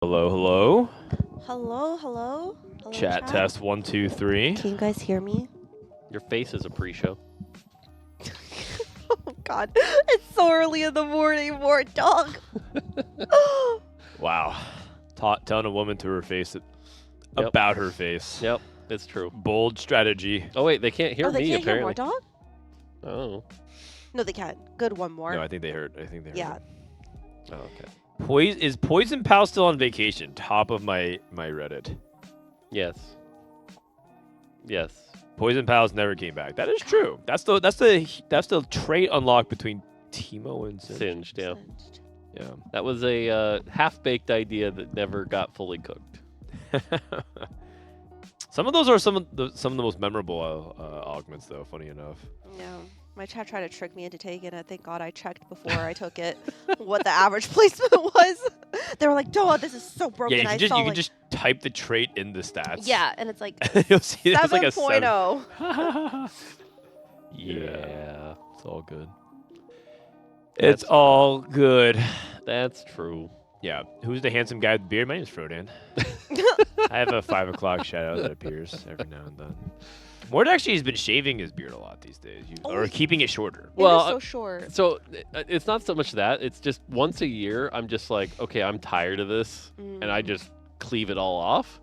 Hello, hello. Hello, hello. Hello, Chat test 1, 2, 3. Can you guys hear me? Your face is a pre-show. Oh God, it's so early in the morning, Mortdog. Wow. Telling a woman to her face Yep. about her face. Yep, it's true. Bold strategy. Oh wait, they can't hear Oh, they me can't hear apparently. Mortdog? Oh. No, they can. Good one more. No, I think they heard. Yeah. It. Oh, okay. Is Poison Pal still on vacation? Top of my Reddit. Yes. Yes. Poison Pals never came back. That is true. That's the trait unlock between Timo and Singed. Singed, yeah. Singed. Yeah. That was a half-baked idea that never got fully cooked. Some of those are some of the most memorable augments, though. Funny enough. Yeah. My chat tried to trick me into taking it. Thank God I checked before I took it what the average placement was. They were like, "Duh, this is so broken." Yeah, you can just type the trait in the stats. Yeah, and it's like You'll see there's like a 7.0. Yeah, it's all good. That's It's all good. That's true. Yeah. Who's the handsome guy with the beard? My name's Frodan. I have a 5 o'clock shadow that appears every now and then. Mort actually has been shaving his beard a lot these days, or keeping it shorter. Well, It is so short. So it's not so much that. It's just once a year, I'm just like, okay, I'm tired of this, and I just cleave it all off.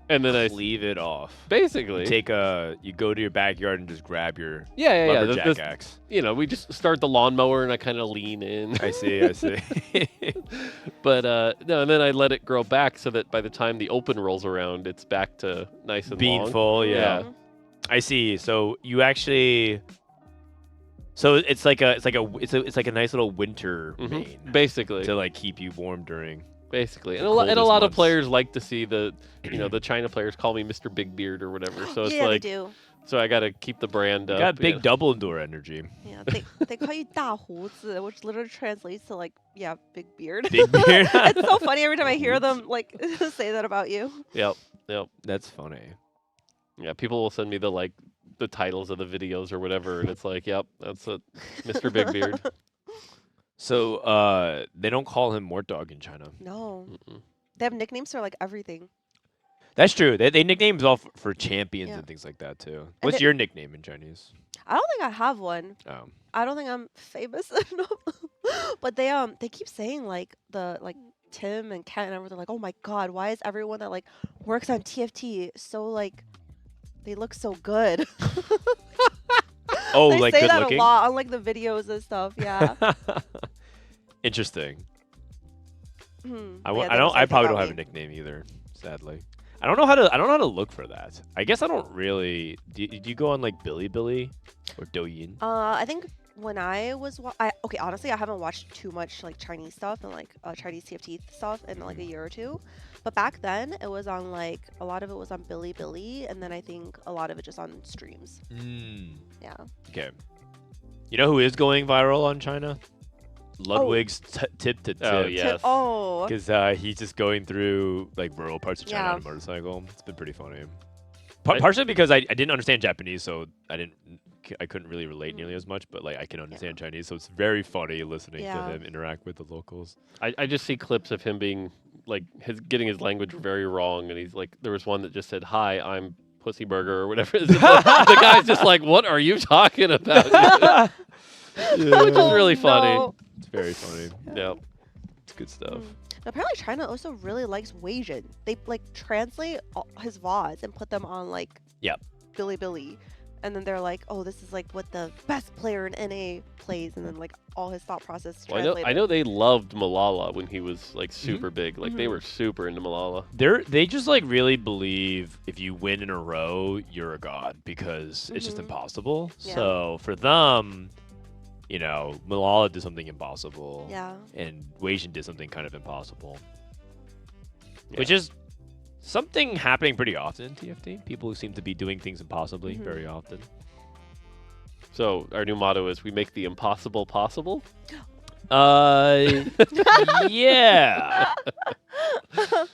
And then Leave it off. basically You go to your backyard and just grab your yeah. lumberjack axe. We just start the lawnmower and I kind of lean in. I see. But no, and then I let it grow back so that by the time the open rolls around, it's back to nice and long. Beanful, yeah. Mhm. I see. So you actually, it's like a nice little winter mane Basically, to like keep you warm during. basically, and the a lot coldest of months. players like to see the the China players call me Mr. Big Beard or whatever. So it's yeah, like, they do. so I got to keep the brand up. Got big yeah. double door energy. Yeah, they call you 大胡子, which literally translates to like, yeah, big beard. Big beard. It's so funny every time I hear them like say that about you. Yep. That's funny. Yeah, people will send me the titles of the videos or whatever, and it's like, yep, that's it, Mr. Big Beard. So they don't call him Mortdog in China. No, Mm-mm. they have nicknames for like everything. That's true. They nicknames all for champions Yeah. and things like that too. And What's your nickname in Chinese? I don't think I have one. Oh. I don't think I'm famous enough. But they keep saying like Tim and Ken and everyone. They're like, oh my God, why is everyone that like works on TFT so like they look so good? Oh, they like say good that looking. a lot on like the videos and stuff. Yeah. Interesting. Hmm. I Yeah, they don't. say I that probably about don't have a me. nickname either. Sadly, I don't know how to look for that. I guess I don't really. Do you go on like Bilibili or Douyin? I think when I was okay, honestly, I haven't watched too much like Chinese stuff and like Chinese TFT stuff in like a year or two. But back then, it was on like a lot of it was on Bilibili, and then I think a lot of it just on streams. Yeah. Okay. You know who is going viral on China? Ludwig's tip to tip. Oh, yes. Oh. Because he's just going through like rural parts of China Yeah. on a motorcycle. It's been pretty funny. I- Partially because I didn't understand Japanese, so I couldn't really relate nearly as much. But like I can understand Chinese, so it's very funny listening to Yeah. him interact with the locals. I just see clips of him being like getting his language very wrong, and he's like, there was one that just said, "Hi, I'm Pussy Burger" or whatever. The guy's just like, "What are you talking about?" Which is really funny. No. It's very funny. Yep. It's good stuff. Apparently, China also really likes Wasian. They like translate his VODs and put them on like Bilibili, and then they're like, "Oh, this is like what the best player in NA plays," and then like all his thought process Well, translated. I know they loved Malala when he was like super big. Like they were super into Malala. They just like really believe if you win in a row, you're a god because it's just impossible. Yeah. So for them, you know, Malala did something impossible. Yeah. And Wasian did something kind of impossible. Yeah. Which is something happening pretty often in TFT. People who seem to be doing things impossibly very often. So our new motto is: we make the impossible possible. Yeah.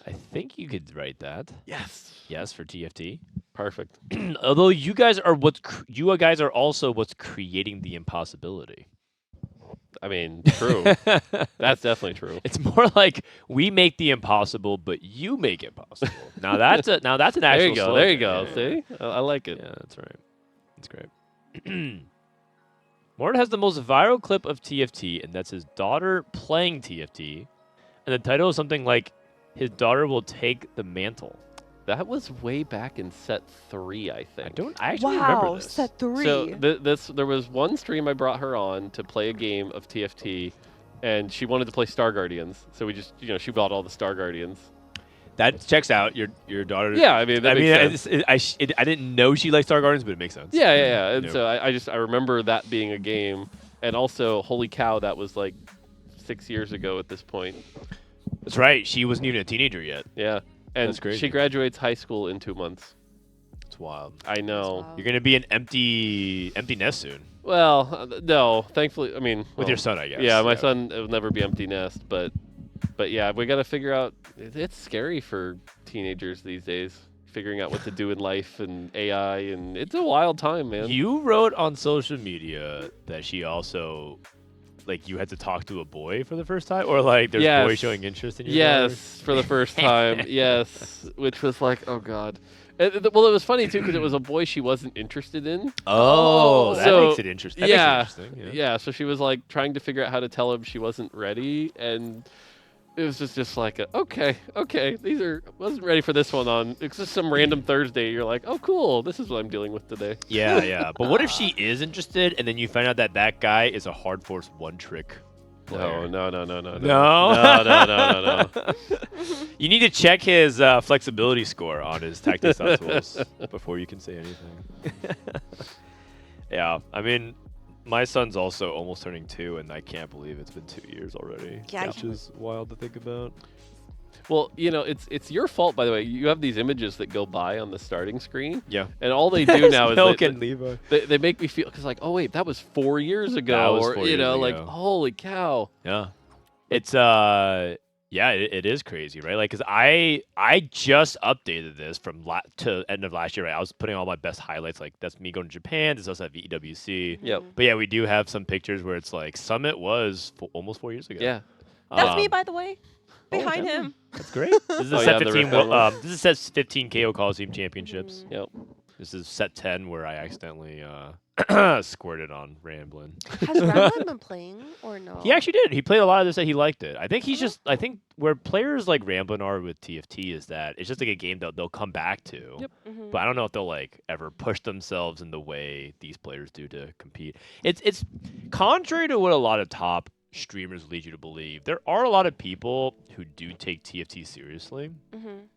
I think you could write that. Yes. Yes, for TFT. Perfect. Although you guys are also what's creating the impossibility. I mean, true. That's definitely true. It's more like we make the impossible, but you make it possible. Now that's an actual. There you go. slogan. There you go. Yeah, See, I like it. Yeah, that's right. That's great. Mort has the most viral clip of TFT, and that's his daughter playing TFT. And the title is something like, "His daughter will take the mantle." That was way back in set 3, I think. I actually remember Wow, this. set 3. So there was one stream I brought her on to play a game of TFT, and she wanted to play Star Guardians. So we just, she bought all the Star Guardians. That checks out. Your daughter. Yeah, I mean, that makes sense. I didn't know she liked Star Guardians, but it makes sense. Yeah. And so I remember that being a game, and also, holy cow, that was like 6 years ago at this point. That's right. She wasn't even a teenager yet. Yeah. And That's crazy. she graduates high school in 2 months. It's wild. I know. Wow. You're gonna be an empty nest soon Well, no, thankfully, I mean, with your son, I guess. Yeah, my son will never be empty nest, but yeah, we got to figure out. It's scary for teenagers these days, figuring out what to do in life and AI, and it's a wild time, man. You wrote on social media that she also, like, you had to talk to a boy for the first time, or like there's Yes. boys showing interest in you. Yes, for the first time. Yes, which was like, oh god. Well, it was funny too because it was a boy she wasn't interested in. Oh, that So, makes it interesting. yeah, Makes it interesting. yeah. So she was like trying to figure out how to tell him she wasn't ready, and it was just like, okay, wasn't ready for this one on. It's just some random Thursday. You're like, oh, cool, this is what I'm dealing with today. Yeah. But what if she is interested, and then you find out that guy is a hard force one trick player? No. No? You need to check his flexibility score on his Tactician tools before you can say anything. Yeah, I mean, my son's also almost turning 2, and I can't believe it's been 2 years already. Yeah, Which is wild to think about. Well, it's your fault, by the way. You have these images that go by on the starting screen. Yeah. And all they do now is Milk and Levi. they make me feel, because like, oh wait, that was 4 years ago. That was or 4 years like, ago. holy cow. Yeah. It's it is crazy, right? Like, cause I just updated this from to end of last year, right? I was putting all my best highlights, like that's me going to Japan. This also at VWC. Yep. But yeah, we do have some pictures where it's like Summit was almost 4 years ago. Yeah. That's me, by the way. Behind definitely. him. That's great. This is Oh, set yeah, the 15. Rift This is set 15 KO Coliseum Championships. Yep. This is set 10 where I accidentally squirted on Ramblin'. Has Ramblin been playing or no? He actually did. He played a lot of this and he liked it. I think he's just. I think where players like Ramblin' are with TFT is that it's just like a game that they'll come back to. Yep. Mhm. But I don't know if they'll like ever push themselves in the way these players do to compete. It's contrary to what a lot of top streamers lead you to believe. There are a lot of people who do take TFT seriously. Mhm.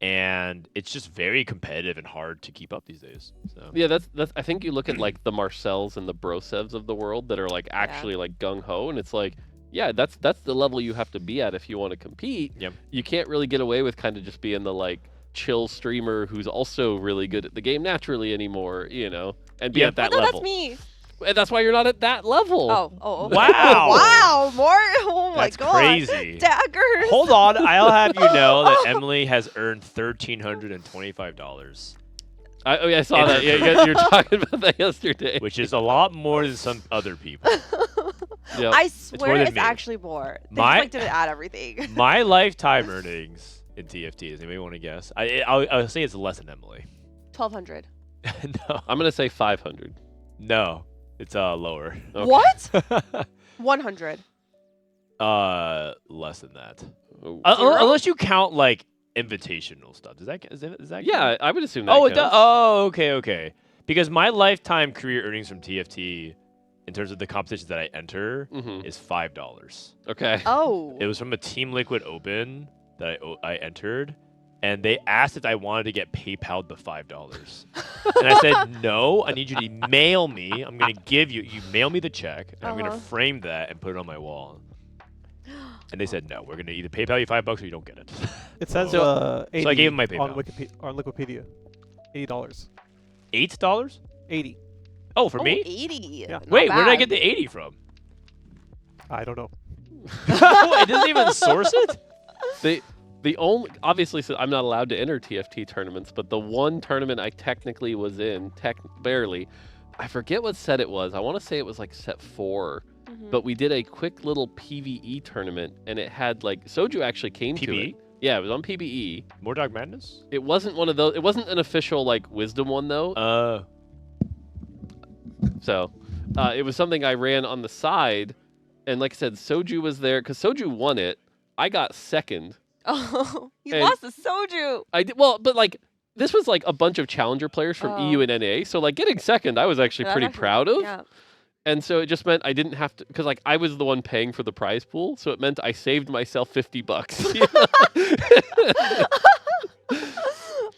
And it's just very competitive and hard to keep up these days. So Yeah, that's. I think you look at like the Marcels and the Brosevs of the world that are like actually like gung ho, and it's like, yeah, that's the level you have to be at if you want to compete. Yep. You can't really get away with kind of just being the like chill streamer who's also really good at the game naturally anymore, and be Yeah. at that no, level. that's me. And that's why you're not at that level. Oh. Wow. Wow, more. Oh my that's god. crazy. Daggers. Hold on, I'll have you know that Emily has earned $1,325, I saw that. Yeah, you were talking about that yesterday. which is a lot more than some other people. Yep. I more swear than it's me. actually more. They My- just like didn't add everything. My lifetime earnings in TFT, does anybody want to guess? I'll say it's less than Emily. 1,200. No, I'm gonna say 500. no, it's lower. Okay. What? 100. Less than that. Oh. Zero? Unless you count like invitational stuff. Does that Yeah, count? I would assume that. Oh, it does. counts. Oh, okay. Because my lifetime career earnings from TFT, in terms of the competitions that I enter, Mhm. is $5. Okay. Oh. It was from a Team Liquid Open that I entered, and they asked if I wanted to get PayPal'd the $5. And I said, no, I need you to mail me. I'm going to give you mail me the check, and I'm going to frame that and put it on my wall. And they said, no, we're going to either PayPal you $5 or you don't get it. It says So 80 I gave him my on PayPal. on Wikipedia. $80. $8? 80. Oh, for me? 80. Yeah. Not Wait, where did I bad. get the 80 from? I don't know. It doesn't even source it? The only, obviously, so I'm not allowed to enter TFT tournaments, but the one tournament I technically was in, barely, I forget what set it was. I want to say it was like set 4. Mhm. But we did a quick little PvE tournament, and it had like Soju actually came to PvE? it. Yeah, it was on PvE. Mortdog Madness? It wasn't one of those. It wasn't an official like wisdom one though. So it was something I ran on the side, and like I said, Soju was there because Soju won it. I got second. Oh, you And- lost to Soju. I did well, but like this was like a bunch of challenger players from Oh. EU and NA, so like getting second, I was actually That's pretty actually- proud of. Yeah. And so it just meant I didn't have to, because like I was the one paying for the prize pool, so it meant I saved myself $50.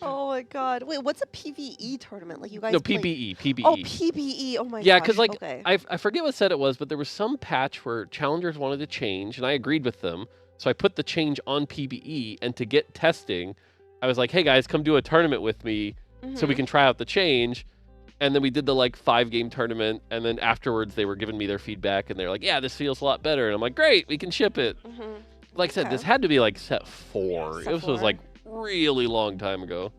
Oh my god. Wait, what's a PvE tournament? Like you guys No, play- PvE. Oh, PvE. Oh my Yeah, gosh. because like okay. I forget what set it was, but there was some patch where challengers wanted to change, and I agreed with them. So I put the change on PvE, and to get testing, I was like, "Hey guys, come do a tournament with me, so we Mhm. can try out the change." And then we did the like 5-game tournament, and then afterwards they were giving me their feedback, and they're like, "Yeah, this feels a lot better." And I'm like, "Great, we can ship it." Mhm. Like I said, Okay. this had to be like set 4. Set This was 4. like really long time ago.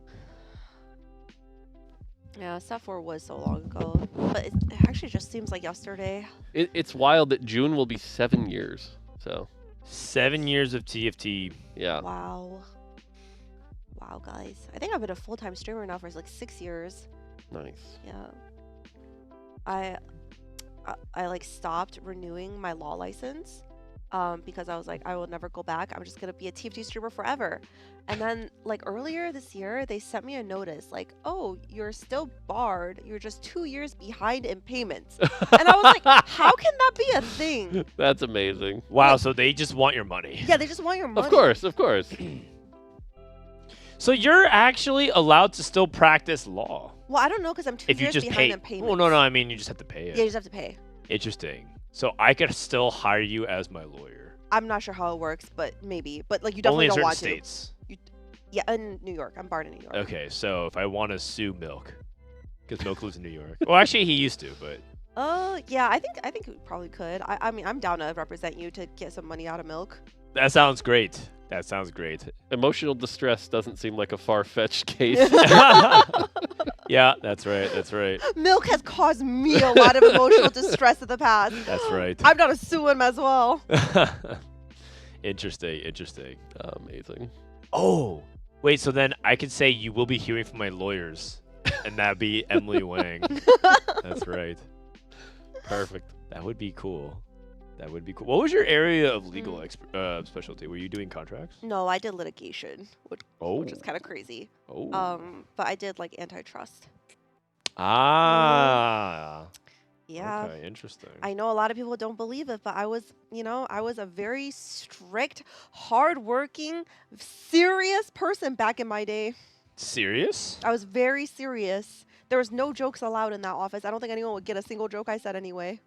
Yeah, Set 4 was so long ago, but it actually just seems like yesterday. It's wild that June will be 7 years. So 7 years of TFT. yeah. Wow. Wow, guys. I think I've been a full-time streamer now for like 6 years. Nice. Yeah. I like stopped renewing my law license because I was like, I will never go back. I'm just gonna be a TFT streamer forever. And then like earlier this year, they sent me a notice like, oh, you're still barred. You're just 2 years behind in payments. And I was like, how can that be a thing? That's amazing. Wow, so they just want your money. Yeah, they just want your money. Of course, of course. So you're actually allowed to still practice law Well, I don't know because I'm 2 if you years just behind pay. in payments. Well, no, I mean you just have to pay it. Yeah, you just have to pay. Interesting. So I could still hire you as my lawyer. I'm not sure how it works, but maybe. But like, you Only definitely in don't certain want states. to. Yeah, in New York. I'm barred in New York. Okay, so if I want to sue Milk, because Milk lives in New York. Well, actually, he used to, but Yeah, I think we probably could. I mean, I'm down to represent you to get some money out of Milk. that sounds great. That sounds great. Emotional distress doesn't seem like a far-fetched case. Yeah, that's right. That's right. Milk has caused me a lot of emotional distress in the past. That's right. I'm down to sue him as well. Interesting. Interesting. Amazing. Oh, wait. So then I could say you will be hearing from my lawyers, and that'd be Emilyywang. That's right. Perfect. That would be cool. That would be cool. What was your area of legal specialty? Were you doing contracts? No, I did litigation, which Oh. is kind of crazy. Oh. But I did like antitrust. Ah. Yeah. Okay. Interesting. I know a lot of people don't believe it, but I was a very strict, hardworking, serious person back in my day. Serious? I was very serious. There was no jokes allowed in that office. I don't think anyone would get a single joke I said anyway.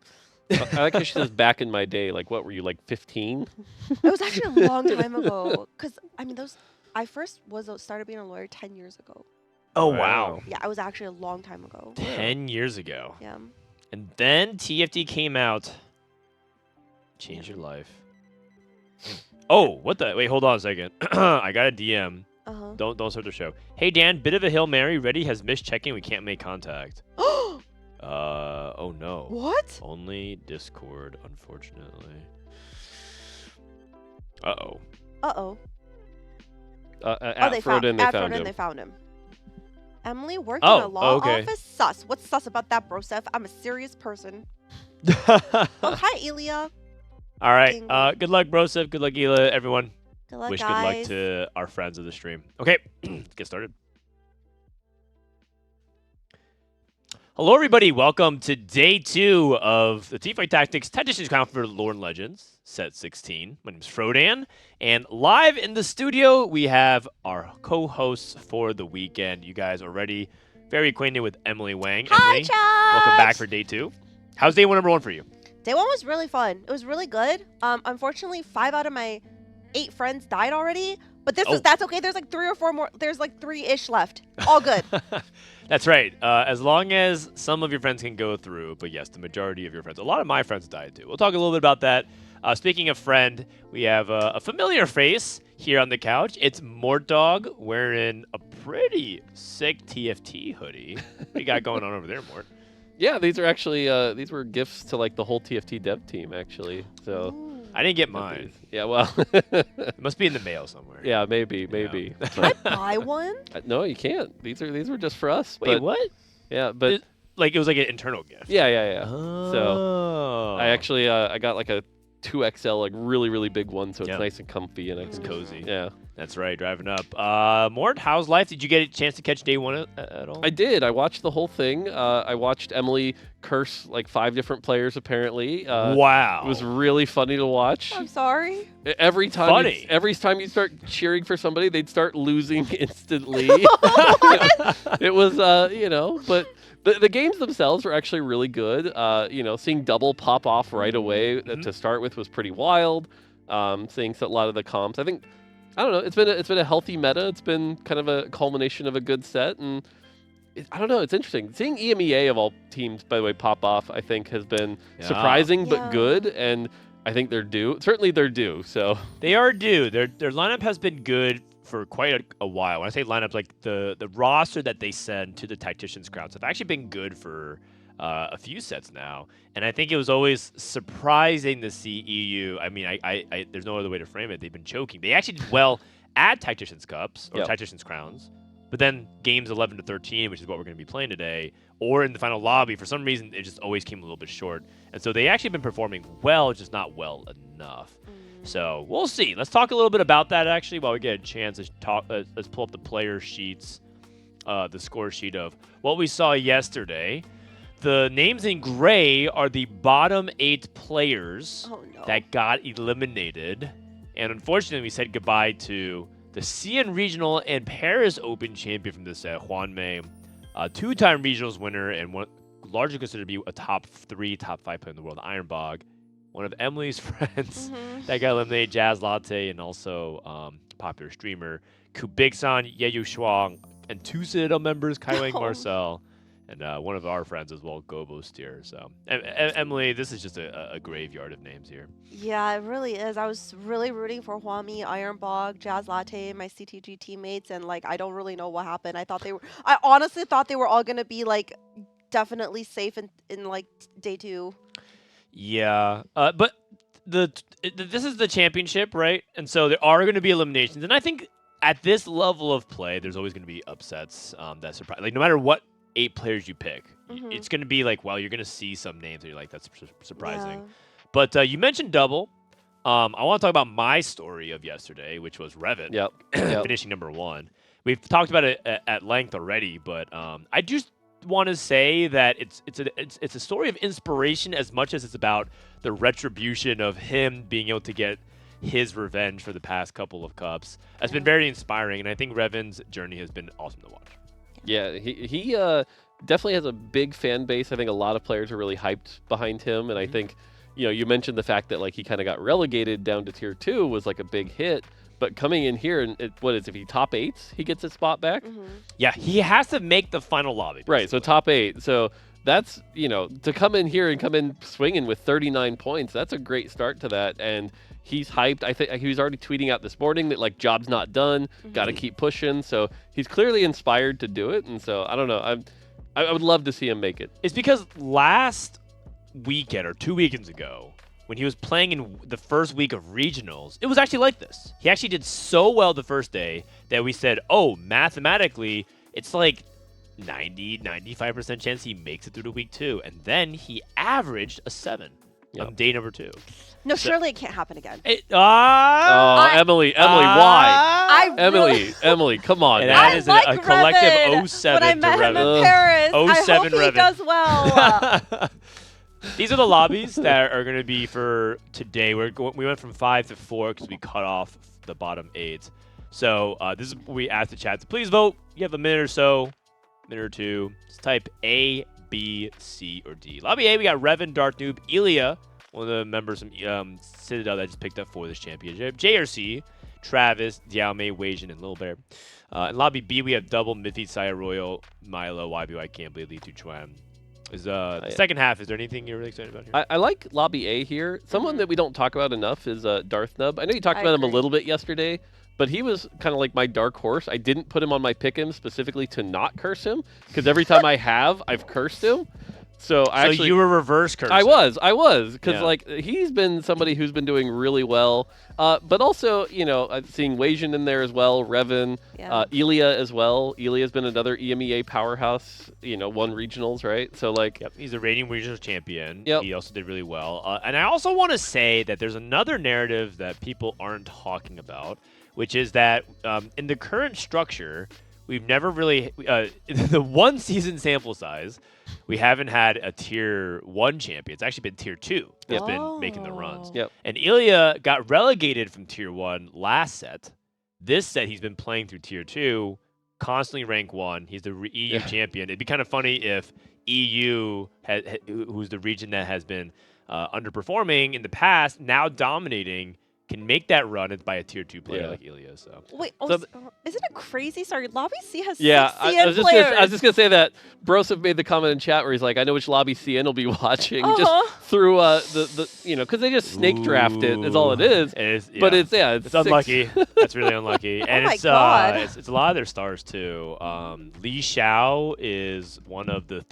I like how she says back in my day. Like, what were you, like 15? It was actually a long time ago. Because, I mean, I first started being a lawyer 10 years ago. Oh Wow. wow. Yeah, it was actually a long time ago. 10 years ago. Yeah. And then TFT came out. Changed your life. Oh, what the? Wait, hold on a second. I got a DM. Uh-huh. Don't start the show. Hey Dan, bit of a Hail Mary. Ready has missed checking. We can't make contact. Oh no. What? Only Discord, unfortunately. Uh-oh. Uh-oh. At Frodan, They found him. Emily worked in a law okay. office? Sus. What's sus about that, bro, Seth? I'm a serious person. Oh, hi, Elia. All right. Bingo. Good luck, Broseph. Good luck, Ela. Everyone. Good luck, Wish guys. good luck to our friends of the stream. Okay, let's get started. Hello, everybody. Welcome to day 2 of the Teamfight Tactics Tactician Count for Lore and Legends, set 16. My name is Frodan, and live in the studio, we have our co-hosts for the weekend. You guys already very acquainted with Emilyywang. Hi, Emily, chat. welcome back for day 2. How's day 1 number 1 for you? Day 1 was really fun. It was really good. Unfortunately, 5 out of my 8 friends died already, but that's okay. There's like 3 or 4 more. There's like 3-ish left. All good. That's right. As long as some of your friends can go through, but yes, the majority of your friends. A lot of my friends died too. We'll talk a little bit about that. Speaking of friend, we have a familiar face here on the couch. It's Mortdog wearing a pretty sick TFT hoodie. What do you got going on over there, Mort? Yeah, these are actually these were gifts to like the whole TFT dev team actually. So Ooh. I didn't get got mine. these. Yeah, well, It must be in the mail somewhere. yeah, maybe. Can I buy one? No, you can't. These were just for us. Wait, but, what? Yeah, but Like it was like an internal gift. yeah. Oh. So I actually I got like a 2XL, like really big one, so it's Yeah. nice and comfy and I It's can cozy. Yeah, That's right, driving up. Mort, how's life? Did you get a chance to catch day one at all? I did. I watched the whole thing. I watched Emily curse like 5 different players apparently. Wow. It was really funny to watch. I'm sorry. Every time Funny. every time you start cheering for somebody, they'd start losing instantly. It was but the games themselves were actually really good. Seeing double pop off right away to start with was pretty wild. Seeing a lot of the comps, I don't know. It's been a healthy meta. It's been kind of a culmination of a good set, and I don't know. It's interesting seeing EMEA of all teams, by the way, pop off. I think has been surprising but Yeah. good, and I think they're due. Certainly, they're due. So They are due. Their lineup has been good for quite a while. When I say lineup, like the roster that they send to the Tactician's crowds have actually been good for a few sets now. And I think it was always surprising to see EU. I mean, I there's no other way to frame it. They've been choking. They actually did well at Tactician's Cups or Yep. Tactician's Crowns. But then games 11 to 13, which is what we're going to be playing today, or in the final lobby, for some reason, it just always came a little bit short. And so they actually been performing well, just not well enough. So we'll see. Let's talk a little bit about that actually while we get a chance to talk. Let's pull up the player sheets, the score sheet of what we saw yesterday. The names in gray are the bottom 8 players Oh no. that got eliminated. And unfortunately, we said goodbye to the CN Regional and Paris Open champion from this set, Juan Mei, a 2-time regionals winner and one largely considered to be a top 3, top 5 player in the world, Ironbog. One of Emily's friends that got eliminated, Jazz Latte, and also popular streamer Kubiksan, Yeyu Shuang, and 2 Citadel members, Kaiwang Marcel, and one of our friends as well, Gobo Steer. So, Emily, this is just a graveyard of names here. Yeah, it really is. I was really rooting for Huami, Ironbog, Jazz Latte, my CTG teammates, and like I don't really know what happened. I honestly thought they were all gonna be like definitely safe in like day 2. Yeah, but this is the championship, right? And so there are going to be eliminations, and I think at this level of play, there's always going to be upsets that surprise. Like no matter what 8 players you pick, it's going to be like, well, you're going to see some names that you're like, that's surprising. Yeah. But you mentioned double. I want to talk about my story of yesterday, which was Reven Yep. finishing number 1. We've talked about it at length already, but I just want to say that it's a story of inspiration as much as it's about the retribution of him being able to get his revenge for the past couple of cups. It's been very inspiring, and I think Reven's journey has been awesome to watch. Yeah, he definitely has a big fan base. I think a lot of players are really hyped behind him, and I think you mentioned the fact that like he kind of got relegated down to tier 2 was like a big hit. But coming in here, and if he top 8s, he gets his spot back? Yeah, he has to make the final lobby. Right, so top 8. So that's, to come in here and come in swinging with 39 points, that's a great start to that. And he's hyped. I think he was already tweeting out this morning that, like, job's not done, got to keep pushing. So he's clearly inspired to do it. And so, I don't know. I would love to see him make it. It's because last weekend or 2 weekends ago, when he was playing in the first week of regionals, it was actually like this. He actually did so well the first day that we said, oh, mathematically, it's like 95% chance he makes it through to week 2. And then he averaged a 7 on day number 2. No, surely it can't happen again. Emily, why? Emily, come on. And man. that is like a collective Reven. 07 When I to met him Reven. in Paris, I 07 hope he Reven. does well. These are the lobbies that are going to be for today. We went from 5 to 4 because we cut off the bottom 8. So this is what we asked the chat to please vote. You have a minute or so, minute or two. Just type A, B, C, or D. Lobby A, we got Reven, Darth Nub, Elia, one of the members from Citadel that just picked up for this championship. JRC, Travis, Diaume, Wajan, and Lil Bear. In Lobby B, we have double Midfeed, Saya Royal, Milo, YBO, I Can't Believe, Li Tu Chuan. The second half, is there anything you're really excited about here? I like Lobby A here. Someone that we don't talk about enough is Darth Nub. I know you talked about him a little bit yesterday, but he was kind of like my dark horse. I didn't put him on my pick'em specifically to not curse him, because every time I've cursed him. So So you were reverse cursing. I was, because Yeah. like he's been somebody who's been doing really well, but also seeing Wasian in there as well, Reven, Yeah. Elia as well. Elia's been another EMEA powerhouse, won regionals, right? So like, Yep, he's a reigning regional champion. Yep. He also did really well. And I also want to say that there's another narrative that people aren't talking about, which is that in the current structure, we've never really, the one season sample size, we haven't had a tier 1 champion. It's actually been tier 2 that's been making the runs. Oh. Yep. And Elia got relegated from tier 1 last set. This set, he's been playing through tier 2, constantly rank 1. He's the EU champion. It'd be kind of funny if EU, who's the region that has been underperforming in the past, now dominating, can make that run by a tier 2 player like Elia. So Wait, So isn't it crazy? Sorry, Lobby C has yeah, 6 I CN was players. just gonna say that Broseph made the comment in chat where he's like, I know which lobby CN will be watching, Uh-huh. just through because they just snake draft it is all it is. It is, But yeah. it's It's six- unlucky. That's really unlucky. And my it's God. it's a lot of their stars too. Li Xiao is one of the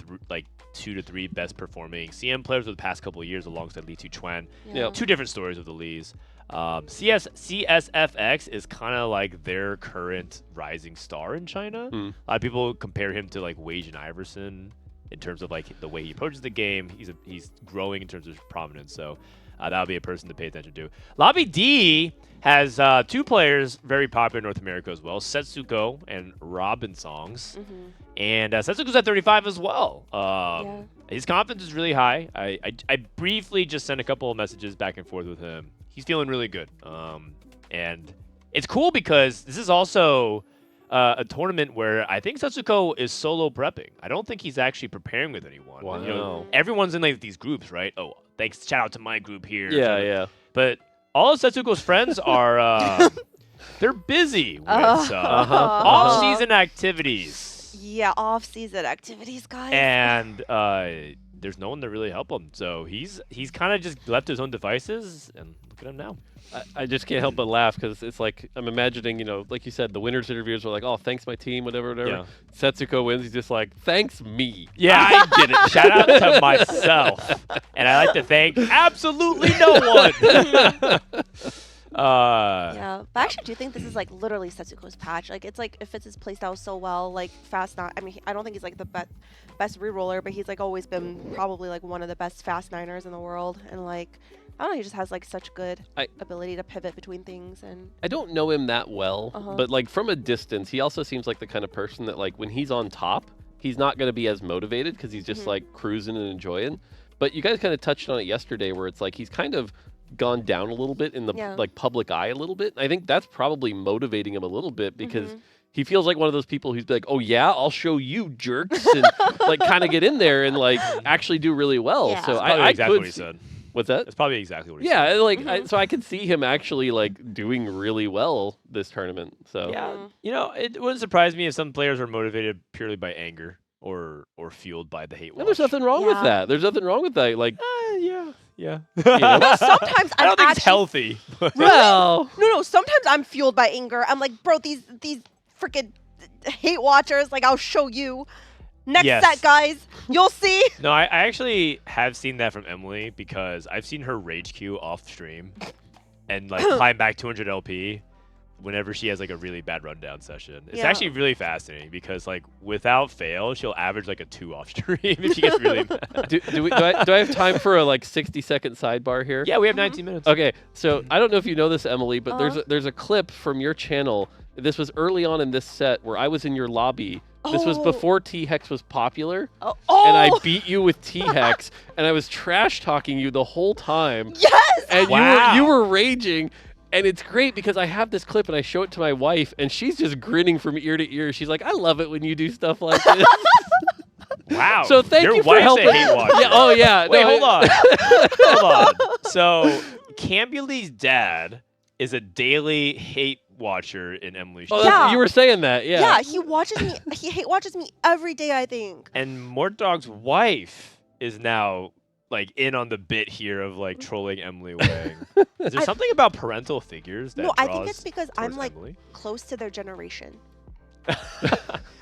2 to 3 best performing CM players of the past couple of years, alongside Li Tuchuan. Yep. 2 different stories of the Lees. CSFX is kind of like their current rising star in China. Hmm. A lot of people compare him to like Wasianiverson in terms of like the way he approaches the game. He's growing in terms of prominence. So that'll be a person to pay attention to. Lobby D has 2 players very popular in North America as well, Setsuko and Robinsongz. And Setsuko's at 35 as well. Yeah. His confidence is really high. I briefly just sent a couple of messages back and forth with him. He's feeling really good. And it's cool because this is also a tournament where I think Setsuko is solo prepping. I don't think he's actually preparing with anyone. Wow. Everyone's in like these groups, right? Oh, thanks. Shout out to my group here. Yeah. But all of Setsuko's friends are they're busy with off-season activities. Yeah, off-season activities, guys. And there's no one to really help him. So he's kind of just left his own devices, and look at him now. I just can't help but laugh because it's like I'm imagining, like you said, the winners interviewers were like, "Oh, thanks my team, whatever." Yeah. Setsuko wins. He's just like, "Thanks me." Yeah, I did it. Shout out to myself. And I like to thank absolutely no one. Yeah, but I actually do think this is like literally Setsuko's patch. Like, it's like it fits his playstyle so well. Like, fast nine. I mean, I don't think he's like the best reroller, but he's like always been probably like one of the best fast niners in the world. And like, I don't know, he just has like such good ability to pivot between things. And I don't know him that well, but like from a distance, he also seems like the kind of person that like when he's on top, he's not going to be as motivated because he's just like cruising and enjoying. But you guys kind of touched on it yesterday where it's like he's kind of gone down a little bit in the like public eye a little bit. I think that's probably motivating him a little bit because he feels like one of those people who's like, oh yeah, I'll show you jerks, and like kind of get in there and like actually do really well. Yeah. So That's probably I exactly could what he said. What's that? That's probably exactly what he said. Yeah, like so I could see him actually like doing really well this tournament. So Yeah, it wouldn't surprise me if some players are motivated purely by anger or fueled by the hate watch. And there's nothing wrong with Yeah. that. There's nothing wrong with that. Like, Yeah. no, sometimes I don't think it's actually- healthy. well, No, sometimes I'm fueled by anger. I'm like, bro, these freaking hate watchers. Like, I'll show you. Next Yes. set, guys. You'll see. No, I actually have seen that from Emily because I've seen her rage queue off stream and like climb back 200 LP whenever she has like a really bad rundown session. It's Yeah. actually really fascinating because like without fail, she'll average like a 2 off stream if she gets really mad. do I have time for a like 60-second sidebar here? Yeah, we have 19 minutes. Okay, so I don't know if you know this, Emily, but there's a clip from your channel. This was early on in this set where I was in your lobby. This was Oh. before T-Hex was popular, Oh, and I beat you with T-Hex, and I was trash talking you the whole time. yes. And Wow. you were raging, and it's great because I have this clip and I show it to my wife, and she's just grinning from ear to ear. She's like, "I love it when you do stuff like this." Wow. So thank Your you for wife's helping. a hate watcher. Yeah. Oh yeah. Wait, no, hold on. Hold on. So, Cambuly's dad is a daily hate watcher in Emily's Oh, show. that's- Yeah. you were saying that. Yeah. Yeah, he watches me. He hate watches me every day, I think. And Mortdog's wife is now like in on the bit here of like trolling Emilyywang. Is there something about parental figures that No, I think draws it's because I'm towards like Emily? close to their generation.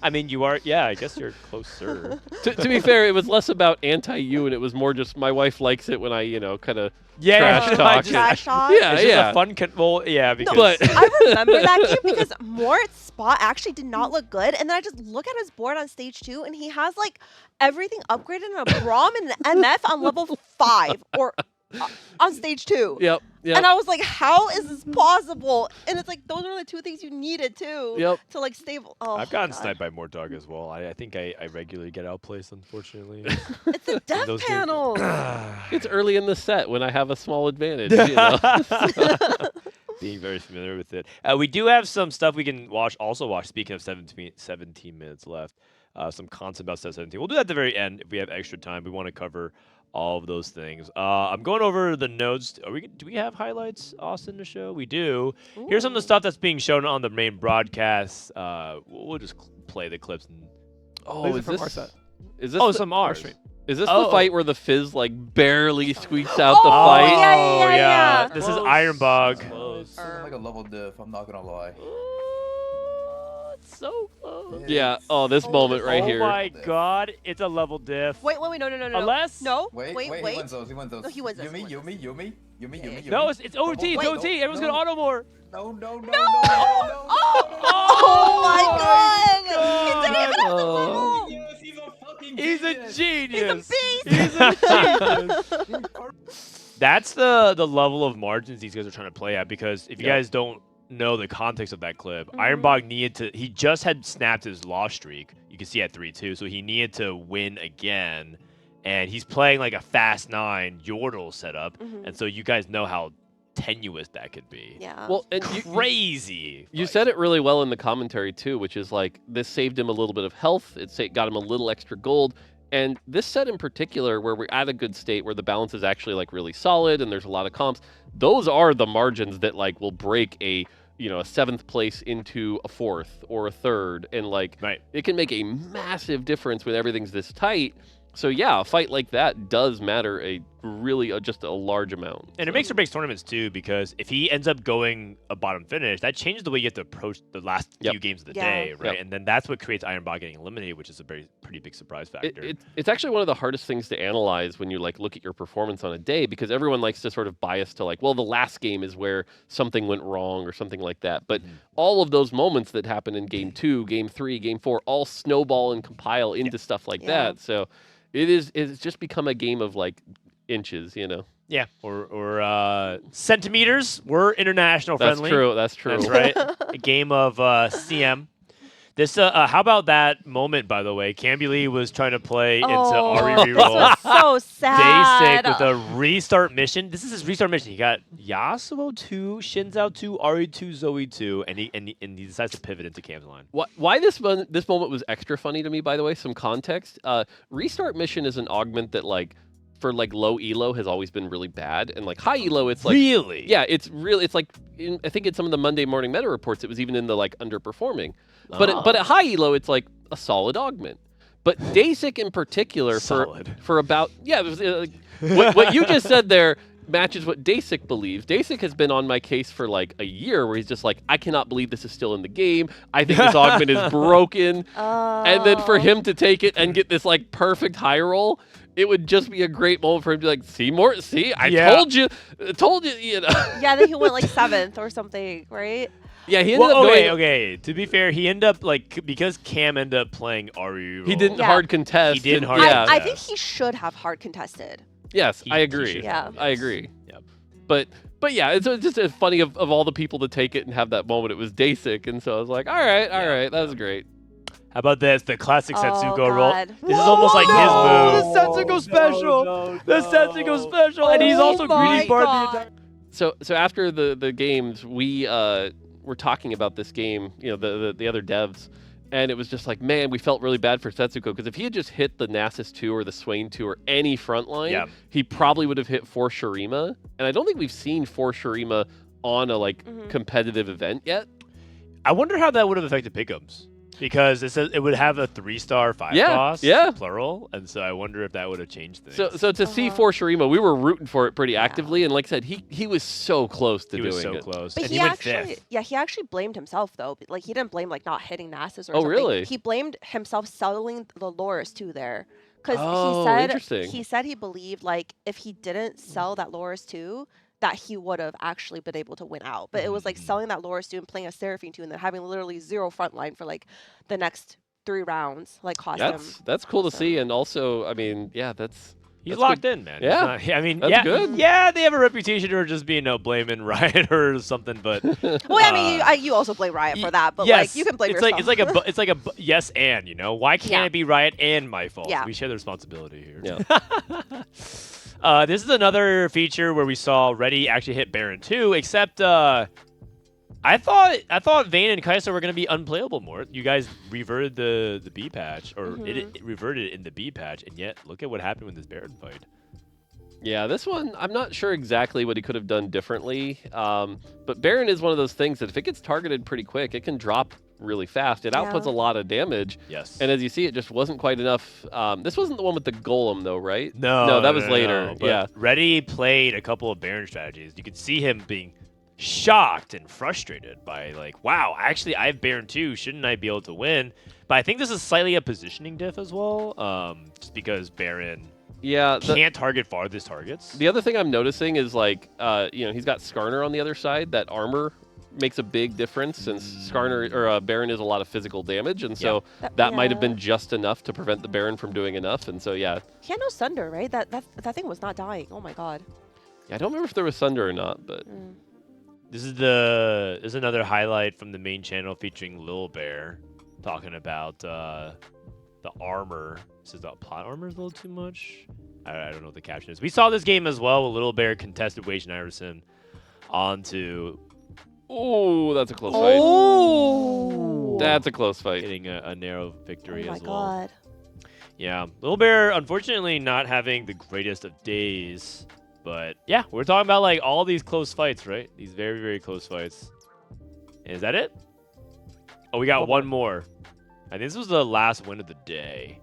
I mean, you are. Yeah, I guess you're closer. To be fair, it was less about anti-you, and it was more just my wife likes it when I, kind of trash talk. Trash talk. Yeah, It's just a fun. Because. But I remember that game because Mort's spot actually did not look good, and then I just look at his board on stage 2, and he has like everything upgraded in a Braum and an MF on level 5 or on stage 2. Yep. And I was like, how is this possible? And it's like, those are the two things you needed too to like stable. Oh, I've gotten sniped by Mortdog as well. I think I regularly get outplaced, unfortunately. It's the death panel. It's early in the set when I have a small advantage. Being very familiar with it. We do have some stuff we can also watch. Speaking of 17 minutes left, some content about set 17. We'll do that at the very end if we have extra time. We want to cover all of those things. I'm going over the notes. Do we have highlights, Austin, to show? We do. Ooh. Here's some of the stuff that's being shown on the main broadcast. We'll just play the clips. And, Is from our set. is this some ours. stream. Is this the fight where the Fizz like barely squeaks out the Oh, fight? yeah. This is Ironbog. It's like a level diff, I'm not gonna lie. It's so close. Yeah. Oh, this moment right here. Oh my god, it's a level diff. Wait, no. Unless- No. Wait, wait. he wins those. No, he wins those, Yumi, he wins Yumi, Yumi, Yumi, Yeah, Yumi, yeah. No, it's OT, it's Wait, OT. Everyone's no. gonna auto more. No. Oh my god! He didn't even have the Oh. level. He's a genius. He's a beast. That's the level of margins these guys are trying to play at, because if you guys don't know the context of that clip, Ironbog he just had snapped his loss streak. You can see at 3-2, so he needed to win again. And he's playing like a fast 9 Yordle setup, and so you guys know how tenuous that could be. Yeah. Well, and Crazy. you said it really well in the commentary too, which is like this saved him a little bit of health. It got him a little extra gold. And this set in particular, where we're at a good state, where the balance is actually like really solid and there's a lot of comps, those are the margins that like will break a 7th place into a 4th or a 3rd, and like it can make a massive difference when everything's this tight. So yeah, a fight like that does matter just a large amount. And it makes or breaks tournaments too, because if he ends up going a bottom finish, that changes the way you have to approach the last few games of the day, right? Yep. And then that's what creates Ironbog getting eliminated, which is a pretty big surprise factor. It's actually one of the hardest things to analyze when you like look at your performance on a day, because everyone likes to sort of bias to like, well, the last game is where something went wrong or something like that. But all of those moments that happen in game 2, game 3, game 4, all snowball and compile into stuff like that. So it's just become a game of like inches, Yeah, or centimeters. We're international friendly. That's true. That's right. A game of CM. This how about that moment, by the way? Camby was trying to play into Ari reroll. So sad. Deisik with a restart mission. This is his restart mission. He got Yasuo 2, Shinzao 2, Ari 2, Zoe 2, and he decides to pivot into Cam's line. Why this moment was extra funny to me, by the way, some context. Restart mission is an augment that like for like low elo has always been really bad, and like high elo it's like really it's like I think in some of the Monday morning meta reports it was even in the like underperforming, but at high elo it's like a solid augment. But Deisik in particular for about it was, what you just said there matches what Deisik believes. Deisik has been on my case for like a year, where he's just like, I cannot believe this is still in the game. I think this augment is broken. And then for him to take it and get this like perfect high roll, it would just be a great moment for him to be like, see, I told you, Yeah, then he went like 7th or something, right? Yeah, he ended up going. Okay. To be fair, he ended up like, because Cam ended up playing Ari. He didn't hard contest. He didn't hard contest. I think he should have hard contested. Yes, I agree. Yeah. I agree. Yep. But yeah, it's just funny of all the people to take it and have that moment. It was Deisik, and so I was like, all right, that was great. How about this? The classic Setsuko God. roll. This is almost like his move. The Setsuko special. The Setsuko special, and he's also greedy bar the entire. So after the games, we were talking about this game, the other devs, and it was just like, man, we felt really bad for Setsuko, because if he had just hit the Nasus 2 or the Swain 2 or any front line, he probably would have hit 4 Shurima. And I don't think we've seen 4 Shurima on a competitive event yet. I wonder how that would have affected pick'ems. Because it says it would have a 3-star 5 Yeah, boss, yeah. plural, and so I wonder if that would have changed things. So to see for Shurima, we were rooting for it pretty actively, and like I said, he was so close to he doing was so it. close, But and he he went actually, 5th. yeah, he actually blamed himself though. Like he didn't blame like not hitting Nasus or Oh, something. really? He blamed himself selling the Loris too there, because Oh, interesting. he said he believed like if he didn't sell that Loris too, that he would have actually been able to win out. But it was like selling that Loris too and playing a Seraphine too, and then having literally 0 frontline for like the next 3 rounds, like cost him. That's cool to So- see, and also, I mean, yeah, that's He's that's locked good. in, man. Yeah. He's not- I mean, That's yeah, good. yeah, they have a reputation for just being blaming Riot or something, but Well, I mean, you also blame Riot for that, but yes, like you can blame it's yourself. it's like a yes and, you know, why can't Yeah. it be Riot and my fault? Yeah. We share the responsibility here. Yeah. This is another feature where we saw Rety actually hit Baron 2, except I thought Vayne and Kai'Sa were gonna be unplayable more. You guys reverted the B patch, or it reverted it in the B patch, and yet look at what happened with this Baron fight. Yeah, this one, I'm not sure exactly what he could have done differently, but Baron is one of those things that if it gets targeted pretty quick, it can drop really fast. It outputs a lot of damage, Yes. and as you see, it just wasn't quite enough. This wasn't the one with the golem, though, right? No, that was later. no, but Yeah. Rety played a couple of Baron strategies. You could see him being shocked and frustrated by like, wow, actually I have Baron 2, shouldn't I be able to win? But I think this is slightly a positioning diff as well, just because Baron Yeah, can't target farthest targets. the other thing I'm noticing is like, he's got Skarner on the other side. That armor makes a big difference since Skarner or Baron is a lot of physical damage, and so that might have been just enough to prevent the Baron from doing enough. And so yeah, He had no Sunder, right? That thing was not dying. Oh my god. I don't remember if there was Sunder or not, but This is another highlight from the main channel featuring Lil Bear talking about the armor. Says the plot armor is a little too much. I don't know what the caption is. We saw this game as well. With Lil Bear contested Wasianiverson onto. oh, that's a close fight. Oh. That's a close fight. Getting a narrow victory Oh my as well. god. Yeah, Lil Bear unfortunately not having the greatest of days. But yeah, we're talking about like all these close fights, right? These very, very close fights. And is that it? Oh, we got one more. I think this was the last win of the day.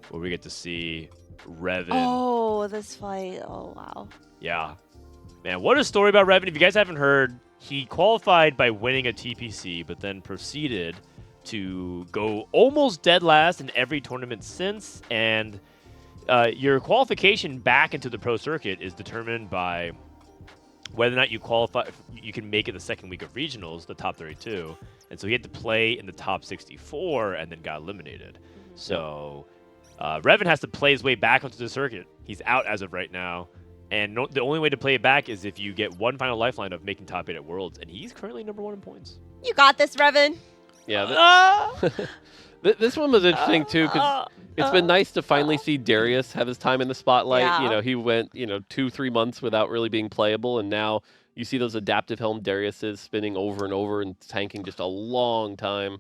Where we get to see Reven. Oh, this fight. Oh wow. Yeah. Man, what a story about Reven. If you guys haven't heard, he qualified by winning a TPC, but then proceeded to go almost dead last in every tournament since. And your qualification back into the pro circuit is determined by whether or not you qualify. You can make it the second week of regionals, the top 32, and so he had to play in the top 64 and then got eliminated. So Reven has to play his way back onto the circuit. He's out as of right now, and the only way to play it back is if you get one final lifeline of making top 8 at Worlds, and he's currently #1 in points. You got this, Reven. Yeah. This one was interesting too because it's been nice to finally see Darius have his time in the spotlight. Yeah. You know, he went 2-3 months without really being playable, and now you see those adaptive helm Dariuses spinning over and over and tanking just a long time.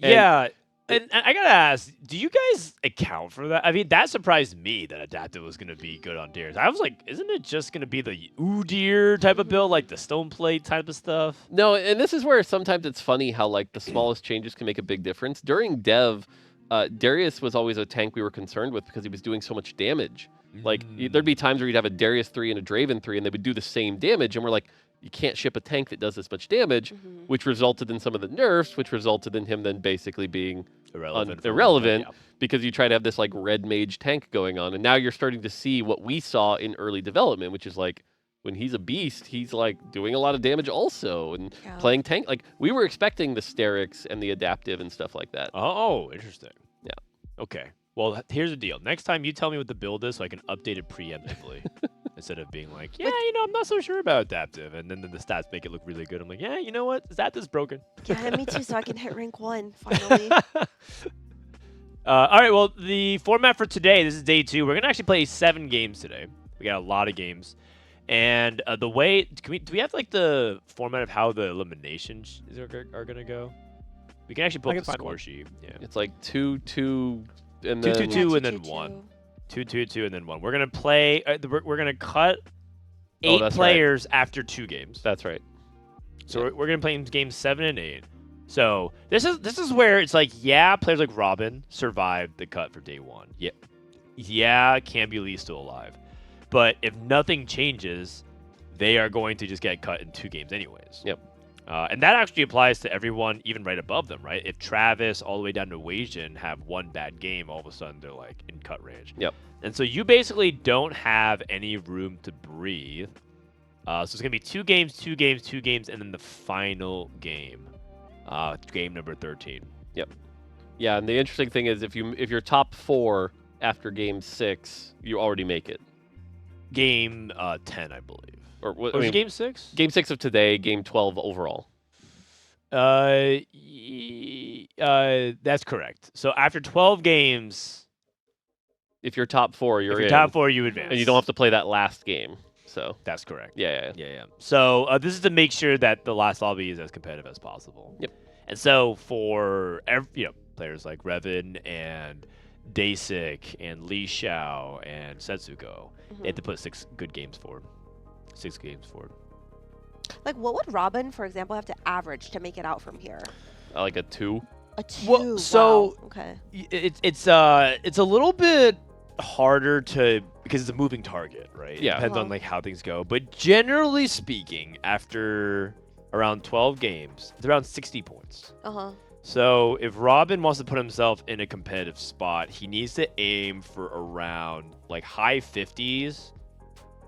And Yeah, and I gotta ask, do you guys account for that? I mean, that surprised me that adaptive was gonna be good on Darius. I was like, isn't it just gonna be the Udyr type of build, like the stone plate type of stuff? No, and this is where sometimes it's funny how like the smallest changes can make a big difference. During Dev, Darius was always a tank we were concerned with because he was doing so much damage. Like there'd be times where you'd have a Darius 3 and a Draven 3 and they would do the same damage, and we're like, you can't ship a tank that does this much damage, which resulted in some of the nerfs, which resulted in him then basically being irrelevant. irrelevant because you try to have this like red mage tank going on, and now you're starting to see what we saw in early development, which is like when he's a beast, he's like doing a lot of damage also and playing tank. Like we were expecting the Sterix and the adaptive and stuff like that. Oh, interesting. Yeah. Okay. Well, here's the deal. Next time you tell me what the build is so I can update it preemptively instead of being like, yeah, I'm not so sure about adaptive. And then the stats make it look really good. I'm like, yeah, you know what? Adaptive's broken. Yeah, me too, so I can hit rank 1 finally. All right, well, the format for today, this is day 2. We're going to actually play 7 games today. We got a lot of games. And the way, do we have like the format of how the eliminations are going to go? We can actually pull up the score sheet. Yeah. It's like 2-2 and 2, then 2, 2, and then 1. 2, 2, 2, and then 1. We're gonna play. We're gonna cut 8 that's players after 2 games. That's right. So we're gonna play games 7 and 8. So this is where it's like, yeah, players like Robin survived the cut for day one. Yeah, Cambulee's still alive. But if nothing changes, they are going to just get cut in 2 games anyways. Yep. And that actually applies to everyone even right above them, right? If Travis all the way down to Wasian have one bad game, all of a sudden they're like in cut range. Yep. And so you basically don't have any room to breathe. So it's going to be 2 games, 2 games, 2 games, and then the final game. Game number 13. Yeah, and the interesting thing is if you're top 4 after game 6, you already make it. Game 10, I believe. Or what? Was it game 6? Game 6 of today, game 12 overall. That's correct. So after 12 games, If you're top 4, you're if you're in, top 4, you advance. and you don't have to play that last game. So That's correct. yeah. Yeah. So this is to make sure that the last lobby is as competitive as possible. Yep. And so for players like Reven and Deisik and Li Xiao and Setsuko, they have to put 6 good games forward. 6 games forward. Like, what would Robin, for example, have to average to make it out from here? Like a 2. A 2. Well, so- wow. Okay. It's a little bit harder to because it's a moving target, right? Yeah. It depends on Uh-huh. like how things go. But generally speaking, after around 12 games, it's around 60 points. So if Robin wants to put himself in a competitive spot, he needs to aim for around like high 50s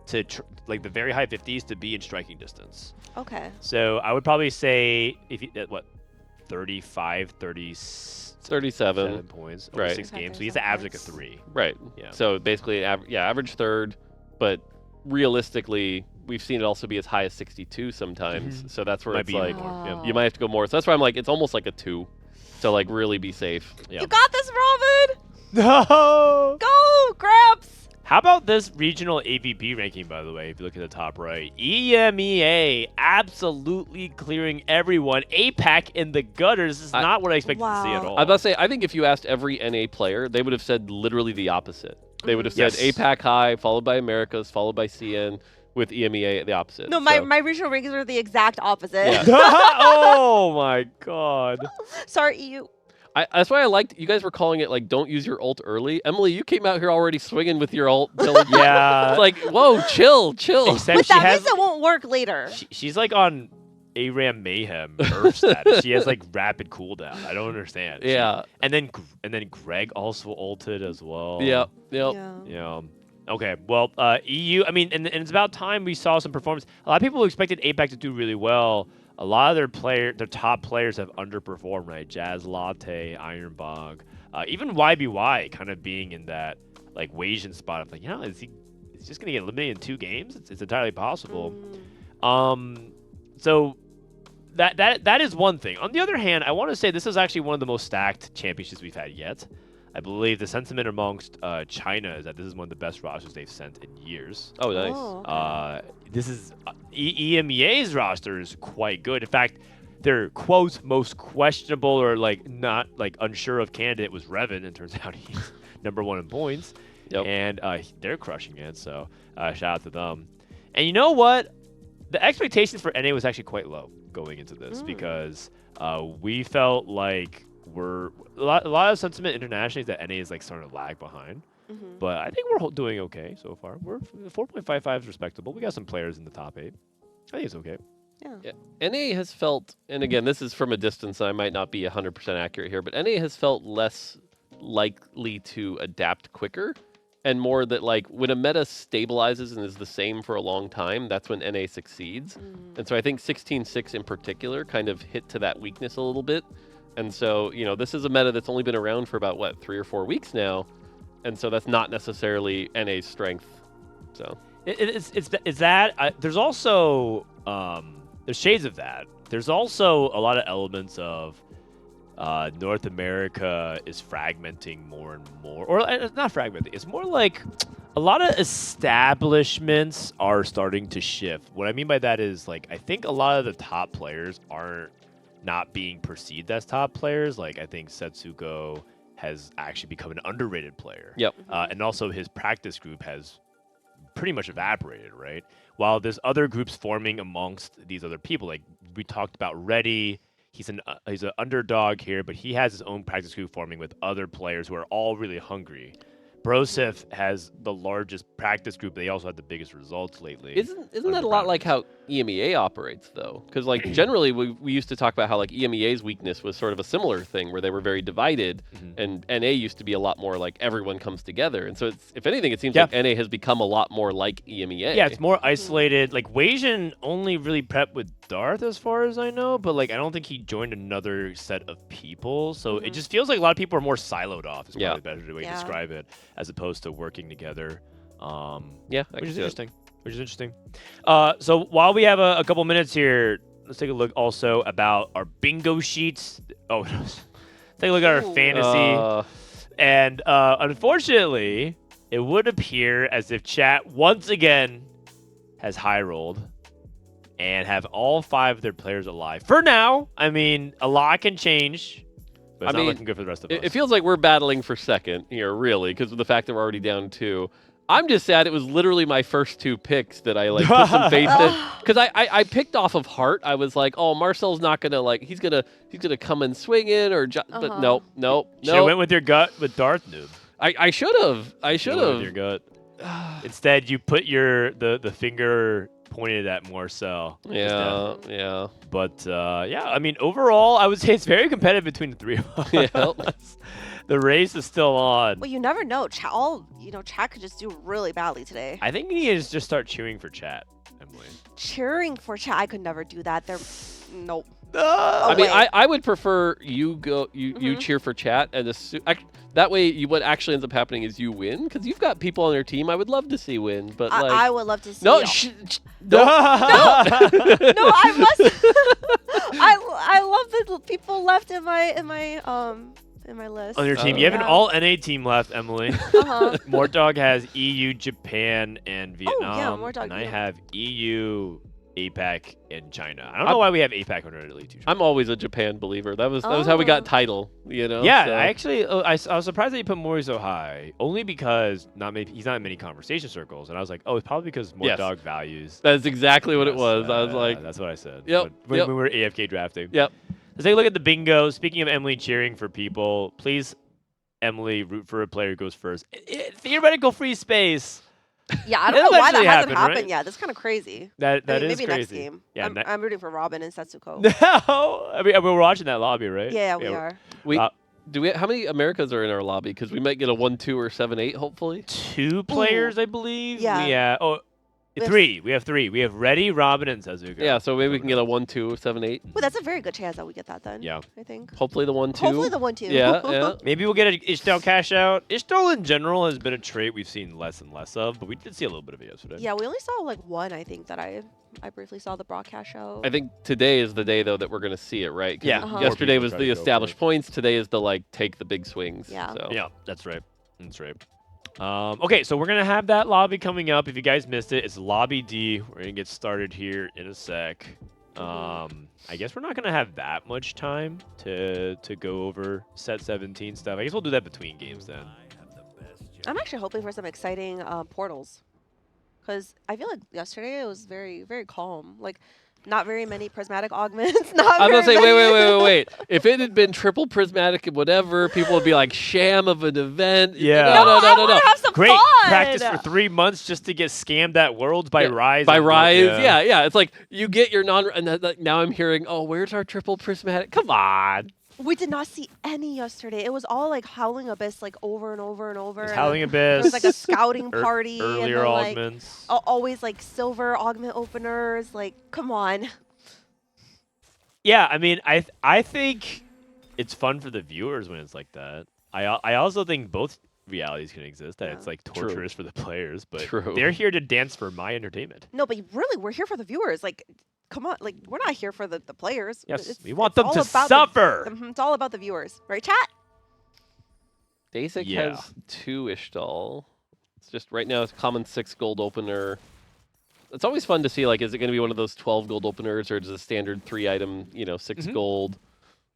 to like the very high 50s to be in striking distance. Okay. So I would probably say if you, 35, 37 37. points over Right. 6 Okay, games. So he has to average like a 37 3. Right. Yeah. So basically, average 3rd, but realistically, we've seen it also be as high as 62 sometimes. Mhm. So that's where Might it's be even like more. Yeah. you might have to go more. So that's why I'm like, it's almost like a 2 to like really be safe. Yeah. You got this, Robin! No. Go, Gramps! How about this regional AVP ranking, by the way, if you look at the top right? EMEA absolutely clearing everyone. APAC in the gutters. This is not what I expected to see at Wow. all. I was about to say, I think if you asked every NA player, they would have said literally the opposite. They would have said Yes. APAC high, followed by Americas, followed by CN, with EMEA the opposite. No, So- my regional rankings are the exact opposite. Yeah. Oh my god. Sorry, EU. That's why I liked you guys were calling it like don't use your ult early. Emily, you came out here already swinging with your ult. It's Yeah. like whoa, chill. Except But she that has. means it won't work later. She's like on ARAM Mayhem Earth status. She has like rapid cooldown. I don't understand. Yeah. And then Greg also ulted as well. Yep. Yeah. Yeah. Okay. Well, EU. I mean, and it's about time we saw some performance. A lot of people expected APAC to do really well. A lot of their top players have underperformed, right? Jazz Latte, Ironbog, even YBY kind of being in that like Wasian spot of like, is he just gonna get eliminated in 2 games? It's entirely possible. So that is one thing. On the other hand, I want to say this is actually one of the most stacked championships we've had yet. I believe the sentiment amongst China is that this is one of the best rosters they've sent in years. Oh, nice. Oh, okay. This is EMEA's roster is quite good. In fact, their quote most questionable or like not like unsure of candidate was Reven, and turns out he's #1 in points. Yep. And they're crushing it. So shout out to them. And you know what? The expectations for NA was actually quite low going into this because we felt like a lot of sentiment internationally is that NA is like starting to lag behind. But I think we're doing okay so far. We're 4.55 is respectable. We got some players in the top 8. I think it's okay. Yeah. NA has felt, and again, this is from a distance, I might not be 100% accurate here, but NA has felt less likely to adapt quicker and more that like when a meta stabilizes and is the same for a long time, that's when NA succeeds. And so I think 16.6 in particular kind of hit to that weakness a little bit. And so, this is a meta that's only been around for about 3 or 4 weeks now. And so that's not necessarily NA's strength. So It's that there's also there's shades of that. There's also a lot of elements of North America is fragmenting more and more, or it's not fragmenting. It's more like a lot of establishments are starting to shift. What I mean by that is like I think a lot of the top players aren't not being perceived as top players. Like I think Setsuko has actually become an underrated player. Yep. And also his practice group has pretty much evaporated, right? While there's other groups forming amongst these other people. Like we talked about Rety, he's an underdog here, but he has his own practice group forming with other players who are all really hungry. Brosif has the largest practice group. They also had the biggest results lately. Isn't that a lot like how EMEA operates though? Because like generally we used to talk about how like EMEA's weakness was sort of a similar thing where they were very divided, and NA used to be a lot more like everyone comes together. And so it's, if anything, it seems like NA has become a lot more like EMEA. Yeah, it's more isolated. Like Wasian only really prepped with Darth as far as I know, but like I don't think he joined another set of people. So it just feels like a lot of people are more siloed off. Is probably the better way to describe it, as opposed to working together. Which is interesting. So while we have a couple minutes here, let's take a look also about our bingo sheets. Oh, let's take a look at our fantasy. And unfortunately, it would appear as if chat once again has high rolled and have all 5 of their players alive. For now, I mean, a lot can change. But it's not looking good for the rest of us. It feels like we're battling for second here, really, because of the fact that we're already down 2. I'm just sad it was literally my first 2 picks that I like put some faith in, because I picked off of heart. I was like, oh, Marcel's not gonna like he's gonna come and swing in but nope. Should have went with your gut with Darth Nub. I should have. With your gut. Instead, you put the finger pointed at Marcel. Yeah. But I mean, overall, I would say it's very competitive between the 3 of us. Yeah. The race is still on. Well, you never know. Chat could just do really badly today. I think you need to just start cheering for chat, Emily. Cheering for chat, I could never do that. Nope. I mean, I would prefer you cheer for chat and that way what actually ends up happening is you win, because you've got people on your team I would love to see win, but I would love to see. No, no, no, I must. I love the people left in my list. On your team, you have an all NA team left, Emily. Mortdog has EU, Japan, and Vietnam. Mortdog, and I have EU, APAC, and China. I don't know why we APAC on our Elite 2. I'm always a Japan believer. That was how we got title, you know? Yeah, so. I actually I was surprised that you put Mori so high, only because he's not in many conversation circles, and I was like, oh, it's probably because Mortdog values. That's exactly what it was. I was like, that's what I said. Yep. When we were AFK drafting. Yep. Let's take a look at the bingo. Speaking of Emily cheering for people, please, Emily, root for a player who goes first. Theoretical free space. Yeah, I don't know why that hasn't happened right? yet. That's kind of crazy. That is maybe crazy. Next game. Yeah, I'm rooting for Robin and Setsuko. No, I mean we're watching that lobby, right? Yeah, we are. How many Americas are in our lobby? Because we might get a 1-2 or 7-8, hopefully. 2 players, I believe. Yeah. Three. We have 3. We have Rety, Robin, and Setsuko. Yeah, so maybe we can get a 1-2 or 7-8. Well, that's a very good chance that we get that then. Yeah. I think. Hopefully the 1-2. Hopefully the 1-2. Yeah. Maybe we'll get an Ishtal cash out. Ishtal in general has been a trait we've seen less and less of, but we did see a little bit of it yesterday. Yeah, we only saw like 1, I think, that I briefly saw the Brock cash out. I think today is the day, though, that we're going to see it, right? 'Cause Yeah. Yesterday was the established points. Today is the, take the big swings. Yeah. So. Yeah, that's right. That's right. Okay, so we're going to have that lobby coming up. If you guys missed it, it's Lobby D. We're going to get started here in a sec. I guess we're not going to have that much time to go over set 17 stuff. I guess we'll do that between games then. I'm actually hoping for some exciting portals. Because I feel like yesterday it was very, very calm. Like, not very many prismatic augments. I'm going to say, wait. If it had been triple prismatic and whatever, people would be like, sham of an event. Yeah. No. I want to have some Great fun. practice for 3 months just to get scammed at Worlds by Rise. By Rise, yeah. It's like, you get your and now I'm hearing, oh, where's our triple prismatic? Come on. We did not see any yesterday. It was all like Howling Abyss, like over and over and over. It's Howling Abyss. It was like a scouting party. Earlier and then, augments. Always like silver augment openers. Like, come on. Yeah, I mean, I think it's fun for the viewers when it's like that. I also think both realities can exist. That it's like torturous for the players, but they're here to dance for my entertainment. No, but really, we're here for the viewers. Like, come on, like we're not here for the players. Yes, we want them to suffer. It's all about the viewers, right, chat? Deisik has 2 Ishtal. It's just right now it's common 6 gold opener. It's always fun to see, like, is it going to be one of those 12 gold openers, or is it a standard 3 item, 6 gold?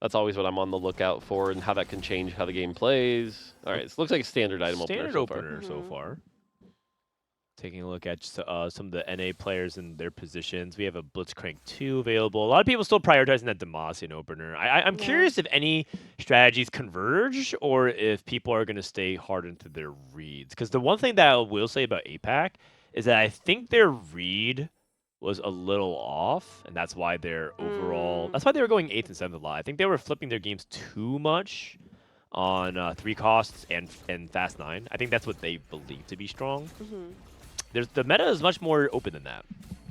That's always what I'm on the lookout for, and how that can change how the game plays. All right, it looks like a standard item Standard opener so far. So far. Taking a look at some of the NA players and their positions. We have a Blitzcrank 2 available. A lot of people still prioritizing that Demacian opener. I'm Yeah. curious if any strategies converge or if people are going to stay hard into their reads. Because the one thing that I will say about APAC is that I think their read was a little off, and that's why they're overall... That's why they were going 8th and 7th a lot. I think they were flipping their games too much on 3 costs and Fast 9. I think that's what they believe to be strong. The meta is much more open than that.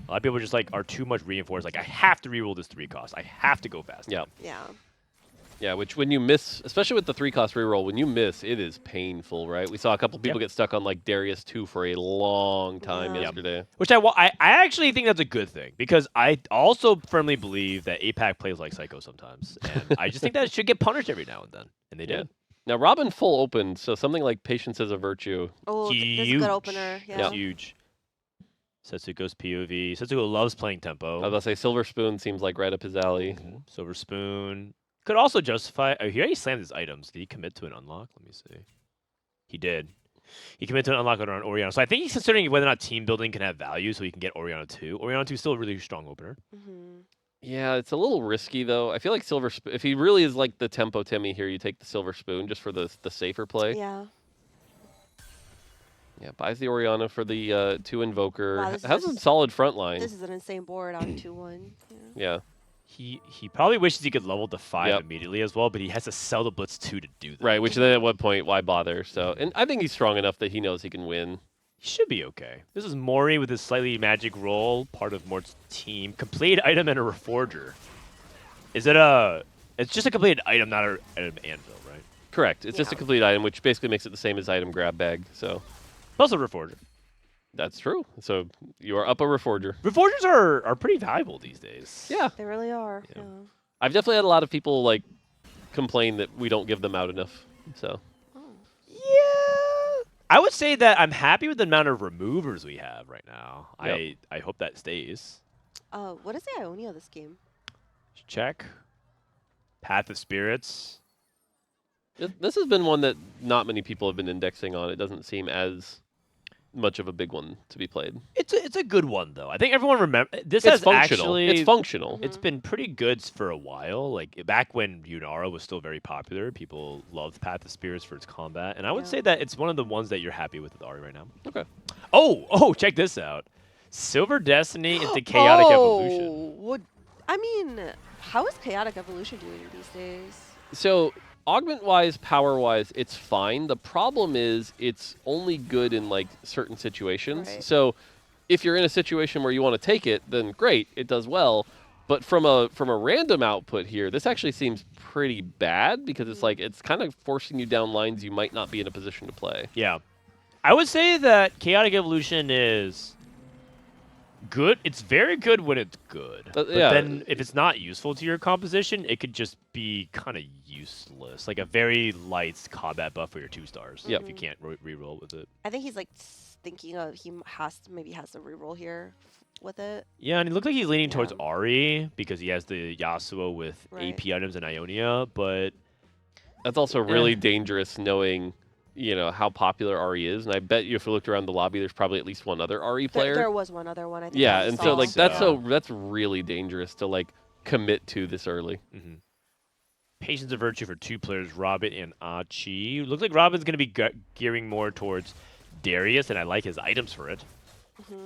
A lot of people just like are too much reinforced. Like, I have to reroll this 3 cost. I have to go fast. Yeah. Yeah. Yeah, which when you miss, especially with the 3 cost reroll, when you miss, it is painful, right? We saw a couple people get stuck on like Darius 2 for a long time Yeah. yesterday. Which I actually think that's a good thing, because I also firmly believe that APAC plays like Psycho sometimes. And I just think that it should get punished every now and then. And they did. Now, Robin full open, so something like Patience is a Virtue. Oh, this is a Huge. good opener. Yeah. Huge. Setsuko's POV. Setsuko loves playing tempo. I was about to say Silver Spoon seems like right up his alley. Silver Spoon. Could also justify... Oh, he already slammed his items. Did he commit to an unlock? Let me see. He did. He committed to an unlock on Oriana. So I think he's considering whether or not team building can have value so he can get Oriana 2. Oriana 2 is still a really strong opener. Yeah, it's a little risky though. I feel like Silver Spoon, if he really is like the tempo Timmy here, you take the Silver Spoon just for the safer play. Yeah. Yeah, buys the Oriana for the 2 Invoker. Wow, this is Has a a solid front line. This is an insane board on 2-1. Yeah. He probably wishes he could level to 5 Yep. immediately as well, but he has to sell the Blitz 2 to do that. Right, which then at what point, why bother? So, and I think he's strong enough that he knows he can win. He should be okay. This is Mori with his slightly magic roll, part of Mort's team. Completed item and a Reforger. Is it a... It's just a completed item, not an anvil, right? Correct. It's just a Yeah. complete item, which basically makes it the same as item grab bag. So Also Reforger. that's true. So you are up a Reforger. Reforgers are pretty valuable these days. Yeah. They really are. Yeah. Yeah. I've definitely had a lot of people like complain that we don't give them out enough. So Yeah. I would say that I'm happy with the amount of removers we have right now. Yep. I hope that stays. What is the Ionia of this game? Check. Path of Spirits. this has been one that not many people have been indexing on. It doesn't seem as much of a big one to be played. It's a good one though. I think everyone remember this It's has functional. actually It's functional. It's been pretty good for a while. Like back when Yunara was still very popular, people loved Path of Spirits for its combat, and I would Yeah. say that it's one of the ones that you're happy with Ari right now. Okay. Oh, check this out. Silver Destiny into Chaotic Evolution. What? I mean, how is Chaotic Evolution doing these days? So augment-wise, power-wise, it's fine. The problem is it's only good in like certain situations. Right. So if you're in a situation where you want to take it, then great, it does well. But from a random output here, this actually seems pretty bad because it's like it's kind of forcing you down lines you might not be in a position to play. Yeah. I would say that Chaotic Evolution is good. It's very good when it's good. But yeah. then if it's not useful to your composition, it could just be kind of useless. Like a very light combat buff for your 2 stars. Yep. If you can't reroll with it. I think he's like thinking of maybe has to reroll here with it. Yeah, and it looks like he's leaning towards Yeah. Ari because he has the Yasuo with Right. AP items and Ionia, but That's also really dangerous knowing, you know, how popular Ari is. And I bet you if you looked around the lobby, there's probably at least one other Ari player. There was one other one. I think. Yeah, I and saw. so like So- that's really dangerous to like commit to this early. Patience of Virtue for 2 players, Robin and Achi. Looks like Robin's going to be gearing more towards Darius, and I like his items for it.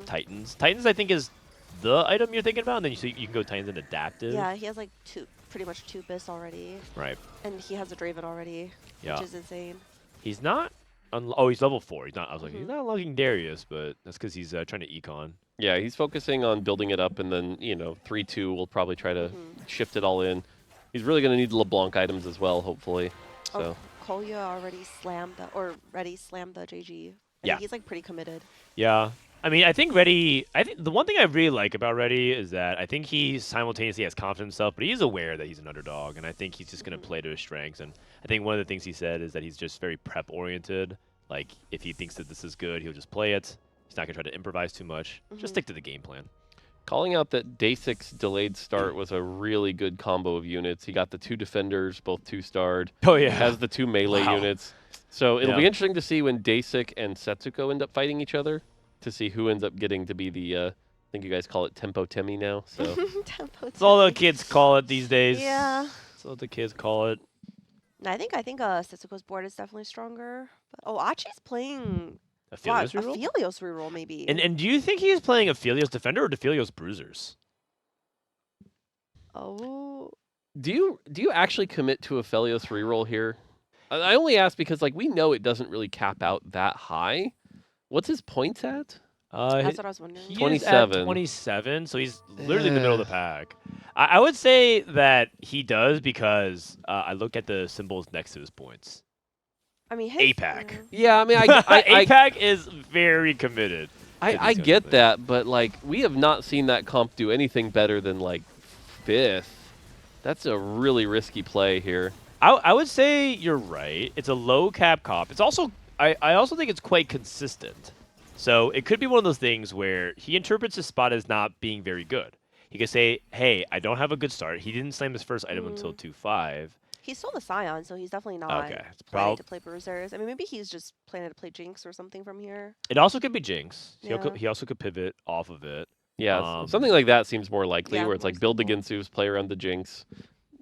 Titans. Titans, I think, is the item you're thinking about, and then you can go Titans and Adaptive. Yeah, he has like pretty much 2 bis already, Right. and he has a Draven already, Yeah. which is insane. He's not... he's level 4. He's not. I was like, he's not unlocking Darius, but that's because he's trying to econ. Yeah, he's focusing on building it up, and then, you know, 3-2 will probably try to shift it all in. He's really going to need LeBlanc items as well, hopefully. So. Koyui already slammed the JG. Yeah. He's like pretty committed. Yeah. I mean, I think the one thing I really like about Rety is that I think he simultaneously has confidence in himself, but he's aware that he's an underdog, and I think he's just going to play to his strengths. And I think one of the things he said is that he's just very prep-oriented. Like, if he thinks that this is good, he'll just play it. He's not going to try to improvise too much. Just stick to the game plan. Calling out that Deisik's delayed start was a really good combo of units. He got the 2 defenders, both 2-starred. Oh, yeah. Has the 2 melee Wow. units. So it'll be Yeah. interesting to see when Deisik and Setsuko end up fighting each other. to see who ends up getting to be the. I think you guys call it Tempo Temi now. So Tempo That's all the Temi. kids call it these days. Yeah. That's what the kids call it. No, I think Setsuko's board is definitely stronger. But, oh, Achi's playing Aphelios a reroll? Aphelios reroll maybe. And do you think he's playing Aphelios Defender or Aphelios Bruisers? oh. do you actually commit to a Aphelios reroll here? I only ask because like we know it doesn't really cap out that high. What's his points at? That's what I was wondering. He is 27. at 27, so he's literally in the middle of the pack. I would say that he does because I look at the symbols next to his points. I mean, his, APAC. Yeah, I mean, I APAC is very committed. I get that, but like we have not seen that comp do anything better than like 5th. That's a really risky play here. I would say you're right. It's a low cap comp. It's also I also think it's quite consistent. So it could be one of those things where he interprets his spot as not being very good. He could say, hey, I don't have a good start. He didn't slam his first item until 2-5. He's still the Scion, so he's definitely not Okay. It's planning to play Bruisers. I mean, maybe he's just planning to play Jinx or something from here. It also could be Jinx. Yeah. He also could pivot off of it. Yeah, something like that seems more likely, Yeah, where it's more like build the simple. Ginsus, play around the Jinx,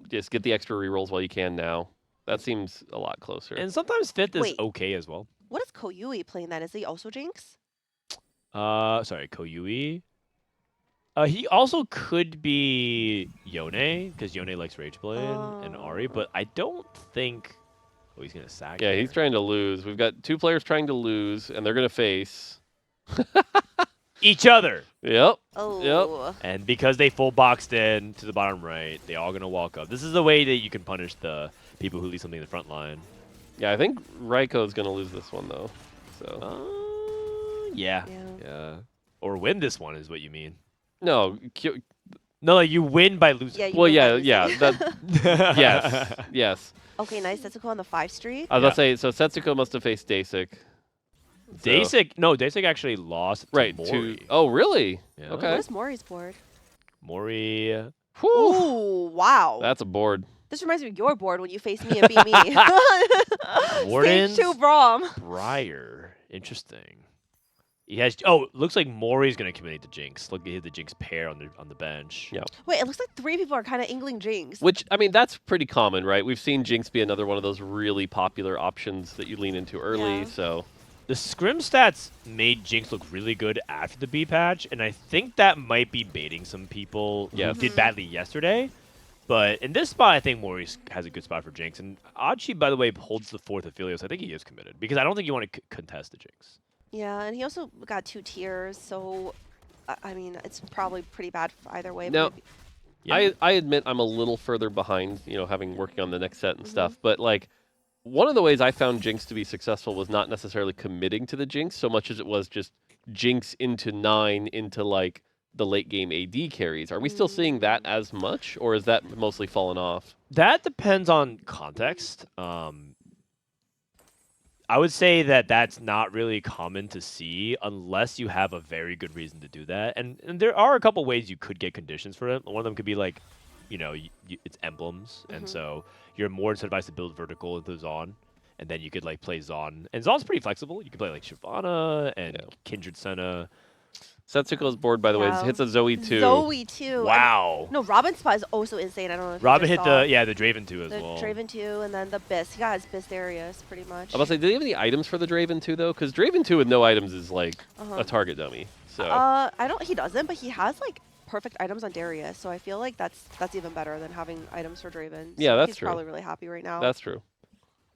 just get the extra rerolls while you can now. That seems a lot closer. And sometimes 5th is Wait. okay as well. What is Koyui playing then? Is he also Jinx? Sorry, Koyui. He also could be Yone, because Yone likes Rageblade and Ari, but I don't think... Oh, he's going to sack Yeah, here. he's trying to lose. We've got 2 players trying to lose, and they're going to face... each other! Yep. Oh. And because they full boxed in to the bottom right, they all going to walk up. This is the way that you can punish the people who leave something in the front line. Yeah, I think Ryko's going to lose this one, though. So Yeah. Yeah. Yeah. Or win this one is what you mean. No, No, like you win by losing. Yeah, you well, win by yeah, losing. that, yes, yes. Okay, nice. Setsuko on the 5 streak. I was about to say, so Setsuko must have faced Deisik. So- Deisik actually lost to Right, Mori. oh, really? Yeah. Okay. What is Mori's board? Mori. Whew. Ooh, wow. That's a board. This reminds me of your board when you face me and beat me. Warden's Stage 2 Braum. Briar. Interesting. He has. Oh, looks like Mori's gonna commit the Jinx. Look at the Jinx pair on the bench. Yeah. Wait, it looks like 3 people are kind of Ingling Jinx. Which, I mean, that's pretty common, right? We've seen Jinx be another one of those really popular options that you lean into early, Yeah. so... The scrim stats made Jinx look really good after the B patch, and I think that might be baiting some people Yes. who did badly yesterday. But in this spot, I think Mori has a good spot for Jinx. And Achi, by the way, holds the 4th Aphelios. I think he is committed because I don't think you want to contest the Jinx. Yeah, and he also got 2 tiers, so I mean, it's probably pretty bad either way. No. but maybe- Yeah. I admit I'm a little further behind, having working on the next set and stuff. But like, one of the ways I found Jinx to be successful was not necessarily committing to the Jinx so much as it was just Jinx into 9 into like the late game AD carries. Are we still seeing that as much, or is that mostly fallen off? That depends on context. I would say that that's not really common to see unless you have a very good reason to do that. And there are a couple ways you could get conditions for it. One of them could be like, it's emblems. And so you're more incentivized to build vertical into Zon. And then you could like play Zon. And Zon's pretty flexible. You can play like Shyvana and Kindred Senna. Setsuko's board, by the way, Wow. hits a Zoe 2. Zoe 2. Wow. No, Robin's spot is also insane. I don't know if Robin you hit saw. the Draven 2 as The well. Draven 2 and then the Bist. He got his Bist areas pretty much. I was about to say, do they have any items for the Draven 2, though? Because Draven 2 with no items is like Uh-huh. a target dummy. So He doesn't, but he has like perfect items on Darius, so I feel like that's even better than having items for Draven. Yeah, So that's he's true. probably really happy right now. that's true.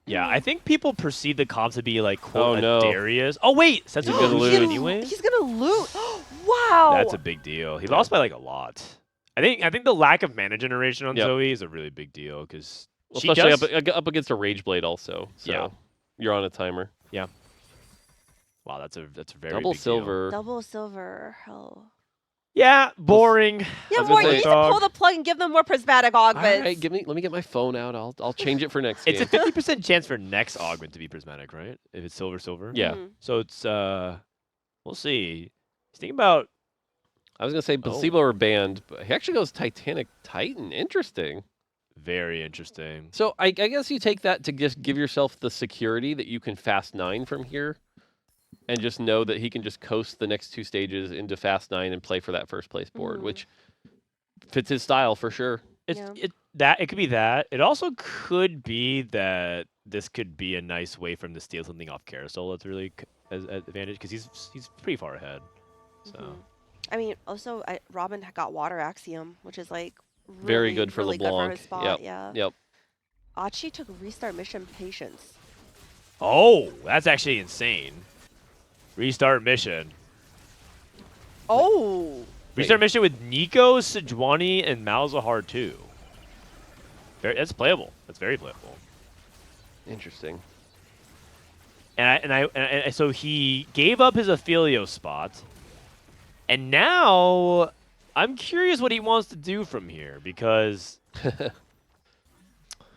Yeah, I think people perceive the comp to be like quote Oh, no. Darius. Oh wait, Setsuko He's gonna loses lose. anyway. He's gonna loot. Wow. That's a big deal. He lost by like a lot. I think the lack of mana generation on Yep. Zoe is a really big deal because Well, she especially does. up against a Rage Blade also. So Yeah. you're on a timer. Wow, that's a very Double big deal. silver. Double silver. Hell. Yeah, boring. Yeah, was more. gonna You say- need to Dog. pull the plug and give them more prismatic All augments. right, let me get my phone out. I'll change it for next It's a game. 50% chance for next augment to be prismatic, right? If it's silver. Yeah. Mhm. So it's we'll see. He's thinking about I was gonna say placebo or banned, but he actually goes Titanic Titan. Interesting. very interesting. So I guess you take that to just give yourself the security that you can fast 9 from here. and just know that he can just coast the next 2 stages into Fast 9 and play for that first place board, which fits his style for sure. It could be that. It also could be that this could be a nice way for him to steal something off carousel. That's really an advantage because he's pretty far ahead. So I mean, also Robin got Water Axiom, which is like really, Very good for really good for LeBlanc. his spot. Yep. Yeah. Yep. Achi took Restart Mission Patience. oh, that's actually insane. Restart mission. Oh. Restart mission with Nico, Sejuani, and Malzahar too. That's playable. That's very playable. Interesting. And so he gave up his Ophelio spot, and now I'm curious what he wants to do from here because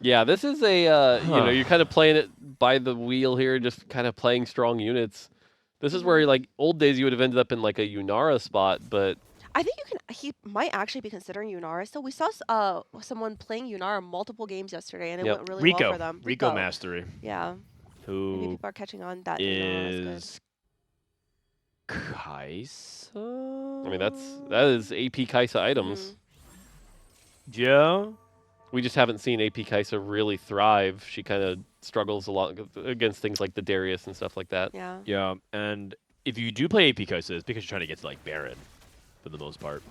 Yeah, this is a you know, you're kind of playing it by the wheel here, just kind of playing strong units. This is where like old days you would have ended up in like a Yunara spot, but I think he might actually be considering Yunara. So we saw someone playing Yunara multiple games yesterday, and it went really well for them. Rykomastery, Yeah. Maybe who people are catching on that Yunara is Kaisa. I mean that is AP Kaisa items. Yeah. We just haven't seen AP Kaisa really thrive. She kind of struggles a lot against things like the Darius and stuff like that. Yeah. Yeah, and if you do play AP Kaisa, it's because you're trying to get to like Baron, for the most part.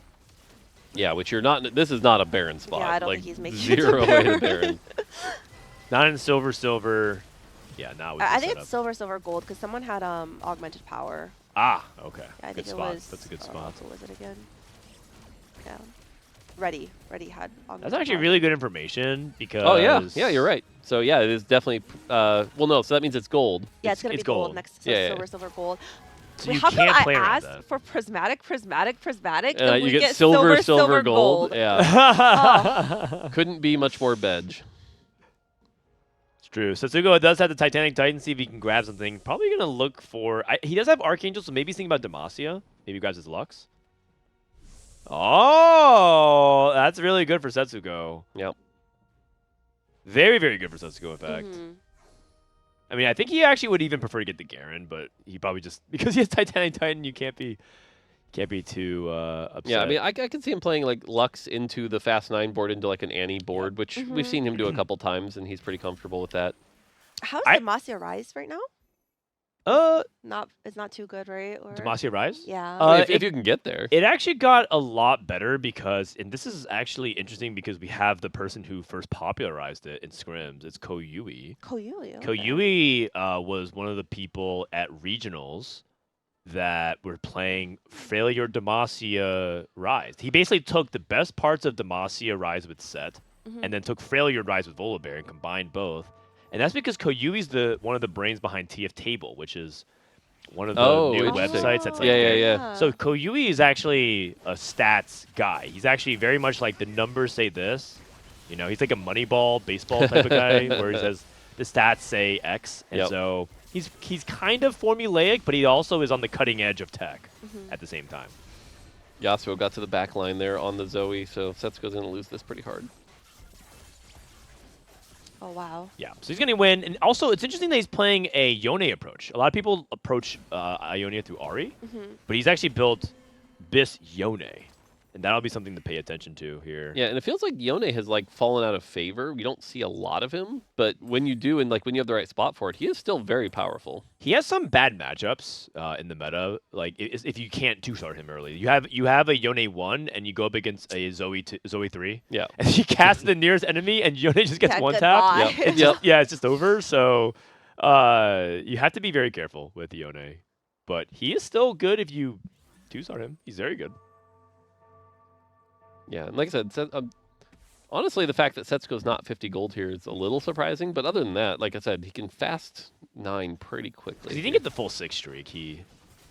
Yeah, which you're not. This is not a Baron spot. Yeah, I don't like, think he's making it to zero way to Baron. Not in silver. Yeah, not with I this think setup. it's silver, gold, because someone had augmented power. Ah, okay. Yeah, I Good think spot. it was. That's a good spot. What was it again? Yeah. Rety had augmented That's actually power. really good information because. Oh yeah, you're right. So yeah, it is definitely. Well, no, so that means it's gold. Yeah, it's gonna be gold next to Yeah, yeah. silver, gold. So Wait, you how can't come play I around asked that. for prismatic, and You we get silver, gold. Yeah, Oh. couldn't be much more bedge. It's true. Setsuko does have the Titanic Titan. See if he can grab something. Probably gonna look for. He does have Archangel, so maybe he's thinking about Demacia. Maybe he grabs his Lux. Oh, that's really good for Setsuko. Yep. Very, very good for Setsuko, in fact. I mean, I think he actually would even prefer to get the Garen, but he probably just because he has Titanic Titan, you can't be too upset. Yeah, I mean, I can see him playing like Lux into the Fast 9 board into like an Annie board, which we've seen him do a couple times, and he's pretty comfortable with that. How's Demacia Rise right now? It's not too good, right? Or... Demacia Rise? Yeah. If you can get there. It actually got a lot better because, and this is actually interesting because we have the person who first popularized it in scrims. It's Koyui. Koyui. Okay. Koyui was one of the people at regionals that were playing Failure Demacia Rise. He basically took the best parts of Demacia Rise with Set, and then took Failure Rise with Volibear and combined both. And that's because Koyui's one of the brains behind TF Table, which is one of the new websites that's like yeah. So Koyui is actually a stats guy. He's actually very much like the numbers say this. You know, he's like a Moneyball baseball type of guy where he says the stats say X, and so he's kind of formulaic, but he also is on the cutting edge of tech at the same time. Yasuo got to the back line there on the Zoe, so Setsuko's going to lose this pretty hard. Oh, wow. Yeah, so he's going to win. And also, it's interesting that he's playing a Yone approach. A lot of people approach Ionia through Ahri, but he's actually built Bis Yone. And that'll be something to pay attention to here. Yeah, and it feels like Yone has like fallen out of favor. We don't see a lot of him, but when you do, and like when you have the right spot for it, he is still very powerful. He has some bad matchups in the meta. Like if you can't two-star him early, you have a Yone 1 and you go up against a Zoe 3. Yeah, and you cast the nearest enemy and Yone just gets one tap. Yep. It's just over. So you have to be very careful with Yone, but he is still good if you two-star him. He's very good. Yeah, and like I said, honestly, the fact that Setsuko's not 50 gold here is a little surprising. But other than that, like I said, he can fast 9 pretty quickly. He didn't get the full 6 streak. He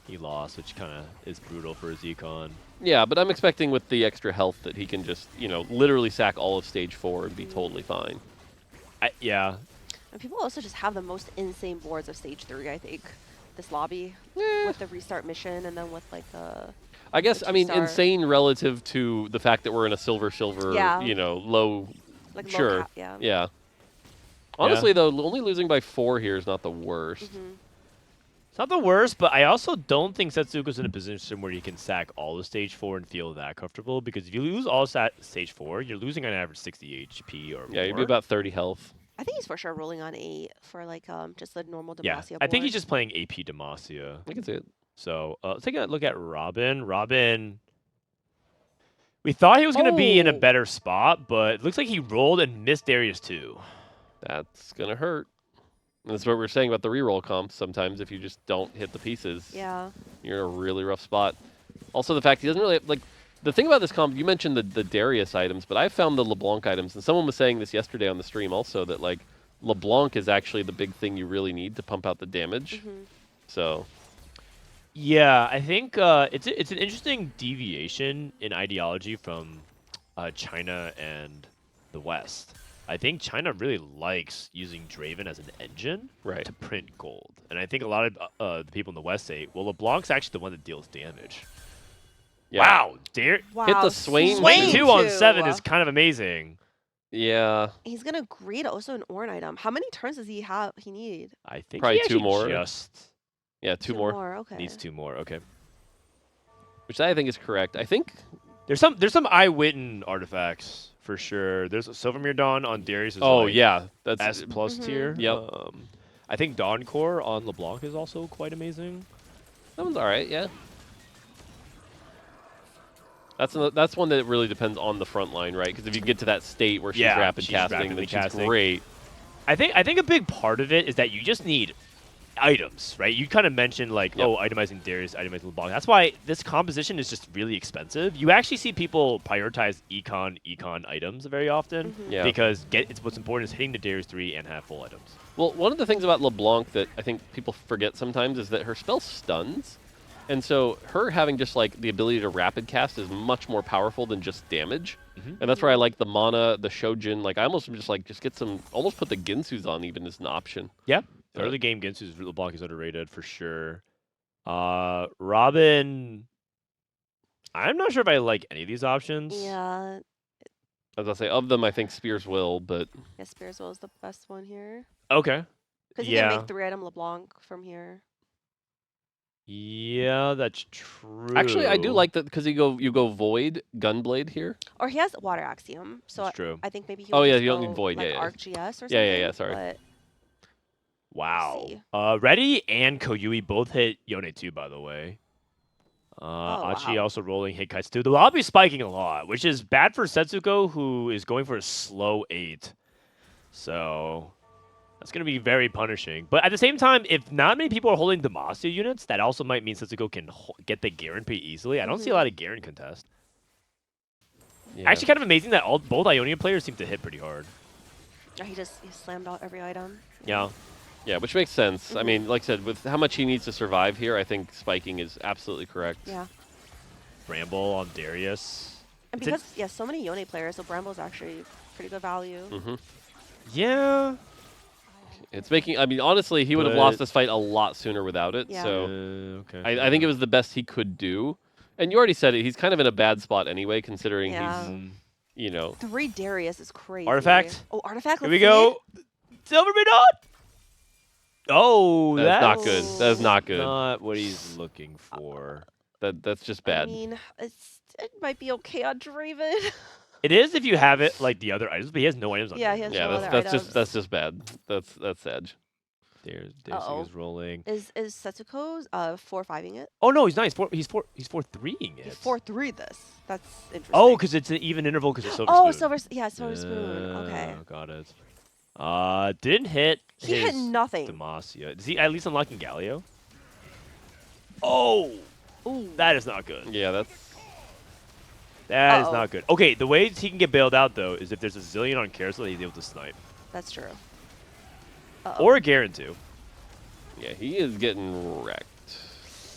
lost, which kind of is brutal for his econ. Yeah, but I'm expecting with the extra health that he can just, literally sack all of stage 4 and be totally fine. Yeah. And people also just have the most insane boards of stage 3, I think. This lobby with the restart mission and then with like the... I guess, insane relative to the fact that we're in a silver, low... Like sure. Low cap, yeah. Honestly, though, only losing by 4 here is not the worst. It's not the worst, but I also don't think Setsuko's in a position where he can sack all of stage 4 and feel that comfortable. Because if you lose all stage 4, you're losing on average 60 HP or more. Yeah, you'd be about 30 health. I think he's for sure rolling on 8 for like just the normal Demacia Yeah, board. I think he's just playing AP Demacia. I can see it. So let's take a look at Robin. Robin, we thought he was going to be in a Oh. better spot, but it looks like he rolled and missed Darius too. That's gonna hurt. And that's what we're saying about the reroll comps. Sometimes if you just don't hit the pieces, Yeah. you're in a really rough spot. Also, the fact he doesn't really like the thing about this comp. You mentioned the Darius items, but I found the LeBlanc items, and someone was saying this yesterday on the stream also that like LeBlanc is actually the big thing you really need to pump out the damage. Mhm. So Yeah, I think it's an interesting deviation in ideology from China and the West. I think China really likes using Draven as an engine right. to print gold. And I think a lot of the people in the West say, well, LeBlanc's actually the one that deals damage. Yeah. Wow. Wow. the Swain Swain too. 2 on 7 is kind of amazing. Yeah. He's gonna greed also an Ornn item. How many turns does he have? He need I think Probably he two actually more. just Yeah. Two more. Okay. needs 2 more. Okay. Which I think is correct. I think. There's some Eye-Witten artifacts for sure. There's a Silvermere Dawn on Darius. Oh like yeah. That's S plus Mhm. tier. Yep. I think Dawn Core on LeBlanc is also quite amazing. that one's all right. Yeah. That's one that really depends on the front line, right? Because if you get to that state where she's Yeah, rapid she's casting, rapidly then casting. she's great. I think a big part of it is that you just need items, right? You kind of mentioned like, Yep. oh, itemizing Darius, itemizing LeBlanc. That's why this composition is just really expensive. You actually see people prioritize econ items very often Mhm. Yeah. because what's important is hitting the Darius 3 and have full items. Well, one of the things about LeBlanc that I think people forget sometimes is that her spell stuns. And so her having just like the ability to rapid cast is much more powerful than just damage. Mhm. And that's where I like the mana, the Shojin. Like I almost am just like, just get some, almost put the Ginsus on even as an option. Yeah. Yeah. Early game Ginsu's LeBlanc is underrated for sure. Robin, I'm not sure if I like any of these options. Yeah. As I say, of them, I think Spears will, but Yeah, Spears is the best one here. Okay. Because you Yeah. can make 3-item LeBlanc from here. Yeah, that's true. actually I do like that because you go Void, Gunblade here. Or he has Water Axiom. So That's true. I think maybe he Oh, would yeah, just you don't go, need Void, like yeah, yeah. ArcGS or something. Yeah, yeah, yeah, sorry. But Wow. see. Rety and Koyui both hit Yone too, by the way. Achi wow. also rolling hit kites too. The lobby's spiking a lot, which is bad for Setsuko, who is going for a slow 8. So that's going to be very punishing. But at the same time, if not many people are holding Demacia units, that also might mean Setsuko can get the Garen pretty easily. I don't see a lot of Garen contest. Yeah. Actually, kind of amazing that both Ionian players seem to hit pretty hard. Yeah, he slammed out every item. Yeah. Yeah, which makes sense. I Mhm. mean, like I said, with how much he needs to survive here, I think spiking is absolutely correct. Yeah. Bramble on Darius. And It's a- because, yeah, so many Yone players, so Bramble's actually pretty good value. hmm Yeah. It's making. I mean, honestly, he would have But- lost this fight a lot sooner without it. Yeah. So Okay. I think it was the best he could do. And you already said it. He's kind of in a bad spot anyway, considering Yeah. he's, you know, 3 Darius is crazy. Artifact. Oh, Artifact. Here Let's we see. go. Silvermere Dawn. Oh, that's not that's good. That is not good. Not what he's looking for. That's just I bad. mean, it might be okay on Draven. It is if you have it like the other items, but he has no items on. Yeah, there. he has Yeah, no that's other just items. bad. That's edge. There's Uh-oh. is rolling. Is Setsuko's 4-5ing it? Oh no, he's not. He's 4-3ing it. He's 4-3 this. That's interesting. Oh, because it's an even interval because it's silver Oh, spoon. silver spoon. Okay. Got it. Didn't hit. He hit his nothing. Demacia. Is he at least unlocking Galio? Oh, Ooh. that is not good. Yeah, that's. That is Uh-oh. not good. Okay, the way he can get bailed out though is if there's a zillion on Carousel, he's able to snipe, That's true. Uh-oh. or a Garen too. Yeah, he is getting wrecked.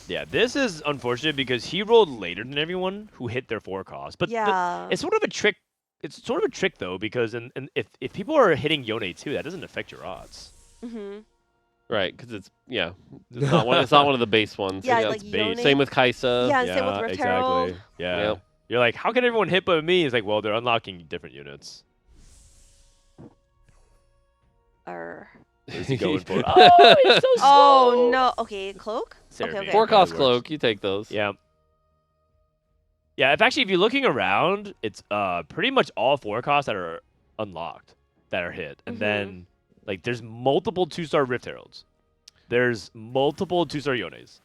Yeah, this is unfortunate because he rolled later than everyone who hit their 4 cost. But yeah. it's sort of a trick. It's sort of a trick though because if people are hitting Yone too, that doesn't affect your odds. Mm-hmm. Right, because it's it's not one. It's not one of the base ones. Yeah, yeah, like it's bait. Yone. Same with Kaisa. Yeah, and same with Rift exactly. Herald. Yeah. Yep. You're like, how can everyone hit but me? It's like, well, they're unlocking different units. What is he going for? Oh, he's so slow. Oh no. Okay, cloak. Seraphine. okay. 4 cost That works. cloak, you take those. Yeah. Yeah, if you're looking around, it's pretty much all 4 costs that are unlocked that are hit. And Mhm. then like there's multiple 2-star Rift Heralds. There's multiple 2-star Yones.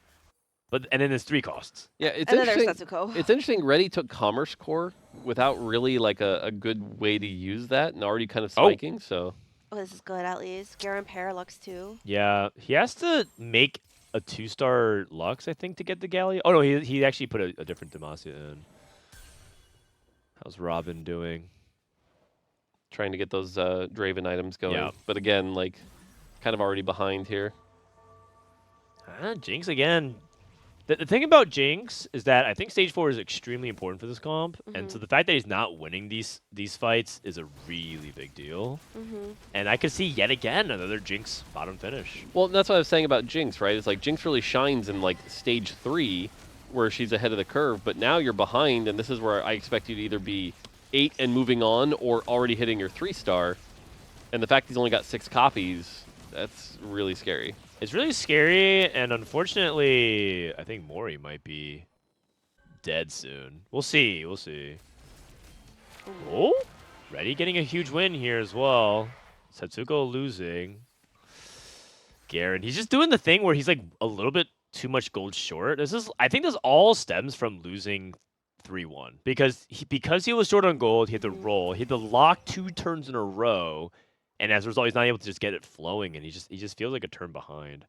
And then there's 3 costs. Yeah, it's And then there's interesting. Setsuko. It's interesting. Rety took Commerce Core without really like a good way to use that, and already kind of Oh. spiking. So Oh, this is good at least. Garen Pair Lux too. Yeah, he has to make a 2-star Lux, I think, to get the Gallia. Oh no, he actually put a different Demacia in. How's Robin doing? trying to get those Draven items going. Yeah. But again, like kind of already behind here. Jinx again. The thing about Jinx is that I think stage 4 is extremely important for this comp, and so the fact that he's not winning these fights is a really big deal. And I could see yet again another Jinx bottom finish. Well, that's what I was saying about Jinx, right? It's like Jinx really shines in like stage 3, where she's ahead of the curve, but now you're behind, and this is where I expect you to either be 8 and moving on, or already hitting your 3-star. And the fact he's only got 6 copies, that's really scary. It's really scary, and unfortunately, I think Mori might be dead soon. We'll see. We'll see. Oh, Rety getting a huge win here as well. Setsuko losing. Garen, he's just doing the thing where he's like a little bit too much gold short. I think this all stems from losing 3-1 because he was short on gold. He had to roll. He had to lock 2 turns in a row. And as a result, he's not able to just get it flowing, and he just feels like a turn behind.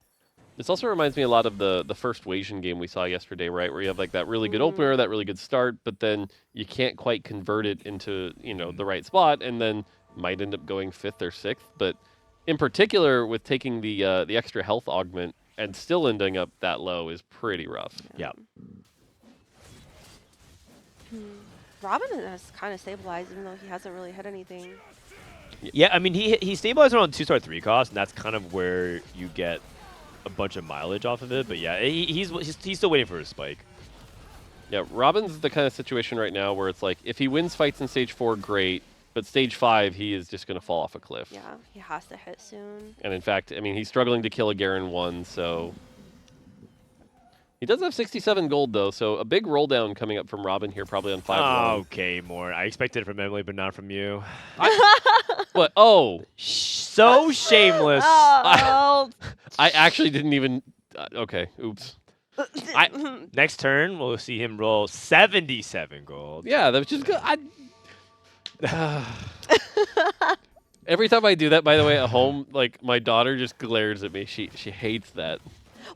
This also reminds me a lot of the first Wasian game we saw yesterday, right? Where you have like that really good opener, that really good start, but then you can't quite convert it into, you know, the right spot, and then might end up going 5th or 6th. But in particular, with taking the extra health augment and still ending up that low is pretty rough. Yeah. Robin has kind of stabilized, even though he hasn't really hit anything. Yeah, I mean, he stabilized around 2-star 3 cost, and that's kind of where you get a bunch of mileage off of it. But yeah, he's still waiting for his spike. Yeah, Robin's the kind of situation right now where it's like, if he wins fights in stage 4, great, but stage 5, he is just going to fall off a cliff. Yeah, he has to hit soon. And in fact, I mean, he's struggling to kill a Garen 1, so... He does have 67 gold, though, so a big roll down coming up from Robin here, probably on 5-1. Okay, more. I expected it from Emily, but not from you. But, oh! So shameless. Oh, I actually didn't even... okay, oops. Next turn, we'll see him roll 77 gold. Yeah, that was just good. Every time I do that, by the way, at home, like, my daughter just glares at me. She hates that.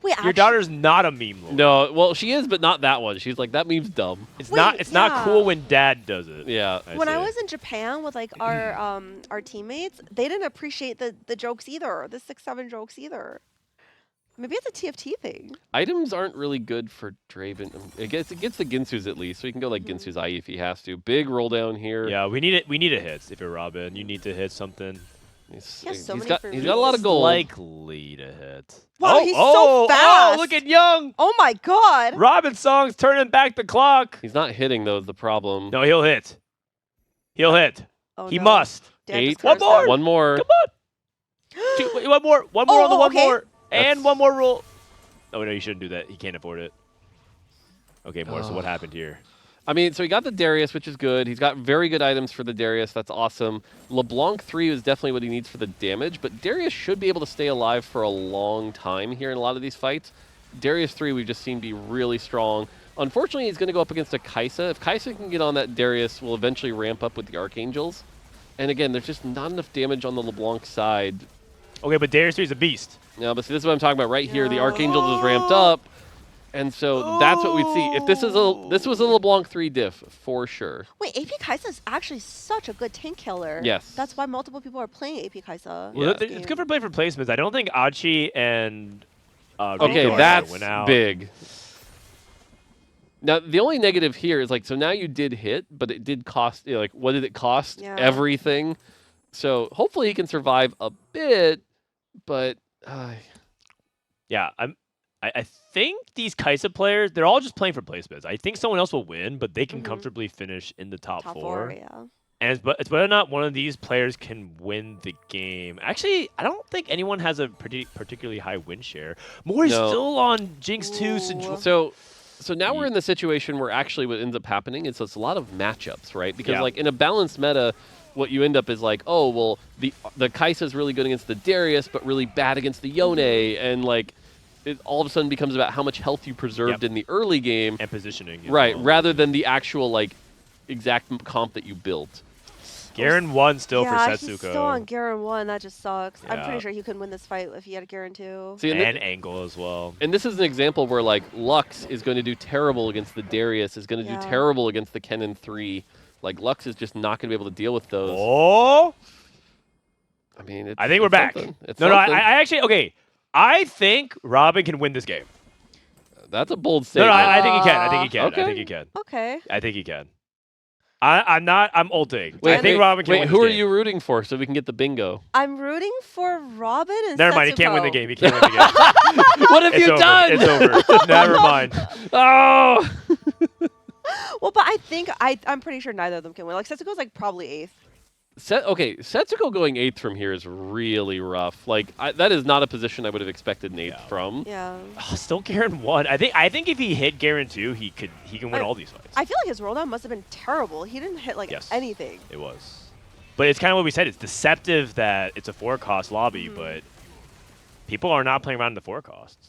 wait, Your actually, daughter's not a meme lord. No, well, she is, but not that one. She's like, that meme's dumb. It's Wait, not yeah. cool when dad does it. Yeah. when I say. was in Japan with like our teammates, they didn't appreciate the jokes either, the 6-7 jokes either. Maybe it's a TFT thing. Items aren't really good for Draven. It gets the Ginsu's at least, so he can go like Ginsu's IE if he has to. Big roll down here. Yeah, we need it. We need a hit if you're Robin. You need to hit something. He has so he's many got free a lot of gold. Likely to hit. Wow, he's so fast. Oh, look at Young. Oh my god. Robinsongz turning back the clock. He's not hitting though, is the problem. No, he'll hit. He'll hit. Oh, He no. must. Dad 8. just cursed One more. him. One more. Come on. Wait, one more. One more on the one okay. more. That's- And one more roll. Oh, no, you shouldn't do that. He can't afford it. Okay, more. So what happened here? I mean, so he got the Darius, which is good. He's got very good items for the Darius. That's awesome. LeBlanc 3 is definitely what he needs for the damage, but Darius should be able to stay alive for a long time here in a lot of these fights. Darius 3 we've just seen be really strong. Unfortunately, he's going to go up against a Kaisa. If Kaisa can get on that Darius, we'll eventually ramp up with the Archangels. And again, there's just not enough damage on the LeBlanc side. Okay, but Darius 3 is a beast. No, but see, this is what I'm talking about right here. The No. Archangels is ramped up. And so that's what we'd see. If this was a LeBlanc 3 diff, for sure. Wait, AP Kaisa is actually such a good tank killer. Yes. That's why multiple people are playing AP Kaisa. Well, Yeah. it's good for play for placements. I don't think Achi and Okay, Ringo that's went out. big. Now, the only negative here is, like, so now you did hit, but it did cost, you know, like, what did it cost? Yeah. Everything. So hopefully he can survive a bit, but... Yeah, I think these Kaisa players, they're all just playing for placements. I think someone else will win, but they can comfortably finish in the top Top four. 4, yeah. And it's whether or not one of these players can win the game. Actually, I don't think anyone has a particularly high win share. Mori's No. still on Jinx 2. Ooh. So now we're in the situation where actually what ends up happening is it's a lot of matchups, right? Because Yeah. like in a balanced meta, what you end up is like, oh well, the Kai'Sa's really good against the Darius, but really bad against the Yone, and like it all of a sudden becomes about how much health you preserved in the early game, And positioning. as right? well. Rather than the actual like exact comp that you built. Garen 1 still for Yeah, Setsuko. he's still on Garen 1. That just sucks. I'm Yeah. pretty sure he couldn't win this fight if he had a Garen 2. See, And Angle as well. and this is an example where like Lux is going to do terrible against the Darius, is going to Yeah. do terrible against the Kennen 3. Like Lux is just not going to be able to deal with those. Oh! I mean, it's, I think we're it's back. something. It's No, something. I actually, okay. I think Robin can win this game. That's a bold No, statement. I think he can. I think he can. Okay. I think he can. Okay. I think he can. I'm ulting. Wait, I think Robin can wait, win who this are game. you rooting for so we can get the bingo? I'm rooting for Robin and Never mind, he can't win the Setsuko. game. He can't win the game. What have It's you over. done? It's over. Never mind. Oh! Well, but I think I'm pretty sure neither of them can win. Like Setsuko's like probably 8th. Okay, Setsuko going 8th from here is really rough. Like, that is not a position I would have expected an 8th Yeah. from. Yeah. Oh, still Garen 1. I think if he hit Garen 2, he can win all these fights. I feel like his rolldown must have been terrible. He didn't hit like Yes. anything. It was. But it's kind of what we said. It's deceptive that it's a 4-cost lobby, but people are not playing around in the 4 costs.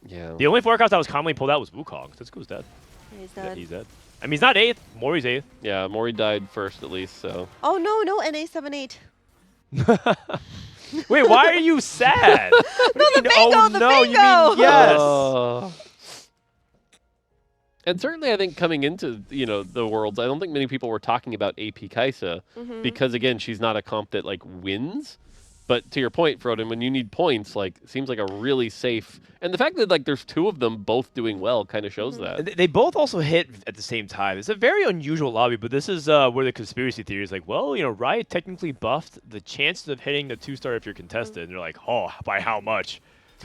Yeah. The only 4 cost that was commonly pulled out was Wukong. Setsuko's dead. He's dead. He's dead. I mean, he's not 8th. Mori's 8th. Yeah, Mori died first at least, so. Oh no, NA78. Wait, why are you sad? No, the bingo, oh, the no, bingo. you mean yes. Oh. And certainly I think coming into, the Worlds, I don't think many people were talking about AP Kai'Sa because, again, she's not a comp that, like, wins. But to your point, Frodan, when you need points, like, it seems like a really safe... And the fact that, like, there's 2 of them both doing well kind of shows that. They both also hit at the same time. It's a very unusual lobby, but this is where the conspiracy theory is like, well, Riot technically buffed the chances of hitting the 2-star if you're contested. And they're like, oh, by how much?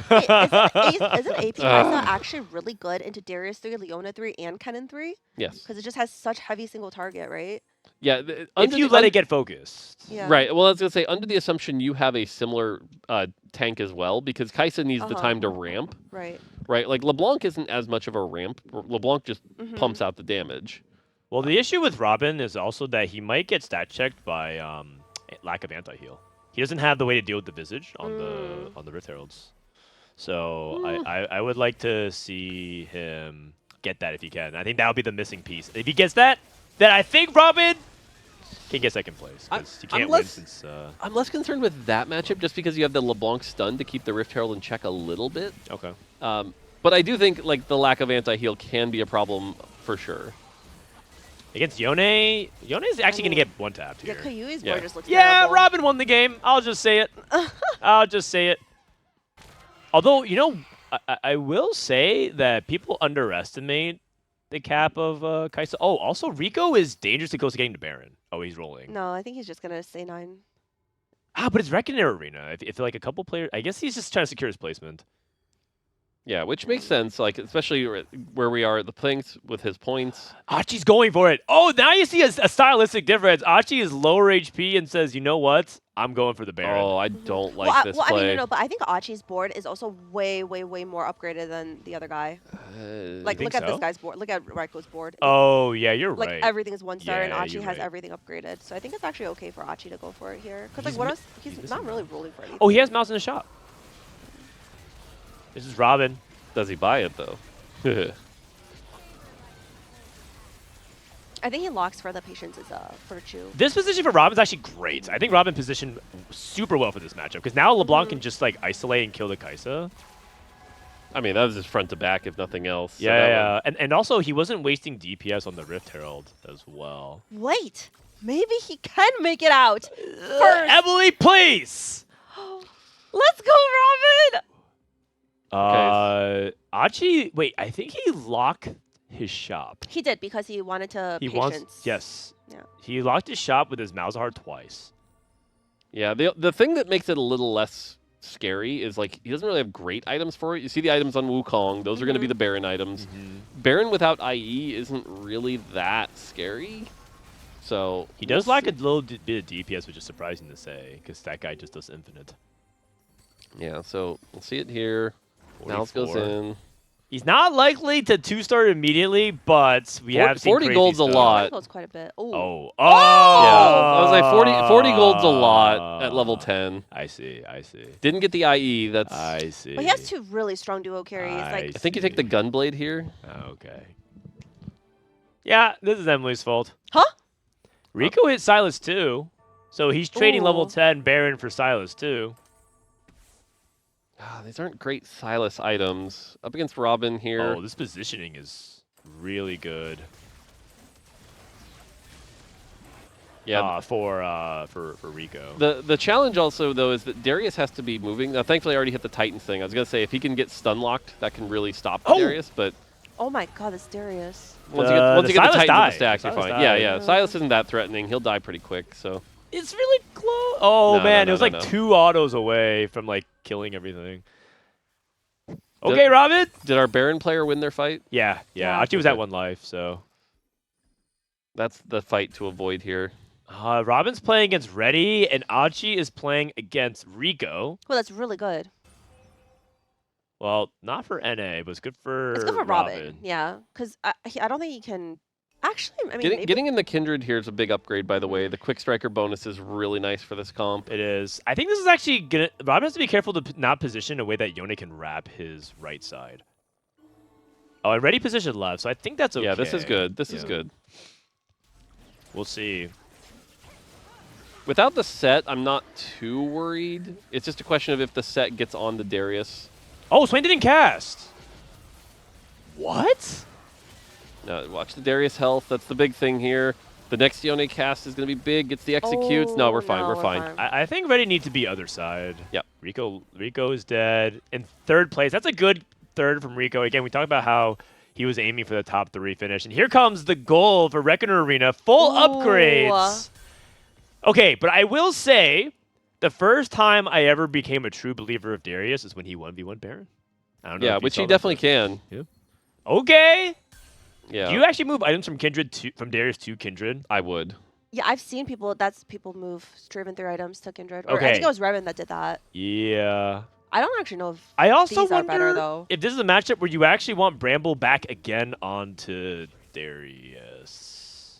Wait, isn't AP Kai'Sa actually really good into Darius 3, Leona 3, and Kennen 3? Yes. Because it just has such heavy single target, right? Yeah. If you let it get focused. Yeah. Right. Well, I was going to say, under the assumption you have a similar tank as well, because Kai'Sa needs the time to ramp. Right. Right. Like, LeBlanc isn't as much of a ramp. LeBlanc just pumps out the damage. Well, the issue with Robin is also that he might get stat checked by lack of anti-heal. He doesn't have the way to deal with the Visage on the Rift Heralds. So I would like to see him get that if he can. I think that would be the missing piece. If he gets that, then I think Robin can get second place. Because he can't win since... I'm less concerned with that matchup just because you have the LeBlanc stun to keep the Rift Herald in check a little bit. Okay. But I do think like the lack of anti-heal can be a problem for sure. Against Yone is actually going to get one-tapped Yeah, here. Koyui's Yeah. board just looks Yeah, terrible. Robin won the game. I'll just say it. I'll just say it. Although, I will say that people underestimate the cap of Kai'Sa. Oh, also, Rico is dangerously close to getting to Baron. Oh, he's rolling. No, I think he's just going to stay 9. But it's Reckoner Arena. If like a couple players... I guess he's just trying to secure his placement. Yeah, which makes sense, like especially where we are at the planks with his points. Achi's going for it. Oh, now you see a stylistic difference. Achi is lower HP and says, you know what? I'm going for the Baron. Oh, I don't like this I play. mean, but I think Achi's board is also way, way, way more upgraded than the other guy. Like, think look at this so? guy's board. Look at Ryko's board. Oh, yeah, you're Like, right. everything is 1-star, and Yeah, Achi you're has right. everything upgraded. So I think it's actually okay for Achi to go for it here. Because, He's like, what mi- else? he's He's missing not really mouse. rolling for anything. Oh, he has mouse in the shop. This is Robin. Does he buy it though? I think he locks for the patience is a virtue. This position for Robin's actually great. I think Robin positioned super well for this matchup because now LeBlanc can just like isolate and kill the Kai'Sa. I mean, that was just front to back, if nothing else. So Yeah, that yeah. And also he wasn't wasting DPS on the Rift Herald as well. Wait, maybe he can make it out. First, Emily, please. let's go, Robin. Achi, wait, I think he locked his shop. He did because he wanted to He patience. wants, yes. Yeah. He locked his shop with his Malzahar twice. Yeah, the thing that makes it a little less scary is like he doesn't really have great items for it. You see the items on Wukong; those are going to be the Baron items. Baron without IE isn't really that scary. So He does lack a little bit of DPS, which is surprising to say, because that guy just does infinite. Yeah, so we'll see it here. Mouse goes 44. in. He's not likely to 2-star immediately, but we have seen 40 crazy gold's a stuff. lot. That goes quite a bit. Ooh. Oh. Yeah, I was like 40 gold's a lot at level 10. I see. Didn't get the IE. That's. I see. But he has 2 really strong duo carries. I Like I think you take the gunblade here. Okay. Yeah, this is Emily's fault. Huh? Rico hit Silas too, so he's trading level Ooh. 10 Baron for Silas too. These aren't great Silas items. Up against Robin here. Oh, this positioning is really good. Yeah. For Rico. The challenge also though is that Darius has to be moving. Now, thankfully, I already hit the Titans thing. I was gonna say if he can get stun locked, that can really stop Darius. But oh my god, that's Darius. once you get the Silas Titans in the died. stack, you're Silas fine. died. Yeah, yeah. Silas isn't that threatening. He'll die pretty quick. So It's really close. Oh No, man, no, it was no, like no. 2 autos away from like killing everything. Okay, Robin. did our Baron player win their fight? Yeah. Yeah. Archie was at Okay. 1 life, so. That's the fight to avoid here. Robin's playing against Rety, and Archie is playing against Rico. Well, that's really good. Well, not for NA, but it's good for It's good for Robin. Yeah, because I don't think he can. Actually, I mean, maybe. Getting in the Kindred here is a big upgrade, by the way. The Quick Striker bonus is really nice for this comp. It is. I think this is actually gonna. Robin has to be careful to not position in a way that Yone can wrap his right side. Oh, and Rety positioned left, so I think that's okay. Yeah, this is good. This is Yeah. good. We'll see. Without the set, I'm not too worried. It's just a question of if the set gets on the Darius. Oh, Swain didn't cast. What? Now, watch the Darius health. That's the big thing here. The next Yone cast is going to be big. Gets the executes. No, we're fine. no, We're fine. I think Rety needs to be other side. Yep. Rico is dead. In 3rd place. That's a good 3rd from Rico. Again, we talked about how he was aiming for the top 3 finish. And here comes the goal for Reckoner Arena. Full Ooh. upgrades. Okay, but I will say, the first time I ever became a true believer of Darius is when he 1v1 Baron. I don't know. Yeah, if you which saw he that, definitely but- can. Okay. Yeah, Do you actually move items from Kindred from Darius to Kindred? I would. Yeah, I've seen people. People move Driven 3 items to Kindred. Or I Okay. think it was Reven that did that. Yeah. I don't actually know if I also these are better wonder though. if this is a matchup where you actually want Bramble back again onto Darius.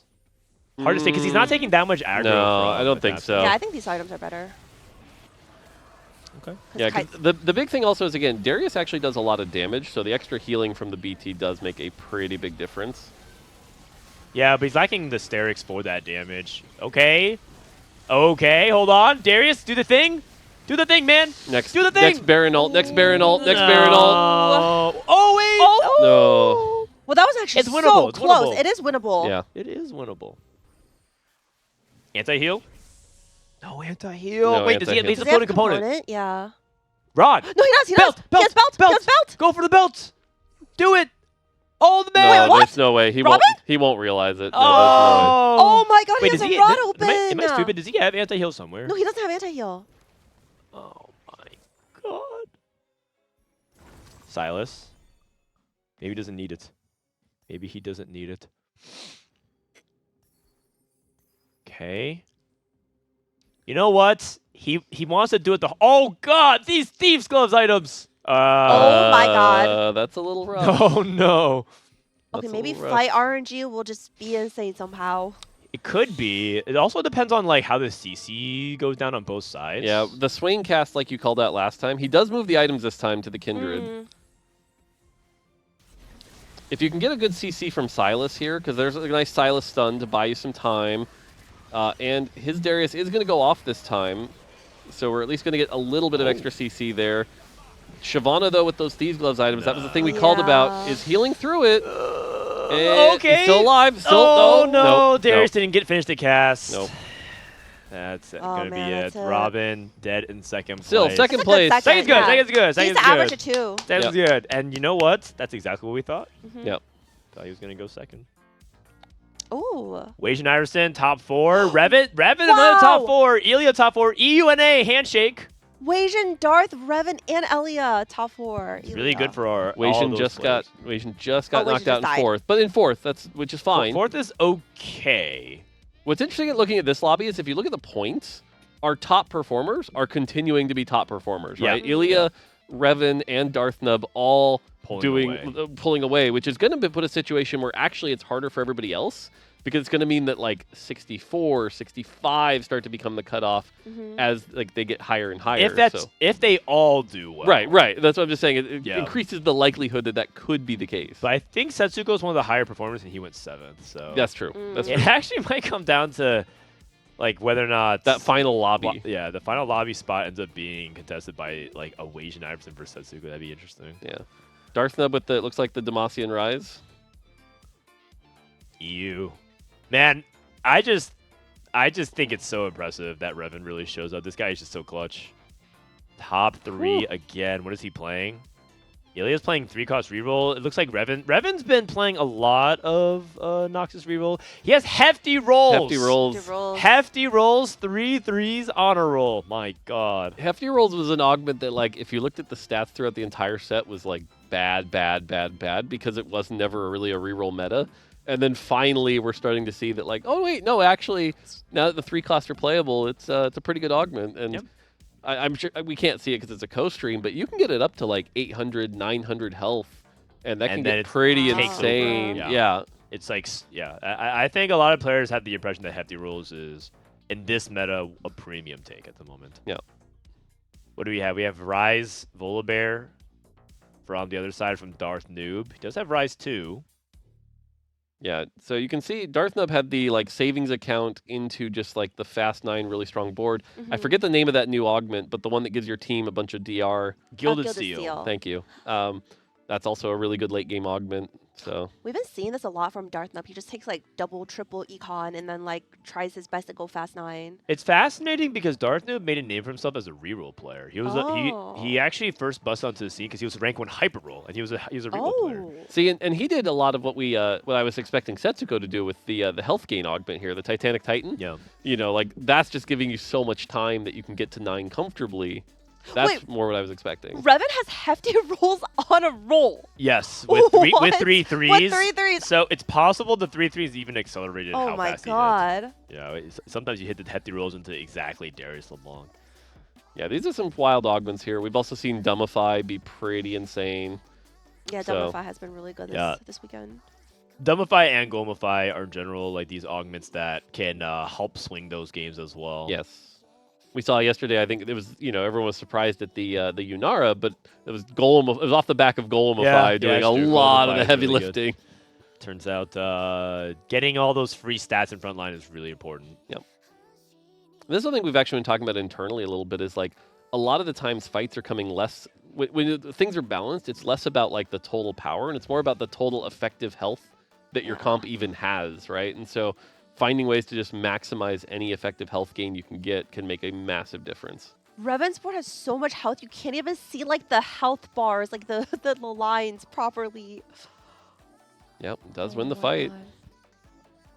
Hard to say because he's not taking that much aggro. No, from I don't the think tap. so. Yeah, I think these items are better. Okay. 'Cause Yeah, 'cause Kite- the big thing also is, again, Darius actually does a lot of damage, so the extra healing from the BT does make a pretty big difference. Yeah, but he's lacking the Sterix for that damage. Okay. Okay, hold on. Darius, do the thing. Do the thing, man. Next, Do the thing. Next Baron ult. Next Baron ult. Next Baron ult. No. Oh, wait. No. Well, that was actually It's winnable, so it's close. winnable. It is winnable. Yeah. It is winnable. Anti-heal? No anti-heal. No Wait, does he at anti-heal. least Does a he have floating component? Yeah. Rod. No, he does. He Belt, does. belt, he has belt. belt. He has belt. Go for the belt. Do it. Oh, the No, man. what? there's no way. He Robin? won't. He won't realize it. No, Oh my god, Wait, he does has he? a rod Am open. I stupid? Does he have anti-heal somewhere? No, he doesn't have anti-heal. Oh my god. Silas. Maybe he doesn't need it. Maybe he doesn't need it. Okay. You know what? He wants to do it the. Oh god, these thieves gloves items. Oh my god. That's a little rough. Oh no. Okay, That's a maybe little rough. fight RNG will just be insane somehow. It could be. It also depends on like how the CC goes down on both sides. Yeah, the Swain cast, like you called out last time, he does move the items this time to the Kindred. Mm. If you can get a good CC from Silas here, because there's a nice Silas stun to buy you some time, and his Darius is going to go off this time, so we're at least going to get a little bit of extra CC there. Shyvana, though, with those Thieves Gloves items, that was the thing we called about, is healing through it. And okay. he's still alive. Still, Oh no, no, nope, Darius nope. didn't get finished the cast. Nope. That's Oh, gonna man, be it. that's it. Robin dead in second Still, place. second That's a place. good Second's good. yeah. Second's good. He Second's needs to average good. a 2. Second's good. And you know what? That's exactly what we thought. Yep. Thought he was gonna go second. Ooh. Wasianiverson top 4. Reven another top Wow. 4. Elia top 4. EUNA handshake. Wasian, Darth, Reven, and Elia top 4. It's really good for our. all Wasian those just players. got Wasian knocked out just in died. fourth, but in fourth, which is fine. Fourth is okay. What's interesting at looking at this lobby is if you look at the points, our top performers are continuing to be top performers, right? Yeah. Elia, Reven, and Darth Nub all pulling away, which is going to put a situation where actually it's harder for everybody else because it's going to mean that like 64, 65 start to become the cutoff as like they get higher and higher. If they all do well. Right. That's what I'm just saying. It increases the likelihood that could be the case. But I think Setsuko is one of the higher performers, and he went 7th. So that's true. That's it true. actually might come down to like whether or not that final lobby. The final lobby spot ends up being contested by like a Wasianiverson versus Setsuko. That'd be interesting. Yeah. Darth Nub with the looks like the Demacian Rise. EU. Man, I just think it's so impressive that Reven really shows up. This guy is just so clutch. Top 3 again. What is he playing? Elia's playing 3-cost reroll. It looks like Reven's been playing a lot of Noxus reroll. He has hefty rolls. Hefty rolls. 3 3s on a roll. My God. Hefty rolls was an augment that, like, if you looked at the stats throughout the entire set, was like bad because it was never really a reroll meta. And then finally, we're starting to see that, like, oh wait, no, actually, now that the 3-costs are playable, it's a pretty good augment. And I'm sure we can't see it because it's a Costream, but you can get it up to like 800, 900 health, and that can get pretty insane. Yeah. It's like, I think a lot of players have the impression that Hefty Rules is, in this meta, a premium take at the moment. Yeah. What do we have? We have Rise Volibear from the other side from Darth Noob. He does have Rise 2. Yeah, so you can see Darth Nub had the like savings account into just like the Fast 9 really strong board. I forget the name of that new augment, but the one that gives your team a bunch of DR. Gilded Seal. Thank you. That's also a really good late game augment. So we've been seeing this a lot from Darth Nub. He just takes like double, triple econ and then like tries his best to go Fast 9. It's fascinating because Darth Noob made a name for himself as a reroll player. He was he actually first busted onto the scene because he was rank 1 hyper roll, and he was a reroll player. See, and he did a lot of what I was expecting Setsuko to do with the health gain augment here, the Titanic Titan. Yeah. You know, like that's just giving you so much time that you can get to 9 comfortably. That's more what I was expecting. Reven has hefty rolls on a roll. Yes, with 3 3s. With 3 3s. So it's possible the 3 3s even accelerated how fast he did. Oh my God. Yeah, sometimes you hit the hefty rolls into exactly Darius LeBlanc. Yeah, these are some wild augments here. We've also seen Dumbify be pretty insane. Yeah, Dumbify has been really good this weekend. Dumbify and Gomify are in general like these augments that can help swing those games as well. Yes. We saw yesterday, I think it was, everyone was surprised at the Yunara, but it was it was off the back of Golemify doing a lot of the heavy lifting. Turns out getting all those free stats in front line is really important. Yep. This is something we've actually been talking about internally a little bit is like a lot of the times fights are coming less, when things are balanced, it's less about like the total power and it's more about the total effective health that your comp even has, right? And so finding ways to just maximize any effective health gain you can get can make a massive difference. Reven's board has so much health, you can't even see like the health bars, like the lines properly. Yep, does win the fight. God.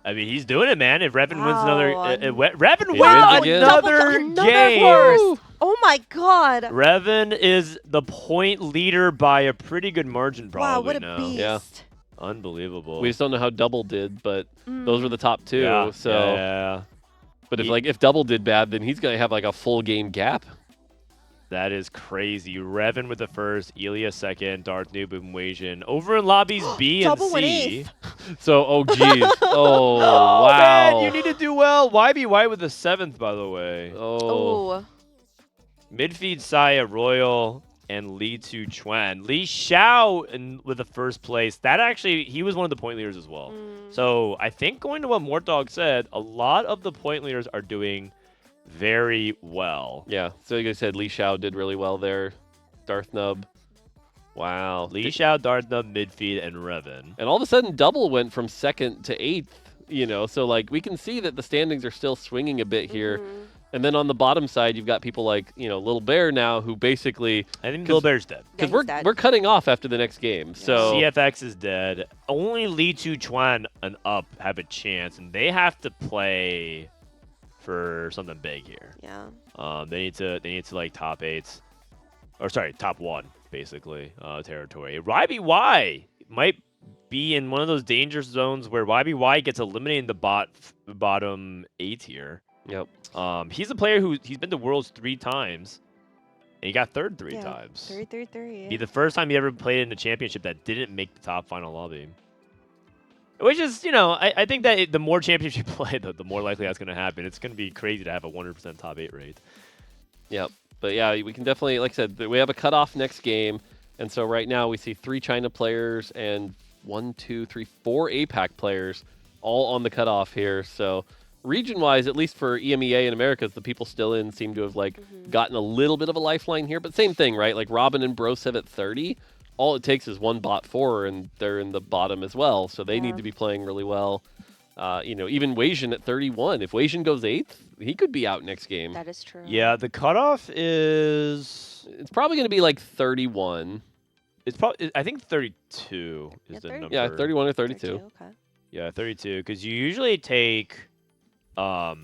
I mean, he's doing it, man. If Reven wins another, Reven wins another game. Oh my God. Reven is the point leader by a pretty good margin, probably. Wow, what a now. beast. Yeah. Unbelievable. We just don't know how Double did, but those were the top 2. Yeah, so, yeah. But if Double did bad, then he's gonna have like a full game gap. That is crazy. Reven with the first, Elia second, Darth Noob and Wasian. Over in lobbies B and Double C. win eighth. So, oh geez, oh wow, man, you need to do well. YBY with the 7th, by the way. Oh. Midfeed, Saya, Royal, and Li Tu Chuan. Li Xiao with the first place. That actually, he was one of the point leaders as well. So I think going to what Mortdog said, a lot of the point leaders are doing very well. Yeah, so like I said, Li Xiao did really well there. Darth Nub. Wow. Li Xiao, Darth Nub, Midfeed, and Reven. And all of a sudden, Double went from 2nd to 8th, so like we can see that the standings are still swinging a bit here. And then on the bottom side, you've got people like, Little Bear now who basically... I think Little Bear's dead. Because we're cutting off after the next game, so... CFX is dead. Only Li Tu Chuan and up have a chance, and they have to play for something big here. Yeah. They need to like top 8s. Or sorry, top 1, basically, territory. YBY might be in one of those danger zones where YBY gets eliminated in the bottom 8 tier. Yep. He's a player he's been to Worlds 3 times, and he got third 3 Yeah, times. 3-3-3. Be the first time he ever played in a championship that didn't make the top final lobby. Which is, I think that the more championships you play, the more likely that's going to happen. It's going to be crazy to have a 100% top 8 rate. Yep. But yeah, we can definitely, like I said, we have a cutoff next game. And so right now we see 3 China players and 4 APAC players all on the cutoff here. So region-wise, at least for EMEA and Americas, the people still in seem to have gotten a little bit of a lifeline here. But same thing, right? Like Robin and Brosev at 30. All it takes is one bot 4, and they're in the bottom as well. So they need to be playing really well. Even Wasian at 31. If Wasian goes 8th, he could be out next game. That is true. Yeah, the cutoff is... It's probably going to be like 31. It's probably, I think 32 is the number. Yeah, 31 or 32. 32, okay. Yeah, 32, because you usually take the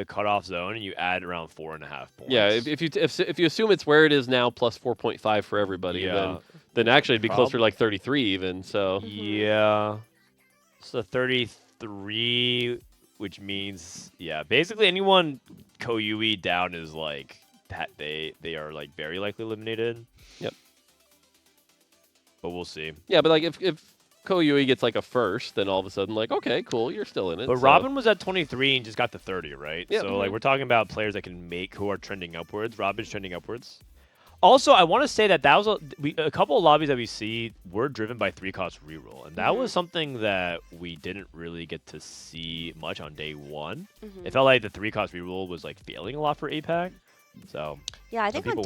cutoff zone and you add around 4.5 points. Yeah, if you assume it's where it is now plus 4.5 for everybody, then actually it'd be closer to like 33 even. So yeah, so 33, which means basically anyone Koyui down is like that they are like very likely eliminated. Yep. But we'll see. Yeah, but like if Koyui gets like a first, then all of a sudden like, okay, cool, you're still in it. But so. Robin was at 23 and just got to 30, right? Yep. So like we're talking about players that can who are trending upwards. Robin's trending upwards. Also, I want to say that was a couple of lobbies that we see were driven by 3-cost reroll, and that was something that we didn't really get to see much on day 1. It felt like the 3-cost reroll was like failing a lot for APAC. So yeah, I think on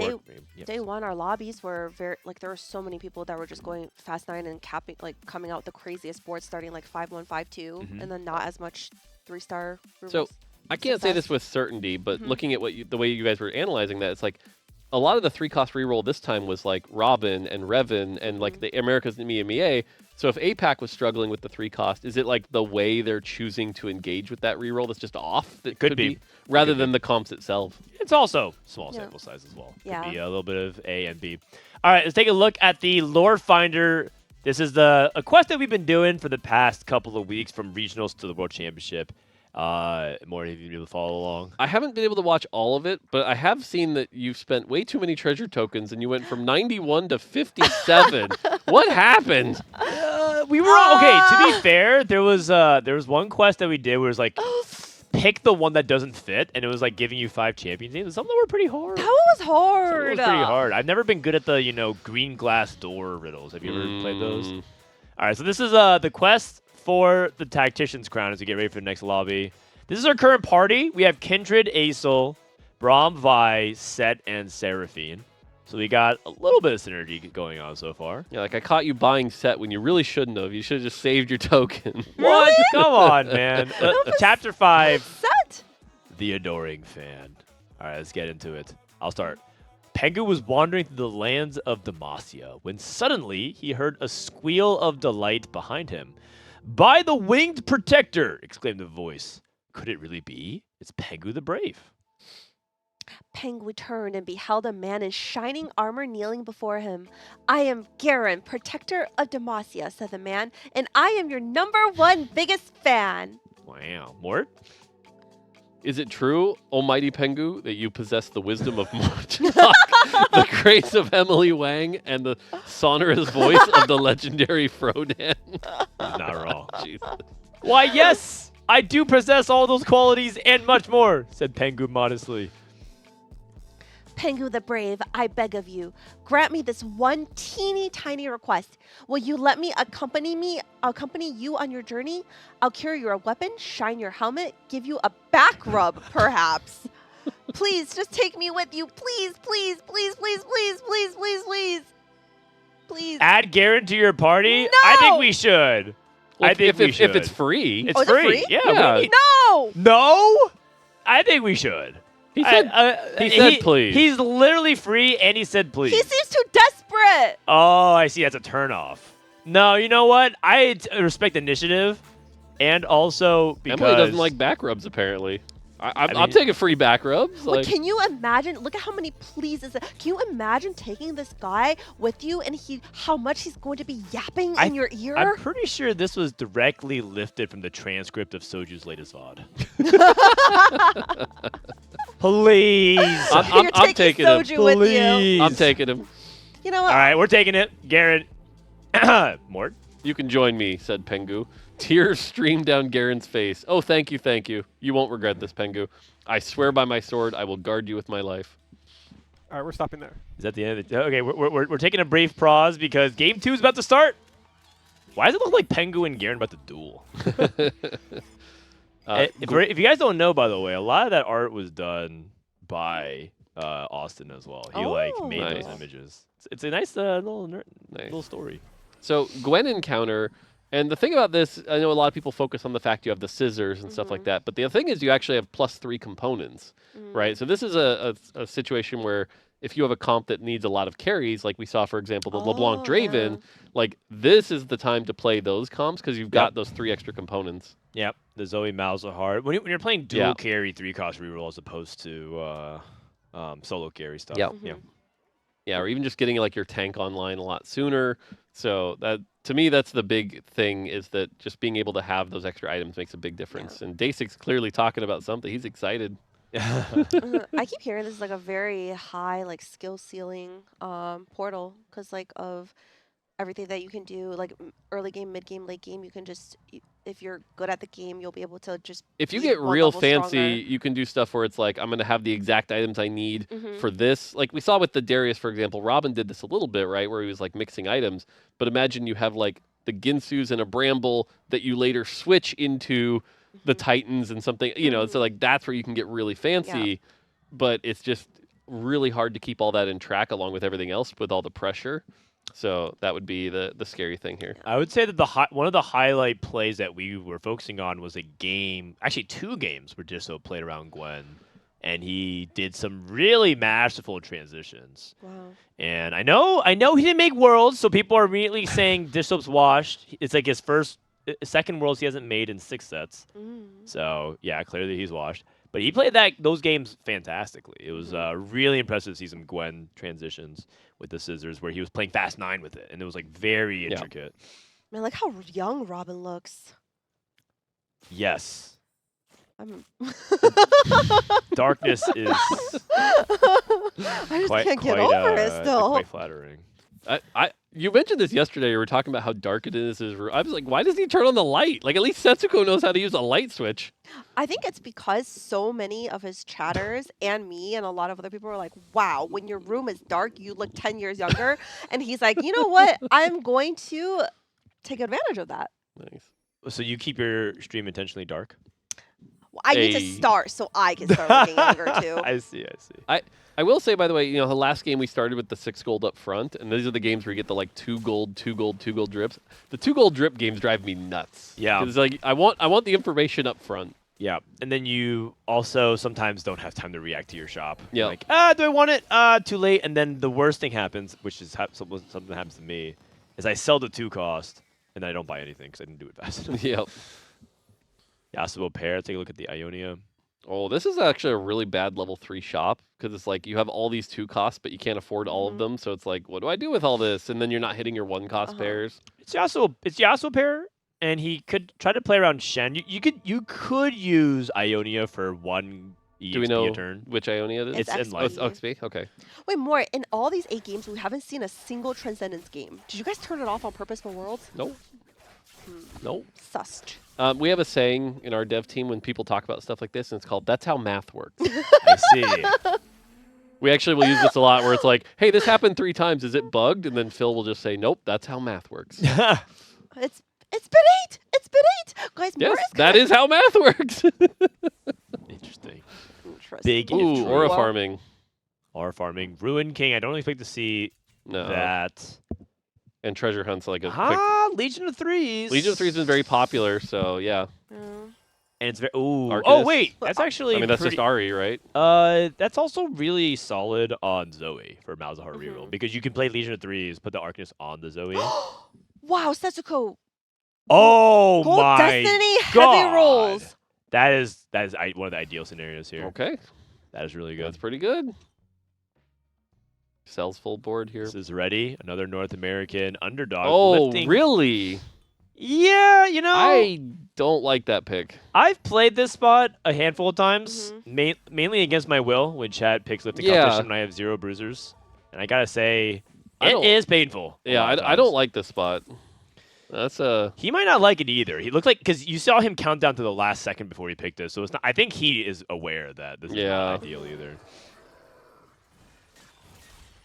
yes. day 1, our lobbies were very there were so many people that were just going fast 9 and capping, coming out the craziest boards, starting like 5-1, 5-2, and then not as much 3-star. So I can't say this with certainty, but looking at the way you guys were analyzing that, it's like a lot of the 3-cost reroll this time was like Robin and Reven and like the Americas and EMEA. So if APAC was struggling with the 3-cost, is it like the way they're choosing to engage with that reroll that's just off? That could be. Rather than the comps itself. It's also small sample size as well. Yeah. Could be a little bit of A and B. All right, let's take a look at the Lore Finder. This is a quest that we've been doing for the past couple of weeks from regionals to the World Championship. Mori, have you been able to follow along? I haven't been able to watch all of it, but I have seen that you've spent way too many treasure tokens and you went from 91 to 57. What happened? We were okay. To be fair, there was one quest that we did where it was like pick the one that doesn't fit, and it was like giving you 5 champions names. Some of them were pretty hard. That one was hard. Some of them was pretty hard. I've never been good at the green glass door riddles. Have you ever played those? All right, so this is the quest for the Tactician's crown as we get ready for the next lobby. This is our current party. We have Kindred, Aesol, Braum, Vi, Set, and Seraphine. So we got a little bit of synergy going on so far. Yeah, like I caught you buying Set when you really shouldn't have. You should have just saved your token. What? Come on, man. Chapter 5. Set. The Adoring Fan. All right, let's get into it. I'll start. Pengu was wandering through the lands of Demacia when suddenly he heard a squeal of delight behind him. "By the Winged Protector!" exclaimed the voice. Could it really be? It's Pengu the Brave. Pengu turned and beheld a man in shining armor kneeling before him. "I am Garen, protector of Demacia," said the man, "and I am your #1 biggest fan." Wow. Mort? Is it true, almighty Pengu, that you possess the wisdom of Mortdog, the grace of Emilyywang, and the sonorous voice of the legendary Frodan? Not wrong. Jesus. Why, yes! I do possess all those qualities and much more, said Pengu modestly. "Pengu the Brave, I beg of you, grant me this one teeny tiny request. Will you let me accompany you on your journey? I'll carry your weapon, shine your helmet, give you a back rub, perhaps. Please, just take me with you. Please, please, please, please, please, please, please, please. Please." Add Garen to your party? No! I think we should. Well, I think we should. If it's free. It's Oh, is it free. free? Yeah. Yeah. No! No? I think we should. He said, he said please. He's literally free, and he said please. He seems too desperate. Oh, I see. That's a turnoff. No, you know what? I respect initiative, and also because Emily doesn't like back rubs, apparently. I'm taking free back rubs. Wait, Like, can you imagine? Look at how many pleases. Can you imagine taking this guy with you and how much he's going to be yapping in your ear? I'm pretty sure this was directly lifted from the transcript of Soju's latest VOD. Please. I'm taking him. Soju with you. Please. I'm taking him. You know what? All right, we're taking it. Garrett. Mort. You can join me, said Pengu. Tears streamed down Garen's face. Oh, thank you, thank you. You won't regret this, Pengu. I swear by my sword, I will guard you with my life. All right, we're stopping there. Is that the end of the... Okay, we're taking a brief pause because Game 2 is about to start. Why does it look like Pengu and Garen about to duel? If you guys don't know, by the way, a lot of that art was done by Austin as well. He made Nice. those images. It's a nice little story. So Gwen encounter, and the thing about this, I know a lot of people focus on the fact you have the scissors and stuff like that, but the thing is you actually have +3 components, right? So this is a situation where if you have a comp that needs a lot of carries, like we saw, for example, the LeBlanc Draven, like this is the time to play those comps because you've got those 3 extra components. Yep, the Zoe Malzahar. When you're playing dual carry 3-cost reroll as opposed to solo carry stuff. Yep. Yeah, or even just getting like your tank online a lot sooner. So that, to me, that's the big thing, is that just being able to have those extra items makes a big difference. And Deisik's clearly talking about something. He's excited. I keep hearing this is like a very high skill ceiling portal because of everything that you can do, like early game, mid game, late game. You can just, if you're good at the game, you'll be able to just. If you be get one real level fancy, stronger. you can do stuff where it's like, I'm going to have the exact items I need for this. Like we saw with the Darius, for example, Robin did this a little bit, right? Where he was like mixing items. But imagine you have like the Ginsus and a Bramble that you later switch into the Titans and something, you know, so like that's where you can get really fancy, but it's just really hard to keep all that in track along with everything else with all the pressure. So that would be the scary thing here. I would say that one of the highlight plays that we were focusing on was a game, actually 2 games where Disso played around Gwen, and he did some really masterful transitions. Wow. And I know he didn't make Worlds, so people are immediately saying Disso's washed. It's like his second Worlds he hasn't made in 6 sets. So yeah, clearly he's washed. But he played those games fantastically. It was really impressive to see some Gwen transitions with the scissors where he was playing Fast 9 with it, and it was like very intricate. Man, like how young Robin looks. Yes. I'm Darkness is I just can't get over it still. quite flattering. You mentioned this yesterday. You were talking about how dark it is. I was like, why does he turn on the light? Like, at least Setsuko knows how to use a light switch. I think it's because so many of his chatters and me and a lot of other people are like, wow, when your room is dark, you look 10 years younger. And he's like, you know what? I'm going to take advantage of that. Nice. So you keep your stream intentionally dark? I need to start so I can start looking younger too. I see. I will say, by the way, you know, the last game we started with the 6 gold up front, and these are the games where you get the like 2 gold, 2 gold, 2 gold drips. The 2 gold drip games drive me nuts. Yeah. Because like I want the information up front. Yeah, and then you also sometimes don't have time to react to your shop. Yeah. Like, do I want it? Too late. And then the worst thing happens, which is something that happens to me, is I sell the 2-cost, and then I don't buy anything because I didn't do it fast enough. Yep. Yasuo pair. Take a look at the Ionia. Oh, this is actually a really bad level 3 shop because it's like you have all these 2 costs, but you can't afford all of them. So it's like, what do I do with all this? And then you're not hitting your 1-cost pairs. It's Yasuo pair, and he could try to play around Shen. You could use Ionia for 1 EXP Do we know a turn. which Ionia it is? It's in life. Oh, XP? Okay. Wait, more. In all these 8 games, we haven't seen a single Transcendence game. Did you guys turn it off on purpose for Worlds? Nope. Nope. Sussed. We have a saying in our dev team when people talk about stuff like this, and it's called, that's how math works. I see. We actually will use this a lot where it's like, hey, this happened 3 times. Is it bugged? And then Phil will just say, nope, that's how math works. It's been 8. It's been 8. Guys, Yes, more is that is how math works. Interesting. interesting. Big Ooh, interesting. aura farming. Aura farming. Ruin King. I don't expect to see No. that. And treasure hunts like a quick. Legion of Threes. Legion of 3 has been very popular, so yeah. And it's very. Ooh. Arcanist. Oh wait, that's actually. I mean, that's pretty, just Ari, right? That's also really solid on Zoe for Malzahar reroll because you can play Legion of Threes, put the Arcanist on the Zoe. Wow, Setsuko. Oh Gold my Destiny God. heavy rolls. That is one of the ideal scenarios here. Okay, That is really good. that's pretty good. Sells full board here. This is Rety, another North American underdog. Oh, lifting. really? Yeah, you know, I don't like that pick. I've played this spot a handful of times, mainly against my will when chat picks lifting Yeah. competition and I have 0 bruisers. And I gotta say, I it don't- is painful. a Yeah, lot of I don't times. like this spot. That's He might not like it either. He looked like, because you saw him count down to the last second before he picked this, so it's not. I think he is aware that this is Yeah. not ideal either.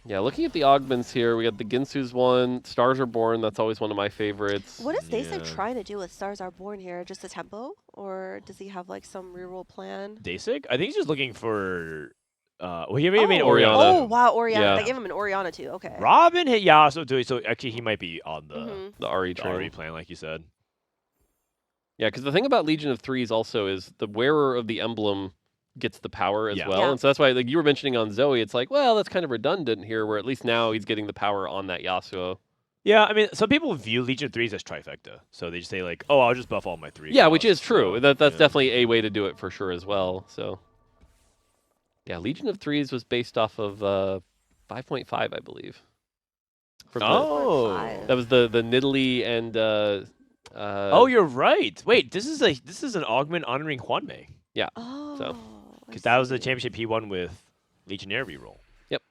yeah. Looking at the augments here, we got the Ginsu's one. Stars Are Born. That's always one of my favorites. What is Deisik Yeah. trying to do with Stars Are Born here? Just a tempo? Or does he have like some reroll plan? Deisik? I think he's just looking for. Well, he made oh. Oriana. Oh, wow, Oriana. Yeah. They gave him an Oriana too. Okay. Robin hit Yasuo too, so actually he might be on the, Mhm. The RE the train. RE plan, like you said. Yeah, because the thing about Legion of Threes also is the wearer of the emblem gets the power as Yeah. well, Yeah. and so that's why, like you were mentioning on Zoe, it's like, well, that's kind of redundant here, where at least now he's getting the power on that Yasuo. Yeah, I mean, some people view Legion 3s as trifecta, so they just say like, "Oh, I'll just buff all my 3." Yeah, which costs," is true. so, That's yeah. definitely a way to do it for sure as well. So, yeah, Legion of Threes was based off of 5.5, I believe. From the- Oh, that was the Nidalee and oh, you're right. Wait, this is an augment honoring Huanmei, Oh. because that was the championship he won with Legionnaire reroll. Yep.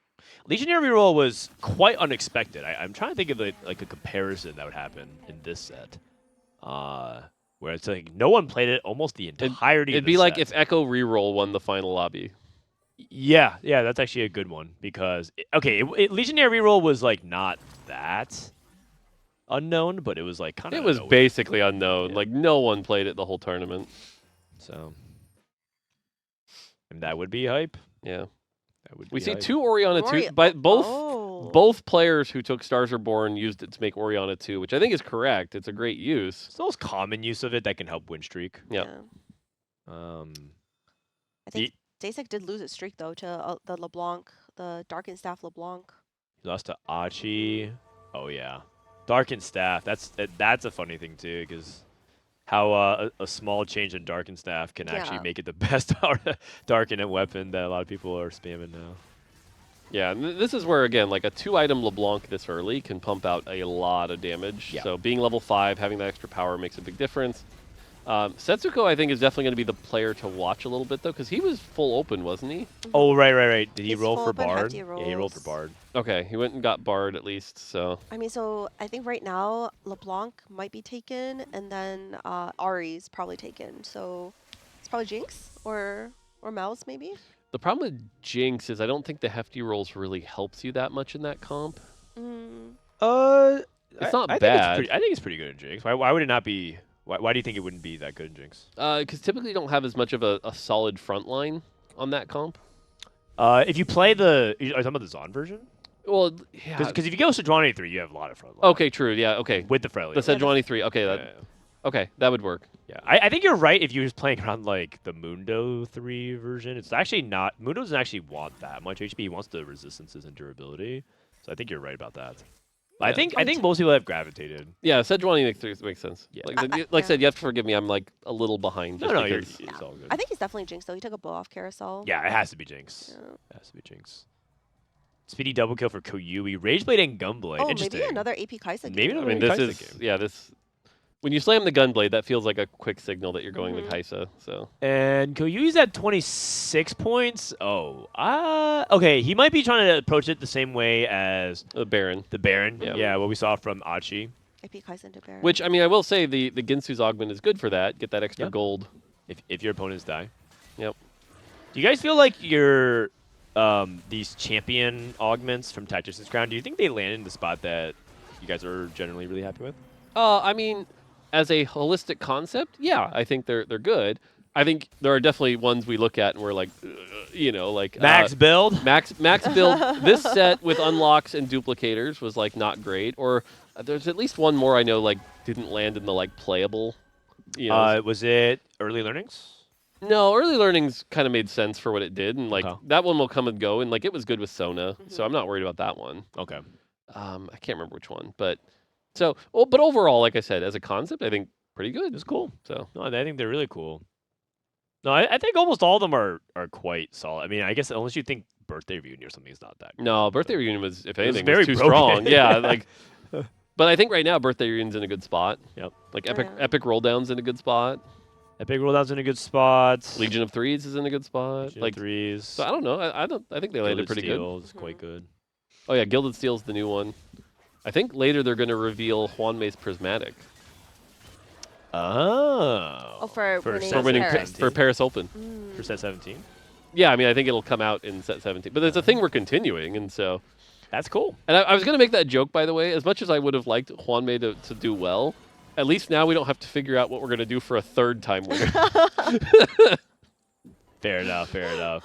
Legionnaire reroll was quite unexpected. I'm trying to think of like a comparison that would happen in this set, where it's like no one played it almost the entirety. It'd of be the like set. if Echo Reroll won the final lobby. Yeah, that's actually a good one because Legionnaire reroll was like not that unknown, but it was like kind of. It was basically unknown. Yeah. Like no one played it the whole tournament. So, and that would be hype. Yeah. That would. We be see hype. 2 Oriana 2, Ori- but both Oh. both players who took Stars Are Born used it to make Oriana 2, which I think is correct. It's a great use. It's the most common use of it that can help win streak. Yeah. I think Deisik did lose his streak though to the LeBlanc, the Darkened Staff LeBlanc. He lost to Achi. Oh yeah, Darkened Staff. That's a funny thing too, because how a small change in Darkened Staff can actually Yeah. make it the best Darkened weapon that a lot of people are spamming now. Yeah, and this is where, again, like a 2-item LeBlanc this early can pump out a lot of damage. Yeah. So being level 5, having that extra power makes a big difference. Setsuko, I think, is definitely going to be the player to watch a little bit, though, because he was full open, wasn't he? Oh right. Did he He's roll full for open Bard? hefty Yeah, he rolled for rolls. Bard. Okay, he went and got Bard at least, so... I mean, so I think right now LeBlanc might be taken, and then Ari's probably taken. So it's probably Jinx or Mouse maybe. The problem with Jinx is I don't think the hefty rolls really helps you that much in that comp. Mm. It's not I bad. Think I think it's pretty good in Jinx. Why would it not be? Why do you think it wouldn't be that good in Jinx? Because typically you don't have as much of a solid front line on that comp. If you play are you talking about the Zon version? Well, yeah. Because if you go Sejuani 3, you have a lot of front line. Okay, true. Yeah, okay. With the Frelia. The Sejuani 3. Okay, Yeah, that, okay, that would work. yeah. I think you're right if you're just playing around like the Mundo 3 version. It's actually not. Mundo doesn't actually want that much HP. He wants the resistances and durability. So I think you're right about that. But Yeah. I think most people have gravitated. Yeah, Sejuani makes sense. Yeah. Like I said, you have to forgive me. I'm like a little behind. Just No, because it's all good. I think he's definitely Jinx though. He took a bow off carousel. Yeah, it has to be Jinx. Yeah. It has to be Jinx. Speedy double kill for Koyui. Rageblade and Gunblade. Oh, Interesting. maybe another AP Kaisa. Maybe game. I mean, Kaisa this is game. this. When you slam the Gunblade, that feels like a quick signal that you're going Mhm. to Kaisa. So And Koyui's at 26 points. Oh, okay. He might be trying to approach it the same way as the Baron. the Baron. Yeah. Yeah, what we saw from Achi. AP Kaisa into Baron. Which I mean, I will say the Ginsu's augment is good for that. Get that extra Yep. gold. If your opponents die. Yep. Do you guys feel like your these champion augments from Tactician's Crown, do you think they land in the spot that you guys are generally really happy with? I mean, as a holistic concept, yeah, I think they're good. I think there are definitely ones we look at and we're like, like Max build? Max build. This set with unlocks and duplicators was like not great. Or there's at least one more I know like didn't land in the like playable. Was it early learnings? No, early learnings kind of made sense for what it did, and like Okay. that one will come and go, and like it was good with Sona, so I'm not worried about that one. Okay. I can't remember which one, but but overall, like I said, as a concept, I think pretty good. It's cool. So No, I think they're really cool. No, I think almost all of them are quite solid. I mean, I guess unless you think Birthday Reunion or something is not that good. No, Birthday Reunion was, if anything, very was too broken. strong. Yeah, like. But I think right now Birthday Reunion's in a good spot. Yep. Like Oh, Epic Roll Down's in a good spot. Epic Rolldown's in a good spot. Legion of Threes is in a good spot. Legion Like of Threes. so, I don't know. I think they landed pretty good. Steel is quite good. Oh yeah, Gilded Steel's the new one. I think later they're going to reveal Juan May's Prismatic Oh, for set winning Paris. for Paris Open. For set 17. Yeah, I mean I think it'll come out in set 17. But it's a thing we're continuing, and so. That's cool. And I was going to make that joke, by the way. As much as I would have liked Juan May to do well, at least now we don't have to figure out what we're going to do for a third-time winner. Fair enough. Fair enough.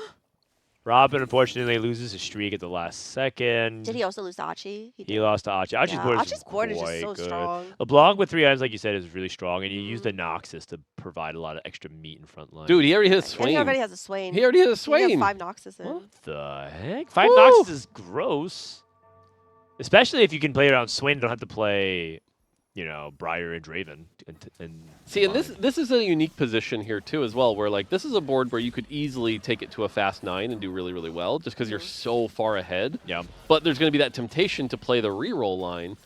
Robin unfortunately loses his streak at the last second. Did he also lose to Achi? He lost to Achi. Achi's Yeah, board is Achi's board is just quite so good. strong. LeBlanc with 3 items, like you said, is really strong, and you use the Noxus to provide a lot of extra meat in front line. Dude, he already has And Swain. he already has a Swain. He already has a He has Swain. 5 Noxus in. What the heck? 5 Woo! Noxus is gross. Especially if you can play around Swain and don't have to play, Briar and Raven. See, and this is a unique position here too, as well, where like this is a board where you could easily take it to a fast 9 and do really, really well, just because you're so far ahead. Yeah. But there's going to be that temptation to play the reroll line,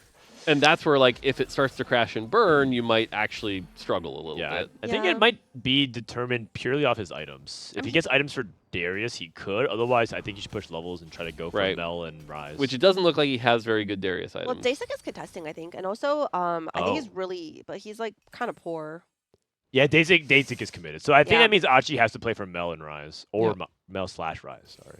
and that's where like if it starts to crash and burn, you might actually struggle a little Yeah, bit. I think Yeah. it might be determined purely off his items. If he gets items for Darius, he could. Otherwise, I think you should push levels and try to go for Right. Mel and Rise. Which it doesn't look like he has very good Darius items. Well, Deisik is contesting, I think, and also I think he's Oh. really, but he's like kind of poor. Yeah, Deisik is committed. So I think Yeah. that means Achi has to play for Mel and Rise. Or Yeah. Mel/Rise, sorry.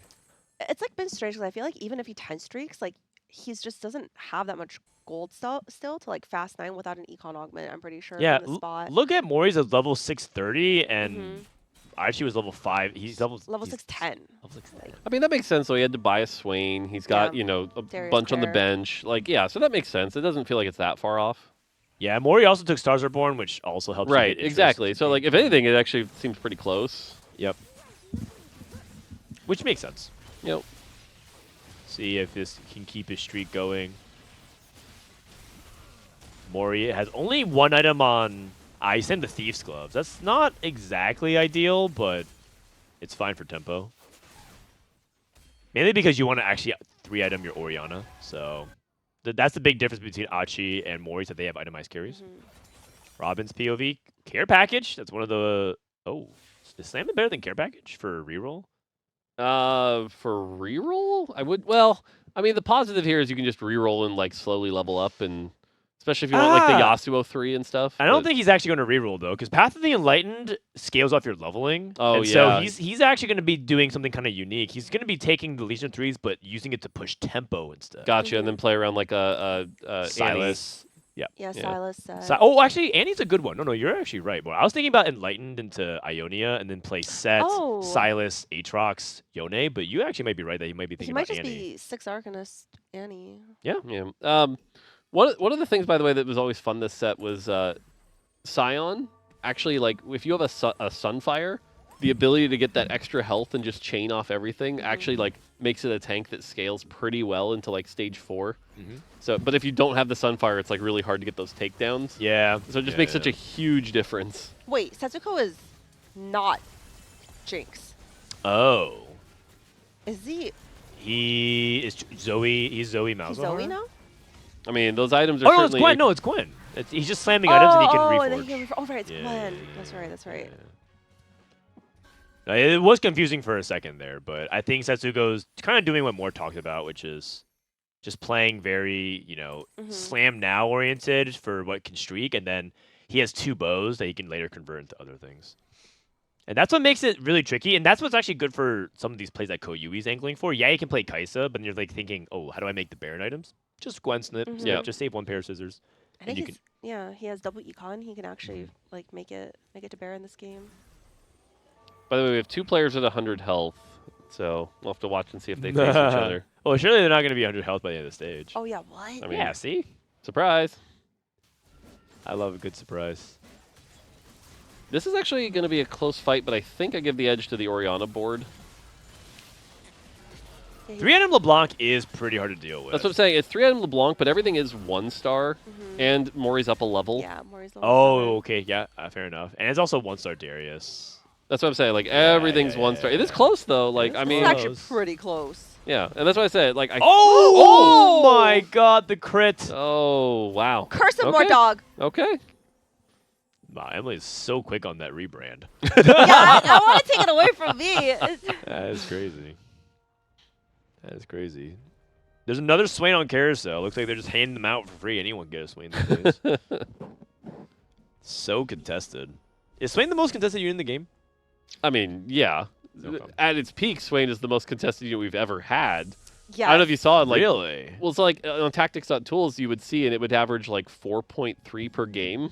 It's like been strange because I feel like even if he 10 streaks, like he's just doesn't have that much gold still to like fast 9 without an econ augment. I'm pretty sure. Yeah, in the spot. look at Mori's at level 630, and Mhm. Achi was level 5. He's level 610. Level 610. I mean, that makes sense. So he had to buy a Swain. He's got, Yeah. a Darius bunch on the Clare. bench. Like, yeah, so that makes sense. It doesn't feel like it's that far off. Yeah, Mori also took Stars Are Born, which also helps. you Right, get interest. exactly. So, like, if anything, it actually seems pretty close. Yep. Which makes sense. Yep. See if this can keep his streak going. Mori has only 1 item on Ice and the Thief's Gloves. That's not exactly ideal, but it's fine for tempo. Mainly because you want to actually 3-item your Orianna. So that's the big difference between Achi and Mori's, that they have itemized carries. Mhm. Robin's POV care package. That's one of the. Oh, is Slam better than care package for reroll? For reroll, I would. Well, I mean, the positive here is you can just reroll and like slowly level up, and especially if you want like the Yasuo 3 and stuff. I don't but- think he's actually going to reroll though, because Path of the Enlightened scales off your leveling. Oh, and so yeah. he's actually going to be doing something kind of unique. He's going to be taking the Legion 3s, but using it to push tempo instead. Gotcha, and then play around like a Silas. Yeah, Yeah. Silas said. Oh, actually, Annie's a good one. No, you're actually right. But I was thinking about Enlightened into Ionia and then play Set, Oh. Silas, Aatrox, Yone. But you actually might be right that you might be he thinking might about just Annie. be 6 Arcanist Annie. Yeah. One of the things, by the way, that was always fun this set was Scion. Actually, like if you have a Sunfire, the ability to get that extra health and just chain off everything actually like makes it a tank that scales pretty well into like stage 4. Mhm. So, but if you don't have the Sunfire, it's like really hard to get those takedowns. Yeah. So it just makes such a huge difference. Wait, Setsuko is not Jinx. Oh. Is he? He is Zoe. He's Zoe Malzahar. He's Zoe now? I mean, those items are Oh, no, it's certainly... Gwen. No, it's Gwen. He's just slamming items and he can reforge. And then he can oh, right, it's Yeah, Gwen. yeah, That's right, that's right. Yeah. It was confusing for a second there, but I think Setsuko's kind of doing what Mort talked about, which is just playing very, slam now oriented for what can streak, and then he has 2 bows that he can later convert into other things. And that's what makes it really tricky, and that's what's actually good for some of these plays that Koyui's angling for. Yeah, you can play Kaisa, but you're like thinking, oh, how do I make the Baron items? Just Gwen snip, Yeah. just save 1 pair of scissors. I think you he's, he has double econ. He can actually like make it to bear in this game. By the way, we have 2 players at 100 health, so we'll have to watch and see if they face each other. Well, surely they're not going to be 100 health by the end of the stage. Oh yeah, what? I mean, yeah, see? surprise. I love a good surprise. This is actually going to be a close fight, but I think I give the edge to the Orianna board. Yeah, 3-item LeBlanc is pretty hard to deal with. That's what I'm saying. It's 3-item LeBlanc, but everything is 1-star, and Mori's up a level. Yeah, Mori's level Oh, 7. okay, yeah, fair enough. And it's also 1-star Darius. That's what I'm saying. Like everything's yeah, 1 star. It is yeah. close though. Like is I It's mean, actually Close. pretty close. yeah, and that's why I said like I. Oh my God, the crit! Oh wow. Curse him, Okay. Mortdog. Okay. Wow, Emily's so quick on that rebrand. Yeah, I want to take it away from me. That is crazy. That is crazy. There's another Swain on Carousel. Looks like they're just handing them out for free. Anyone can get a Swain these days. So contested. Is Swain the most contested unit in the game? I mean, yeah. Okay. At its peak, Swain is the most contested unit we've ever had. Yeah. I don't know if you saw it. Like, Really? well, it's like on Tactics.tools, you would see, and it would average like 4.3 per game.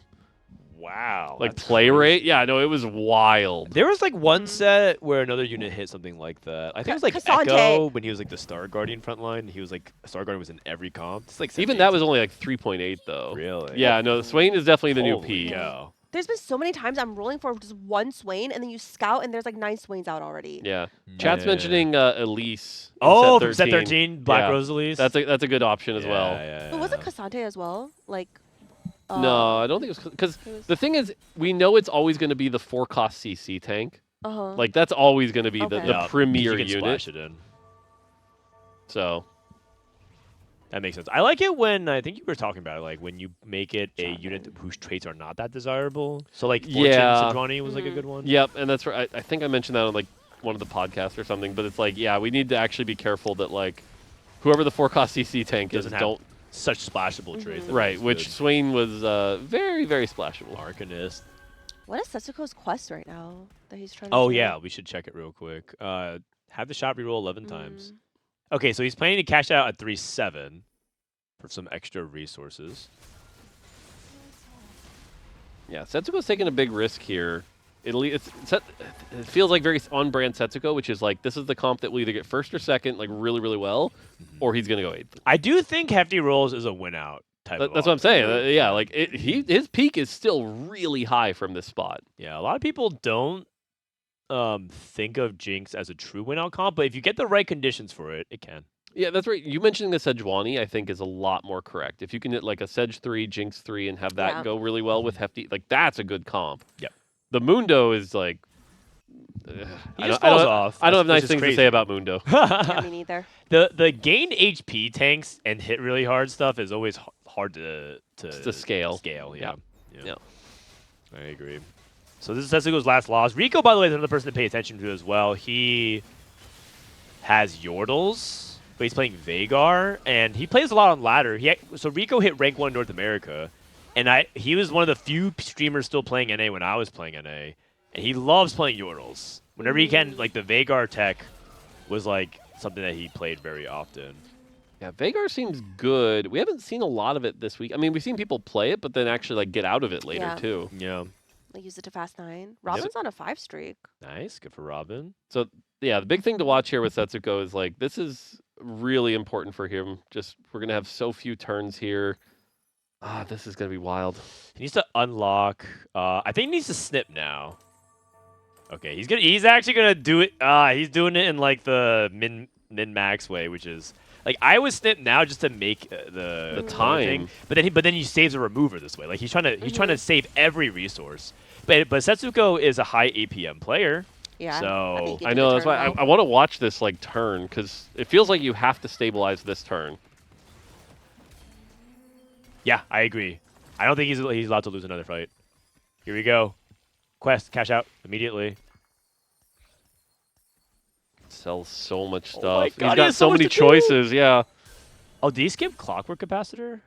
Wow. Like that's play crazy. rate. Yeah, no, it was wild. There was like one set where another unit hit something like that. I think it was like Cassante. Echo when he was like the Star Guardian frontline. He was like Star Guardian was in every comp. It's like Even 78. that was only like 3.8 though. Really. Yeah, no, Swain is definitely the new Holy peak. cow. There's been so many times I'm rolling for just one Swain, and then you scout, and there's like 9 Swains out already. Yeah. Chat's Yeah. mentioning Elise. in Oh, set from set 13, Black Yeah. Rose Elise. That's a good option as well. Yeah, But wasn't Cassante as well? Like. No, I don't think it was because It was- the thing is, we know it's always going to be the 4-cost CC tank. Uh-huh. Like that's always going to be Okay. the Yeah, premier you can unit. splash it in. So That makes sense. I like it when I think you were talking about it, like when you make it a unit whose traits are not that desirable. So like Fortune Yeah. Sejuani was like a Mhm. good one. yep, and that's where I think I mentioned that on like one of the podcasts or something. But it's like, yeah, we need to actually be careful that like whoever the 4-cost CC tank is, Doesn't have don't Such splashable traits. that right. makes Which good. Swain was very very splashable. Arcanist. What is Setsuko's quest right now that he's trying to Oh do? yeah, we should check it real quick. Have the shot reroll 11 times. Mm. Okay, so he's planning to cash out at 3-7 for some extra resources. Yeah, Setsuko's taking a big risk here. It feels like very on-brand Setsuko, which is like this is the comp that will either get first or second, like really, really well, or he's gonna go 8th. I do think Hefty Rolls is a win out type. of That's what I'm offer. saying. Yeah, like his peak is still really high from this spot. Yeah, a lot of people don't think of Jinx as a true win out comp, but if you get the right conditions for it, it can. Yeah, that's right. You mentioning the Sejuani, I think, is a lot more correct. If you can hit like a Sedge 3, Jinx 3, and have that Yeah. go really well with Hefty, like that's a good comp. Yep. The Mundo is like. He just falls off. I don't have which nice is things to crazy. say about Mundo. Yeah, me neither. The gain HP tanks and hit really hard stuff is always hard to scale. Scale, Yeah. yeah. Yeah. I agree. So this is Setsuko's last loss. Rico, by the way, is another person to pay attention to as well. He has Yordles, but he's playing Vagar, and he plays a lot on ladder. So Rico hit rank 1 in North America, and he was one of the few streamers still playing NA when I was playing NA, and he loves playing Yordles. Whenever he can, like the Vagar tech was like something that he played very often. Yeah, Vagar seems good. We haven't seen a lot of it this week. I mean, we've seen people play it, but then actually like get out of it later Yeah. too. Yeah. Like use it to fast 9. Robin's on a 5 streak. Nice. Good for Robin. So yeah, the big thing to watch here with Setsuko is like this is really important for him. Just we're gonna have so few turns here. This is gonna be wild. He needs to unlock. I think he needs to snip now. Okay, he's actually gonna do it. He's doing it in like the min max way, which is like I would snip now just to make the time. thing, but then he saves a remover this way. Like he's trying to save every resource. But Setsuko is a high APM player. Yeah. So, think he I did know the that's turn why well. I want to watch this like turn because it feels like you have to stabilize this turn. Yeah, I agree. I don't think he's allowed to lose another fight. Here we go. Quest, cash out immediately. Sells so much Oh stuff. my He's God, he got has so so much many to do. choices. Yeah, Oh, did he skip Clockwork Capacitor?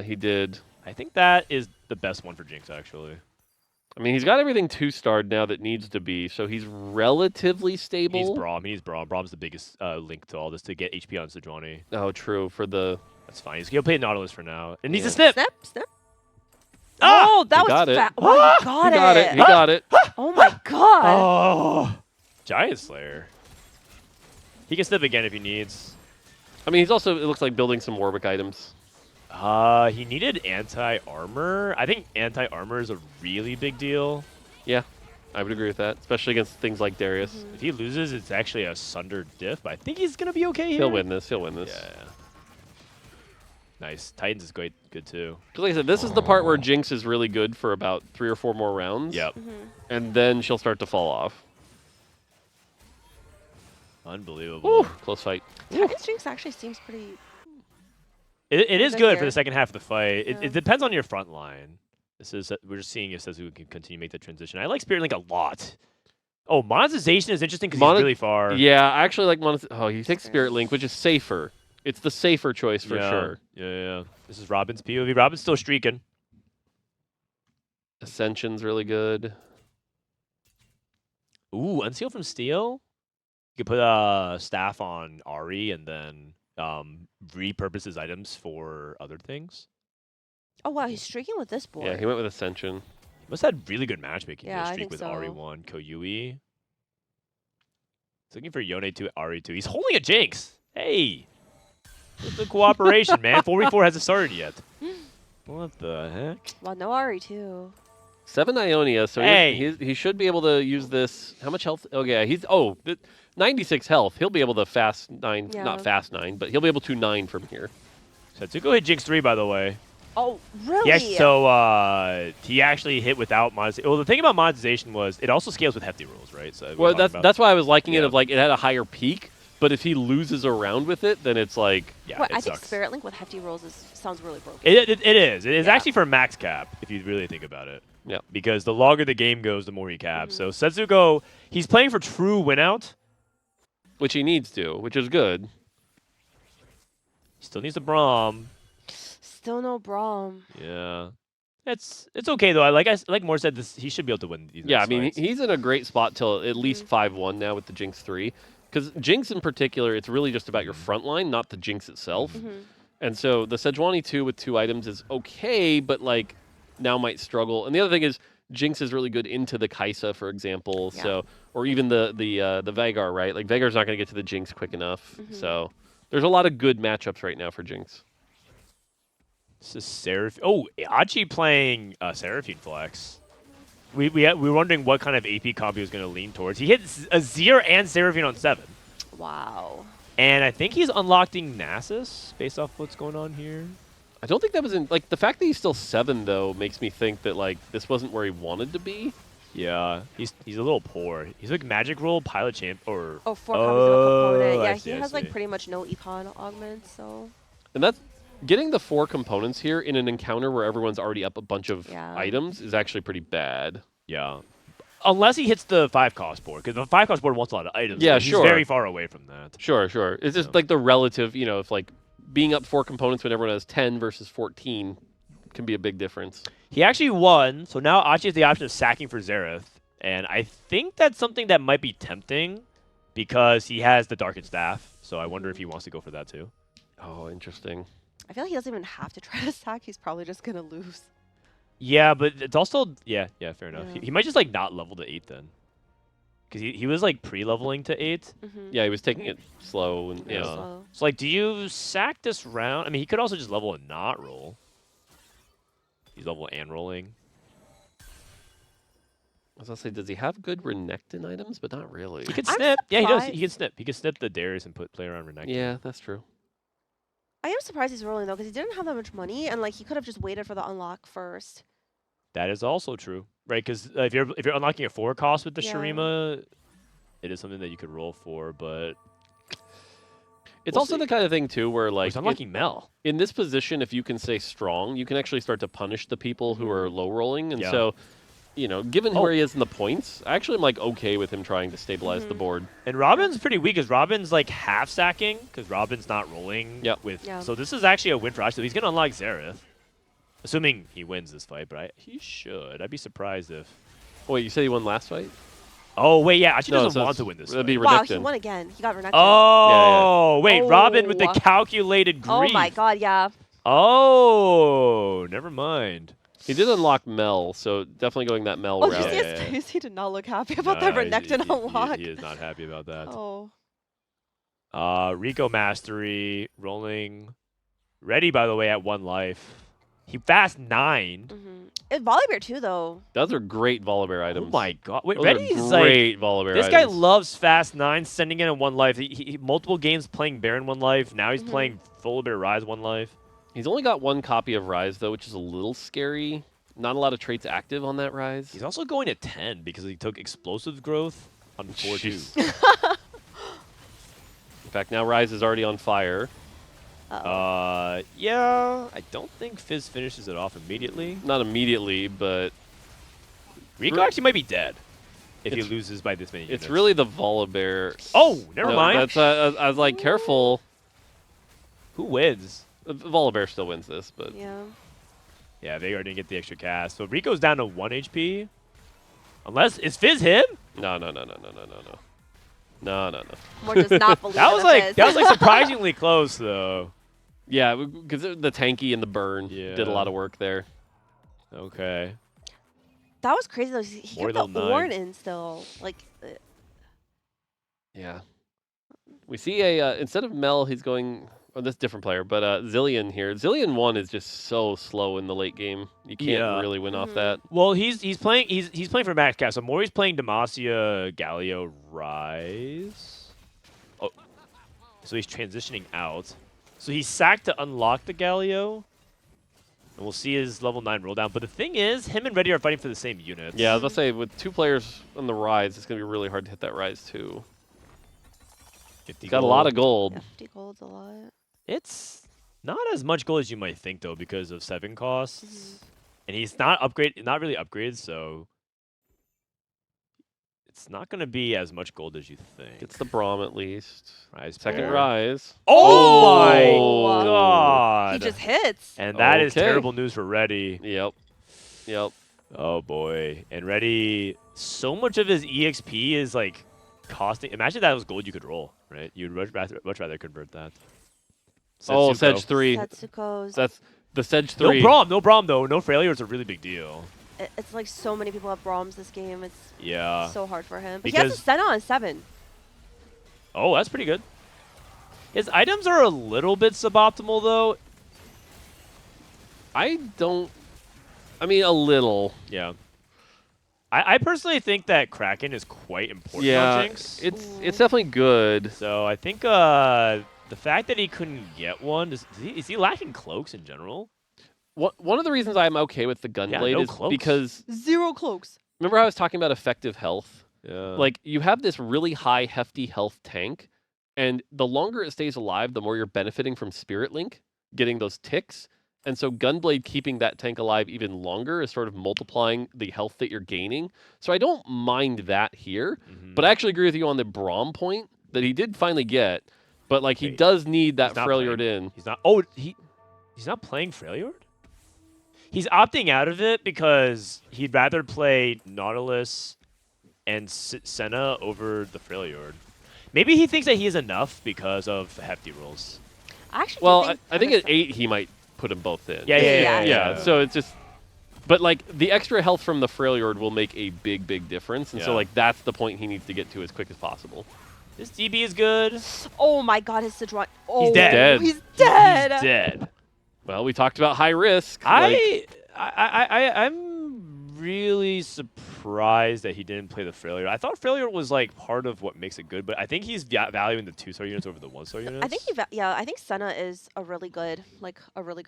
he did. I think that is the best one for Jinx, actually. I mean, he's got everything 2-starred now that needs to be, so he's relatively stable. He's Braum. He's Braum. Braum's the biggest link to all this to get HP on Sejuani. Oh, true. For the That's fine. He'll play Nautilus for now. It needs Yeah. to snip. Snip, snip. Ah! Oh, that He was got it. fast. Oh, he got he got it. He got it. Oh my god. Oh, Giant Slayer. He can snip again if he needs. I mean, he's also, it looks like, building some Warwick items. He needed anti-armor. I think anti-armor is a really big deal. Yeah, I would agree with that, especially against things like Darius. If he loses, it's actually a Sunder diff, but I think he's going to be okay here. He'll win this. He'll win this. Yeah. Nice. Titans is good too. Because like I said, this is the part where Jinx is really good for about 3 or 4 more rounds. Yep. And then she'll start to fall off. Unbelievable. Woo, close fight. Titans Jinx actually seems pretty. It is Good good for here. the second half of the fight. Yeah. It depends on your front line. We're just seeing if Setsuko can continue to make that transition. I like Spirit Link a lot. Oh, monetization is interesting because he's really far. Yeah, I actually like monetization. Oh, he takes Spirit Link, which is safer. It's the safer choice for Yeah. sure. Yeah. This is Robin's POV. Robin's still streaking. Ascension's really good. Ooh, Unseal from Steel. You could put staff on Ari and then repurpose his items for other things. Oh wow, he's streaking with this board. Yeah, he went with Ascension. He must have had really good matchmaking Yeah, to I streak think with so. Ari1, Koyui. He's looking for Yone to Ari2. He's holding a Jinx. Hey. What's the cooperation, man? 4v4 hasn't started yet. What the heck? Well, no Ari too. 7 Ionia, so Hey. he should be able to use this. How much health? Oh, yeah, 96 health. He'll be able to fast 9, Yeah. not fast 9, but he'll be able to 9 from here. Setsuko hit Jinx 3, by the way. Oh really? Yes, so he actually hit without monetization. Well, the thing about monetization was it also scales with hefty rules, right? So Well, that's why I was liking it Yeah. of like it had a higher peak, but if he loses around with it, then it's like yeah, What, it I think sucks. Spirit Link with hefty rolls sounds really broken. It is. It is Yeah. actually for max cap, if you really think about it. Yeah. Because the longer the game goes, the more he caps. So Setsuko, he's playing for true win out. which he needs to, which is good. He still needs the Braum. Still no Braum. Yeah. It's okay though. Like Moore said, he should be able to win these. Yeah, I next mean fights. he's in a great spot till at least 5-1 now with the Jinx 3, because Jinx in particular, it's really just about your front line, not the Jinx itself. And so the Sejuani 2 with 2 items is okay, but like now might struggle. And the other thing is Jinx is really good into the Kaisa, for example. Yeah. So or even the Veigar, right? Like Veigar's not going to get to the Jinx quick enough. So there's a lot of good matchups right now for Jinx. This is Seraph. Oh, Achi playing Seraphine Flex. We were wondering what kind of AP comp he was going to lean towards. He hit Azir and Seraphine on 7. Wow. And I think he's unlocking Nasus based off what's going on here. I don't think that was in like the fact that he's still 7 though makes me think that like this wasn't where he wanted to be. Yeah, he's a little poor. He's like Magic Roll, Pilot Champ, or... Oh, 4 copies of a component. I Yeah, see, he I has like see. pretty much no econ augments, so. And that's getting the 4 components here in an encounter where everyone's already up a bunch of Yeah. items is actually pretty bad. Yeah. Unless he hits the 5-cost board, because the 5-cost board wants a lot of items. Yeah, but sure. He's very far away from that. Sure. It's just Yeah. like the relative, if like being up 4 components when everyone has 10 versus 14 can be a big difference. He actually won, so now Achi has the option of sacking for Xerath. And I think that's something that might be tempting because he has the Darkened Staff. So I wonder if he wants to go for that too. Oh, interesting. I feel like he doesn't even have to try to sack. He's probably just going to lose. Yeah, but it's also... Yeah, fair enough. Yeah. He might just like not level to 8 then. Because he was like pre-leveling to 8. Yeah, he was taking it slow and Yeah. So, So like, do you sack this round? I mean, he could also just level and not roll. He's level and rolling. I was gonna say, does he have good Renekton items? But not really. He could I'm snip. Yeah, he does. He surprised. can snip. He could snip the Darius and play around Renekton. Yeah, that's true. I am surprised he's rolling though, because he didn't have that much money, and like he could have just waited for the unlock first. That is also true, right? Because if you're unlocking a 4-cost with the Yeah. Shurima, it is something that you could roll for. But It's We'll also see. the kind of thing too where like he's unlocking Mel. in this position, if you can stay strong, you can actually start to punish the people who are low rolling. And Yeah. so, given Oh. where he is in the points, I actually am like okay with him trying to stabilize the board. And Robin's pretty weak because Robin's like half sacking because Robin's not rolling. Yep. With Yeah. So this is actually a win for Ashi. So he's gonna unlock Xerath, assuming he wins this fight. But he should. I'd be surprised if. Wait, you said he won last fight? Oh wait, yeah. Ashi No, doesn't so want it's- to win this. that'd be Fight. Wow, he Renekton. won again. He got Renekton. Oh wait, Robin with the Oh. calculated grief. Oh my god, yeah. Oh, never mind. He did unlock Mel, so definitely going that Mel Oh, route. you see yeah, his yeah. face? He did not look happy about Nah, that Renekton unlock. He is not happy about that. Oh. Rykomastery rolling. Ready, by the way, at 1 life. He fast 9. It Volibear too, though. Those are great Volibear items. Oh my god. Wait, Those Ready are is like. great Volibear This items. guy loves fast 9, sending in 1 life. He multiple games playing Baron 1 life. Now he's playing Volibear Rise 1 life. He's only got one copy of Rise, though, which is a little scary. Not a lot of traits active on that Rise. He's also going to 10 because he took explosive growth on 4-2. Jeez. In fact, now Rise is already on fire. Yeah, I don't think Fizz finishes it off immediately. Not immediately, but Rico actually might be dead if he It's- loses by this many units. it's really the Volibear. Oh, never mind. That's, I was like, careful. Who wins? Volibear still wins this, but Yeah. Yeah, Veigar didn't get the extra cast. So Rico's down to 1 HP. Unless, is Fizz him? no. More does not believe That in was the like Fizz. that was like surprisingly close though. Yeah, because the tanky and the burn did a Yeah. lot of work there. Okay. That was crazy though. He More kept the than 9. Ornn in still. Like, Yeah. We see a, instead of Mel, he's going, oh, this different player, but Zillion here. Zillion 1 is just so slow in the late game. You can't Yeah. really win off Mhm. that. Well, he's playing for max cast. So Mori's playing Demacia, Galio, Rise. Oh, so he's transitioning out. So he's sacked to unlock the Galio, and we'll see his level 9 roll down. But the thing is, him and Rety are fighting for the same units. Yeah, I was going to say, with 2 players on the Rise, it's going to be really hard to hit that Rise too. 50 He's got a lot of gold. gold. yeah, 50 gold's a lot. It's not as much gold as you might think though, because of 7 costs, Mhm. and he's not really upgraded, so it's not going to be as much gold as you think. Gets the Braum at least. Rise Second pair. Rise. Oh my Oh. god! He just hits. And that is Okay. terrible news for Rety. Yep. Oh boy. And Rety, so much of his EXP is like costing. Imagine that was gold you could roll, right? You'd much rather convert that. Oh, Setsuko. Sedge 3. Setsuko's. That's the Sedge No 3. Braum though. No failure is a really big deal. It's like so many people have Brahms this game. It's Yeah. so hard for him. But he has a Because- Senna on 7. Oh, that's pretty good. His items are a little bit suboptimal though. I mean, a little. Yeah. I personally think that Kraken is quite important on Yeah, Jinx. it's definitely good. So I think the fact that he couldn't get one, is he lacking cloaks in general? One of the reasons I'm okay with the Gunblade no is cloaks. because, 0 cloaks. remember how I was talking about effective health? Yeah. Like, you have this really high, hefty health tank, and the longer it stays alive, the more you're benefiting from Spirit Link, getting those ticks. And so Gunblade keeping that tank alive even longer is sort of multiplying the health that you're gaining. So I don't mind that here. But I actually agree with you on the Braum point that he did finally get. But like he Wait, does need that he's not Freljord playing. in. He's not. Oh, he's not playing Freljord? He's opting out of it because he'd rather play Nautilus and Senna over the Freljord. Maybe he thinks that he is enough because of hefty rolls. I actually do Well, think I think Senna's at 8 he might put them both in. Yeah. So it's just, but like the extra health from the Freljord will make a big, big difference. And so Yeah. like that's the point he needs to get to as quick as possible. This DB is good. Oh my god, his Sidron. Oh, dead. He's dead. He's dead. Well, we talked about high risk. like, I'm really surprised that he didn't play the Freljord. I thought Freljord was like part of what makes it good, but I think he's valuing the 2-star units over the 1-star units. I think I think Senna is a really good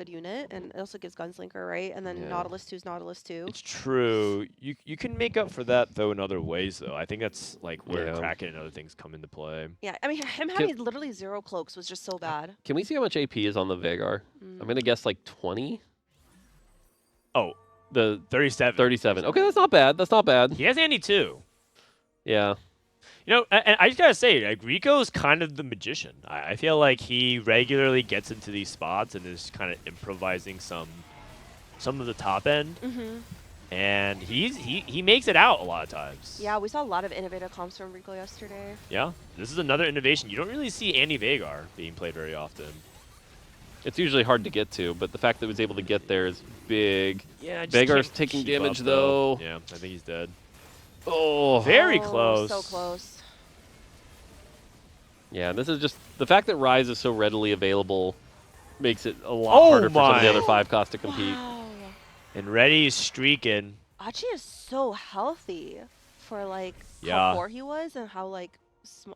unit, and it also gives Gunslinger, right? And then Yeah. Nautilus 2 is Nautilus 2. It's true. You can make up for that though in other ways though. I think that's like where Yeah. Kraken and other things come into play. Yeah, I mean him having literally 0 cloaks was just so bad. Can we see how much AP is on the Veigar? Mm. I'm gonna guess like 20. Oh, The 37. 37. Okay, that's not bad. That's not bad. He has Andy too. Yeah. You know, and I just gotta say, like Rico's kind of the magician. I feel like he regularly gets into these spots and is kind of improvising some of the top end, Mm-hmm. and he makes it out a lot of times. Yeah, we saw a lot of innovative comps from Rico yesterday. Yeah, this is another innovation. You don't really see Andy Veigar being played very often. It's usually hard to get to, but the fact that he was able to get there is big. Yeah, just Veigar's can't taking keep damage, up, though. Yeah, I think he's dead. Oh. Very Oh, close. So close. Yeah, this is just the fact that Rise is so readily available makes it a lot harder for some of the my. other 5 costs to compete. Wow. And Rety's streaking. Achi is so healthy for like Yeah. how poor he was and how like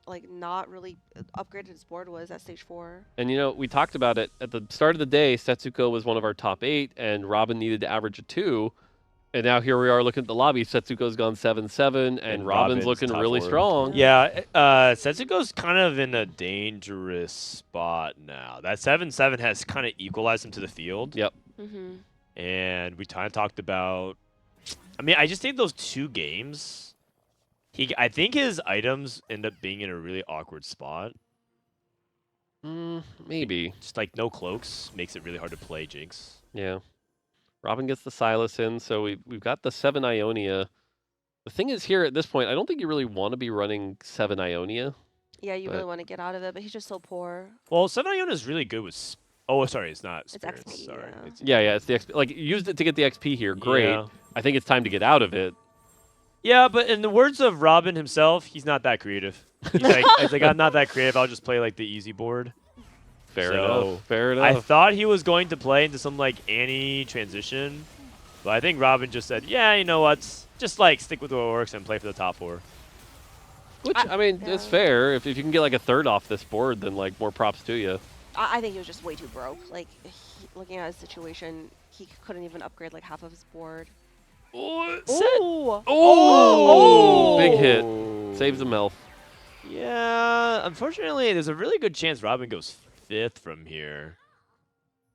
like not really upgraded his board was at stage 4. And we talked about it at the start of the day. Setsuko was one of our top 8, and Robin needed to average a 2. And now here we are looking at the lobby. Setsuko's gone 7-7, and Robin's looking top really 4. strong. Yeah, Setsuko's kind of in a dangerous spot now. That 7-7 has kind of equalized him to the field. Yep. And we kind of talked about... I mean, I just think those 2 games... I think his items end up being in a really awkward spot. Maybe. Just like no cloaks makes it really hard to play Jinx. Yeah. Robin gets the Silas in, so we've got the 7 Ionia. The thing is here at this point, I don't think you really want to be running 7 Ionia. Yeah, you really want to get out of it, but he's just so poor. Well, 7 Iona is really good with... Oh, sorry, it's not spirits. XP, sorry. yeah. Yeah, it's the XP. Like, you used it to get the XP here. Great. Yeah. I think it's time to get out of it. Yeah, but in the words of Robin himself, he's not that creative. He's like, I'm not that creative. I'll just play like the easy board. Fair So, enough. Fair enough. I thought he was going to play into some like Annie transition, but I think Robin just said, "Yeah, you know what? Just like stick with what works and play for the top 4." Which, I mean, it's fair. If you can get like a 3rd off this board, then like more props to you. I think he was just way too broke. Like, looking at his situation, he couldn't even upgrade like half of his board. Oh, Oh! Big hit. Saves him health. Yeah, unfortunately, there's a really good chance Robin goes 5th from here.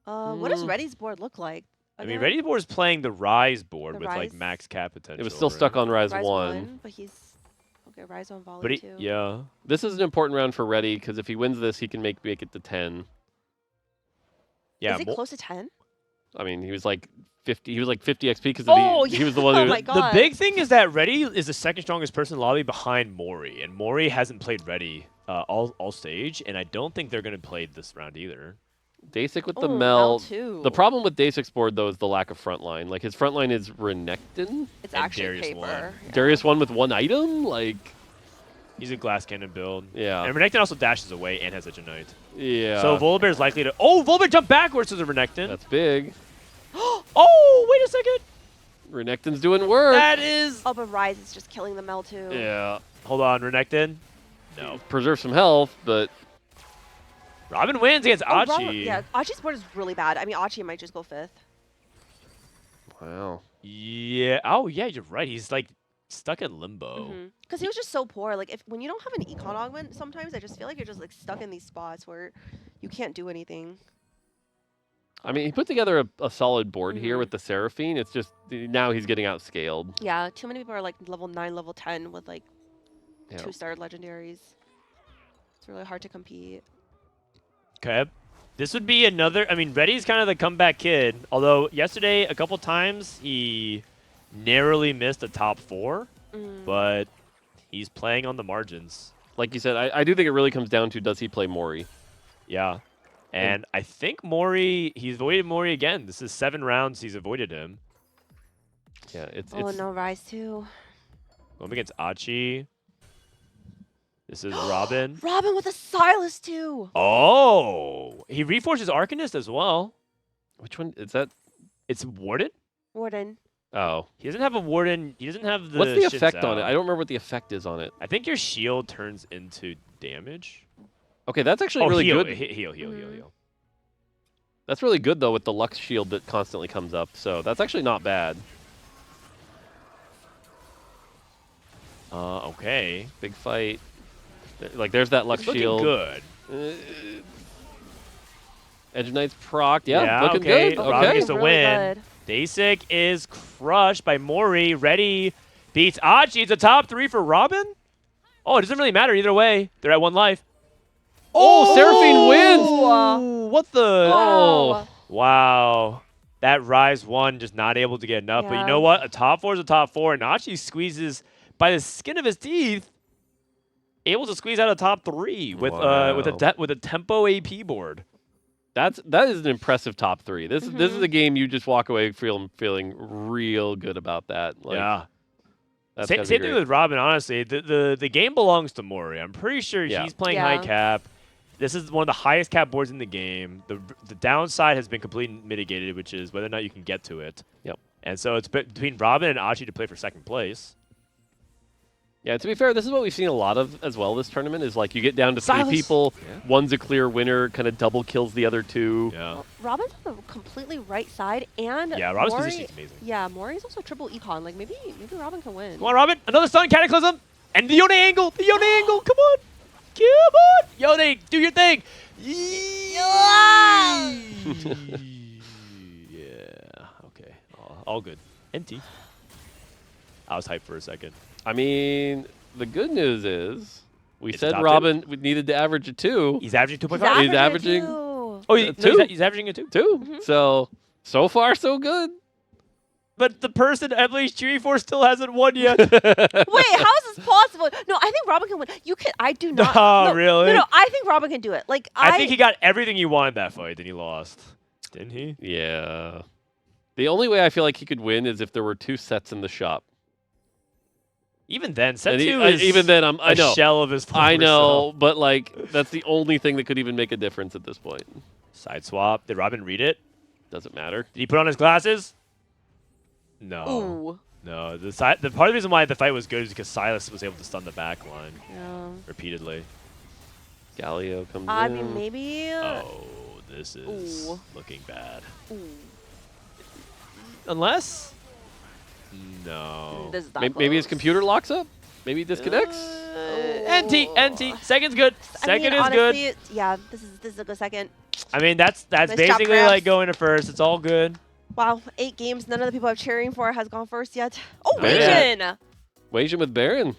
What does Rety's board look like? I mean, Rety's board is playing the Rise board The with like Rise? max cap potential. It was still stuck on Rise 1. But he's okay. Rise 1 volley But 2. yeah. This is an important round for Rety, because if he wins this, he can make it to 10. Yeah. Is it close to 10? I mean, he was like 50. He was like 50 XP because he was the one Oh who. my The God. big thing is that Rety is the second strongest person in the lobby behind Mori, and Mori hasn't played Rety all stage, and I don't think they're going to play this round either. Deisik with the Oh, Mel. too. The problem with Deisik's board though is the lack of front line. Like his front line is Renekton. It's and actually Darius paper. won. Yeah. Darius won with 1 item. Like, He's a glass cannon build. yeah, And Renekton also dashes away and has such a knight. yeah. So Volibear is likely to... Oh, Volibear jumped backwards to the Renekton. That's big. Oh, wait a second. Renekton's doing work. That is... Oh, but Rise is just killing the Mel too. Yeah. Hold on, Renekton. No. Preserve some health, but Robin wins against Oh, Achi. Robin- yeah, Achi's board is really bad. I mean, Achi might just go 5th. wow. Yeah. Oh, yeah, you're right. He's like stuck in limbo. Because he was just so poor. Like, when you don't have an econ augment, sometimes I just feel like you're just like stuck in these spots where you can't do anything. I mean, he put together a solid board here with the Seraphine. It's just now he's getting outscaled. Yeah, too many people are like level 9, level 10 with like Yeah. 2-star legendaries. It's really hard to compete. Okay. This would be another... I mean, Rety's kind of the comeback kid. Although, yesterday, a couple times, he narrowly missed a top 4. But he's playing on the margins. Like you said, I do think it really comes down to, does he play Mori? Yeah. And I think Mori... He's avoided Mori again. This is 7 rounds he's avoided him. Yeah, it's no, Rise too. Going against Achi. This is Robin. Robin with a Silas too. Oh! He reforges Arcanist as well. Which one is that? It's Warden? Warden. Oh. He doesn't have a Warden. He doesn't have the What's the shins effect on it? out. I don't remember what the effect is on it. I think your shield turns into damage. Okay, that's actually really heal, good. Heal. That's really good, though, with the Lux shield that constantly comes up. So that's actually not bad. Okay. Big fight. Like, there's that Lux It's looking shield. good. Edge Knight's proc. Yeah, Yeah, looking okay. good. Robin Okay. gets the win. Deisik is crushed by Mori. Rety beats Achi. It's a top 3 for Robin? Oh, it doesn't really matter either way. They're at 1 life. Oh, Seraphine wins! Oh, what the? Oh. Wow. That Rise 1 just not able to get enough. But you Yeah. know what? A top 4 is a top 4. And Achi squeezes by the skin of his teeth. Able to squeeze out a top 3 with with a tempo AP board. That is an impressive top 3. This is a game you just walk away feeling real good about that. Like, Yeah. that's Same gotta be thing great. with Robin, honestly. The game belongs to Mori. I'm pretty sure he's playing high cap. This is one of the highest cap boards in the game. The downside has been completely mitigated, which is whether or not you can get to it. Yep. And so it's between Robin and Achi to play for second place. Yeah, to be fair, this is what we've seen a lot of as well this tournament, is like you get down to Silas. 3 people, Yeah. one's a clear winner, kind of double kills the other 2. Yeah. Robin's on the completely right side, and Yeah, Robin's Mori, position is amazing. Yeah, Mori's also triple econ. Like maybe Robin can win. Come on, Robin. Another stun Cataclysm. And the Yone angle. The Yone angle. Come on. Come on. Yone, do your thing. Yeah. Okay. All good. Empty. I was hyped for a second. I mean, the good news is we It's said top Robin we needed to average a 2. He's averaging 2.5. He's averaging- two. Oh, two. he's averaging a 2. 2. Mhm. So far, so good. But the person Emily's cheering for still hasn't won yet. Wait, how is this possible? No, I think Robin can win. You can. I do not. No, no, really? No, I think Robin can do it. Like I think he got everything he wanted that fight, then he lost. Didn't he? Yeah. The only way I feel like he could win is if there were 2 sets in the shop. Even then, set And 2 he- is even then, I know. a shell of his former I know, self. but like that's the only thing that could even make a difference at this point. Side swap. Did Robin read it? Doesn't matter. Did he put on his glasses? No. Ooh. No. The part of the reason why the fight was good is because Silas was able to stun the back line Yeah. repeatedly. Galio comes I in. mean, maybe. Oh, this is Ooh. looking bad. Ooh. Unless? No. This is not Maybe his close. computer locks up. Maybe he disconnects. NT. Second's good. Second is good. honestly, Yeah, this is a good second. I mean, that's Nice job, basically Krabs. like going to first. It's all good. Wow, 8 games. None of the people I'm cheering for has gone first yet. Oh, Man. Asian! Waging with Baron.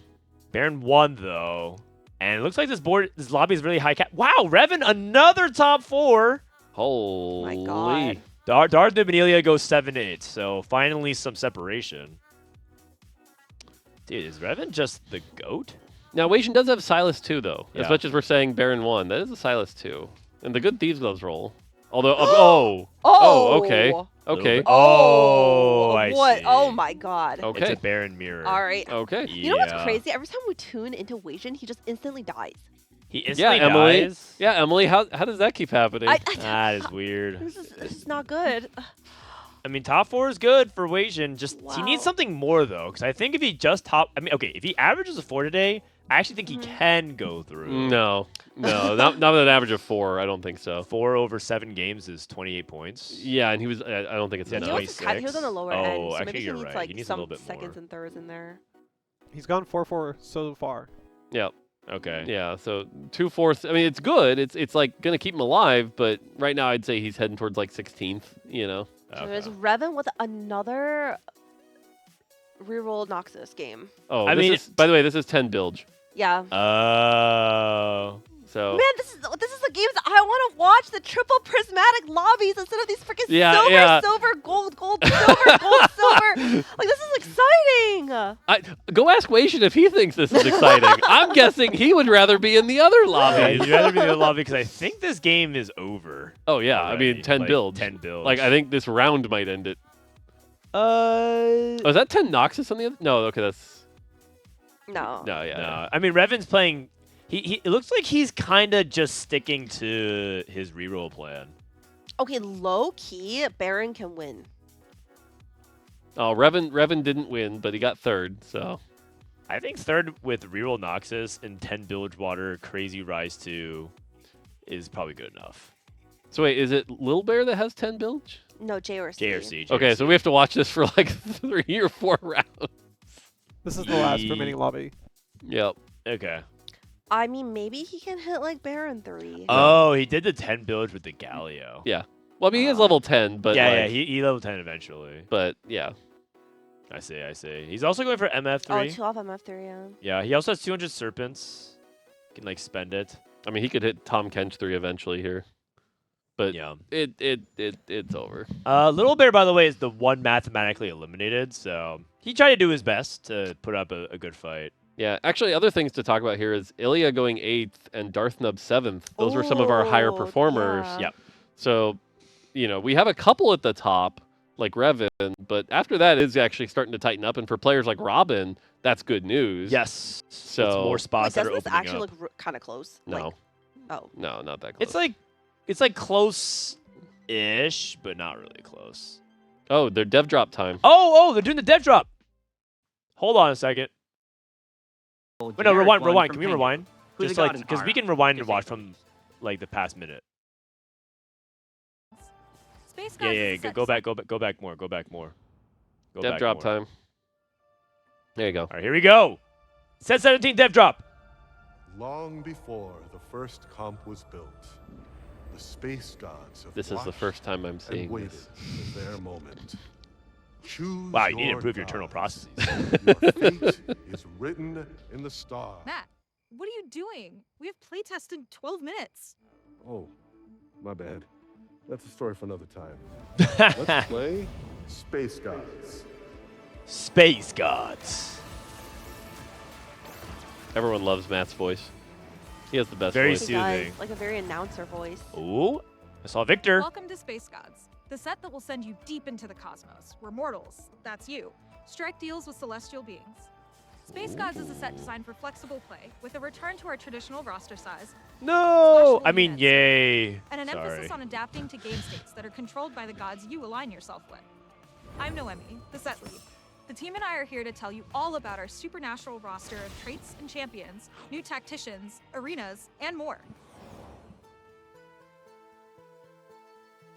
Baron won though, and it looks like this lobby is really high cap. Wow, Reven another top 4. Holy. God. Darth Nub and Elia go 7-8, so finally some separation. Dude, is Reven just the GOAT? Now, Wasian does have Silas 2, though. As Yeah. much as we're saying Baron 1, that is a Silas 2. And the good Thieves Gloves roll. Although, okay. Okay. Oh, I what? see. Oh my God. Okay. It's a Baron mirror. All right. Okay. You know what's Yeah. crazy? Every time we tune into Wasian, he just instantly dies. He instantly Emily. dies? Yeah, Emily, how does that keep happening? That is weird. This is not good. I mean, top 4 is good for Wasian. Just he needs Wow. something more though, because I think if he just if he averages a 4 today, I actually think he can go through. No, not with an average of 4. I don't think so. 4 over 7 games is 28 points. Yeah, and he was. I don't think it's Yeah, He enough. was on the lower Oh, end, so actually, maybe he you're needs right. like He needs a some little bit seconds more. and thirds in there. He's gone 4-4 so far. Yeah, Okay. yeah. So 2/4. I mean, it's good. It's like gonna keep him alive, but right now I'd say he's heading towards like 16th. You know. So Okay. there's Reven with another reroll Noxus game. Oh, I mean- by the way, this is 10 bilge. Yeah. Oh. So Man, this is the games that I want to watch. The triple prismatic lobbies instead of these freaking Yeah, silver, yeah. silver, gold, gold, silver, gold, silver. Like this is exciting. go ask Wasian if he thinks this is exciting. I'm guessing he would rather be in the other Yeah, lobbies. you'd rather be in the lobby because I think this game is over. Oh yeah, already. I mean 10 Like, builds. 10 builds. Like I think this round might end it. Oh, is that 10 Noxus on the other? No, okay, that's No. no, yeah. No, I mean Reven's playing. He it looks like he's kind of just sticking to his reroll plan. Okay, low key, Baron can win. Oh, Reven didn't win, but he got 3rd. So I think 3rd with reroll Noxus and 10 Bilge Water, Crazy Rise 2 is probably good enough. so wait, is it Lil Bear that has 10 bilge? No, JRC. JRC. Okay, so we have to watch this for like 3 or 4 rounds. This is the last remaining lobby. Yep. Okay. I mean, maybe he can hit like Baron 3. Oh, he did the 10 Bilge with the Galio. Yeah. Well, I mean, he is level 10, but yeah, like, he level 10 eventually. but yeah. I see. He's also going for MF3. Oh, 2 off MF3, yeah. Yeah, he also has 200 Serpents. Can like spend it. I mean, he could hit Tom Kench 3 eventually here. But Yeah. it's over. Little Bear, by the way, is the one mathematically eliminated, so he tried to do his best to put up a good fight. Yeah, actually, other things to talk about here is Elia going 8th and Darth Nub 7th. Those were some of our higher Oh, performers. yeah. Yep. So, we have a couple at the top, like Reven, but after that, it's actually starting to tighten up. And for players like Robin, that's good news. Yes. So it's more Wait, spots that doesn't are this opening actually up. look kind of close? No, Like, oh. no, not that close. It's like close-ish, but not really close. Oh, they're dev drop time. Oh, they're doing the dev drop. Hold on a second. Wait, no, generic rewind. one Rewind. from Can we Pengu, rewind? who's Just a god like in because we our can eyes, rewind to and say watch the from least. like the past minute. Space Yeah, Gods yeah. is a set Go back. designed- Go back more. Go back more. Go Dev back drop more. time. There you go. All right, here we go. Set 17 dev drop. Long before the first comp was built, the space gods have This is the watched first time I'm and seeing waited this. for their moment. Choose Wow, you need to your improve your internal gods. processes. Your fate is written in the stars. Matt, what are you doing? We have playtest in 12 minutes. Oh, my bad. That's a story for another time. Let's play Space Gods. Space gods. Everyone loves Matt's voice. He has the best Very voice. He does, soothing. like a very announcer voice. Ooh, I saw Victor. Welcome to Space Gods, the set that will send you deep into the cosmos, where mortals, that's you, strike deals with celestial beings. Space Gods is a set designed for flexible play, with a return to our traditional roster size, No, Special I mean, units. yay. and an Sorry. emphasis on adapting to game states that are controlled by the gods you align yourself with. I'm Noemi, the set lead. The team and I are here to tell you all about our supernatural roster of traits and champions, new tacticians, arenas, and more.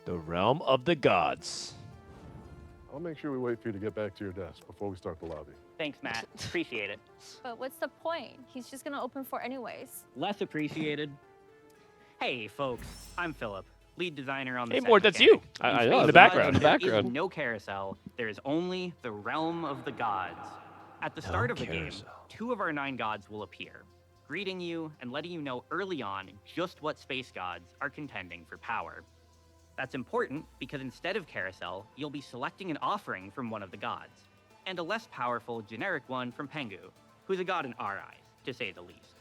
The realm of the gods. I'll make sure we wait for you to get back to your desk before we start the lobby. Thanks, Matt. Appreciate it. But what's the point? He's just gonna open for anyways. Less appreciated. Hey, folks. I'm Philip, lead designer on the Hey, set Mort, that's mechanic. you. I In know, Space in the Gods, background. In the There is background. no carousel. There is only the realm of the gods. At the start of the game, carousel. 2 of our 9 gods will appear, greeting you and letting you know early on just what space gods are contending for power. That's important because instead of carousel, you'll be selecting an offering from one of the gods, and a less powerful generic one from Pengu, who's a god in our eyes, to say the least.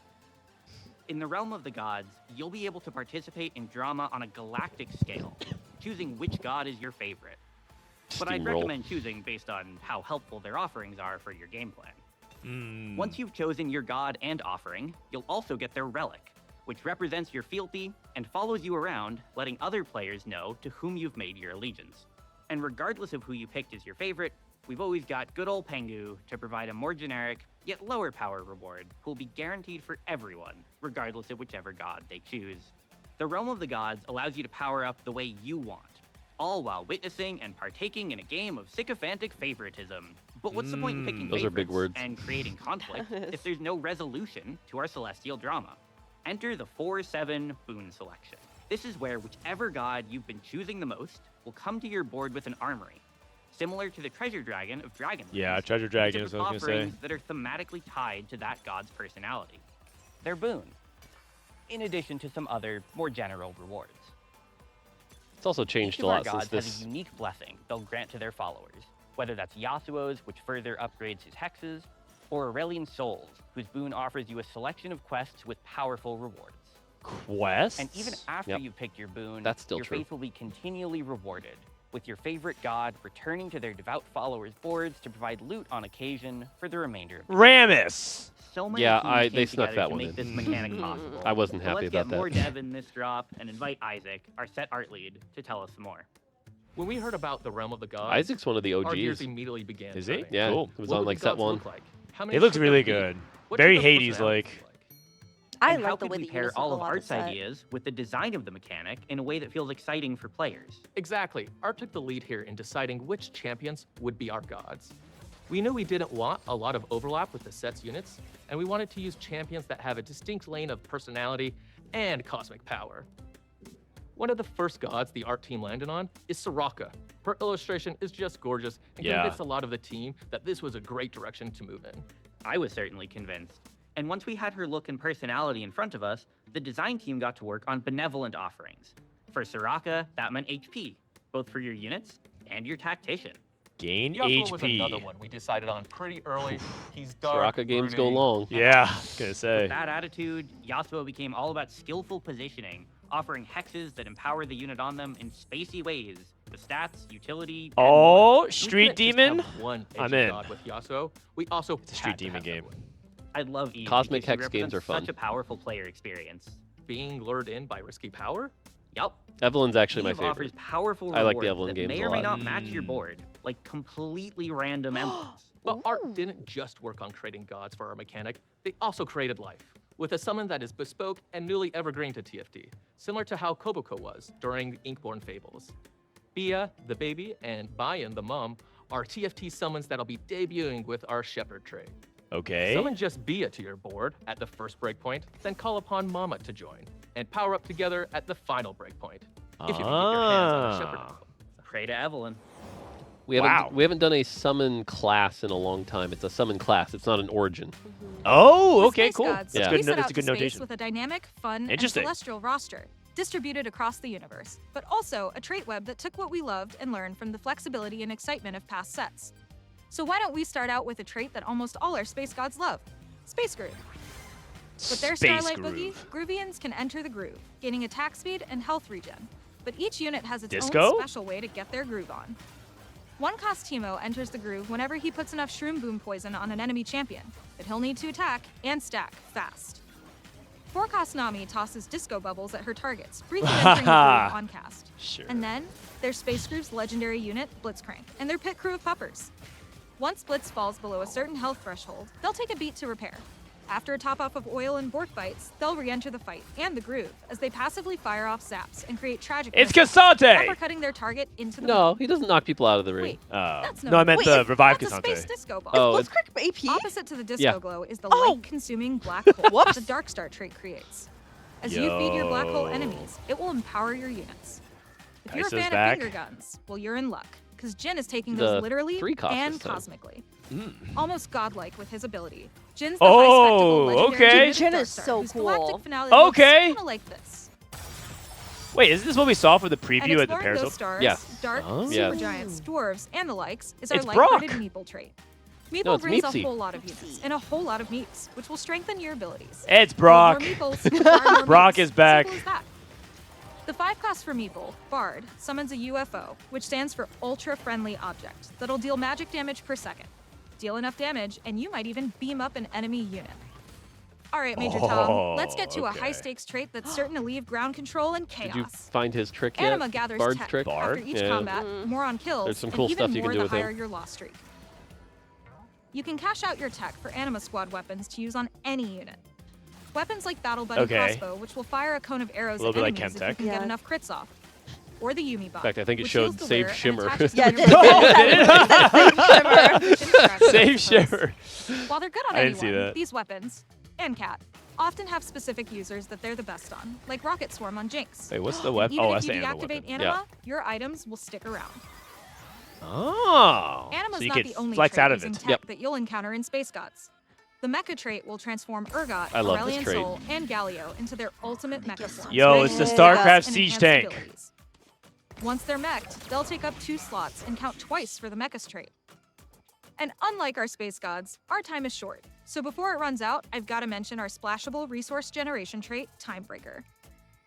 In the realm of the gods, you'll be able to participate in drama on a galactic scale, choosing which god is your favorite. But I'd Steamroll. recommend choosing based on how helpful their offerings are for your game plan. Mm. Once you've chosen your god and offering, you'll also get their relic, which represents your fealty and follows you around, letting other players know to whom you've made your allegiance. And regardless of who you picked as your favorite, we've always got good old Pengu to provide a more generic, yet lower power reward, who'll be guaranteed for everyone, regardless of whichever god they choose. The Realm of the Gods allows you to power up the way you want, all while witnessing and partaking in a game of sycophantic favoritism. But what's the point in picking Those are big favorites words. and creating conflict if there's no resolution to our celestial drama? Enter the 4-7 boon selection. This is where whichever god you've been choosing the most will come to your board with an armory, similar to the Treasure Dragon of Dragonlance. Yeah, Treasure Dragon except is with what I was gonna say. offerings that are thematically tied to that god's personality. They're boons, in addition to some other, more general rewards. It's also changed Each a of our lot since gods has this. a unique blessing they'll grant to their followers, whether that's Yasuo's, which further upgrades his hexes, or Aurelian Soul's, whose boon offers you a selection of quests with powerful rewards. Quests? And even after Yep. you've picked your boon, That's still your true. faith will be continually rewarded, with your favorite god returning to their devout followers' boards to provide loot on occasion for the remainder of the Ramus. So many Yeah, teams they came snuck together that to one make in. this mechanic possible. I wasn't So happy let's about get more that. Dev in this drop and invite Isaac, our set art lead, to tell us some more. When we heard about the realm of the gods, Isaac's one of the our gears OGs. immediately began. Is he? turning. Yeah, Cool. it was What on would like the set gods 1. look like? How many It looks should really there be? good. What Very should their Hades personalities like. look like? I And how like the could way we that pair units all look of a lot Art's set. ideas with the design of the mechanic in a way that feels exciting for players? Exactly. Art took the lead here in deciding which champions would be our gods. We knew we didn't want a lot of overlap with the set's units, and we wanted to use champions that have a distinct lane of personality and cosmic power. One of the first gods the art team landed on is Soraka. Her illustration is just gorgeous and Yeah. convinced a lot of the team that this was a great direction to move in. I was certainly convinced. And once we had her look and personality in front of us, the design team got to work on benevolent offerings. For Soraka, that meant HP, both for your units and your tactician. Gain Yasuo was HP. another one we decided on pretty early. He's dark, Soraka games go brooding, long. Yeah, gonna say. With that attitude, Yasuo became all about skillful positioning, offering hexes that empower the unit on them in spacey ways, with stats, utility, and more. Oh, We Street couldn't just Demon? have one I'm edgy in. god with Yasuo. We also It's a Street had to Demon have game. Evelyn. I love Eve Cosmic because she Hex games represents are fun. Such a powerful player experience. Being lured in by risky power? Yup. Evelyn's actually my Eve offers favorite. powerful I like the rewards Evelyn that games may a or may lot. not match your board, like completely random emblems. But art didn't just work on creating gods for our mechanic, they also created life, with a summon that is bespoke and newly evergreen to TFT, similar to how Koboko was during Inkborn Fables. Bia, the baby, and Bayan, the mom, are TFT summons that'll be debuting with our Shepherd trait. Okay. Summon just Bia to your board at the first breakpoint, then call upon Mama to join, and power up together at the final breakpoint, if you can get your hands on a Shepherd emblem. Pray to Evelyn. We haven't done a summon class in a long time. It's a summon class. It's not an origin. Oh, With okay, Space cool. Gods, That's we good. set That's out a good to space notation. with a dynamic, fun, and Interesting. celestial roster, distributed across the universe, but also a trait web that took what we loved and learned from the flexibility and excitement of past sets. So why don't we start out with a trait that almost all our Space Gods love, Space Groove. With their Space Starlight Groove. Boogie, Groovians can enter the groove, gaining attack speed and health regen. But each unit has its Disco? own special way to get their groove on. One cost Teemo enters the groove whenever he puts enough Shroom Boom poison on an enemy champion that he'll need to attack and stack fast. 4 cost Nami tosses disco bubbles at her targets, briefly entering the groove on cast. Sure. And then there's Space Groove's legendary unit, Blitzcrank, and their pit crew of puppers. Once Blitz falls below a certain health threshold, they'll take a beat to repair. After a top-off of oil and bork bites, they'll re-enter the fight and the groove as they passively fire off zaps and create tragic It's missiles, Cassante! uppercutting their target into the No, wall. he doesn't knock people out of the ring. Wait, that's No, I meant Wait, the revive that's a space Cassante. disco ball. Oh, Blitzcrank AP? Opposite to the disco Yeah. glow is the Oh. light-consuming black hole Whoops. the Dark Star trait creates. As you feed your black hole Yo. enemies, it will empower your units. If you're a Kaisa's fan back. of finger guns, well, you're in luck, because Jin is taking The those literally 3 cost and this time. cosmically. Mm. Almost godlike with his ability. Jin's the Oh, high-spectacle legendary okay. unit of Jin Dark is Star, so whose galactic cool. finale Okay. looks kinda like this. Wait, isn't this what we saw for the And preview at the exploring those Periscope? stars, Yeah. dark, Oh. super Yeah. giants, dwarves, and the likes is It's our lighthearted Brock. meeple trait. Meeple No, it's brings Meepsy. a whole lot of units and a whole lot of meeps, which will strengthen your abilities. It's Build Brock. more meeples, acquire more Brock meeps. is back. Simple as that. The 5 cost for Meeple, Bard, summons a UFO, which stands for Ultra Friendly Object, that'll deal magic damage per second. Deal enough damage, and you might even beam up an enemy unit. Alright, Major Tom, let's get to a okay. high-stakes trait that's certain to leave ground control and chaos. Did you find his trick yet? Anima gathers Bard's tech trick? Bard? after each Yeah. combat, more on kills, There's some and cool even stuff you more can do the with him. higher your loss streak. You can cash out your tech for Anima Squad weapons to use on any unit. Weapons like Battle Buddy Okay. Crossbow, which will fire a cone of arrows A little at bit like enemies if you Chemtech. can get Yeah. enough crits off. Or the Yumi buff. In fact, I think it which showed heals the Save wearer and Shimmer. attaches to Yeah, your it did. weapon. Save Shimmer. While they're good on I didn't see anyone, that. these weapons, and Cat, often have specific users that they're the best on, like Rocket Swarm on Jinx. Wait, what's the weapon? Even Oh, if that's you the Anima deactivate weapon. Anima, your items will stick around. Oh. Anima's so you not can the only flex trait out of using it. tech Yep. that you'll encounter in Space Gods. The Mecha trait will transform Urgot, I love this Aurelian trait. Soul, and Galio into their ultimate mecha swarms. Yo, with it's the enhanced StarCraft and siege enhanced tank. abilities. Once they're mech'd, they'll take up 2 slots and count twice for the Mecha's trait. And unlike our Space Gods, our time is short. So before it runs out, I've got to mention our splashable resource generation trait, Timebreaker.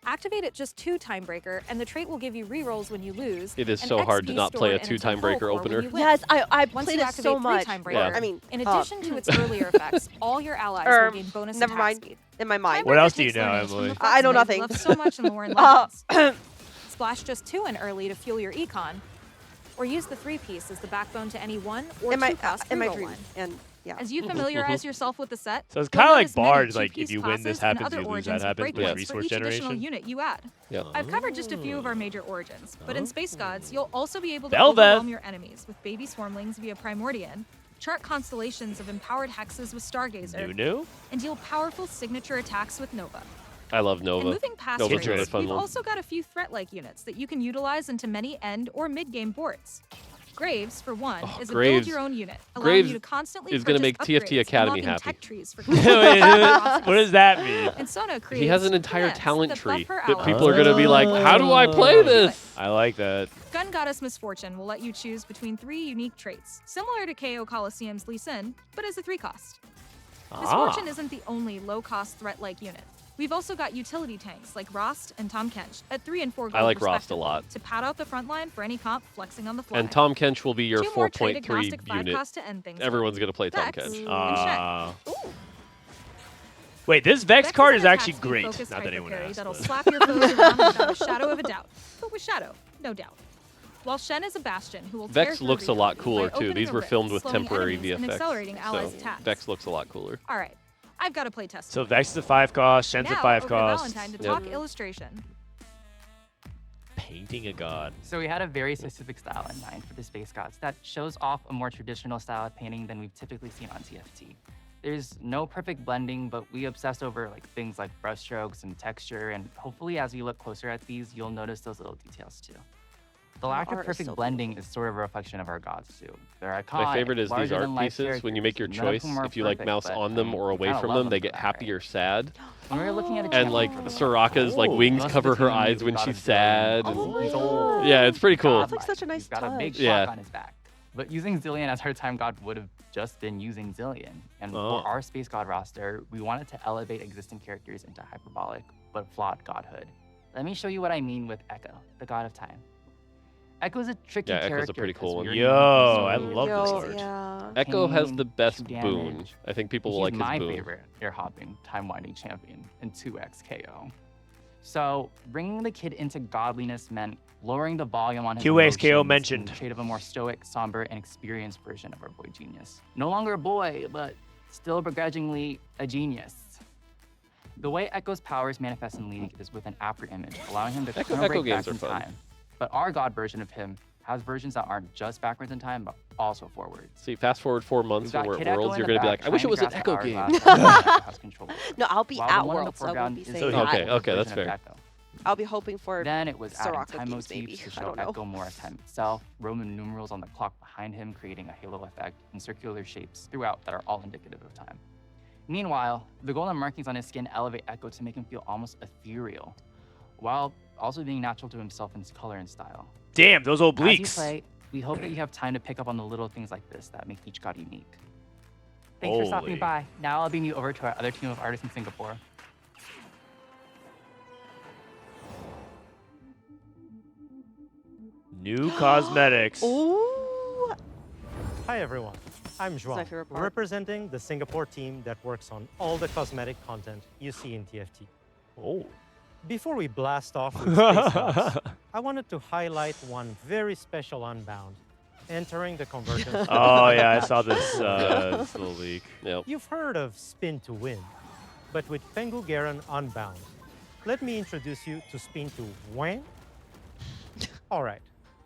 Activate at just 2 Timebreaker, and the trait will give you rerolls when you lose. It is and so hard to XP not play a stored in 2 its Timebreaker hull core when opener. you win. Yes, I Once played you it so activate 3 much. Timebreaker, I mean, in addition to its earlier effects, all your allies will gain bonus never attack mind. speed. In my mind. What Timebreaker else do you takes know, learnings from the Emily? I know flexibility nothing. we love so much in Lore and Oh. Legends. Splash just 2 in early to fuel your econ, or use the 3-piece as the backbone to any 1 or 2 cost in my reroll dream. one. And yeah. As you familiarize yourself with the set, So it's you'll kind of like notice many Bard, like if 2-piece you win this classes and happens, other you lose origins that with happens with breakpoints resource for each additional generation. unit you add. Yeah. I've covered just a few of our major origins, but in Space Gods, you'll also be able to Belveth. overwhelm your enemies with baby swarmlings via Primordian, chart constellations of empowered hexes with Stargazer, Nunu? and deal powerful signature attacks with Nova. I love And Nova. moving past Nova's traits, really fun we've one. also got a few threat-like units that you can utilize into many end or mid-game boards. Graves, for one, Oh, is a Graves. build-your-own unit, allowing Graves you to constantly is gonna purchase make TFT upgrades, Academy unlocking happy. tech trees for What does that mean? And Sona creates He has an entire units talent that tree buff her that allies. people are going to be like, how do I play this? I like that. Gun Goddess Misfortune will let you choose between 3 unique traits, similar to KO Coliseum's Lee Sin, but as a 3 cost. Misfortune isn't the only low-cost threat-like unit. We've also got utility tanks like Rost and Tom Kench at 3 and 4 gold I like Rost a respectively, lot. to pad out the front line for any comp flexing on the fly. And Tom Kench will be your 2 more trait 4.3 agnostic 5 unit. cost to end things. Everyone's going to play Tom Vex Kench. and Shen. Ooh. Wait, this Vex Vex card is is an actually attack speed great. focused Not that hyper anyone parry asked. that'll but- slap your foes around without a shadow of a doubt. But with Shadow, no doubt. while Shen is a bastion who will Vex tear looks a through lot reality cooler by too. opening These a were rift, filmed with slowing temporary enemies, and VFX. accelerating allies' So attacks. Vex looks a lot cooler. All right, I've got a playtest. So Vex is a 5 cost, Shen's a now, 5 over to cost. Valentine to Yep. talk illustration. Painting a god. So we had a very specific style in mind for the Space Gods that shows off a more traditional style of painting than we've typically seen on TFT. There's no perfect blending, but we obsessed over things like brushstrokes and texture, and hopefully as we look closer at these, you'll notice those little details too. The lack of art is perfect so blending is sort of a reflection of our gods too. They're iconic, My favorite is these art larger-than-life pieces. When you make your characters, choice, none of whom are if you perfect, mouse but, on them or we away kinda from love them, they for get that, happy right? or sad. When we were looking at a And like champion, Soraka's like wings most of cover the her team eyes used when God she's of sad. Zillion. Oh and- my God. Yeah, it's pretty cool. That's like such a nice He's got a big touch. Yeah. clock on his back. But using Zillion as her time god would have just been using Zillion. And Oh. for our Space God roster, we wanted to elevate existing characters into hyperbolic but flawed godhood. Let me show you what I mean with Echo, the god of time. Echo's a tricky Yeah, Echo's a character. pretty because cool one. we're Yo, known I for love this Yo, art. yeah. Echo has the pain, best damage, boon. I think people will He's like my his boon. favorite air-hopping, time-winding champion in 2x KO. So bringing the kid into godliness meant lowering the volume on his QA's KO emotions mentioned. in trade of a more stoic, somber, and experienced version of our boy genius. No longer a boy, but still begrudgingly a genius. The way Echo's powers manifest in League is with an after image, allowing him to Echo break games back are in fun. time. But our god version of him has versions that aren't just backwards in time, but also forwards. See, fast forward 4 months We've when got we're Kid at Echo Worlds, in you're the gonna be back like, I wish it trying was to an grasp Echo the game. hourglass that has control. No, I'll be While the at one in the Worlds, so I won't foreground be is saying the that. Okay, Echo okay, that's version of fair. Echo. I'll be hoping for Then it was adding Soraka time games, maybe. motifs to I show don't know. Echo more as time itself, Roman numerals on the clock behind him creating a halo effect, and circular shapes throughout that are all indicative of time. Meanwhile, the golden markings on his skin elevate Echo to make him feel almost ethereal, while also being natural to himself in his color and style. Damn, those As you obliques. play, we hope that you have time to pick up on the little things like this that make each god unique. Thanks for stopping Holy. by. Now I'll beam you over to our other team of artists in Singapore. New cosmetics. Ooh. Hi everyone, I'm my Joao, favorite part. representing the Singapore team that works on all the cosmetic content you see in TFT. Oh. Before we blast off with Space Gods, I wanted to highlight one very special Unbound, entering the Convergence. Oh yeah, I saw this, this little leak. Yep. You've heard of Spin to Win, but with Pengu Garen Unbound, let me introduce you to Spin to Win. All right,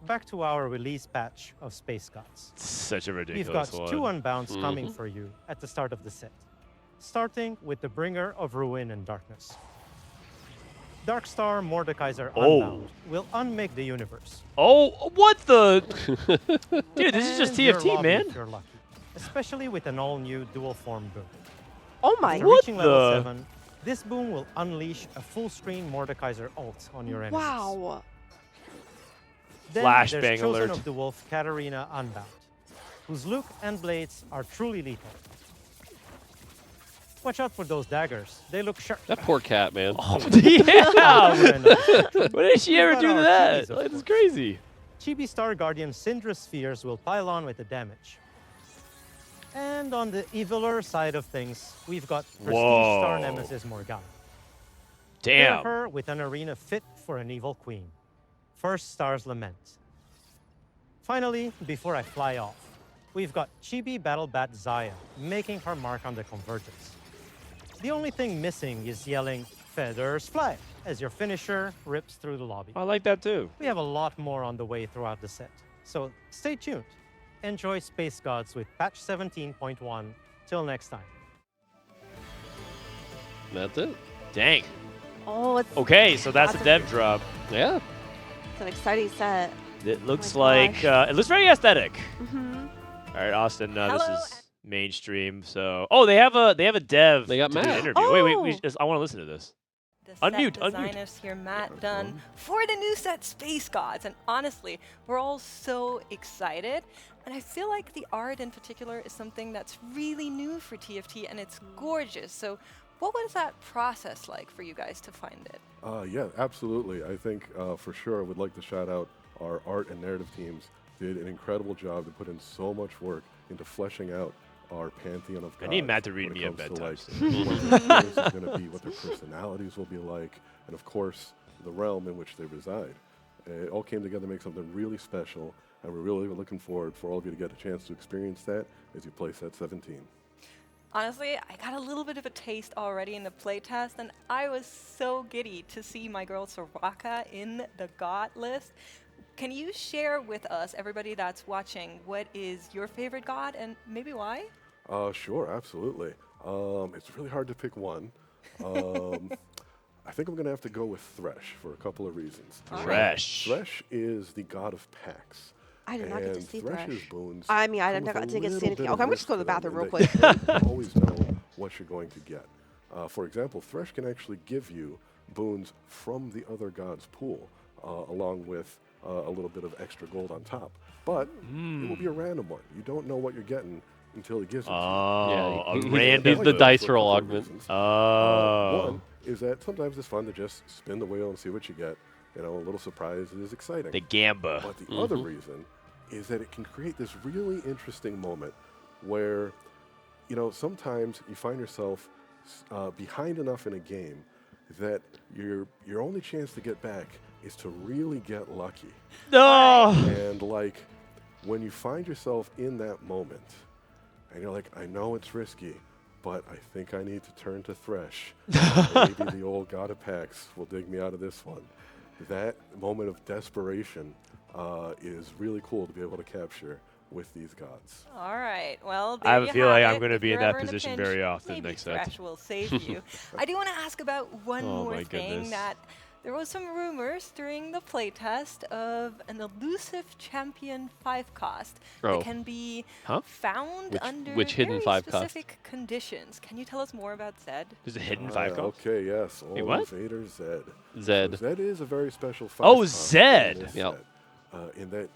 back to our release patch of Space Gods. Such a We've ridiculous got one. 2 Unbounds coming for you at the start of the set, starting with the Bringer of Ruin and Darkness. Darkstar Mordekaiser Oh. Unbound will unmake the universe. Oh, what the? Dude, this is just And your TFT, lobby man. if you're lucky, especially with an all-new dual form boon. Oh my. After What reaching level the? 7, this boon will unleash a full-screen Mordekaiser ult on your enemies. Wow. Then Flashbang there's Chosen alert. of the Wolf Katarina Unbound, whose look and blades are truly lethal. Watch out for those daggers. They look sharp. That poor cat, man. Oh, yeah. Over and over. What did she ever We've do got to our that? Chibis, of Like, it's course. crazy. Chibi Star Guardian Syndra Spheres will pile on with the damage. And on the eviler side of things, we've got Prestige Star Whoa. Nemesis Morgana. Pair Damn. her with an arena fit for an evil queen. First Star's Lament. Finally, before I fly off, we've got Chibi Battle Bat Zaya making her mark on the Convergence. The only thing missing is yelling, "Feathers fly," as your finisher rips through the lobby. I like that too. We have a lot more on the way throughout the set, so stay tuned. Enjoy Space Gods with patch 17.1. Till next time. That's it. Dang. Oh, it's Okay, so that's a dev drop. Yeah. It's an exciting set. It looks my like gosh. it looks very aesthetic. Mm-hmm. All right, Austin. This Hello. is mainstream. So, oh, they have a dev. They got to do an Matt. interview. Wait, Oh. I want to listen to this. The Unmute, set unmute. designers here, Matt Dunn, for the new set Space Gods. And honestly, we're all so excited. And I feel like the art in particular is something that's really new for TFT and it's gorgeous. So what was that process like for you guys to find it? Yeah, absolutely. I think for sure I would like to shout out our art and narrative teams. Did an incredible job to put in so much work into fleshing out our pantheon of gods. I need Matt to read when me it at comes to, bedtime. what their appearance is going to be, what their personalities will be like, and of course, the realm in which they reside. It all came together to make something really special, and we're really looking forward for all of you to get a chance to experience that as you play Set 17. Honestly, I got a little bit of a taste already in the playtest, and I was so giddy to see my girl Soraka in the God list. Can you share with us, everybody that's watching, what is your favorite God and maybe why? Sure, absolutely. It's really hard to pick one. I think I'm going to have to go with Thresh for a couple of reasons. Thresh. Thresh is the god of packs. I did not get to see Thresh's Thresh. boons I mean, I come didn't with a get to see little anything. bit Okay, of I'm risk just going to the them bathroom in real that quick. You always know what you're going to get. For example, Thresh can actually give you boons from the other god's pool, along with a little bit of extra gold on top. But it will be a random one. You don't know what you're getting until he gives it to you. Oh, Yeah, a random. He's the dice roll augment. One is that sometimes it's fun to just spin the wheel and see what you get. You know, a little surprise is exciting. The gamba. But the other reason is that it can create this really interesting moment where, you know, sometimes you find yourself behind enough in a game that your only chance to get back is to really get lucky. No! And like, when you find yourself in that moment, and you're like, I know it's risky, but I think I need to turn to Thresh. Maybe the old God of Packs will dig me out of this one. That moment of desperation is really cool to be able to capture with these gods. All right. Well, I have there a you feeling have I'm it. going to If be in you're that ever a position pinch, very often maybe next set. Thresh will save you. I do want to ask about one Oh more my thing. goodness. That there was some rumors during the playtest of an elusive champion 5-cost that can be found under which hidden very 5-cost? specific conditions. Can you tell us more about Zed? There's a hidden 5-cost? Okay, yes. Wait, what? Vader Zed. Zed. So Zed is a very special 5-cost. Oh, Zed! Yep. In that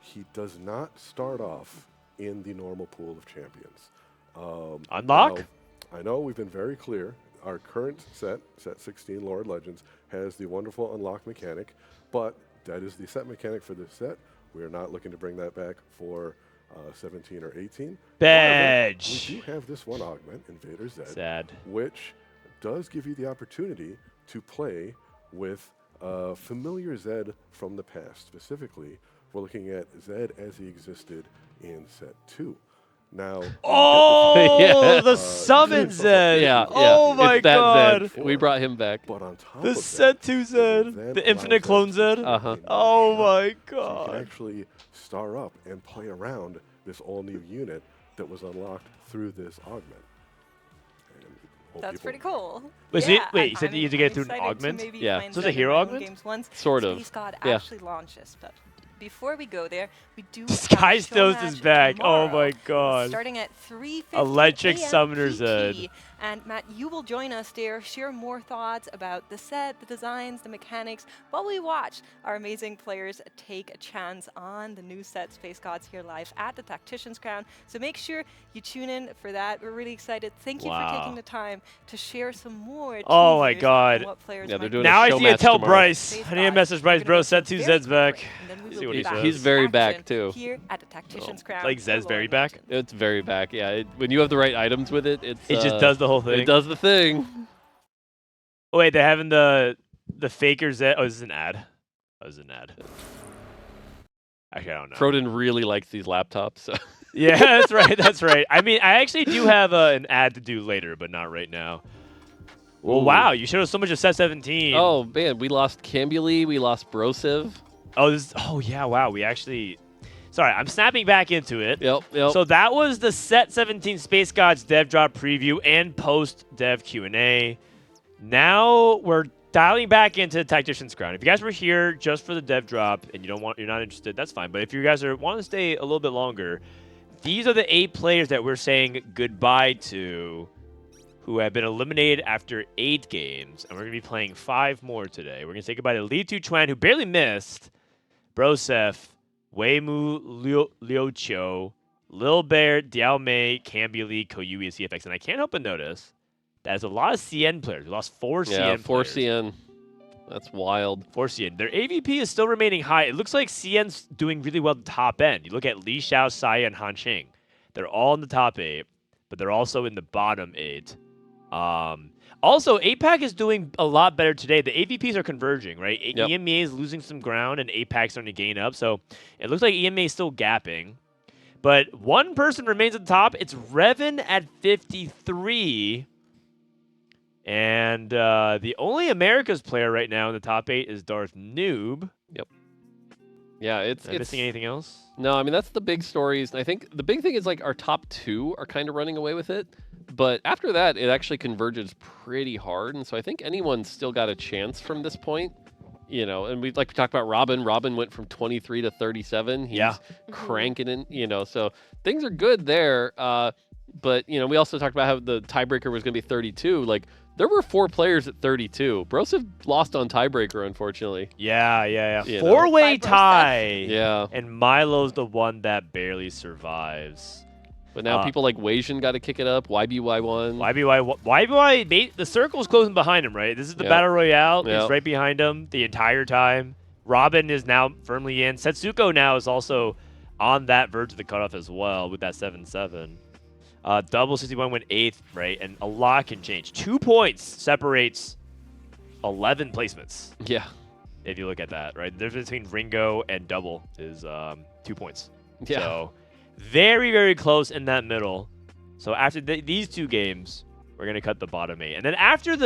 he does not start off in the normal pool of champions. Unlock? Now, I know we've been very clear. Our current set 16, Lord Legends, has the wonderful unlock mechanic, but that is the set mechanic for this set. We are not looking to bring that back for 17 or 18. Badge. However, we do have this one augment, Invader Zed, Sad. which does give you the opportunity to play with familiar Zed from the past. Specifically, we're looking at Zed as he existed in set 2. Now, oh, the summon Zed. Yeah, oh yeah. my It's that god. Zed. We brought him back. But on top The of set that, 2 Zed. The infinite clone Zed. Oh my So you god. can actually star up and play around this all-new unit that was unlocked through this augment. And hope That's people- pretty cool. Wait, so Yeah, you said you had to get through an excited to augment? maybe Yeah. find So it's a Zed in hero my own augment? games once Sort of. Space God Yeah. actually launches, but before we go there, we do Sky have a show Stones match is back. Oh tomorrow. my god. Starting at 3:50 Electric a.m. Summoner PT. Zed. And Matt, you will join us there, share more thoughts about the set, the designs, the mechanics, while we watch our amazing players take a chance on the new set Space Gods here live at the Tactician's Crown. So make sure you tune in for that. We're really excited. Thank you for Wow. taking the time to share some more Oh my teasers god. on what players Yeah, they're might doing be a Now I show just need to match tell tomorrow. Bryce. Space I need to Gods. message We're Bryce, gonna bro. take Set a 2 very Zed's quick back. break, and then we See will what be he back says. He's very in back, action too. Here at the Tactician's Crown. Like for Zed's very Lord back? Legends. It's very back. Yeah, when you have the right items with it, it's It just does the whole thing. It does the thing. Oh, wait, they're having the faker Zed. Oh, this is an ad. Oh, this is an ad. Actually, I don't know. Frodan really likes these laptops. So. Yeah, that's right. That's right. I mean, I actually do have an ad to do later, but not right now. Well, Ooh. wow, you showed us so much of set 17. Oh man, we lost Cambuli, we lost Brosev. Oh yeah, wow. We actually. Sorry, I'm snapping back into it. Yep. So that was the set 17 Space Gods dev drop preview and post dev Q&A. Now we're dialing back into Tactician's Crown. If you guys were here just for the dev drop and you're not interested, that's fine. But if you guys want to stay a little bit longer, these are the 8 players that we're saying goodbye to, who have been eliminated after 8 games, and we're gonna be playing 5 more today. We're gonna say goodbye to Li Tu Chuan, who barely missed, Brosef, Weimu Liuqiu, Lil Bear, Diao Mei, Cambuli, Koyui, and CFX. And I can't help but notice that there's a lot of CN players. We lost 4 CN Yeah, 4 players. CN. That's wild. 4 CN. Their AVP is still remaining high. It looks like CN's doing really well at the top end. You look at Li Xiao, Saya, and Hanxing. They're all in the top 8, but they're also in the bottom 8. Also, APAC is doing a lot better today. The AVPs are converging, right? Yep. EMEA is losing some ground, and APAC's starting to gain up. So it looks like EMEA is still gapping. But one person remains at the top. It's Reven at 53. And the only America's player right now in the top 8 is Darth Nub. Yep. Yeah, it's missing anything else? No, I mean, that's the big stories. I think the big thing is like our top 2 are kind of running away with it. But after that, it actually converges pretty hard. And so I think anyone's still got a chance from this point. You know, and we talked about Robin. Robin went from 23 to 37. He's cranking in, you know, so things are good there. But, you know, we also talked about how the tiebreaker was going to be 32. Like, there were 4 players at 32. Broseph lost on tiebreaker, unfortunately. Yeah. You know. 4-way tie. Yeah. And Milo's the one that barely survives. But now people like Wasian got to kick it up. YBY won. YBY, the circle's closing behind him, right? This is the Battle Royale. It's right behind him the entire time. Robin is now firmly in. Setsuko now is also on that verge of the cutoff as well with that 7-7. Double 61 went 8th, right? And a lot can change. 2 points separates 11 placements. Yeah. If you look at that, right? The difference between Ringo and Double is 2 points. Yeah. So very, very close in that middle. So after these 2 games, we're going to cut the bottom 8. And then after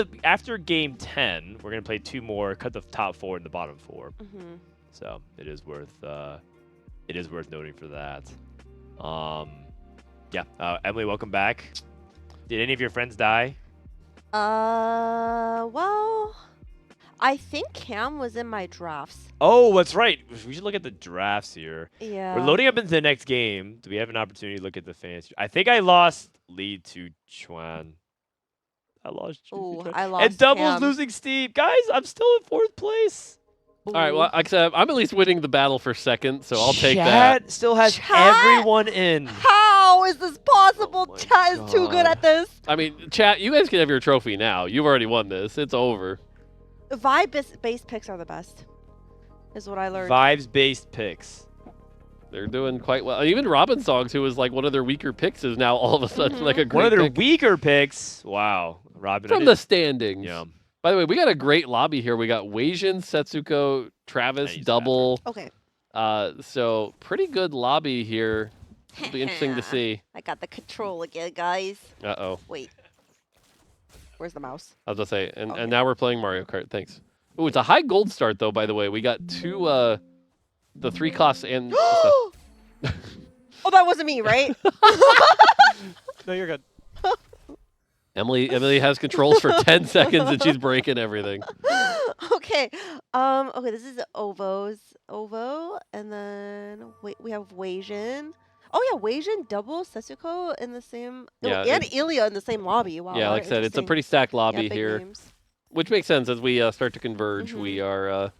game 10, we're going to play 2 more, cut the top 4 and the bottom 4. So it is worth noting for that. Emily, welcome back. Did any of your friends die? Well, I think Cam was in my drafts. Oh, that's right. We should look at the drafts here. Yeah. We're loading up into the next game. Do we have an opportunity to look at the fantasy? I think I lost lead to Chuan. I lost. Oh, I lost. And Double's Cam. losing Steve. Guys, I'm still in 4th place. All right, well, like I said, I'm at least winning the battle for second, so I'll take Chat that. still has Chat? everyone in. How is this possible? Chat is too good at this. I mean, chat, you guys can have your trophy now. You've already won this. It's over. Vibe-based picks are the best, is what I learned. Vibes-based picks. They're doing quite well. Even Robinsongz, who was like one of their weaker picks, is now all of a sudden like a great One of their pick. weaker picks. Wow. Robin. From the standings. Yeah. By the way, we got a great lobby here. We got Wasian, Setsuko, Travis, Double. Okay. So pretty good lobby here. It'll be interesting to see. I got the control again, guys. Uh-oh. Wait. Where's the mouse? I was going to say, and now we're playing Mario Kart. Thanks. Oh, it's a high gold start, though, by the way. We got 2, the 3 class and Oh, that wasn't me, right? No, you're good. Emily has controls for 10 seconds, and she's breaking everything. Okay. Okay, this is Oubo, and then we have Wasian. Oh yeah, Wasian, Double, Setsuko in the same. Yeah, and Elia in the same lobby. Wow. Yeah, like I said, it's a pretty stacked lobby big here, names. which makes sense as we start to converge. We are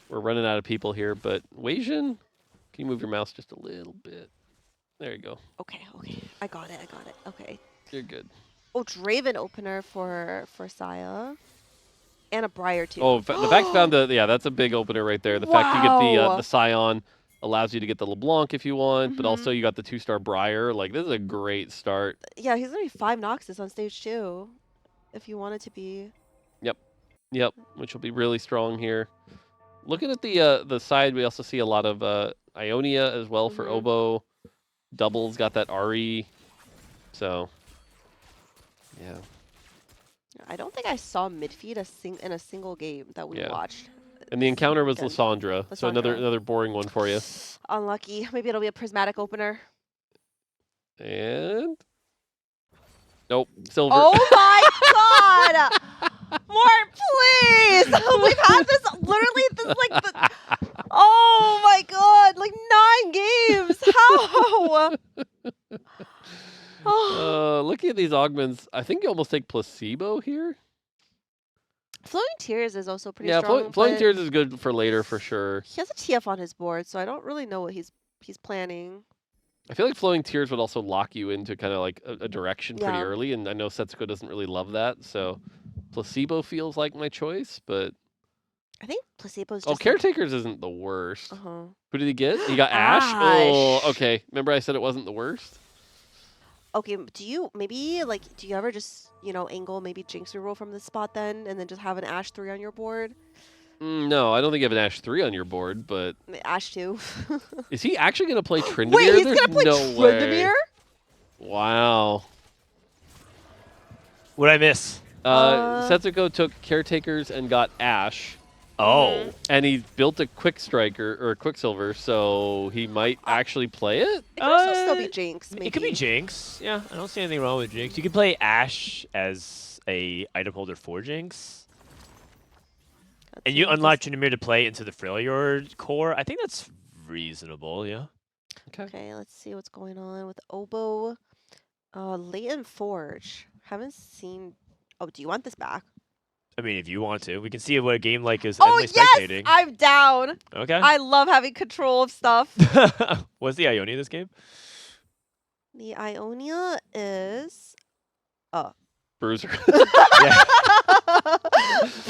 we're running out of people here, but Wasian, can you move your mouse just a little bit? There you go. Okay. I got it. Okay. You're good. Oh, Draven opener for Saya. And a Briar too. Oh, the fact you found that's a big opener right there. The fact you get the Scion allows you to get the LeBlanc if you want, but also you got the 2-star Briar. Like, this is a great start. Yeah, he's gonna be 5 Noxus on stage 2, if you want it to be. Yep, which will be really strong here. Looking at the side, we also see a lot of Ionia as well for Oubo. Double's got that RE. So, yeah. I don't think I saw Midfeed in a single game that we watched. And the encounter was Good. Lysandra, so another boring one for you. Unlucky. Maybe it'll be a prismatic opener. And nope, silver. Oh my god! More, please! We've had this literally. This is like the. Oh my god! Like 9 games. How? Looking at these augments, I think you almost take placebo here. Flowing Tears is also pretty Yeah, strong. Flowing but Tears is good for later for sure. He has a TF on his board, so I don't really know what he's planning. I feel like Flowing Tears would also lock you into kind of like a direction pretty Yeah. early, and I know Setsuko doesn't really love that, so placebo feels like my choice, but I think Placebo's oh, just Caretakers isn't the worst. Uh-huh. Who did he get? He got Ash. Ash. Oh, okay. Remember I said it wasn't the worst? Okay, do you maybe like do you ever just angle maybe Jinx reroll from this spot then, and then just have an Ash 3 on your board? No, I don't think you have an Ash 3 on your board, but Ash 2. is he actually going to play Tryndamere? Wait, he's There's gonna play no Tryndamere? way. Wow. What'd I miss? Setsuko took Caretakers and got Ash. Oh. And he built a Quick Striker or Quicksilver, so he might actually play it. It could also still be Jinx. Maybe. It could be Jinx. Yeah, I don't see anything wrong with Jinx. You could play Ash as a item holder for Jinx. And you unlock Tryndamere to play into the Freljord core. I think that's reasonable, yeah. Okay, let's see what's going on with Oubo. Latent Forge. Haven't seen... Oh, do you want this back? I mean, if you want to. We can see what a game like is Oh, endless yes! spectating. I'm down! Okay. I love having control of stuff. What's the Ionia this game? The Ionia is... Bruiser. Yeah.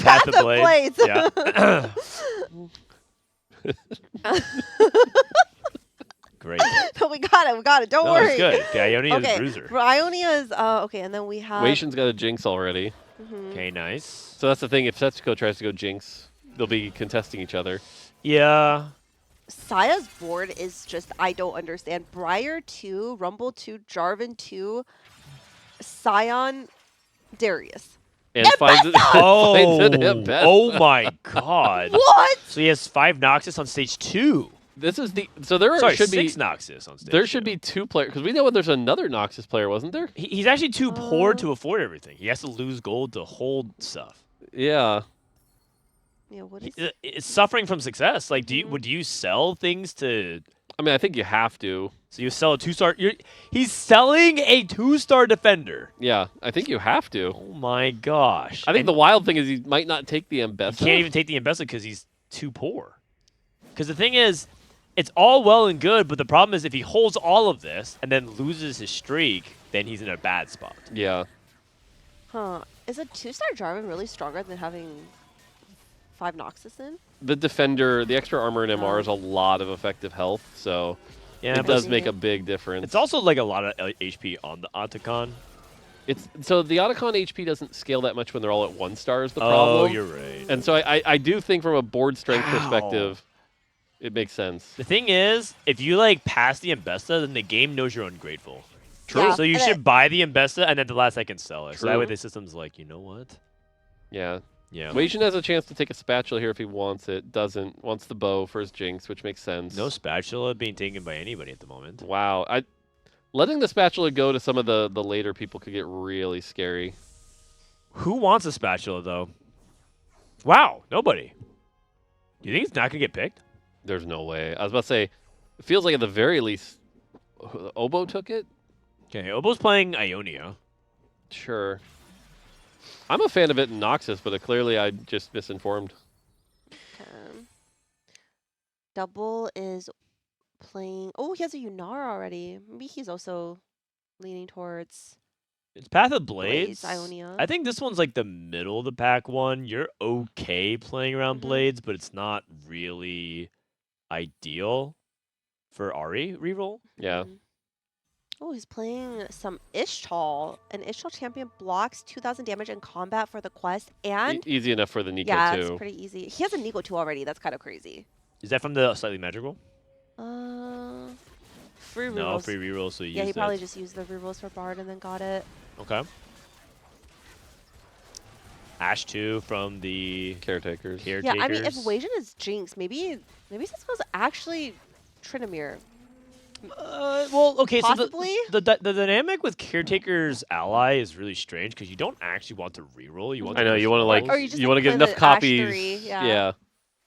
Path of Blades. Yeah. Great. No, we got it. Don't No, worry. it's good. The Ionia okay. is Bruiser. Ionia is okay, and then we have. Wation's got a Jinx already. Okay, nice. So that's the thing. If Setsuko tries to go Jinx, they'll be contesting each other. Yeah. Saya's board is just I don't understand. Briar 2, Rumble 2, Jarvan 2, Scion, Darius. And finds it. Finds it Ambessa. Oh my god. What? So he has 5 Noxus on stage 2. This is the there Sorry, should 6 be Noxus on stage. There should be 2 players because we know there's another Noxus player, wasn't there? He's actually too poor to afford everything. He has to lose gold to hold stuff. Yeah. Yeah. What is? It's suffering from success. Like, would you sell things to? I mean, I think you have to. So you sell a 2-star. He's selling a 2-star defender. Yeah, I think you have to. Oh my gosh! I think the wild thing is he might not take the Ambessa. He can't even take the Ambessa because he's too poor. Because the thing is, it's all well and good, but the problem is if he holds all of this and then loses his streak, then he's in a bad spot. Yeah. Huh? Is a 2-star Jarvan really stronger than having 5 Noxus in? The defender, the extra armor and MR is a lot of effective health, so yeah, it does make a big difference. It's also like a lot of HP on the Otacon. So the Otacon HP doesn't scale that much when they're all at 1 star is the problem. Oh, you're right. And so I do think from a board strength perspective, it makes sense. The thing is, if you like pass the Ambessa, then the game knows you're ungrateful. True. Yeah, So you should buy the Ambessa and at the last second sell it. So that True. way the system's like, you know what? Yeah. Yeah. Wasion has a chance to take a spatula here if he wants it. Doesn't. Wants the bow for his Jinx, which makes sense. No spatula being taken by anybody at the moment. Wow. Letting the spatula go to some of the later people could get really scary. Who wants a spatula, though? Wow, nobody. You think it's not going to get picked? There's no way. I was about to say, it feels like at the very least, Oubo took it? Okay, Oubo's playing Ionia. Sure. I'm a fan of it in Noxus, but clearly I just misinformed. Double is playing... Oh, he has a Yunara already. Maybe he's also leaning towards... It's Path of Blades. Ionia. I think this one's like the middle of the pack one. You're okay playing around Blades, but it's not really ideal for Ahri reroll. Yeah. Oh, he's playing some Ishtal. An Ishtal champion blocks 2,000 damage in combat for the quest, and... Easy enough for the Nico, yeah, too. it's pretty easy. He has a Nico, too, already. That's kind of crazy. Is that from the Slightly Magical? Free rerolls. No, free reroll, so you yeah, he used probably it. just used the rerolls for Bard and then got it. Okay. Ash 2 from the Caretakers. Yeah, I mean, if Wasion is Jinx, maybe Setsuko's actually Tryndamere. Well, okay, possibly? so the dynamic with Caretaker's ally is really strange because you don't actually want to reroll. You want I know, to you want to like, Or you just, want to like, get play enough the Ash copies. 3, yeah. Yeah.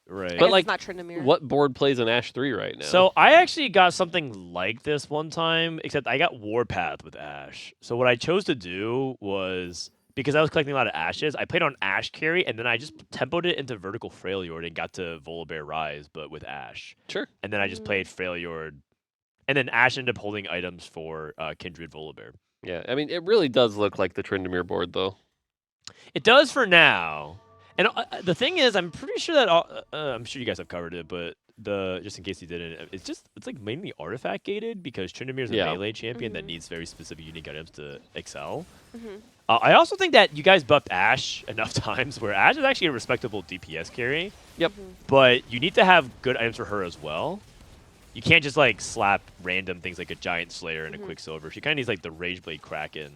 Right. But like, it's not Tryndamere. what board plays an Ash 3 right now? So I actually got something like this one time, except I got Warpath with Ash. So what I chose to do was, because I was collecting a lot of Ashes, I played on Ash carry, and then I just tempoed it into Vertical Freljord and got to Volibear Rise, but with Ash. Sure. And then I just played Freljord, and then Ash ended up holding items for Kindred Volibear. Yeah, I mean, it really does look like the Tryndamere board, though. It does for now. And the thing is, I'm pretty sure that I'm sure you guys have covered it, but just in case you didn't, it's like mainly artifact gated because Tryndamere's a Yeah. melee champion that needs very specific unique items to excel. Mhm. I also think that you guys buffed Ashe enough times where Ashe is actually a respectable DPS carry. Yep. But you need to have good items for her as well. You can't just like slap random things like a Giant Slayer and a Quicksilver. She kind of needs like the Rageblade Kraken.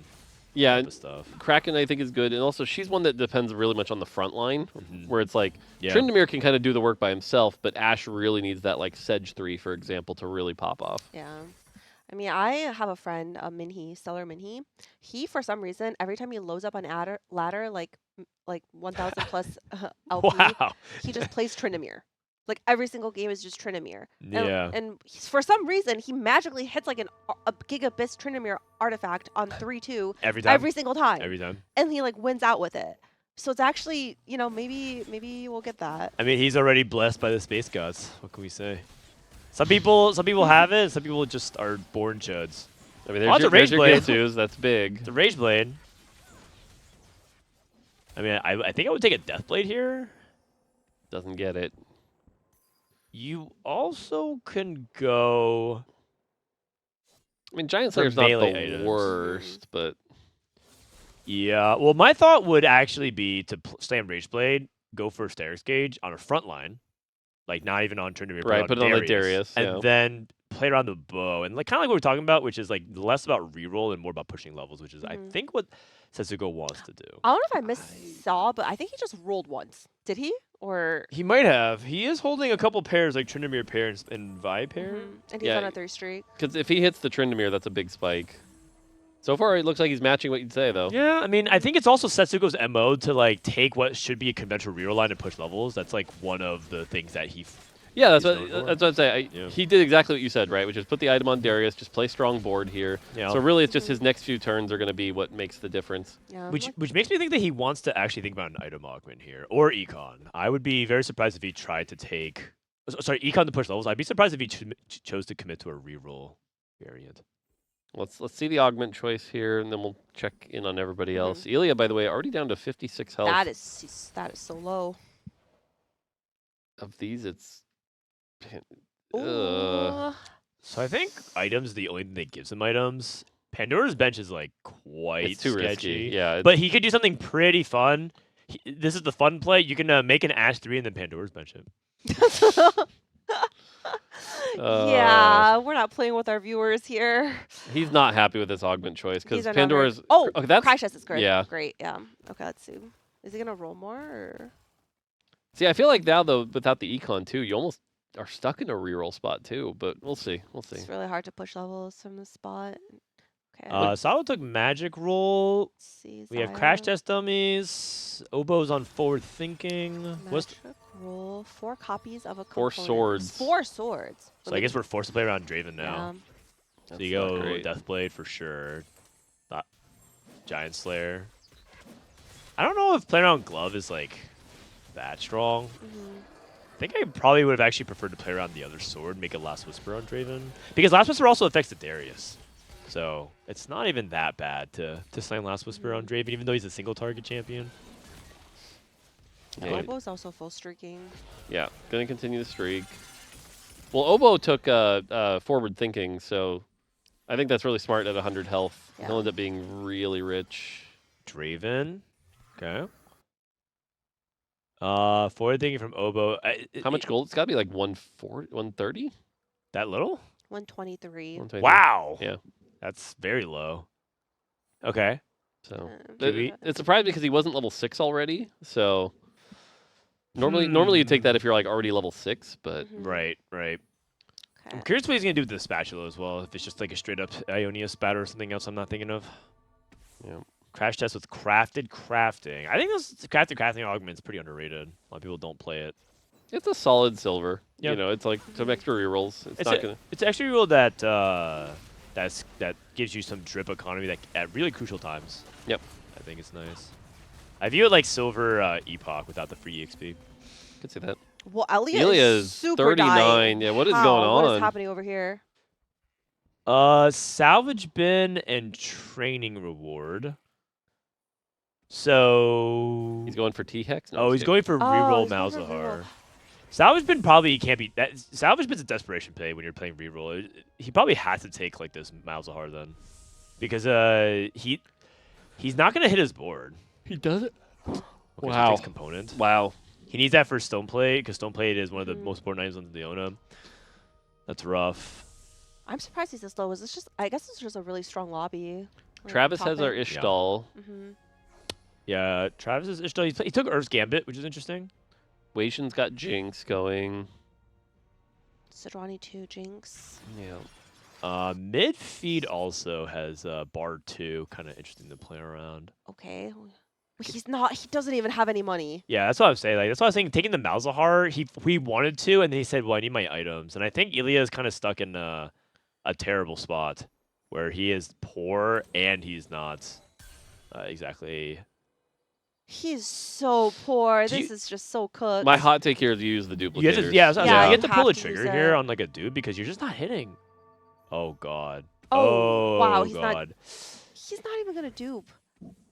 Yeah, type of stuff. Kraken I think is good, and also she's one that depends really much on the front line, where it's like Yeah. Tryndamere can kind of do the work by himself, but Ashe really needs that like Sedge 3, for example, to really pop off. Yeah. I mean, I have a friend, Stellar Minhee. He, for some reason, every time he loads up on ladder like 1,000 plus LP, Wow. he just plays Tryndamere. Like every single game is just Tryndamere. Yeah. And for some reason, he magically hits like a Gigabis Tryndamere artifact on 3-2 Every time? every single time. Every time. And he like wins out with it. So it's actually, maybe we'll get that. I mean, he's already blessed by the Space Gods. What can we say? Some people have it. Some people just are born chuds. I mean, there's your go-tos. That's big. The Rageblade. I mean, I think I would take a Deathblade here. Doesn't get it. You also can go. I mean, Giant for Slayer's not melee the items. worst, but Yeah. Well, my thought would actually be to stay on Rageblade, go for Starix Gauge on a front line, like not even on Tryndamere. Right, put it on like Darius, and yeah. then play around the bow, and like kind of like what we're talking about, which is like less about reroll and more about pushing levels, which is I think what Setsuko wants to do. I don't know if I saw, but I think he just rolled once. Did he? Or He might have. He is holding a couple pairs, like Tryndamere pair and Vi pair. and he's on a 3 streak. Because if he hits the Tryndamere, that's a big spike. So far, it looks like he's matching what you'd say, though. Yeah, I mean, I think it's also Setsuko's MO to like take what should be a conventional reroll line and push levels. That's like one of the things that he. Yeah, that's he's what known for. that's what I'd say. He did exactly what you said, right? Which is put the item on Darius, just play strong board here. Yeah. So really, it's just his next few turns are going to be what makes the difference. Yeah. Which makes me think that he wants to actually think about an item augment here or econ. I would be very surprised if he tried to take. Sorry, econ to push levels. I'd be surprised if he chose to commit to a reroll variant. Let's see the augment choice here, and then we'll check in on everybody else. Elia, by the way, already down to 56 health. That is so low. Of these, it's. Ooh. So I think items the only thing that gives him items. Pandora's bench is like quite It's too sketchy. risky, yeah, But he could do something pretty fun. This is the fun play. You can make an Ashe 3 and then Pandora's bench him. Yeah, we're not playing with our viewers here. He's not happy with this augment choice because These are Pandora's. numbers. Okay, that's Crash Test is great. Yeah. Great, yeah. Okay, let's see. Is he gonna roll more or? See, I feel like now though, without the econ too, you almost are stuck in a reroll spot too. But we'll see. We'll see. It's really hard to push levels from this spot. Okay. Sawa took magic roll. We have crash test dummies. Oubo's on forward thinking. What's Magic roll 4 copies of a Four component. swords. 4 swords. So I guess we're forced to play around Draven now. So you That's not go great. Deathblade for sure. Giant Slayer. I don't know if playing around Glove is like that strong. I think I probably would have actually preferred to play around the other sword, make a Last Whisper on Draven. Because Last Whisper also affects the Darius. So it's not even that bad to slam Last Whisper on Draven, even though he's a single target champion. Yeah, Oubo's also full streaking. yeah, gonna continue the streak. Well, Oubo took forward thinking, so I think that's really smart at 100 health. Yeah. He'll end up being really rich. Draven. Okay. Forward thinking from Oubo. How much gold? It's got to be like 140, 130? That little? 123. 123. Wow. Yeah. That's very low. Okay. So Could we- it surprised me because he wasn't level 6 already. So normally you take that if you're like already level 6, but Right, right. Okay. I'm curious what he's going to do with the spatula as well. If it's just like a straight up Ionia spatter or something else I'm not thinking of. Yeah. Crash test with crafted crafting. I think this crafted crafting augment is pretty underrated. A lot of people don't play it. it's a solid silver. Yep. You know, it's like some extra rerolls. It's not gonna. It's actually a rule that that gives you some drip economy that at really crucial times. Yep. I think it's nice. I view it like silver epoch without the free EXP. Could see that. Well, Elia is is super 39. dying. Yeah, what is How? going What on? is happening over here? Salvage bin and training reward. So He's going for T-Hex? No, oh, I'm he's just going for Oh, reroll he's going for Malzahar. Salvage Bin probably can't be that. Salvage Bin's a desperation play when you're playing reroll. He probably has to take like this Malzahar then, because he's not gonna hit his board. He does it. Okay, so he Wow. takes component. Wow. He needs that for Stone Plate because Stone Plate is one of the most important items on the Leona. That's rough. I'm surprised he's this low. Is this just? I guess it's just a really strong lobby. Like, Travis has our topic. Ishtal. Yeah, Travis is Ishtal. He took Earth's Gambit, which is interesting. Wation's got Jinx going. Sidrani 2, Jinx. Yeah. Midfeed also has Bard 2, kind of interesting to play around. Okay. He's not. He doesn't even have any money. Yeah, that's what I'm saying. Like that's what I was saying. Taking the Malzahar, he wanted to, and then he said, "Well, I need my items." And I think Elia is kind of stuck in a terrible spot where he is poor and he's not exactly. He's so poor. This is just so cooked. My hot take here is use the duplicators. You have to pull have a to trigger use here it. on like a dude because you're just not hitting. Oh God. Oh, wow, he's not- God. He's not even gonna dupe.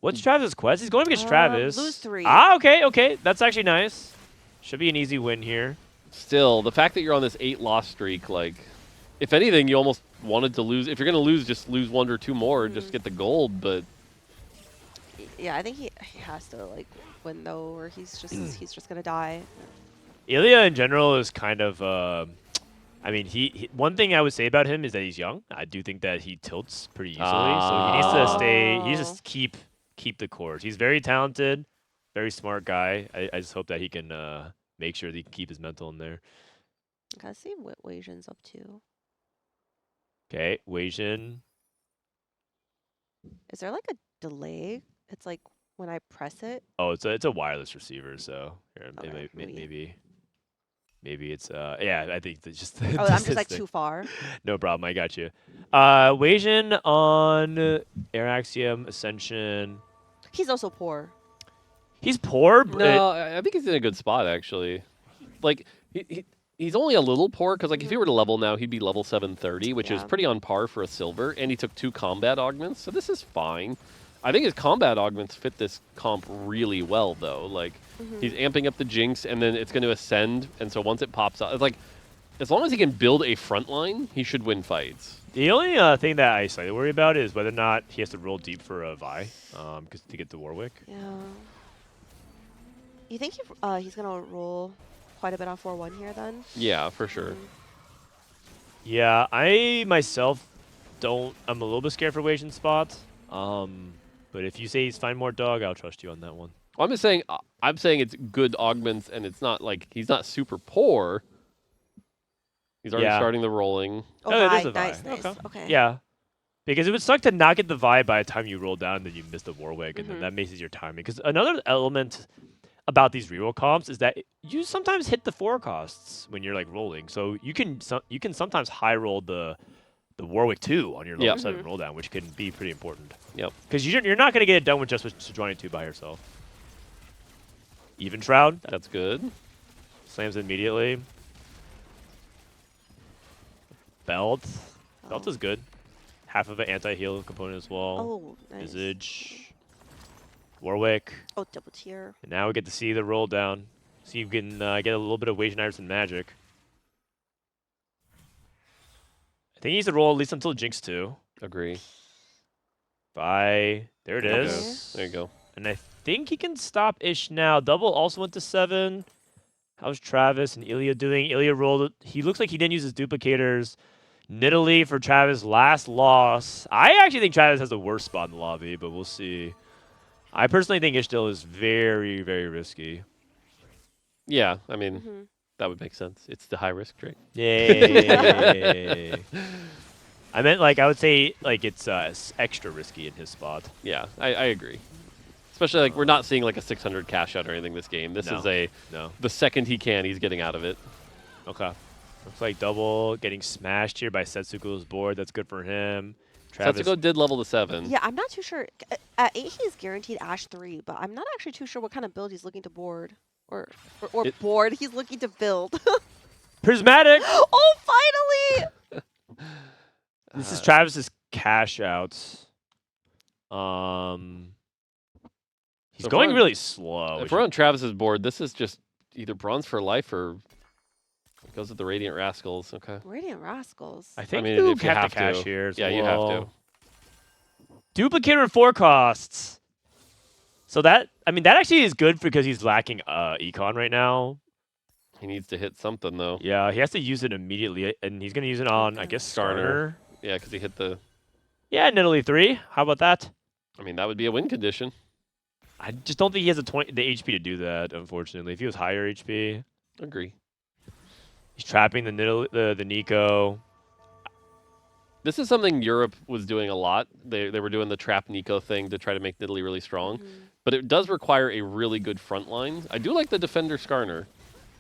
What's Travis' quest? He's going up against Travis. Lose 3. Okay. That's actually nice. Should be an easy win here. Still, the fact that you're on this 8-loss streak, like, if anything, you almost wanted to lose. If you're going to lose, just lose 1 or 2 more, just get the gold. But Yeah, I think he has to like win though, or he's just gonna die. Elia in general is kind of. I mean, he one thing I would say about him is that he's young. I do think that he tilts pretty easily, so he needs to stay. He needs to keep the course. He's very talented, very smart guy. I just hope that he can make sure that he can keep his mental in there. Gotta see what Wasion's up to. Okay, Wasion. Is there like a delay? It's like when I press it. Oh, it's a wireless receiver, so here, Okay, maybe it's yeah. I think it's just. Oh, I'm just like too far. No problem, I got you. Wasion on Air Ascension. He's also poor. He's poor, but no, I think he's in a good spot actually. Like he's only a little poor because like if he were to level now, he'd be level 730, which is pretty on par for a silver, and he took 2 combat augments, so this is fine. I think his combat augments fit this comp really well though. Like he's amping up the Jinx, and then it's going to ascend, and so once it pops out, it's like as long as he can build a front line, he should win fights. The only thing that I slightly worry about is whether or not he has to roll deep for a Vi, because to get the Warwick. Yeah. You think he's gonna roll quite a bit on 4-1 here then? Yeah, for sure. Yeah, I myself don't. I'm a little bit scared for Wasion's spot. But if you say he's fine Mortdog, I'll trust you on that one. I'm just saying. I'm saying it's good augments, and it's not like he's not super poor. He's already starting the rolling. Oh, it is a nice. Vi. Okay. Yeah. Because it would suck to not get the vibe by the time you roll down, then you miss the Warwick, and then that messes your timing. Because another element about these reroll comps is that you sometimes hit the forecasts when you're like rolling. So you can sometimes high roll the Warwick 2 on your level 7 roll down, which can be pretty important. Yep. Because you're not going to get it done with just with Sidrani 2 by yourself. Even Shroud. That's good. Slams immediately. Belt. Belt is good. Half of an anti-heal component as well. Oh, nice. Visage. Warwick. Oh, double tier. And now we get to see the roll down. See if you can get a little bit of Wasianiverson magic. I think he needs to roll at least until Jinx 2. Agree. There it is. There you go. And I think he can stop Ish now. Double also went to 7. How's Travis and Elia doing? Elia rolled. He looks like he didn't use his duplicators. Nidalee for Travis, last loss. I actually think Travis has the worst spot in the lobby, but we'll see. I personally think Ishtil is very, very risky. Yeah, I mean, that would make sense. It's the high-risk trade. Yay. I meant, like, I would say, like, it's extra risky in his spot. Yeah, I agree. Especially, like, we're not seeing, like, a 600 cash out or anything this game. This is the second he can, he's getting out of it. Okay. Looks like double getting smashed here by Setsuko's board. That's good for him. Travis. Setsuko did level to 7. Yeah, I'm not too sure. At 8, he's guaranteed Ash 3, but I'm not actually too sure what kind of build he's looking to board. Or board he's looking to build. Prismatic! Oh, finally! This is Travis's cash outs. He's So going really slow. If we're on Travis's board, this is just either bronze for life or Goes with the Radiant Rascals. Okay. Radiant Rascals. I think mean, you if you have have to cash to. here as Yeah, well. you have to. Duplicator and 4 costs. So that, I mean, that actually is good because he's lacking econ right now. He needs to hit something, though. Yeah, he has to use it immediately, and he's going to use it on, I guess, Skarner. Yeah, because he hit the... Yeah, Nidalee 3. How about that? I mean, that would be a win condition. I just don't think he has the HP to do that, unfortunately. If he was higher HP. Agree. He's trapping the Nidalee, the Nico. This is something Europe was doing a lot. They were doing the trap Nico thing to try to make Nidalee really strong. But it does require a really good front line. I do like the Defender Skarner.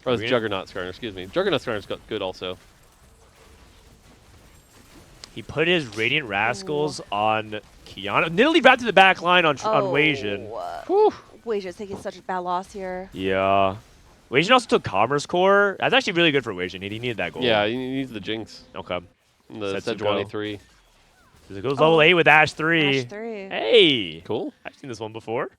Or it's Juggernaut Skarner, excuse me. Juggernaut Skarner's got good also. He put his Radiant Rascals on Kiana. Nidalee wrapped to the back line on Wasian. Wasian's taking such a bad loss here. Yeah. Wasian also took Commerce Core. That's actually really good for Wasian. He needed that goal. Yeah, he needs the Jinx. Okay. The Setsuko 3. It goes level 8 with Ash 3. Ash 3. Hey! Cool. I've seen this one before.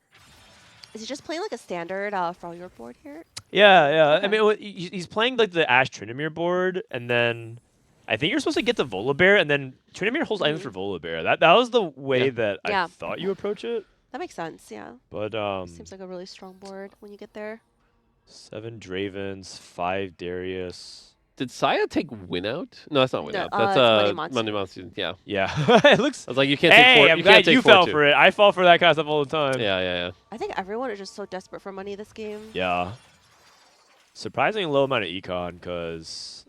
Is he just playing like a standard Frolier board here? Yeah, yeah. Okay. I mean, he's playing like the Ash Trinamir board, and then I think you're supposed to get the Volibear, and then Trinamir holds items for Volibear. That was the way that I thought you approach it. That makes sense, yeah. But seems like a really strong board when you get there. 7 Dravens, 5 Darius. Did Saya take win out? No, that's not win out. That's Monday Monster. Yeah. Yeah. It looks. I was like, you can't take 4. I'm glad you fell for it. I fall for that kind of stuff all the time. Yeah. I think everyone is just so desperate for money this game. Yeah. Surprisingly low amount of econ, because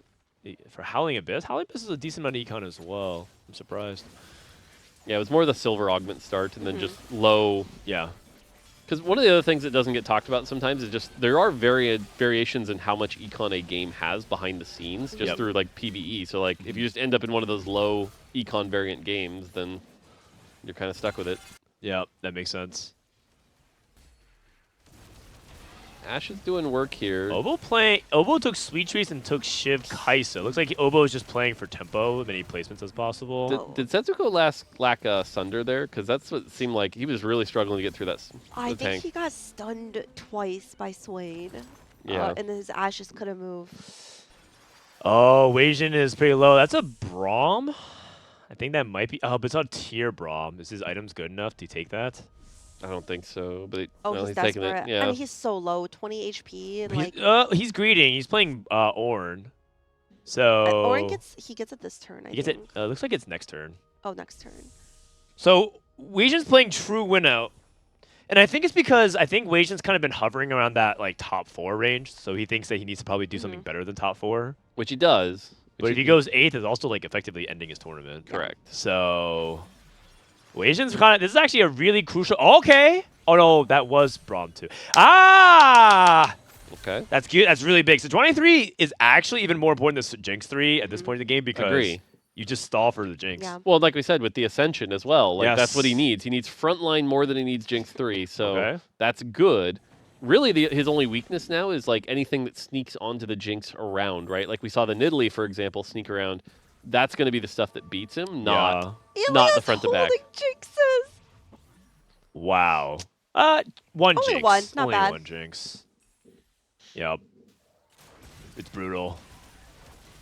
for Howling Abyss is a decent amount of econ as well. I'm surprised. Yeah, it was more the silver augment start and then just low. Yeah. Because one of the other things that doesn't get talked about sometimes is just there are variations in how much econ a game has behind the scenes, just through like PvE. So like if you just end up in one of those low econ variant games, then you're kind of stuck with it. Yeah, that makes sense. Ash is doing work here. Oubo took Sweet Trees and took Shiv Kaisa. Looks like Oubo is just playing for tempo, as many placements as possible. Did Setsuko lack Sunder there? Because that's what it seemed like. He was really struggling to get through that I think tank. he got stunned twice by Swain. Yeah. And his Ash just couldn't move. Oh, Wasian is pretty low. That's a Braum? I think that might be... Oh, but it's on tier Braum. Is his items good enough to take that? I don't think so, but he's taking desperate. it. Yeah. I mean, he's so low, 20 HP, and he's greeting. He's playing Ornn. So Ornn gets it this turn. I think. Looks like it's next turn. Oh, next turn. So Wasian's playing true win out, and I think it's because Wasian's kind of been hovering around that like top 4 range. So he thinks that he needs to probably do something better than top 4, which he does. But if he goes 8th, it's also like effectively ending his tournament. Correct. So. Wasian's kind of. This is actually a really crucial. Okay. Oh no, that was Braum too. Ah. Okay. That's cute. That's really big. So 23 is actually even more important than Jinx 3 at this point in the game because you just stall for the Jinx. Yeah. Well, like we said with the Ascension as well. Like that's what he needs. He needs frontline more than he needs Jinx 3. So that's good. Really, his only weakness now is like anything that sneaks onto the Jinx around, right? Like we saw the Nidalee, for example, sneak around. That's going to be the stuff that beats him, not the front to back. Jinxes. Wow. One Only Jinx. one, not Only bad. one Jinx. Yep. It's brutal.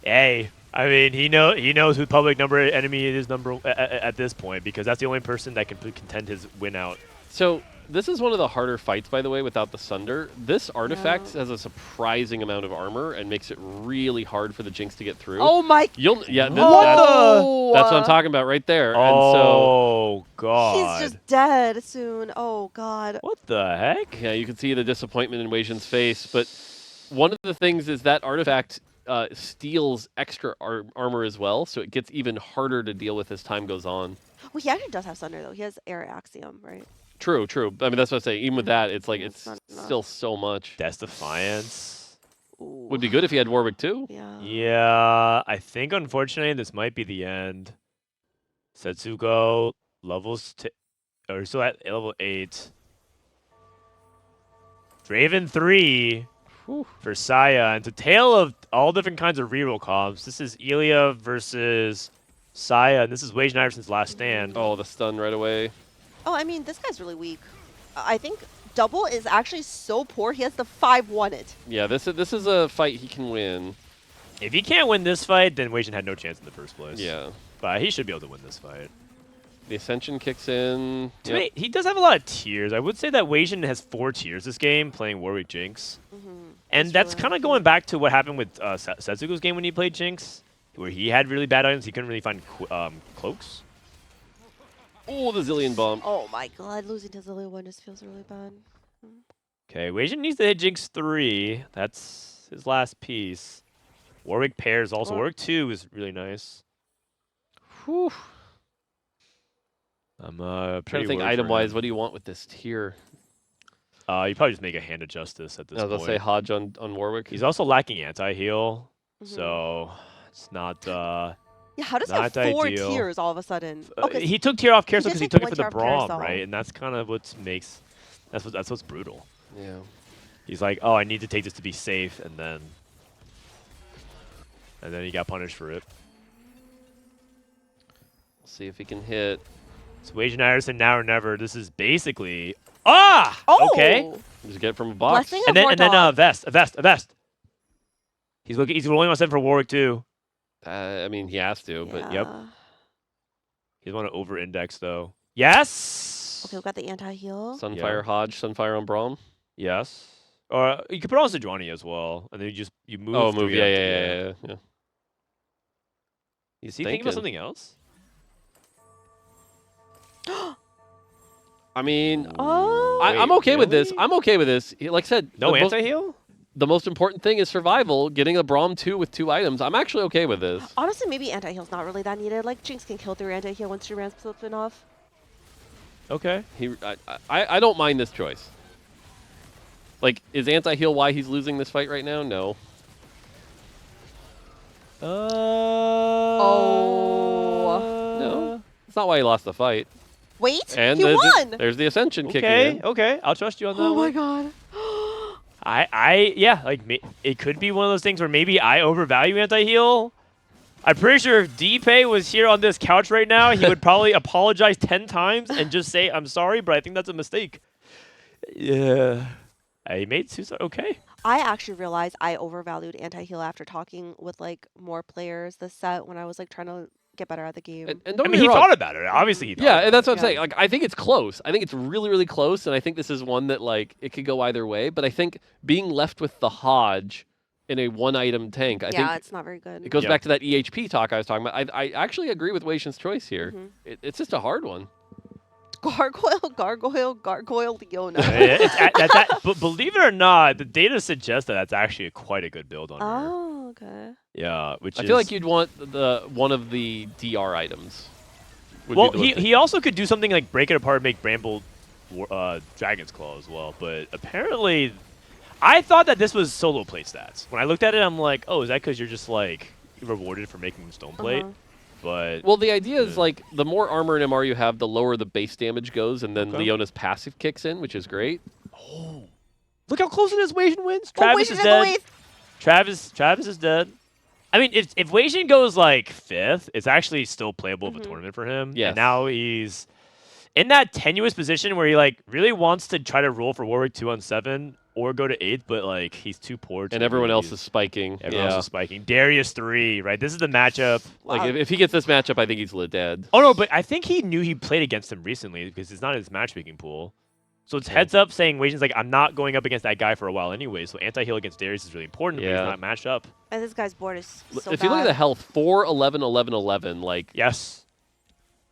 Hey, I mean, he knows who public number enemy is at this point because that's the only person that can contend his win out. So this is one of the harder fights, by the way, without the Sunder. This artifact has a surprising amount of armor and makes it really hard for the Jinx to get through. Oh my! That's what I'm talking about right there. Oh god! He's just dead soon. Oh god! What the heck? Yeah, you can see the disappointment in Wasian's face. But one of the things is that artifact steals extra armor as well, so it gets even harder to deal with as time goes on. Well, he actually does have Sunder though. He has Air Axiom, right? True. I mean, that's what I say. Even with that, it's like it's still so much. Death Defiance. Would be good if he had Warwick too. Yeah. Yeah, I think unfortunately this might be the end. Setsuko levels or still at level 8. Draven 3 for Saya, and to tale of all different kinds of reroll comps. This is Elia versus Saya, and this is Wasianiverson's last stand. Oh, the stun right away. Oh, I mean, this guy's really weak. I think Double is actually so poor. He has the 5-1 it. Yeah, this is a fight he can win. If he can't win this fight, then Weijin had no chance in the first place. Yeah. But he should be able to win this fight. The Ascension kicks in. To me, he does have a lot of tiers. I would say that Weijin has 4 tiers this game, playing Warwick Jinx. And that's kind of going back to what happened with Setsuko's game when he played Jinx, where he had really bad items. He couldn't really find cloaks. Oh, the Zillion Bomb. Oh my god, losing to Zillion 1 just feels really bad. Okay, Weijin needs to hit Jinx 3. That's his last piece. Warwick pairs also. Warwick 2 is really nice. Whew. I'm trying to think item-wise, what do you want with this tier? You probably just make a Hand of Justice at this point. I'll say Hodge on Warwick. He's also lacking anti-heal, so it's not Yeah, how does he have 4 tiers all of a sudden? He took tier off Carousel he because he did took take it for the one tier off Braum, Carousel. right? And that's kind of what makes that's what's brutal. Yeah. He's like, oh, I need to take this to be safe, and then he got punished for it. We'll see if he can hit. So Wasianiverson, now or never. This is basically okay. Just get it from a box. Blessing And of then a Mortdog. vest. He's rolling on 7 for Warwick too. I mean, he has to, but Yep. He doesn't want to over-index though. Yes. Okay, we got the anti-heal. Sunfire Hodge, Sunfire on Braum. Yes. Or you could put on Sejuani as well, and then you move. Oh, move. through Yeah. Is he thinking about something else? I mean, Oh. I'm okay with this. really? I'm okay with this. Like I said, No anti-heal? The most important thing is survival. Getting a Braum 2 with 2 items. I'm actually okay with this. Honestly, maybe anti-heal's not really that needed. Like, Jinx can kill through anti-heal once she ramps flipping off. Okay. I don't mind this choice. Like, is anti-heal why he's losing this fight right now? No. No. It's not why he lost the fight. Wait, And he won! there's the Ascension kicking in. Okay, I'll trust you on that Oh one. my god. It could be one of those things where maybe I overvalue anti-heal. I'm pretty sure if D-Pay was here on this couch right now, he would probably apologize 10 times and just say, I'm sorry, but I think that's a mistake. Yeah. I made Susa okay. I actually realized I overvalued anti-heal after talking with like more players this set when I was like trying to get better at the game. And don't I get mean, me he wrong. thought about it. Obviously, he thought Yeah, about and that's what I'm Yeah. saying. Like, I think it's close. I think it's really, really close, and I think this is one that like it could go either way. But I think being left with the Hodge in a 1-item tank, I think it's not very good. it goes back to that EHP talk I was talking about. I actually agree with Weishin's choice here. It's just a hard one. Gargoyle, Leona. But believe it or not, the data suggests that that's actually quite a good build on her. Oh, okay. Yeah, I feel like you'd want one of the DR items. Well, he also could do something like break it apart, make Bramble Dragon's Claw as well. But apparently, I thought that this was solo plate stats. When I looked at it, I'm like, oh, is that because you're just like rewarded for making stone plate? But well, the idea is like the more armor and MR you have, the lower the base damage goes, and then Leona's passive kicks in, which is great. Oh, look how close it is. Weijin wins. Oh, Travis Weijin is never dead. wins. Travis is dead. I mean, if Weijin goes like 5th, it's actually still playable of a tournament for him. Yes. And now he's in that tenuous position where he like really wants to try to roll for Warwick 2 on 7 or go to 8th, but like he's too poor. And everyone else is spiking. Everyone else is spiking. Darius 3, right? This is the matchup. Like if he gets this matchup, I think he's dead. Oh no, but I think he knew he played against him recently because it's not his matchmaking pool. So it's heads up saying Weijin's like, I'm not going up against that guy for a while anyway. So anti-heal against Darius is really important, but he's not matched up. And this guy's board is so If you look at the health, 4, 11, 11, 11, like yes,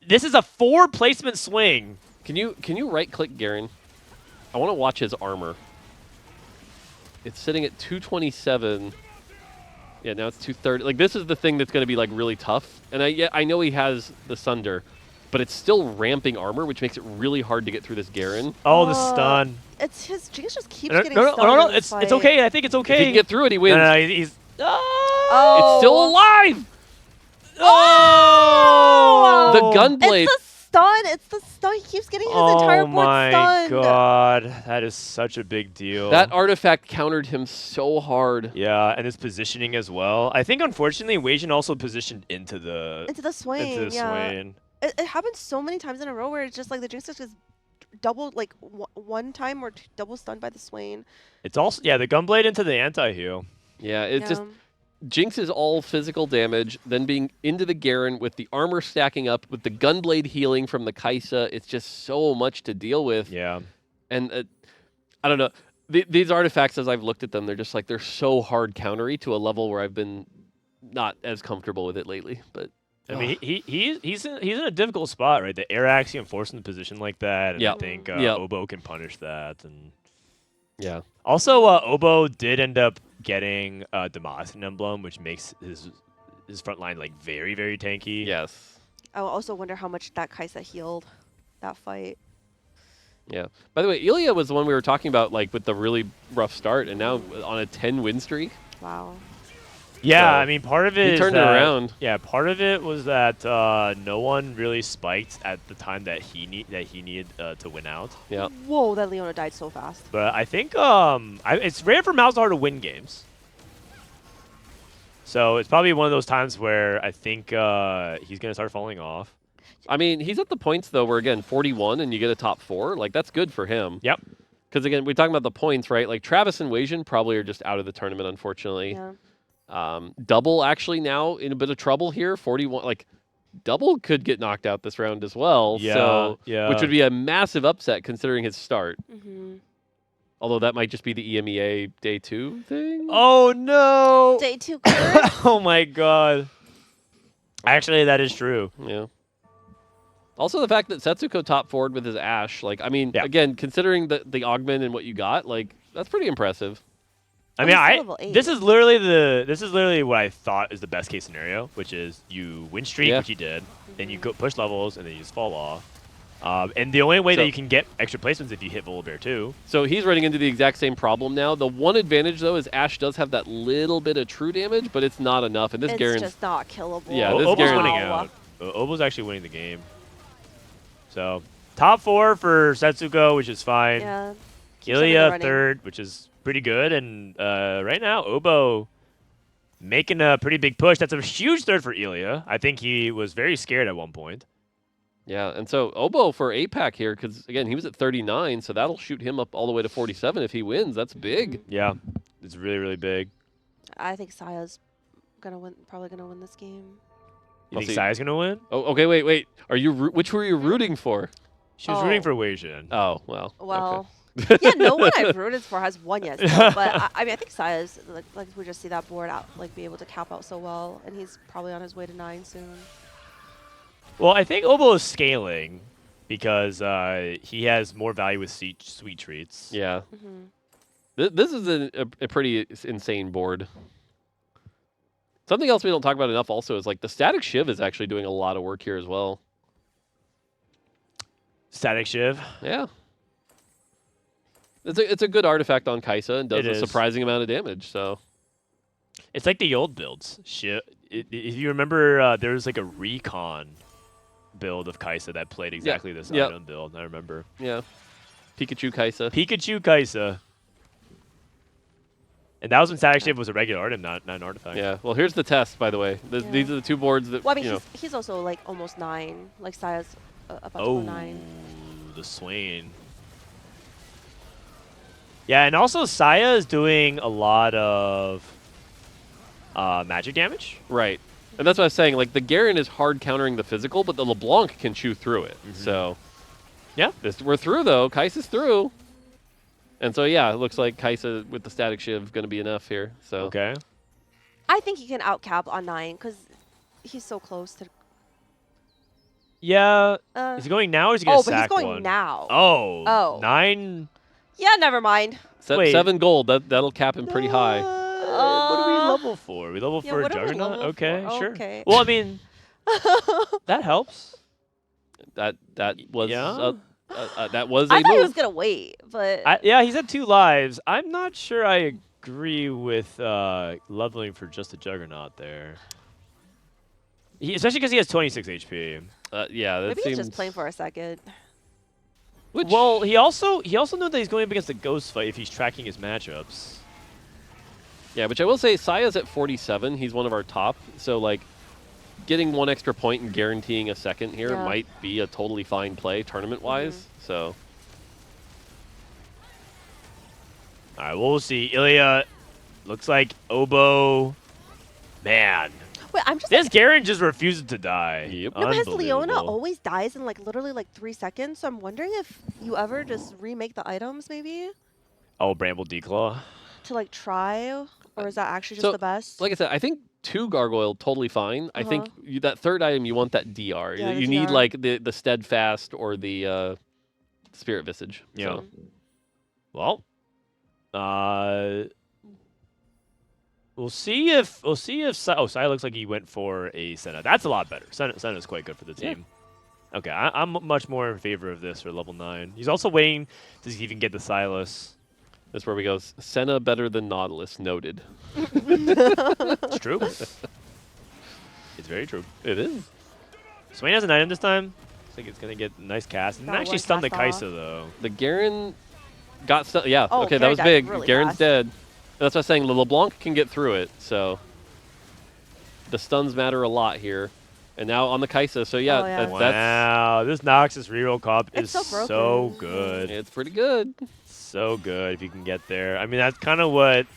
this is a 4 placement swing. Can you right click Garen? I want to watch his armor. It's sitting at 227. Yeah, now it's 230. Like this is the thing that's going to be like really tough. And I know he has the Sunder, but it's still ramping armor, which makes it really hard to get through this Garen. Oh, the stun. It's his Jinx just keeps No, getting no, stunned. no, in this it's fight. okay. I think it's okay. If he can get through it, he wins. No, he's. Oh. It's still alive. Oh! The gunblade. It's the stun. It's the stun. He keeps getting his entire board stunned. Oh my god, that is such a big deal. That artifact countered him so hard. Yeah, and his positioning as well. I think unfortunately Weijin also positioned into the swing. Into the swing. It happens so many times in a row where it's just like the Jinx is just double, like one time or double stunned by the swain. It's also the gunblade into the anti-heal. Yeah, it's just Jinx is all physical damage, then being into the Garen with the armor stacking up, with the Gunblade healing from the Kaisa. It's just so much to deal with. Yeah. And I don't know. These artifacts, as I've looked at them, they're just like, they're so hard countery to a level where I've been not as comfortable with it lately. But I mean, he's in a difficult spot, right? The air axe can force him in a position like that, and I think Oubo can punish that. And yeah. Also, Oubo did end up getting Damascene Emblem, which makes his front line like very, very tanky. Yes. I also wonder how much that Kaisa healed that fight. Yeah. By the way, Elia was the one we were talking about, like with the really rough start, and now on a 10-win streak. Wow. Yeah, So, I mean, part of it he turned it around. Yeah, part of it was that no one really spiked at the time that he needed to win out. Yeah. Whoa, that Leona died so fast. But I think it's rare for Malzahar to win games. So it's probably one of those times where I think he's going to start falling off. I mean, he's at the points, though, where, again, 41 and you get a top 4. Like, that's good for him. Yep. Because, again, we're talking about the points, right? Like, Travis and Wasian probably are just out of the tournament, unfortunately. Yeah. Double, actually, now in a bit of trouble here. 41, like, Double could get knocked out this round as well. Yeah, so, yeah. Which would be a massive upset considering his start. Mm-hmm. Although that might just be the EMEA Day 2 thing. Oh, no. Day 2 curse. Oh, my God. Actually, that is true. Yeah. Also, the fact that Setsuko top forward with his Ashe, like, I mean, again, considering the augment and what you got, like, that's pretty impressive. I mean, this is literally what I thought is the best case scenario, which is you win streak, which you did, then you go push levels, and then you just fall off. And the only way that you can get extra placements if you hit Volibear too. So he's running into the exact same problem now. The one advantage, though, is Ashe does have that little bit of true damage, but it's not enough. And this Garen's just not killable. Yeah, this Oubo's winning out. Oubo's actually winning the game. So top 4 for Setsuko, which is fine. Yeah. Elia 3rd, which is pretty good. And right now, Oubo making a pretty big push. That's a huge 3rd for Elia. I think he was very scared at one point. Yeah, and so Oubo for APAC here, because, again, he was at 39, so that'll shoot him up all the way to 47 if he wins. That's big. Yeah, it's really, really big. I think Saya's probably gonna win this game. You think Saya's gonna win? Oh, okay, wait. Are you which were you rooting for? She was rooting for Wasian. Oh, well. Well, okay. yeah, no one I've rooted for has won yet. Still, but I mean, I think Saya's like we just see that board out, like be able to cap out so well, and he's probably on his way to 9 soon. Well, I think Oubo is scaling because he has more value with sweet treats. Yeah. This is a pretty insane board. Something else we don't talk about enough also is like the Static Shiv is actually doing a lot of work here as well. Static Shiv? Yeah. It's a good artifact on Kaisa and does a surprising amount of damage. So it's like the old builds. If you remember, there was like a recon build of Kaisa that played exactly this item build. I remember. Yeah. Pikachu Kaisa. Pikachu Kaisa. And that was when Static Shiv was a regular item, not an artifact. Yeah. Well, here's the test, by the way. These are the 2 boards that. Well, I mean, he's also like almost 9. Like Saya's about to go 9. The Swain. Yeah, and also Saya is doing a lot of magic damage. Right. And that's what I was saying. Like, the Garen is hard countering the physical, but the LeBlanc can chew through it. So, yeah. We're through, though. Kaisa's through. And so, yeah, it looks like Kaisa with the Static Shiv going to be enough here. So okay. I think he can outcap on 9 because he's so close to. Yeah. Is he going now or is he going to sack but he's going one? now. Oh. 9. Yeah, never mind. 7 gold. That'll cap him pretty high. What do we level for? We level for Juggernaut? Okay, sure. Okay. Well, I mean, that helps. That was that was I a thought he move. was gonna wait, but yeah, he's at 2 lives. I'm not sure I agree with leveling for just a Juggernaut there. Especially because he has 26 HP. Yeah, that maybe seems. he's just playing for a second. Well, he also knew that he's going up against the Ghost fight if he's tracking his matchups. Yeah, which I will say, Saya's at 47. He's one of our top. So, like, getting 1 extra point and guaranteeing a second here might be a totally fine play tournament-wise. So, all right, we'll see. Elia looks like Oubo Man, Wait, I'm just this like, Garen just refuses to die. Yep. no, because Leona Unbelievable. always dies in like literally like 3 seconds. So I'm wondering if you ever just remake the items maybe Oh, Bramble Declaw. to like try, or is that actually just So, the best? Like I said, I think 2 Gargoyle totally fine. I think that third item you want that DR. Yeah, the you need DR. like the Steadfast or the Spirit Visage. Yeah. So. Well, we'll see if Sai looks like he went for a Senna. That's a lot better. Senna's quite good for the team. Okay, I'm much more in favor of this for level 9. He's also waiting to see if he can get the Silas. That's where we go. Senna better than Nautilus. Noted. It's true. It's very true. It is. Swain has an item this time. Looks like it's gonna get a nice cast. And Got actually one stun the cast Kaisa though. The Garen got stunned. Yeah. Oh, okay, that Garen was died big. really Garen's fast. dead. That's what I'm saying. LeBlanc can get through it. So the stuns matter a lot here. And now on the Kaisa. So yeah, Oh, yeah. that's Wow, this Noxus reroll comp It's is so so broken. good. it's pretty good. So good if you can get there. I mean, that's kind of what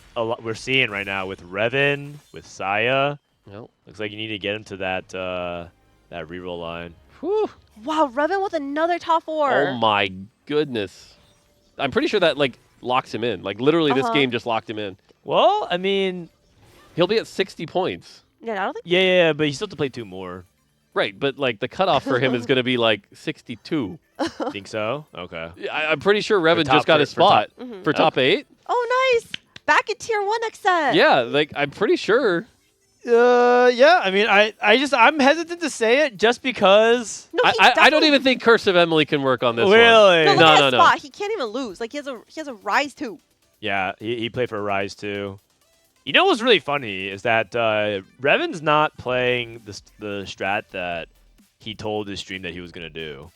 we're seeing right now with Reven, with Saya. Well, Looks like you need to get him to that that reroll line. whew. Wow, Reven with another top 4. Oh my goodness. I'm pretty sure that like locks him in. Like literally this game just locked him in. Well, I mean, He'll be at 60 points. Yeah, I don't think. yeah, but you still have to play 2 more. Right, but like the cutoff for him is going to be like 62. Think so? Okay. Yeah, I'm pretty sure Reven top- just got for- his for top- spot for top 8. Oh, nice. Back in tier 1 next set. Yeah, like I'm pretty sure. Yeah, I mean, I'm hesitant to say it just because. No, he I don't definitely- even think Curse of Emily can work on this Really? No, one. look at No, his no, spot. He can't even lose. Like he has a rise too. Yeah, he played for Rise too. You know what's really funny is that Reven's not playing the strat that he told his stream that he was going to do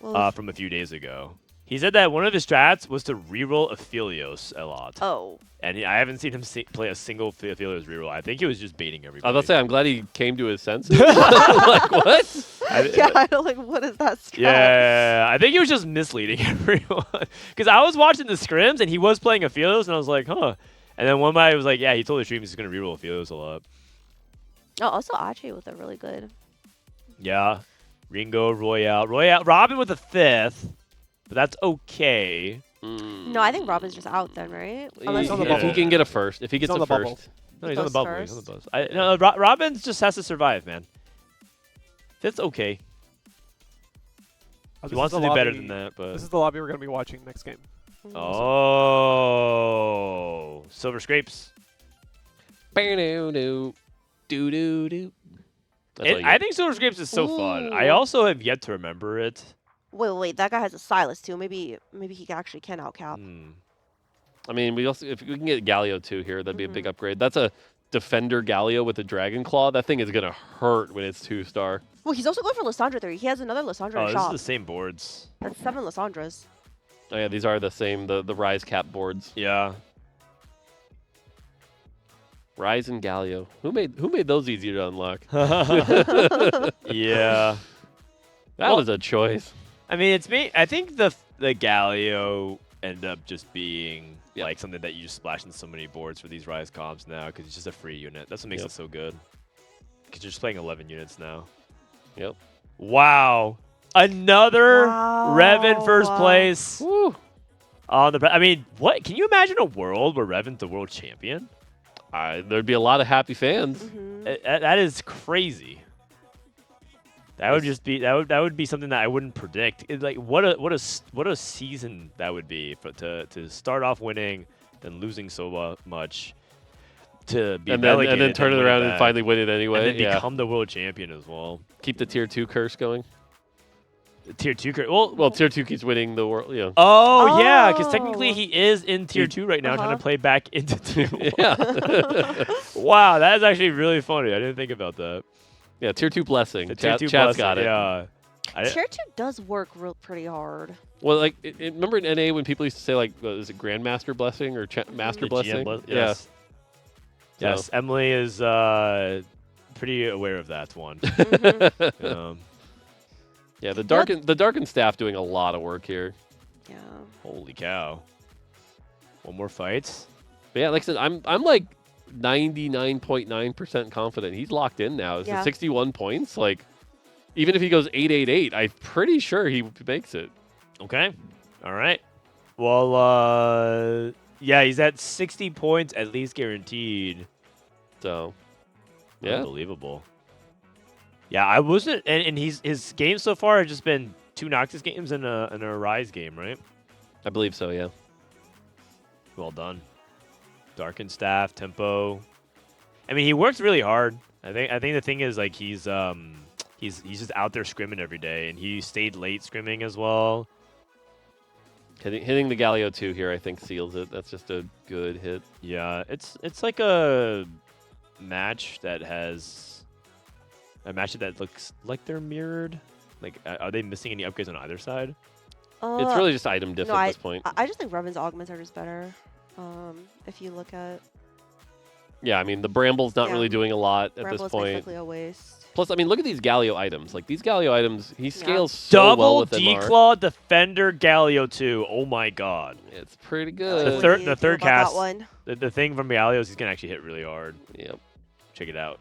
Well, from a few days ago. He said that one of his strats was to reroll Aphelios a lot. oh. And I haven't seen him play a single Aphelios reroll. I think he was just baiting I everybody. was about to say, I'm glad he came to his senses. Like, what? Yeah, I don't like what is that strat? Yeah, I think he was just misleading everyone. Because I was watching the scrims and he was playing Aphelios and I was like, huh. And then one guy was like, yeah, he told the stream he's going to reroll Aphelios a lot. Oh, also Ache with a really good. Yeah. Ringo, Royale, Robin with a 5th. But that's okay. No, I think Robin's just out then, right? Unless on the If bubble. he can get a first. If he gets on a the bubble. first. No, he's on the Goes bubble. He's on the first. buzz. No, Robin just has to survive, man. 5th's okay. This He is wants the to do better lobby- than that, but... This is the lobby we're going to be watching next game. Oh, Silver Scrapes. Do do do. I think Silver Scrapes is so fun. I Ooh. also have yet to remember it. Wait, that guy has a Silas too. Maybe he actually can outcap. Hmm. I mean, we also if we can get Galio too here, that'd be a big upgrade. That's a Defender Galio with a Dragon Claw. That thing is gonna hurt when it's 2-star. Well, he's also going for Lysandra 3. He has another Lysandra Oh, in this shop. is the same boards. That's 7 Lysandras. Oh yeah, these are the same. The Rise Cap boards. Yeah. Rise and Galio. Who made those easier to unlock? Yeah. That was a choice. I mean, it's me. I think the Galio ended up just being like something that you just splash in so many boards for these Rise comps now because it's just a free unit. That's what makes it so good. Because you're just playing 11 units now. Yep. Wow. Another Reven first place. Woo. On the. I mean, what? Can you imagine a world where Reven's the world champion? There'd be a lot of happy fans. That is crazy. That would just be that would be something that I wouldn't predict. Like what a season that would be to start off winning, then losing so much, to be And then relegated, turn it win around and back, finally win it anyway. and then become the world champion as well. Keep the tier 2 curse going. The tier 2 Well, tier 2 keeps winning the world. Yeah. Oh yeah, because technically he is in tier 2 right now, trying Uh-huh. to play back into tier 1. Yeah. Wow, that is actually really funny. I didn't think about that. Yeah, tier 2 blessing. The tier 2 Chad's blessing, got it. Yeah. Tier 2 does work pretty hard. Well, like, remember in NA when people used to say, like, is it Grandmaster Blessing or Master The GM Blessing? yes. Yeah. Yes, Emily is pretty aware of that one. Yeah, the Darkened staff doing a lot of work here. Yeah. Holy cow. One more fight. But yeah, like I said, I'm like 99.9% confident. He's locked in now. It's Yeah. 61 points. Like, even if he goes 888, I'm pretty sure he makes it. Okay. All right. Well, yeah, he's at 60 points at least guaranteed. So, yeah. Unbelievable. Yeah, I wasn't, and his games so far have just been 2 Noxus games and a Rise game, right? I believe so, yeah. Well done. Darkened Staff, tempo. I mean, he works really hard. I think the thing is like he's just out there scrimming every day, and he stayed late scrimming as well. Hitting the Galio 2 here, I think, seals it. That's just a good hit. Yeah, it's like a match that looks like they're mirrored. Like, are they missing any upgrades on either side? It's really just item diff at this point. I just think Reven's augments are just better. If you look at. Yeah, I mean, the Bramble's not really doing a lot at Bramble's this point. basically a waste. Plus, I mean, look at these Galio items. Like, these Galio items, he scales so well Double with MR. Declaw Defender Galio 2. Oh my god. It's pretty good. The third cast, the thing from Galio is he's going to actually hit really hard. Yep. Check it out.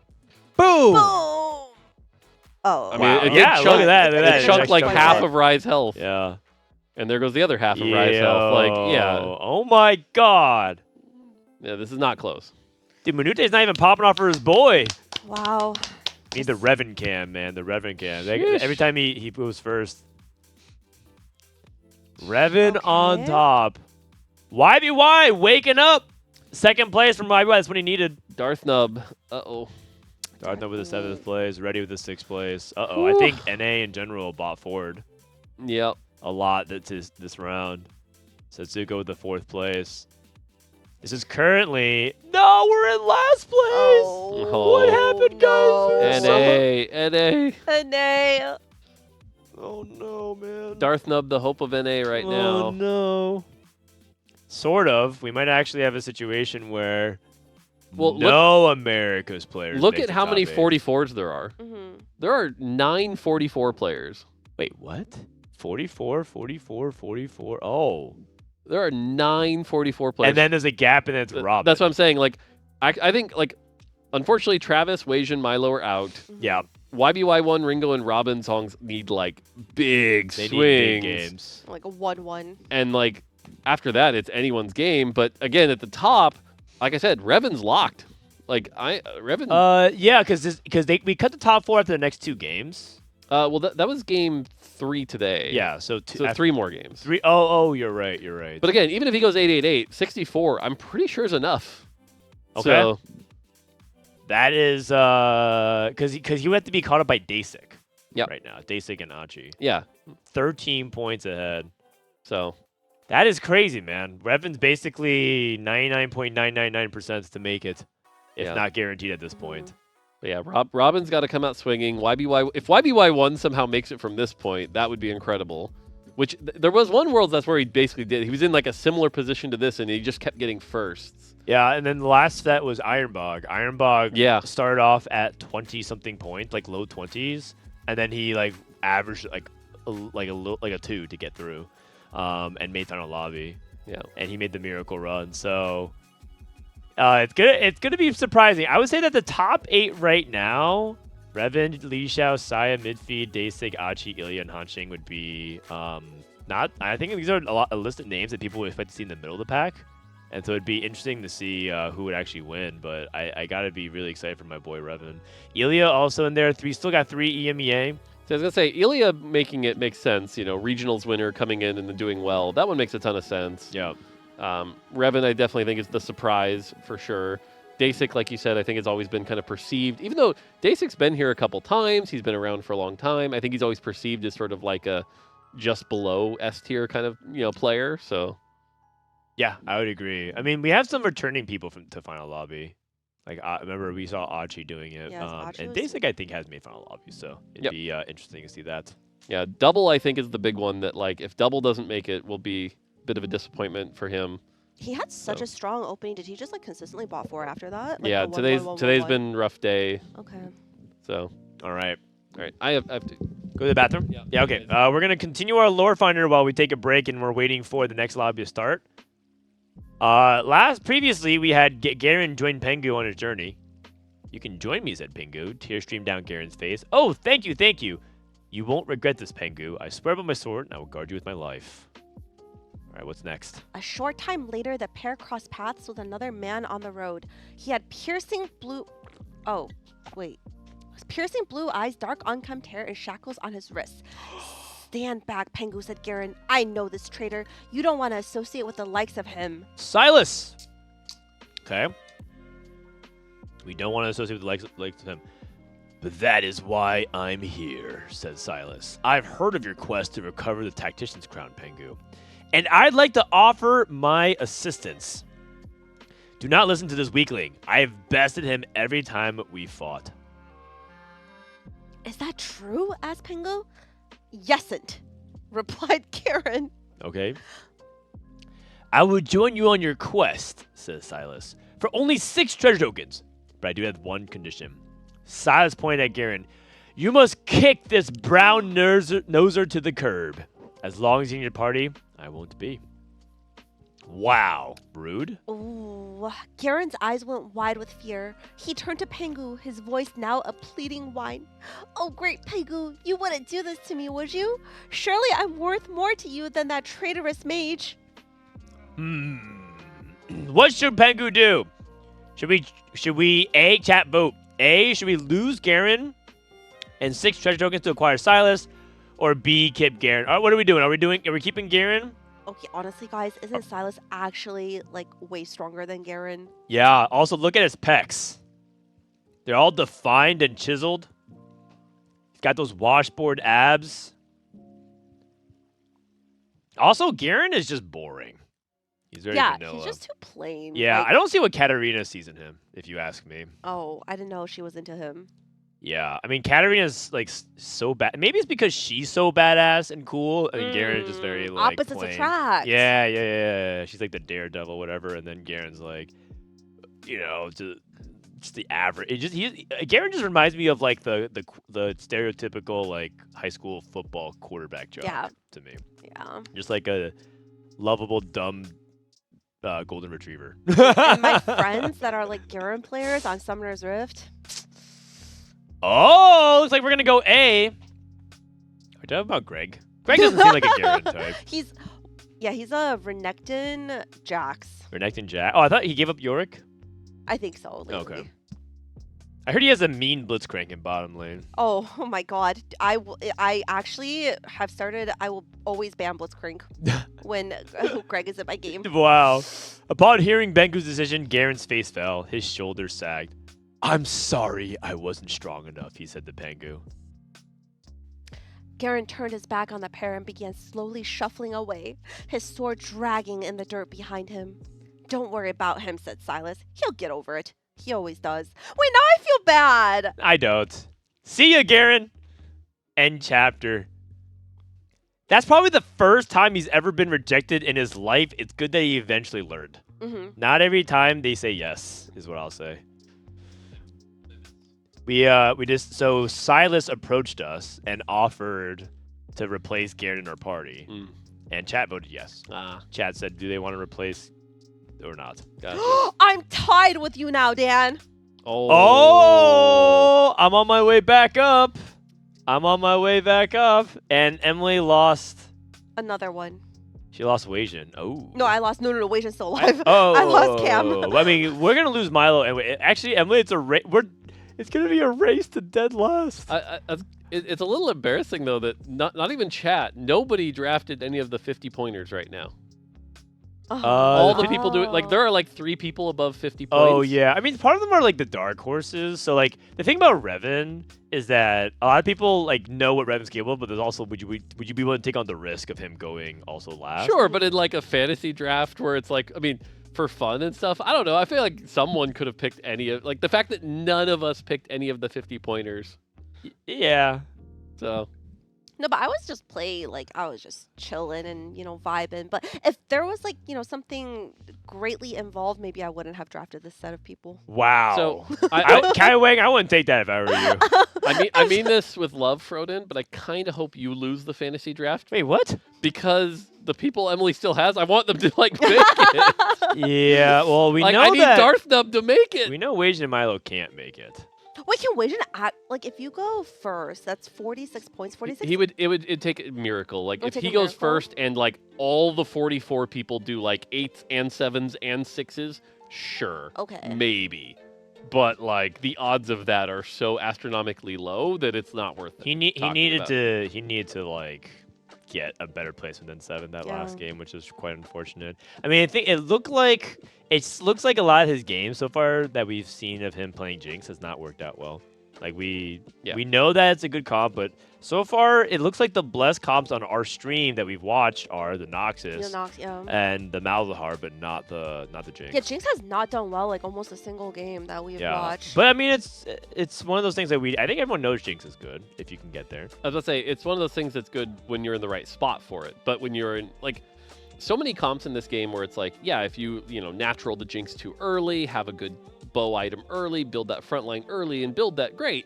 Boom! Boom! Oh, I mean, wow. it did Yeah, chunk, look at that. Look at it that. chunked It like chunked half that. of Rye's health. Yeah. And there goes the other half of Rye's health. Like, yeah. Oh my god. Yeah, this is not close. Dude, Minute's not even popping off for his boy. Wow. Need the Reven cam, man. The Reven cam. Every time he goes first. Reven on top. YBY waking up. Second place from YBY. That's what he needed. Darth Nub. Uh-oh. Darth Nub with the 7th place. Ready with the 6th place. Uh-oh. I think NA in general bought forward. Yep. A lot this round. Setsuko with the 4th place. This is currently... No, we're in last place! Oh, what happened, guys? NA. NA. Oh, no, man. Darth Nub, the hope of NA right now. Oh, no. Sort of. We might actually have a situation where no America's players Look make at the how top many 8. 44s there are. There are 9 44 players. Wait, what? 44, 44, 44. Oh. There are 9 44 players. And then there's a gap, and then it's Robin. That's what I'm saying. Like, I think, like, unfortunately, Travis, Wasian, Milo are out. Yeah. YBY1, Ringo, and Robinsongz need, like, big They swings. need big games. Like a 1-1. And, like, after that, it's anyone's game. But, again, at the top, like I said, Reven's locked. Like, Reven... Yeah, because we cut the top 4 after the next 2 games. Well, that was game 3 today. Yeah, so 3 more games. 3. Oh, you're right. You're right. But again, even if he goes 888, 64, I'm pretty sure is enough. Okay. So, that is because he would have to be caught up by Deisik. Yep. Right now, Deisik and Achi. Yeah. 13 points ahead. So that is crazy, man. Reven's basically 99.999% to make it, if not guaranteed at this point. But yeah, Robin's got to come out swinging. If YBY1 somehow makes it from this point, that would be incredible. Which there was one Worlds that's where he basically did. He was in like a similar position to this, and he just kept getting firsts. Yeah, and then the last set was Ironbog. Ironbog started off at 20-something points, like low 20s, and then he like averaged like a 2 to get through, and made final lobby. Yeah, and he made the miracle run. So. It's gonna be surprising. I would say that the top 8 right now, Reven, Li Xiao, Saya, Midfeed, Deisik, Achi, Elia, and Hanxing would be not. I think these are a list of names that people would expect to see in the middle of the pack, and so it'd be interesting to see who would actually win. But I gotta be really excited for my boy Reven. Elia also in there. Still got 3 EMEA. So I was gonna say Elia making it makes sense. You know, regionals winner coming in and doing well. That one makes a ton of sense. Yeah. Reven, I definitely think is the surprise for sure. Deisik, like you said, I think has always been kind of perceived, even though Deisik's been here a couple times, he's been around for a long time. I think he's always perceived as sort of like a just below S tier kind of player. So, yeah, I would agree. I mean, we have some returning people to final lobby. Like remember we saw Achi doing it, and Deisik I think has made final lobby, so it'd be interesting to see that. Yeah, Double I think is the big one that like if Double doesn't make it, will be bit of a disappointment for him. He had such a strong opening. Did he just like consistently bot 4 after that? Like yeah, today's been a rough day. Okay. So all right. I have to go to the bathroom. Yeah. Okay. We're gonna continue our lore finder while we take a break and we're waiting for the next lobby to start. Previously, we had Garen join Pengu on his journey. You can join me, said Pengu. Tears streamed down Garen's face. Oh, thank you, thank you. You won't regret this, Pengu. I swear by my sword, and I will guard you with my life. All right, what's next? A short time later, the pair crossed paths with another man on the road. He had piercing blue... Oh, wait. Piercing blue eyes, dark unkempt hair, and shackles on his wrists. Stand back, Pengu, said Garen. I know this traitor. You don't want to associate with the likes of him. Silas! Okay. We don't want to associate with the likes of him. But that is why I'm here, said Silas. I've heard of your quest to recover the Tactician's crown, Pengu. And I'd like to offer my assistance. Do not listen to this weakling. I have bested him every time we fought. Is that true? asked Pengu. Yesn't, replied Garen. Okay. I will join you on your quest, says Silas, for only 6 treasure tokens. But I do have one condition. Silas pointed at Garen. You must kick this brown noser to the curb. As long as you're in your party, I won't be. Wow. Rude. Ooh. Garen's eyes went wide with fear. He turned to Pengu, his voice now a pleading whine. Oh, great Pengu, you wouldn't do this to me, would you? Surely I'm worth more to you than that traitorous mage. What should Pengu do? Should we A, chat vote. A, should we lose Garen and 6 treasure tokens to acquire Silas? Or B, keep Garen? What are we doing? Are we keeping Garen? Okay, honestly, guys, isn't Silas actually, like, way stronger than Garen? Yeah, also look at his pecs. They're all defined and chiseled. He's got those washboard abs. Also, Garen is just boring. He's very vanilla. He's just too plain. Yeah, like, I don't see what Katarina sees in him, if you ask me. Oh, I didn't know she was into him. Yeah, I mean, Katarina's, like, so bad. Maybe it's because she's so badass and cool, and Garen is just very, like, opposites plain. attract. Yeah. She's, like, the daredevil, whatever, and then Garen's, like, you know, just the average. Garen just reminds me of, like, the stereotypical, like, high school football quarterback job to me. Yeah. Just, like, a lovable, dumb golden retriever. And my friends that are, like, Garen players on Summoner's Rift... Oh, looks like we're gonna go A. Are you talking about Greg? Greg doesn't seem like a Garen type. He's a Renekton Jax. Renekton Jax. Oh, I thought he gave up Yorick. I think so. Lately. Okay. I heard he has a mean Blitzcrank in bottom lane. Oh my God! I actually have started. I will always ban Blitzcrank when Greg is in my game. Wow. Upon hearing Bengu's decision, Garen's face fell. His shoulders sagged. I'm sorry I wasn't strong enough, he said to Pengu. Garen turned his back on the pair and began slowly shuffling away, his sword dragging in the dirt behind him. Don't worry about him, said Silas. He'll get over it. He always does. Wait, now I feel bad. I don't. See ya, Garen. End chapter. That's probably the first time he's ever been rejected in his life. It's good that he eventually learned. Not every time they say yes, is what I'll say. So Silas approached us and offered to replace Garen in our party, and chat voted yes. Chat said, "Do they want to replace or not?" Gotcha. I'm tied with you now, Dan. Oh, I'm on my way back up. And Emily lost another one. She lost Wasian. Oh. No, I lost. No, Wasian's still alive. I lost Cam. I mean, we're gonna lose Milo. And actually, Emily, it's gonna be a race to dead last. It's a little embarrassing though that not even chat. Nobody drafted any of the 50 pointers right now. All the people do it. Like there are like 3 people above 50 points. Oh yeah, I mean part of them are like the dark horses. So like the thing about Reven is that a lot of people like know what Reven's capable of, but there's also would you be willing to take on the risk of him going also last? Sure, but in like a fantasy draft where it's like, I mean, for fun and stuff, I don't know. I feel like someone could have picked any of, like the fact that none of us picked any of the 50 pointers. Yeah. So No, but I was just I was just chilling and, vibing. But if there was something greatly involved, maybe I wouldn't have drafted this set of people. Wow. So, Kaiyuang, I wouldn't take that if I were you. I mean this with love, Frodan, but I kind of hope you lose the fantasy draft. Wait, what? Because the people Emily still has, I want them to make it. Yeah, well, we know I need that Darth Nub to make it. we know Wage and Milo can't make it. Wait, can Wajin act if you go first, that's 46 points. 46. It'd take a miracle. Like It'd if take he a goes miracle? first and all the 44 people do 8s and 7s and 6s, sure. Okay. Maybe. But the odds of that are so astronomically low that it's not worth it. He needed to get a better placement than 7 that Yeah. last game, which is quite unfortunate. I mean, I think it looks like a lot of his games so far that we've seen of him playing Jinx has not worked out well. We know that it's a good comp, but so far it looks like the blessed comps on our stream that we've watched are the Noxus and the Malzahar, but not the Jinx. Yeah, Jinx has not done well almost a single game that we've watched. But I mean, it's one of those things that I think everyone knows Jinx is good if you can get there. I was going to say, it's one of those things that's good when you're in the right spot for it. But when you're in, so many comps in this game where it's if you, natural the Jinx too early, have a good bow item early, build that front line early, and build that great.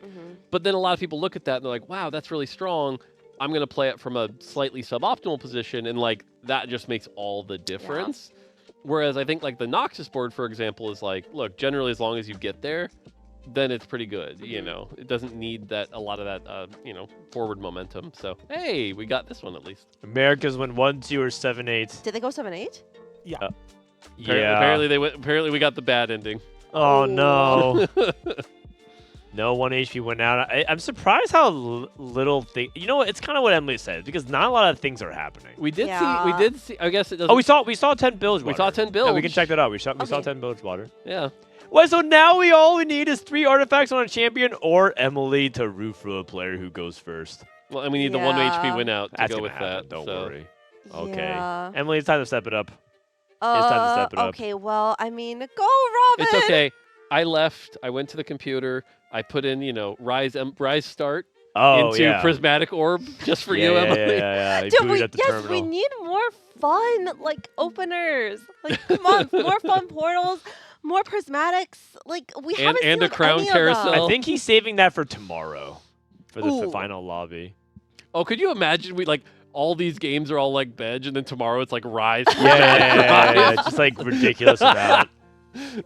But then a lot of people look at that and they're like, wow, that's really strong. I'm going to play it from a slightly suboptimal position. And that just makes all the difference. Yeah. Whereas I think the Noxus board, for example, is look, generally as long as you get there, then it's pretty good. It doesn't need a lot of that, forward momentum. So, hey, we got this one at least. America's went 1-2 or 7-8. Did they go 7-8? Yeah. Yeah. Apparently we got the bad ending. Oh no. No 1 HP went out. I'm surprised how little thing. You know what? It's kind of what Emily said because not a lot of things are happening. We did see. I guess it doesn't. Oh, we saw 10 bilge water. We saw 10 bilge. Yeah, we can check that out. We saw 10 bilge water. Yeah. Well, so now all we need is 3 artifacts on a champion or Emily to root for a player who goes first. Well, and we need the 1 HP win out to That's go gonna with happen, that. Don't so. worry. Okay. Yeah. Emily, it's time to step it up. It's time to step it up. Okay, well, I mean, go, Robin. It's okay. I left. I went to the computer. I put in, Rise start into Prismatic Orb just for you, Emily. Yeah. Dude, we need more fun, openers. Come on, more fun portals, more Prismatics. We haven't seen a crown any carousel. Of them. I think he's saving that for tomorrow, for the final lobby. Oh, could you imagine all these games are all Bedge, and then tomorrow it's Rise. Yeah. Just ridiculous amount.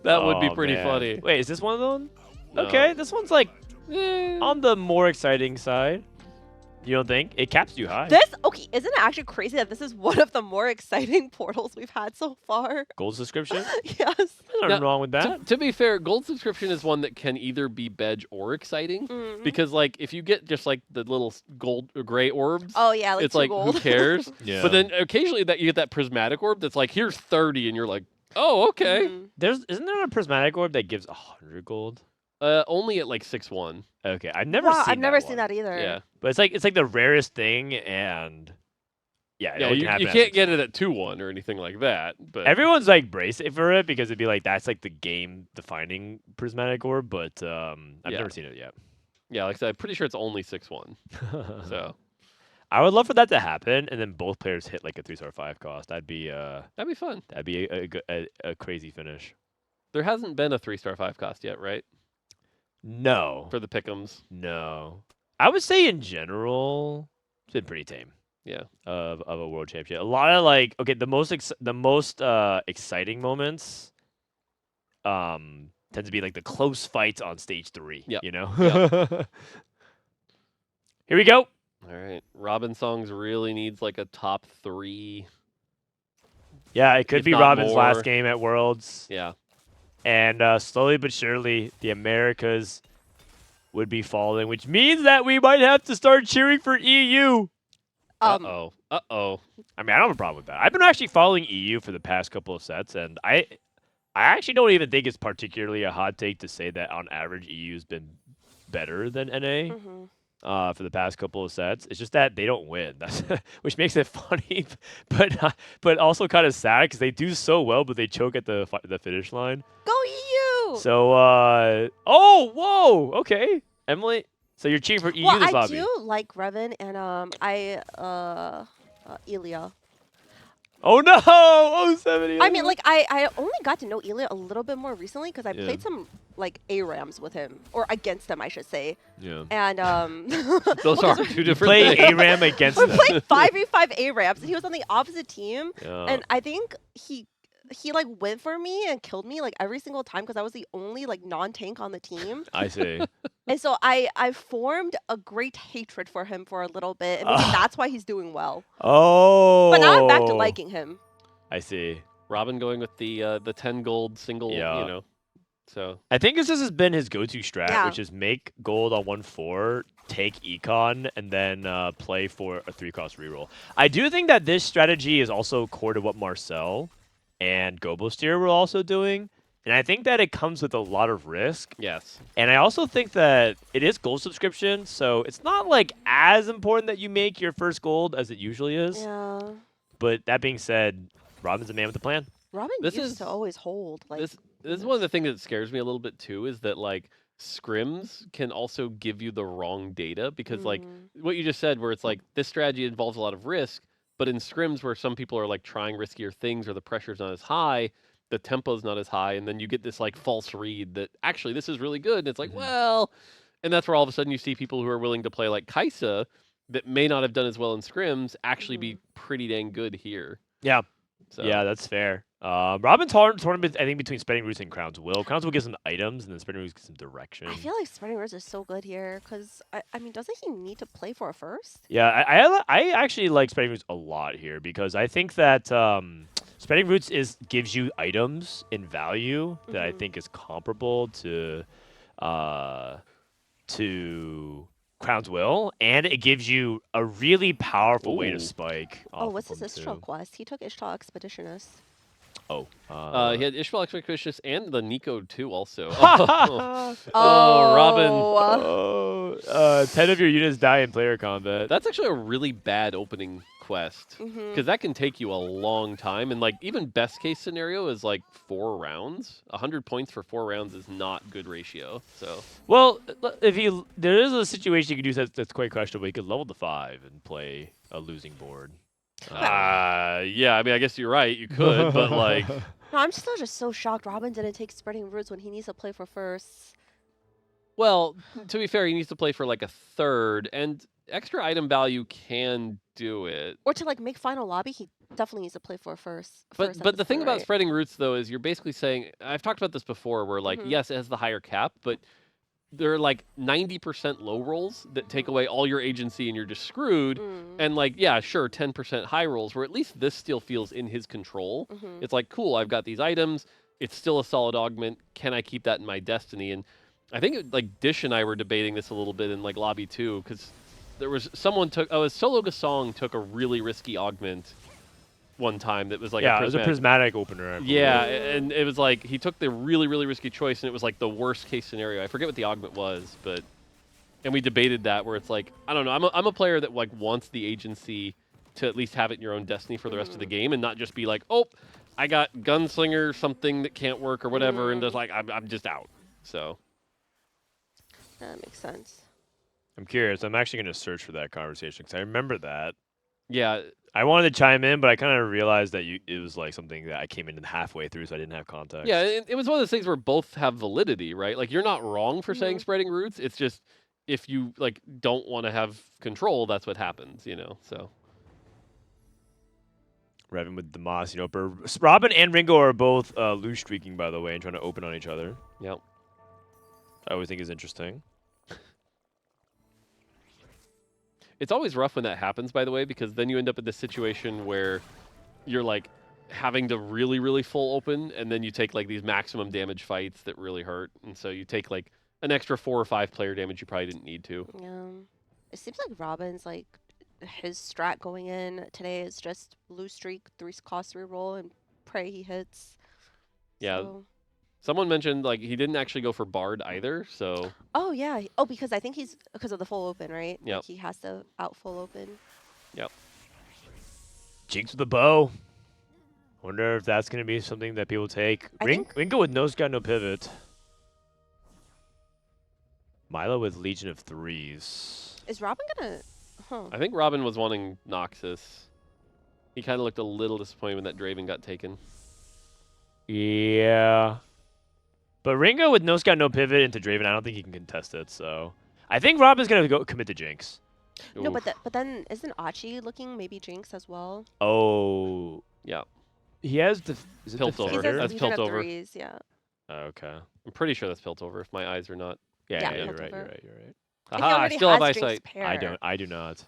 That would be pretty funny. Wait, is this one of them? No. Okay, this one's on the more exciting side. You don't think? It caps you high. Isn't it actually crazy that this is one of the more exciting portals we've had so far? Gold subscription? Yes. There's nothing wrong with that. To be fair, gold subscription is one that can either be Bedge or exciting. Because if you get just the little gold or gray orbs, oh yeah, it's gold. Who cares? Yeah. But then occasionally you get that prismatic orb that's here's 30, and you're like, oh, okay. Isn't there a prismatic orb that gives 100 gold? Only at 6-1. Okay, I've never seen. I've never that seen one. that either. Yeah, but it's the rarest thing, and you can't get it at 2-1 or anything like that. But everyone's bracing for it because it'd be that's the game defining prismatic orb. But I've never seen it yet. Yeah, like I said, I'm pretty sure it's only 6-1. So I would love for that to happen, and then both players hit a 3-star 5 cost. That'd be fun. That'd be a crazy finish. There hasn't been a 3-star 5 cost yet, right? No. For the pick'ems. No. I would say in general, it's been pretty tame. Yeah. Of a world championship. A lot of the most exciting moments tend to be the close fights on stage 3. Yep. You know? Yep. Here we go. All right. Robinsongz really needs a top 3. Yeah, it could be Robin's last game at Worlds. Yeah. And slowly but surely, the Americas would be falling, which means that we might have to start cheering for EU. Uh-oh. I mean, I don't have a problem with that. I've been actually following EU for the past couple of sets, and I actually don't even think it's particularly a hot take to say that on average EU's been better than NA. For the past couple of sets. It's just that they don't win, which makes it funny, but also kind of sad because they do so well, but they choke at the finish line. Go EU! So, whoa, okay, Emily, So you're cheating for EU Well, this I lobby. do like Reven and Elia. Oh no! Oh 70. I mean, like I only got to know Elia a little bit more recently because I Yeah. played some like ARAMs with him or against him, I should say. Yeah. And Those are two different Play things. ARAM against we them. played 5v5 ARAMs, and he was on the opposite team. Yeah. And I think he like went for me and killed me like every single time because I was the only like non-tank on the team. I see. And so I formed a great hatred for him for a little bit, and maybe that's why he's doing well. Oh. But now I'm back to liking him. I see. Robin going with the 10 gold single, Yeah. you know. So I think this has been his go-to strat, Yeah. which is make gold on 1-4, take econ, and then play for a 3-cost reroll. I do think that this strategy is also core to what Marcel and Gobosteer were also doing. And I think that it comes with a lot of risk. yes. And I also think that it is gold subscription, so it's not like as important that you make your first gold as it usually is. Yeah. But that being said, Robin's a man with a plan. Robin This used is- to always hold. Like, This is one of the things that scares me a little bit too, is that like scrims can also give you the wrong data because like what you just said, where it's like this strategy involves a lot of risk, but in scrims where some people are like trying riskier things or the pressure's not as high, the tempo's not as high, and then you get this like false read that actually this is really good, and it's like, well, and that's where all of a sudden you see people who are willing to play like Kaisa that may not have done as well in scrims actually be pretty dang good here. Yeah. So Yeah, that's fair. Robin's tournament, I think, between Spreading Roots and Crowns Will. Crowns Will get some items, and then Spreading Roots get some direction. I feel like Spreading Roots is so good here because I mean, doesn't he need to play for a first? Yeah, I actually like Spreading Roots a lot here because I think that Spreading Roots gives you items in value that I think is comparable to Crown's Will, and it gives you a really powerful way to spike. Oh, off what's of his them, Istral too. quest? He took Istral Expeditionist. Oh, he had Ishmael Expeditious and the Nico too also. Oh, Robin. Oh, 10 of your units die in player combat. That's actually a really bad opening quest because that can take you a long time, and like even best case scenario is like 4 rounds. 100 points for 4 rounds is not good ratio. So Well, there is a situation you could do that's quite questionable. You could level to 5 and play a losing board. yeah, I mean I guess you're right. You could, but like No, I'm still just so shocked Robin didn't take Spreading Roots when he needs to play for firsts. well, to be fair, he needs to play for like a third, and extra item value can do it. Or to like make final lobby, he definitely needs to play for a first. But the thing about spreading roots though is you're basically saying, I've talked about this before, where like yes, it has the higher cap, but there are like 90% low rolls that take away all your agency and you're just screwed. And like, yeah, sure, 10% high rolls, where at least this still feels in his control. It's like, cool, I've got these items. It's still a solid augment. Can I keep that in my destiny? And I think like Dish and I were debating this a little bit in like lobby 2, because there was someone Solo Gasong took a really risky augment one time that was like it was a prismatic opener. I Yeah, believe. and it was like he took the really, really risky choice, and it was like the worst case scenario. I forget what the augment was, and we debated that, where it's like, I don't know, I'm a player that like wants the agency to at least have it in your own destiny for the rest of the game, and not just be like, oh, I got gunslinger something that can't work or whatever, and just like I'm just out. So that makes sense. I'm curious. I'm actually going to search for that conversation because I remember that. Yeah. I wanted to chime in, but I kind of realized that it was like something that I came in halfway through, so I didn't have context. Yeah, it was one of those things where both have validity, right? Like, you're not wrong for saying spreading roots. It's just, if you, like, don't want to have control, that's what happens, you know, so. Reven with the Moss, Robin and Ringo are both loose streaking, by the way, and trying to open on each other. Yep. I always think is interesting. It's always rough when that happens, by the way, because then you end up in this situation where you're like having to really, really full open, and then you take like these maximum damage fights that really hurt, and so you take like an extra 4 or 5 player damage you probably didn't need to. Yeah, it seems like Robin's like his strat going in today is just blue streak, 3-cost reroll, and pray he hits. Yeah. So. Someone mentioned like he didn't actually go for Bard either, so. Oh yeah. Oh, because I think because of the full open, right? Yep. Like he has to out full open. Yep. Jinx with the bow. Wonder if that's going to be something that people take. Ringo with no scout, no pivot. Milo with Legion of Threes. Is Robin gonna? Huh. I think Robin was wanting Noxus. He kind of looked a little disappointed when that Draven got taken. Yeah. But Ringo with no scout, no pivot into Draven, I don't think he can contest it. So I think Robin's gonna go commit to Jinx. No, but then isn't Achi looking maybe Jinx as well? Oh, yeah. He has the is it Piltover. Defender? That's Legion of Piltover. Threes, yeah. Okay. I'm pretty sure that's Piltover if my eyes are not. Yeah, Yeah, you're right. You're Piltover. right. You're right. And he Aha, I already still have has Jinx eyesight. pair. I don't. I do not.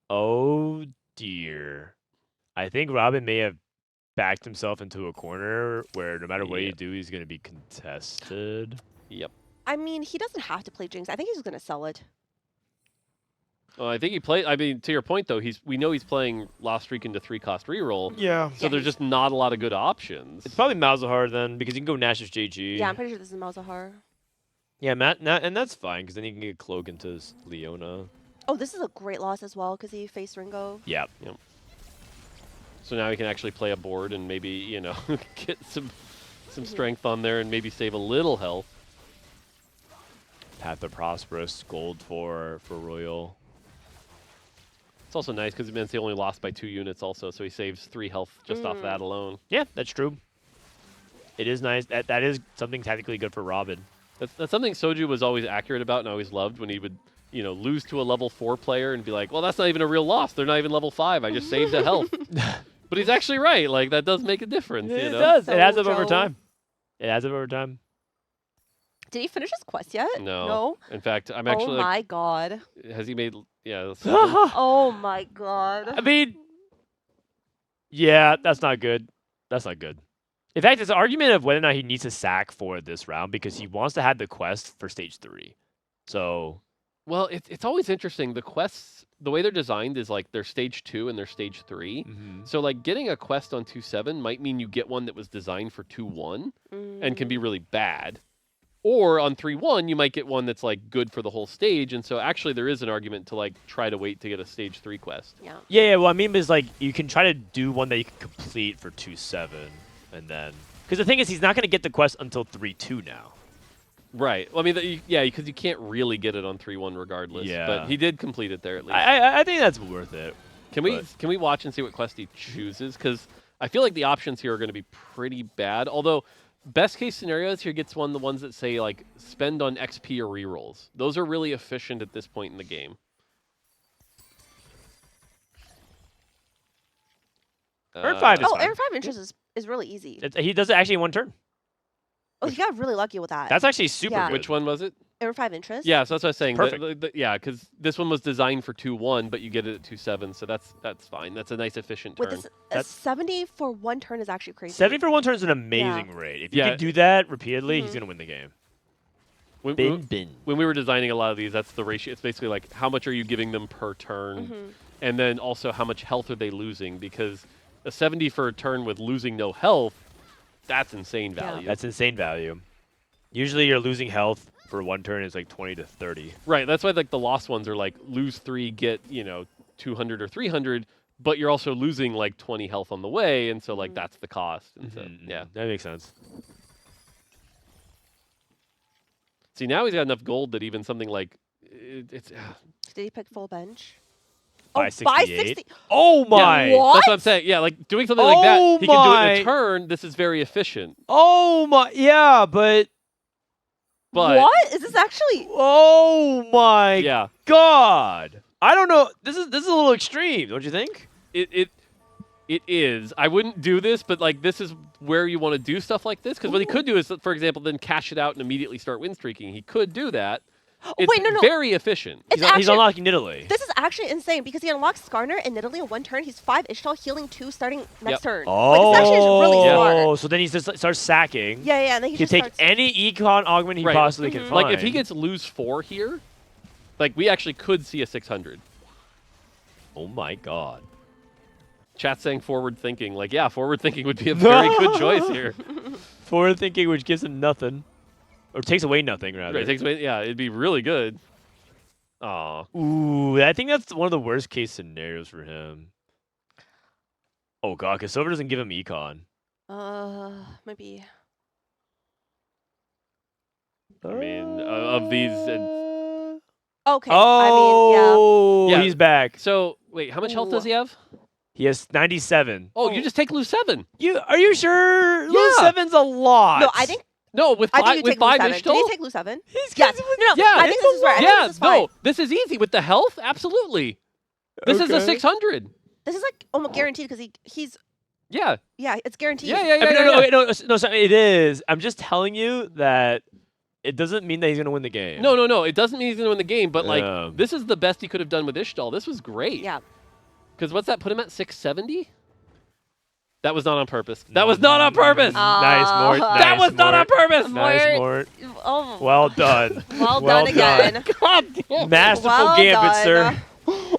Oh dear. I think Robin may have backed himself into a corner where no matter what you do, he's going to be contested. Yep. I mean, he doesn't have to play Jinx. I think he's just gonna sell it. Well, I think he played. I mean, to your point though, we know he's playing Lost Streak into 3-cost reroll. Yeah. So there's just not a lot of good options. It's probably Malzahar then, because you can go Nash's JG. Yeah, I'm pretty sure this is Malzahar. Yeah, and that's fine, because then you can get Cloak into Leona. Oh, this is a great loss as well because he faced Ringo. Yep. So now he can actually play a board and maybe, you know, get some strength on there and maybe save a little health. Path of Prosperous, gold for Royal. It's also nice because it means he only lost by 2 units also, so he saves 3 health just off that alone. Yeah, that's true. It is nice. That is something tactically good for Robin. That's something Soju was always accurate about and always loved when he would, you know, lose to a level 4 player and be like, well, that's not even a real loss. They're not even level 5. I just saved a health. But he's actually right. Like, that does make a difference, It you know? does. It adds up Sojo. over time. It adds up over time. Did he finish his quest yet? No. In fact, I'm actually. Oh my god. Has he made? Yeah. 7? Oh my god. I mean, yeah, that's not good. That's not good. In fact, it's an argument of whether or not he needs to sack for this round because he wants to have the quest for stage 3. So, Well, it's always interesting. The quests, the way they're designed is like they're stage 2 and they're stage 3. So like getting a quest on 2-7 might mean you get one that was designed for 2-1 and can be really bad. Or on 3-1, you might get one that's like good for the whole stage. And so actually there is an argument to like try to wait to get a stage 3 quest. yeah, well, I mean, is like you can try to do one that you can complete for 2-7 and then. Because the thing is, he's not going to get the quest until 3-2 now. Right. Well, I mean, yeah, because you can't really get it on 3-1 regardless. Yeah. But he did complete it there at least. I think that's worth it. Can we watch and see what quest he chooses? Because I feel like the options here are going to be pretty bad. Although, best case scenarios here gets the ones that say like spend on XP or rerolls. Those are really efficient at this point in the game. Earn 5 is Oh, fine. Earn 5 interest is really easy. He does it actually in one turn. Oh, he got really lucky with that. That's actually super Yeah. good. Which one was it? Earn 5 interest. Yeah, so that's what I was saying. Perfect. Yeah, because this one was designed for 2-1, but you get it at 2-7, so that's fine. That's a nice efficient With turn. this, 70 for one turn is actually crazy. 70 for one turn is an amazing rate. If you Yeah. can do that repeatedly, he's going to win the game. When we were designing a lot of these, that's the ratio. It's basically like how much are you giving them per turn, and then also how much health are they losing, because a 70 for a turn with losing no health, that's insane value. That's insane value. Usually you're losing health for one turn is like 20 to 30. Right, that's why like the lost ones are like lose 3, get, you know, 200 or 300, but you're also losing like 20 health on the way, and so like that's the cost. And so yeah, that makes sense. See, now he's got enough gold that even something like it's Did he pick full bench? By Oh, by 68? 60. Oh my! Yeah, that's what I'm saying. Yeah, like doing something like that, he can do it in my. a turn. This is very efficient. Oh my! Yeah, but What? Is this actually... oh my Yeah. god! I don't know. This is a little extreme, don't you think? It is. I wouldn't do this, but like this is where you want to do stuff like this, because what he could do is, for example, then cash it out and immediately start win streaking. He could do that. It's Wait, no. very efficient. He's unlocking Nidalee. This is actually insane because he unlocks Skarner and Nidalee in one turn. He's 5 Ishtal, healing 2, starting next turn. Oh, Like, this actually is really smart. so then he just starts sacking. Yeah, and then he can just take starts... any econ augment he Right. possibly can find. Like if he gets lose 4 here, like we actually could see a 600. Oh my god. Chat saying forward thinking. Like, yeah, forward thinking would be a very good choice here. Forward thinking, which gives him nothing. Or takes away nothing, rather. Right, takes away, yeah, it'd be really good. Aw. Ooh, I think that's one of the worst case scenarios for him. Oh god, because Silver doesn't give him econ. Maybe... I mean, of these. Okay. Oh, Yeah. he's back. So, wait, how much health does he have? He has 97. Oh, you just take lose 7. Are you sure? Yeah. Lose 7's a lot. No, I think. No, with I think you with take Lose 5 7. ish Did he total? take Lose 7? He's Yes. got- No, Yeah, I think this is right. I think Yeah, this is fine. no, this is easy with the health. Absolutely. This is a Okay. 600. This is like almost guaranteed because he's. Yeah. Yeah, it's guaranteed. Yeah, yeah, I yeah. mean, yeah, no, yeah. okay, no, sorry, it is. I'm just telling you that it doesn't mean that he's gonna win the game. No. It doesn't mean he's going to win the game, but like, Yeah. this is the best he could have done with Ishtal. This was great. Yeah. Because what's that put him at 670? That was not on purpose. That was not on purpose. Nice, Mort. That was not on purpose. Nice, Mort. Oh. Well done. Well done again. God damn. Masterful Well gambit, done. sir.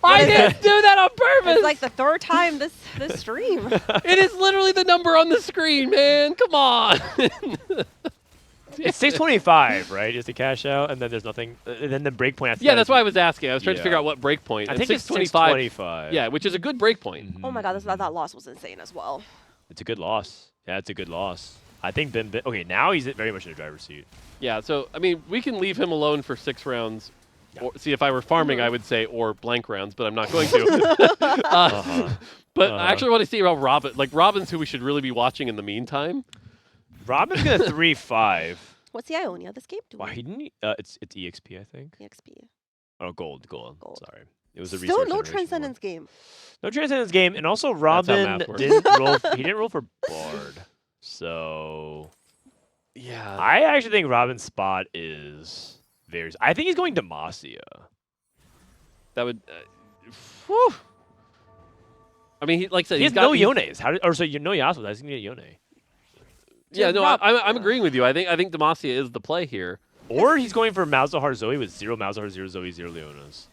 I didn't do that on purpose. It's like the third time this stream. It is literally the number on the screen, man. Come on. It's 625, right? Just to cash out, and then there's nothing. And then the break point. After Yeah, that that's is- why I was asking. I was trying to Yeah. figure out what break point. I And think it's 625. 625. Yeah, which is a good break point. Oh my god, that loss was insane as well. It's a good loss. Yeah, it's a good loss. I think Binbin. Okay, now he's very much in the driver's seat. Yeah, so, I mean, we can leave him alone for 6 rounds. Or, see, if I were farming, I would say, or blank rounds, but I'm not going to. But I actually want to see about Robin. Like, Robin's who we should really be watching in the meantime. Robin's gonna 3-5. What's the Ionia this game? Why he didn't? It's EXP, I think. EXP. Oh, gold. Sorry, it was a Still resource no generation Transcendence game. one. No Transcendence game, and also how Robin math works. didn't roll. He didn't roll for Bard, so Yeah. I actually think Robin's spot is very. I think he's going Demacia. That would. Whew. I mean, like I said, He has got no Yones. How? Or so you know Yasuo. That's gonna get Yone. Yeah, no, Rob- I'm agreeing with you. I think Demacia is the play here, Or he's going for Malzahar Zoe with 0 Malzahar, 0 Zoe, 0 Leonas.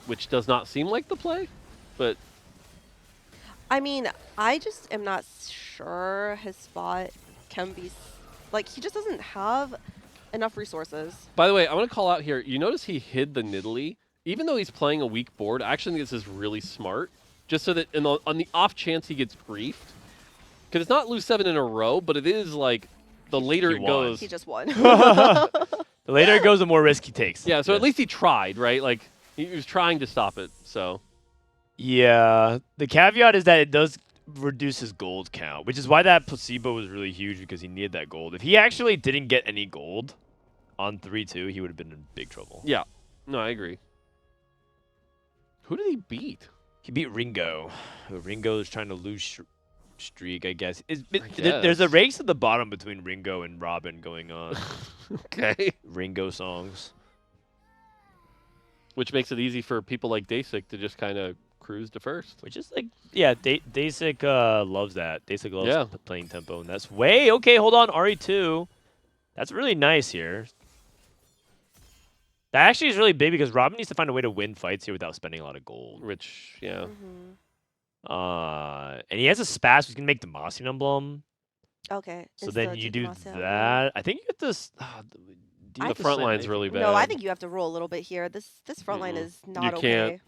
which does not seem like the play, but I mean, I just am not sure his spot can be. Like, he just doesn't have enough resources. by the way, I want to call out here. You notice he hid the Nidalee, even though he's playing a weak board. I actually think this is really smart, just so that on the off chance he gets griefed, because it's not lose 7 in a row, but it is like the later he it won. goes. He just won. The later it goes, the more risk he takes. Yeah, so at Yes. least he tried, right? Like he was trying to stop it. So Yeah, the caveat is that it does reduce his gold count, which is why that placebo was really huge because he needed that gold. If he actually didn't get any gold on 3-2, he would have been in big trouble. yeah, no, I agree. Who did he beat? He beat Ringo. Ringo is trying to lose streak, I guess. guess. There's a race at the bottom between Ringo and Robin going on. Okay. Ringo songs. Which makes it easy for people like Deisik to just kind of cruise to first. Which is like, yeah, Deisik loves that. Deisik loves Yeah. playing tempo, and that's way okay. Hold on, RE2. That's really nice here. That actually is really big because Robin needs to find a way to win fights here without spending a lot of gold. Which, yeah. And he has a Spas, which can make the Demacia Emblem. Okay. So is then the you do Demacia Emblem. that. I think you get this. The front line's really bad. No, I think you have to roll a little bit here. This front line is not okay. can't.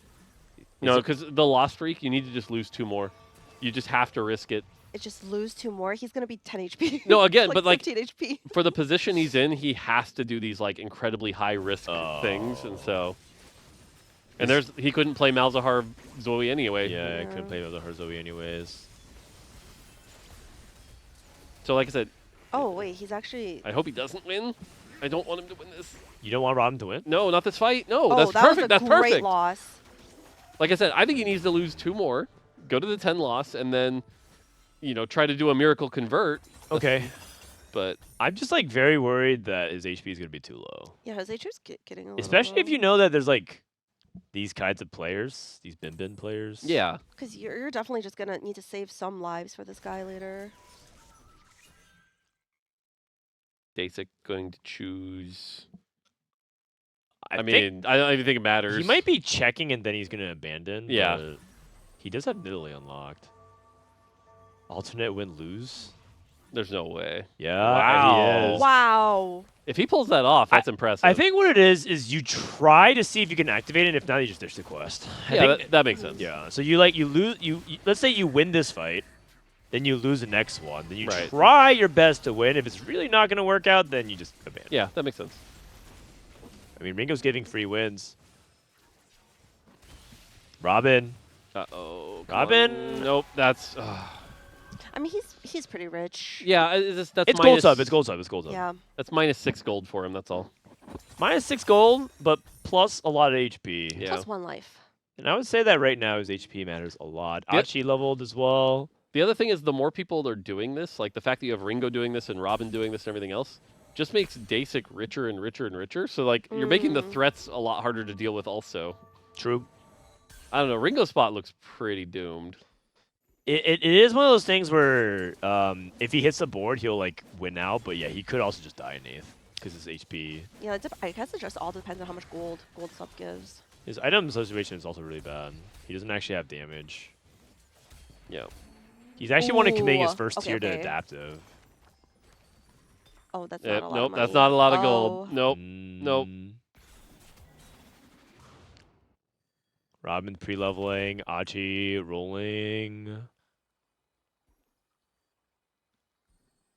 No, because the lost streak, you need to just lose 2 more. You just have to risk it. It just lose 2 more. He's gonna be 10 HP. No, again, but like 15 HP. for the position he's in, he has to do these like incredibly high risk things, and so. And he couldn't play Malzahar Zoe anyway. Yeah, I couldn't play Malzahar Zoe anyways. So like I said, Oh wait, he's actually. I hope he doesn't win. I don't want him to win this. You don't want Robin to win? No, not this fight. No, Oh, that's that perfect. was a That's great perfect. loss. Like I said, I think he needs to lose 2 more, go to the 10 loss, and then, try to do a miracle convert. Okay. But I'm just like very worried that his HP is going to be too low. Yeah, his HP's getting a little. Especially if you know that there's like these kinds of players, these Binbin players. yeah, Because you're definitely just gonna need to save some lives for this guy later. Deisik going to choose. I think mean, I don't even think it matters. he might be checking and then he's going to abandon. Yeah. but he does have Nidalee unlocked. Alternate win lose. There's no way. Yeah. Wow. He is. Wow. If he pulls that off, that's impressive. I think what it is you try to see if you can activate it. If not, you just ditch the quest. I Yeah, think- that makes sense. Yeah. So you lose. You let's say you win this fight, then you lose the next one. Then you Right. try your best to win. If it's really not going to work out, then you just abandon. Yeah, that makes sense. I mean, Ringo's getting free wins. Robin. Uh-oh. Robin. Nope, that's... I mean, he's pretty rich. Yeah, that's It's gold sub. It's gold sub. It's gold sub. Yeah. That's -6 gold for him, that's all. -6 gold, but plus a lot of HP. Yeah. Plus 1 life. And I would say that right now his HP matters a lot. Yep. Achi leveled as well. The other thing is the more people that are doing this, like the fact that you have Ringo doing this and Robin doing this and everything else, just makes Deisik richer and richer and richer. So like you're making the threats a lot harder to deal with also. True. I don't know. Ringo's spot looks pretty doomed. It is one of those things where if he hits the board, he'll like win out. But yeah, he could also just die in 8th because his HP. Yeah, I guess it just all depends on how much gold sub gives. His item situation is also really bad. He doesn't actually have damage. Yeah. He's actually one of committing his Ooh, first okay, tier to okay. adaptive. Oh, that's not a lot Nope, of money. that's not a lot of Oh. gold. Nope. Nope. Robin pre-leveling, Achi rolling.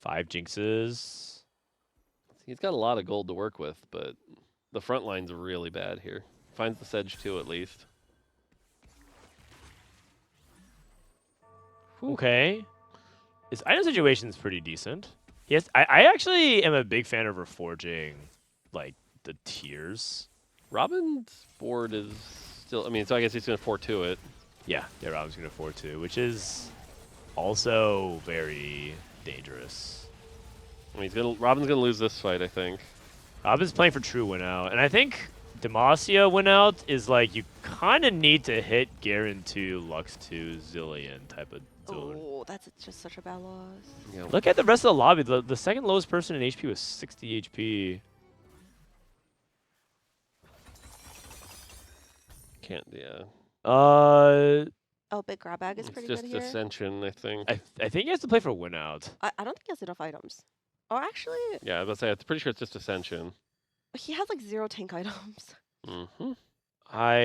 5 jinxes. He's got a lot of gold to work with, but the front line's really bad here. Finds the Sedge too, at least. Okay. His item situation is pretty decent. Yes, I actually am a big fan of reforging, like, the tiers. Robin's board is still... I mean, so I guess he's going to 4-2 it. Yeah, Robin's going to 4-2, which is also very dangerous. I mean, Robin's going to lose this fight, I think. Robin's playing for true win out, and I think Demacia win out is like you kind of need to hit Garen 2, Lux 2, Zillion type of zone. Oh, that's just such a bad loss. Yeah. Look at the rest of the lobby. The second lowest person in HP was 60 HP. Can't, yeah. Oh, big grab bag is It's pretty just good here. Ascension, I think. I think he has to play for win out. I don't think he has enough items. Or actually, Yeah, I was about to say, I'm pretty sure it's just Ascension. he has like 0 tank items. Mm-hmm. I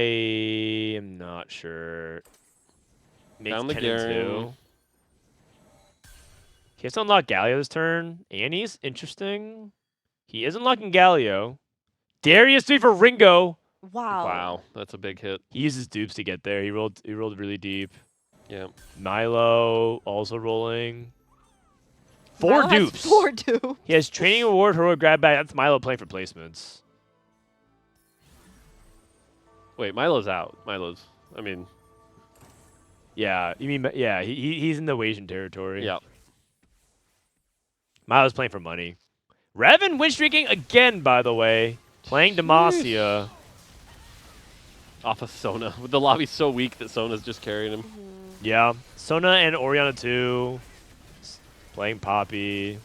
am not sure. Makes Down the 10 and Garen. 2. He has to unlock Galio this turn. Annie's interesting. He is unlocking Galio. Darius 3 for Ringo. Wow. Wow, that's a big hit. He uses dupes to get there. He rolled really deep. Yeah. Milo also rolling. 4 Milo has dupes. 4 dupes. He has training reward, heroic grab bag. That's Milo playing for placements. Wait, Milo's out. I mean... Yeah, you mean he's in the Wasian territory. Yeah. Milo's playing for money. Reven win streaking again, by the way. Playing Demacia. Off of Sona. The lobby's so weak that Sona's just carrying him. Yeah. Sona and Oriana too. Playing Poppy.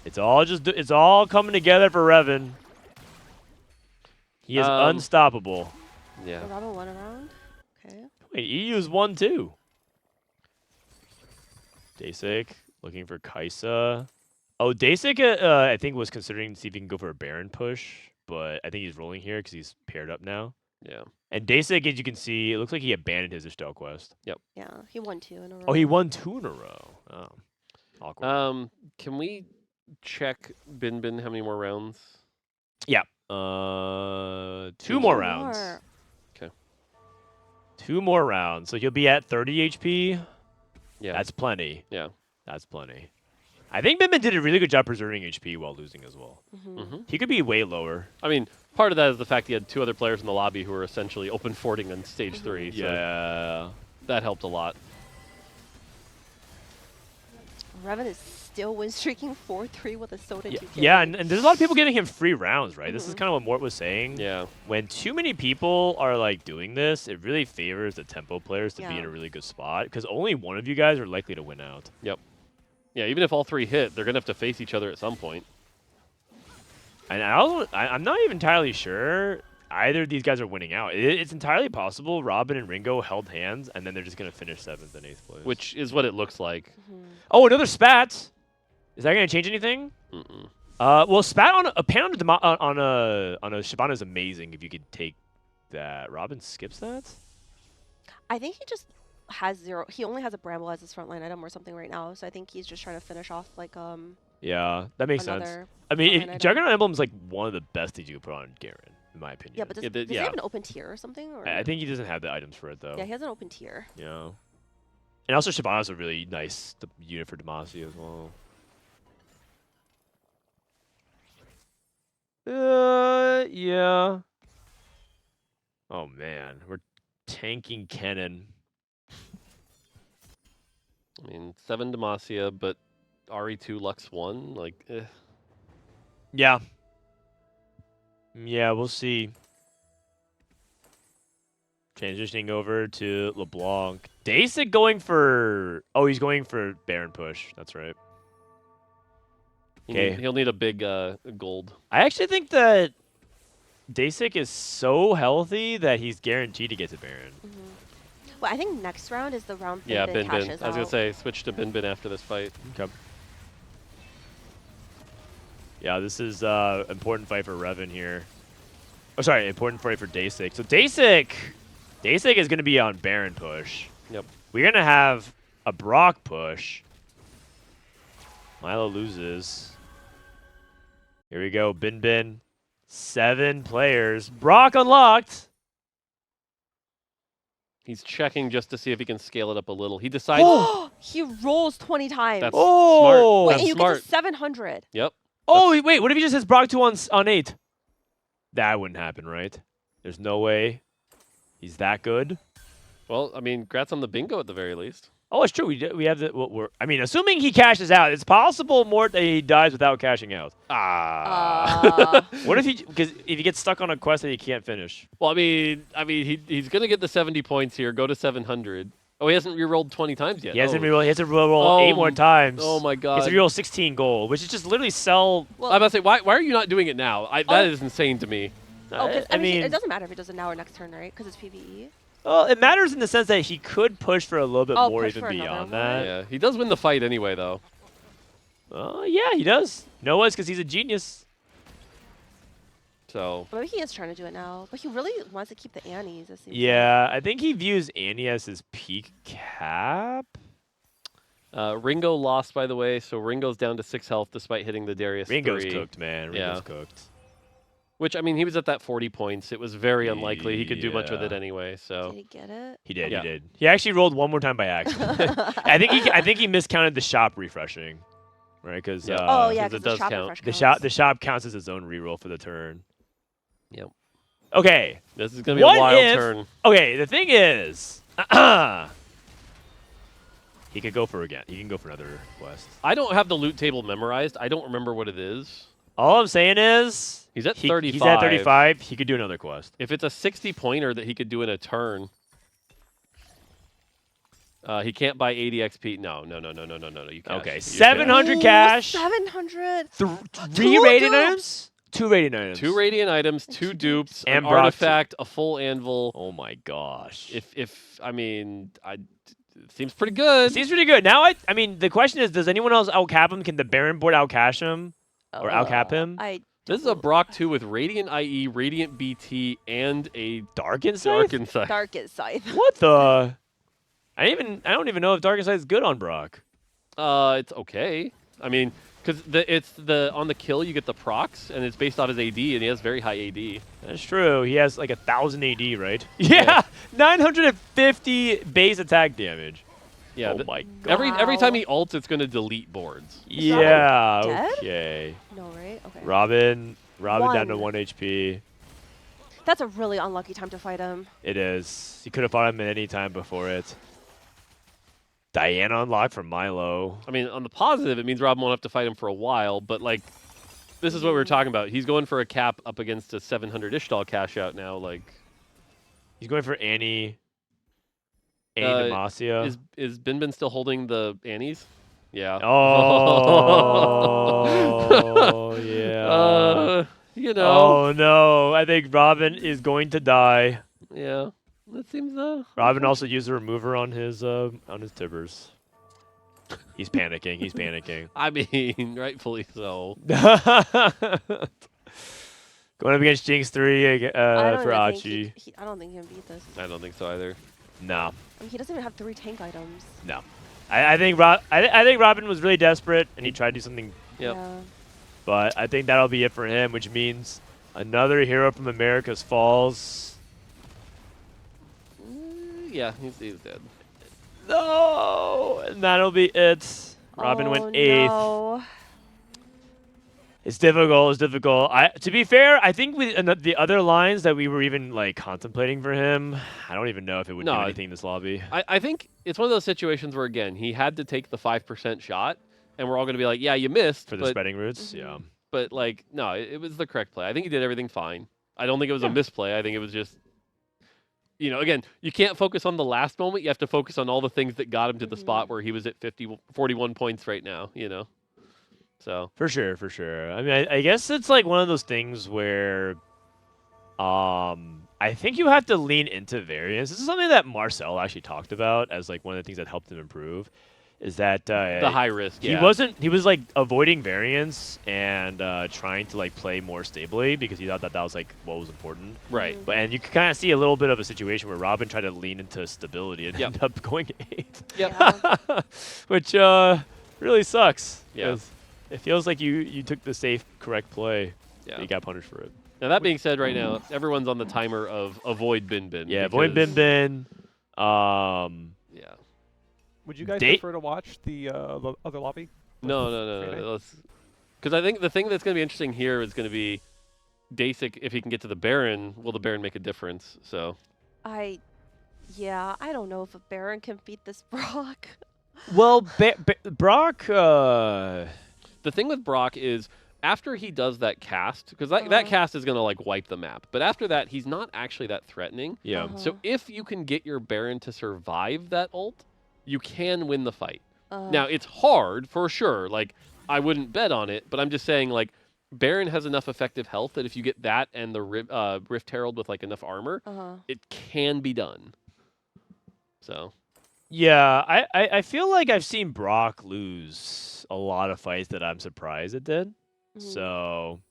It's all coming together for Reven. He is unstoppable. Yeah. The Robin won around. Okay. Wait, EU's 1 too. Deisik looking for Kaisa. Oh, Deisik, I think was considering to see if he can go for a Baron push, but I think he's rolling here because he's paired up now. Yeah. And Deisik, as you can see, it looks like he abandoned his Ishtel quest. Yep. Yeah, he won 2 in a row. Oh, he won 2 in a row. Oh, awkward. Can we check Binbin how many more rounds? Yeah. 2 more rounds. Okay. 2 more rounds. So you'll be at 30 HP. Yeah. That's plenty. Yeah. That's plenty. I think Binbin did a really good job preserving HP while losing as well. Mm-hmm. He could be way lower. I mean, part of that is the fact he had 2 other players in the lobby who were essentially open forting on stage 3. So Yeah. that helped a lot. Reven is still win streaking 4-3 with a Soda 2K. Yeah, and there's a lot of people giving him free rounds, right? This is kind of what Mort was saying. Yeah. When too many people are like doing this, it really favors the tempo players to be in a really good spot because only one of you guys are likely to win out. Yep. Yeah, even if all 3 hit, they're going to have to face each other at some point. And I'm not even entirely sure either of these guys are winning out. It's entirely possible Robin and Ringo held hands, and then they're just going to finish 7th and 8th place. Which is what it looks like. Oh, another spat! Is that going to change anything? Mm-mm. Well, spat on a pan on a Shyvana is amazing if you could take that. Robin skips that? I think he just has 0. He only has a Bramble as his frontline item or something right now, so I think he's just trying to finish off like Yeah, that makes sense. Another I mean, frontline item. Juggernaut Emblem's like one of the best things you could put on Garen, in my opinion. Yeah, but does he have an open tier or something? Or? I think he doesn't have the items for it though. Yeah, he has an open tier. Yeah. And also Shyvana's a really nice unit for Demacia as well. Yeah. Oh man, we're tanking Kennen. I mean, 7 Demacia, but RE2 Lux 1, like, eh. Yeah. Yeah, we'll see. Transitioning over to LeBlanc. Deisik going for... Oh, he's going for Baron push. That's right. Okay. He'll need a big gold. I actually think that Deisik is so healthy that he's guaranteed to get to Baron. Well, I think next round is the round Binbin Yeah, Binbin. cashes I was going out. to say, switch to Binbin after this fight. Okay. Yeah, this is important fight for Reven here. Oh, sorry, important fight for Deisik. So Deisik is going to be on Baron push. Yep. We're going to have a Brock push. Milo loses. Here we go, Binbin. 7 players. Brock unlocked. He's checking just to see if he can scale it up a little. He decides... He rolls 20 times. That's Oh! smart. Wait, That's and you smart. get to 700. Yep. Oh, wait, what if he just hits Brock 2 on 8? That wouldn't happen, right? There's no way. He's that good. Well, I mean, congrats on the bingo at the very least. Oh, it's true. We have the. We're, I mean, assuming he cashes out, it's possible Mort that he dies without cashing out. What if he? Because if he gets stuck on a quest that he can't finish. Well, I mean, he's gonna get the 70 points here. Go to 700. Oh, he hasn't re-rolled 20 times yet. He hasn't reroll. He has to reroll 8 more times. Oh my god. He has to reroll 16 gold, which is just literally sell. Well, I'm about to say, why are you not doing it now? That is insane to me. Oh, because I mean, mean, it doesn't matter if he does it now or next turn, right? Because it's PvE. Well, it matters in the sense that he could push for a little bit more push even for another beyond one? that. Yeah, he does win the fight anyway, though. Yeah, he does. Noah's because he's a genius. So. Maybe he is trying to do it now, but he really wants to keep the Annies. It seems Yeah, I think he views Annie as his peak cap. Ringo lost, by the way, so Ringo's down to 6 health despite hitting the Darius Ringo's 3. cooked, man. Ringo's cooked. Which, I mean, he was at that 40 points. It was very unlikely he could do much with it Yeah. anyway. So. Did he get it? He did. Yeah. He did. He actually rolled one more time by accident. I think he miscounted the shop refreshing, right? Because Oh yeah, 'cause it because the does shop count. refresh the shop counts as its own reroll for the turn. Yep. Okay. This is gonna be What a wild if- turn. Okay. The thing is, he could go for again. He can go for another quest. I don't have the loot table memorized. I don't remember what it is. All I'm saying is He's at he- 35. He's at 35. He could do another quest. If it's a 60 pointer that he could do in a turn, he can't buy 80 XP. No. You can't. Okay. 700 Ooh, cash. 700. 3 radiant items. 2 radiant items. 2 radiant items, 2 dupes, And an Brock artifact, a full anvil. Oh my gosh. If I mean, it seems pretty good. Seems pretty good. Now, I mean, the question is, does anyone else outcap him? Can the Baron board outcash him? Or outcap him? This is a Brock 2 with Radiant IE, Radiant BT, and a Dark Insight? Dark Insight. Dark Insight. What the? I don't even know if Dark Insight is good on Brock. It's okay. I mean, because it's on the kill you get the procs, and it's based off his AD, and he has very high AD. That's true. He has like 1,000 AD, right? Yeah, 950 base attack damage. Yeah. Oh my god. Every time he ults, it's gonna delete boards. Yeah. dead? Okay. No, right? Okay. Robin down to 1. 1 HP. That's a really unlucky time to fight him. It is. He could have fought him at any time before it. Diana unlocked for Milo. I mean, on the positive, it means Robin won't have to fight him for a while, but like, this is what we were talking about. He's going for a cap up against a 700 Ishtal cash out now. Like, he's going for Annie. Annie Demacia. Is Binbin still holding the Annies? Yeah. Oh, yeah. You know. Oh no! I think Robin is going to die. Yeah. That seems Robin also used a remover on his Tibbers. He's panicking. He's panicking. I mean, rightfully so. Going up against Jinx 3 for Achi. I don't think he can beat this. I don't think so either. No. I mean, he doesn't even have 3 tank items. No. I think Robin was really desperate, and he tried to do something Yep. Yeah. But I think that'll be it for him, which means another hero from Americas falls. Yeah, he's dead. No! And that'll be it. Robin went 8th. No. It's difficult. It's difficult. To be fair, I think with the other lines that we were even like contemplating for him, I don't even know if it would do anything in this lobby. I think it's one of those situations where, again, he had to take the 5% shot, and we're all going to be like, yeah, you missed. For the spreading routes, yeah. But, like, no, it was the correct play. I think he did everything fine. I don't think it was a misplay. I think it was just, you know, again, you can't focus on the last moment. You have to focus on all the things that got him to the spot where he was at 41 points right now, you know? So For sure, for sure. I mean, I guess it's like one of those things where I think you have to lean into variance. This is something that Marcel actually talked about as like one of the things that helped him improve. Is that the high risk? He was like avoiding variance and trying to like play more stably because he thought that was like what was important. Right. But and you can kind of see a little bit of a situation where Robin tried to lean into stability and ended up going 8th. Yep. Which really sucks. Yeah. 'Cause it feels like you took the safe, correct play. Yeah. You got punished for it. Now that being said, right now everyone's on the timer of avoid Binbin. Yeah, avoid Binbin. Yeah. Would you guys prefer to watch the other lobby? No. Because I think the thing that's going to be interesting here is going to be Deisik. If he can get to the Baron, will the Baron make a difference? So. Yeah, I don't know if a Baron can beat this Brock. Well, Brock. The thing with Brock is after he does that cast, because that cast is going to like wipe the map. But after that, he's not actually that threatening. Yeah. So if you can get your Baron to survive that ult, you can win the fight. Now, it's hard, for sure. Like, I wouldn't bet on it, but I'm just saying, like, Baron has enough effective health that if you get that and the Rift Herald with, like, enough armor, it can be done. So. Yeah, I feel like I've seen Brock lose a lot of fights that I'm surprised it did. So,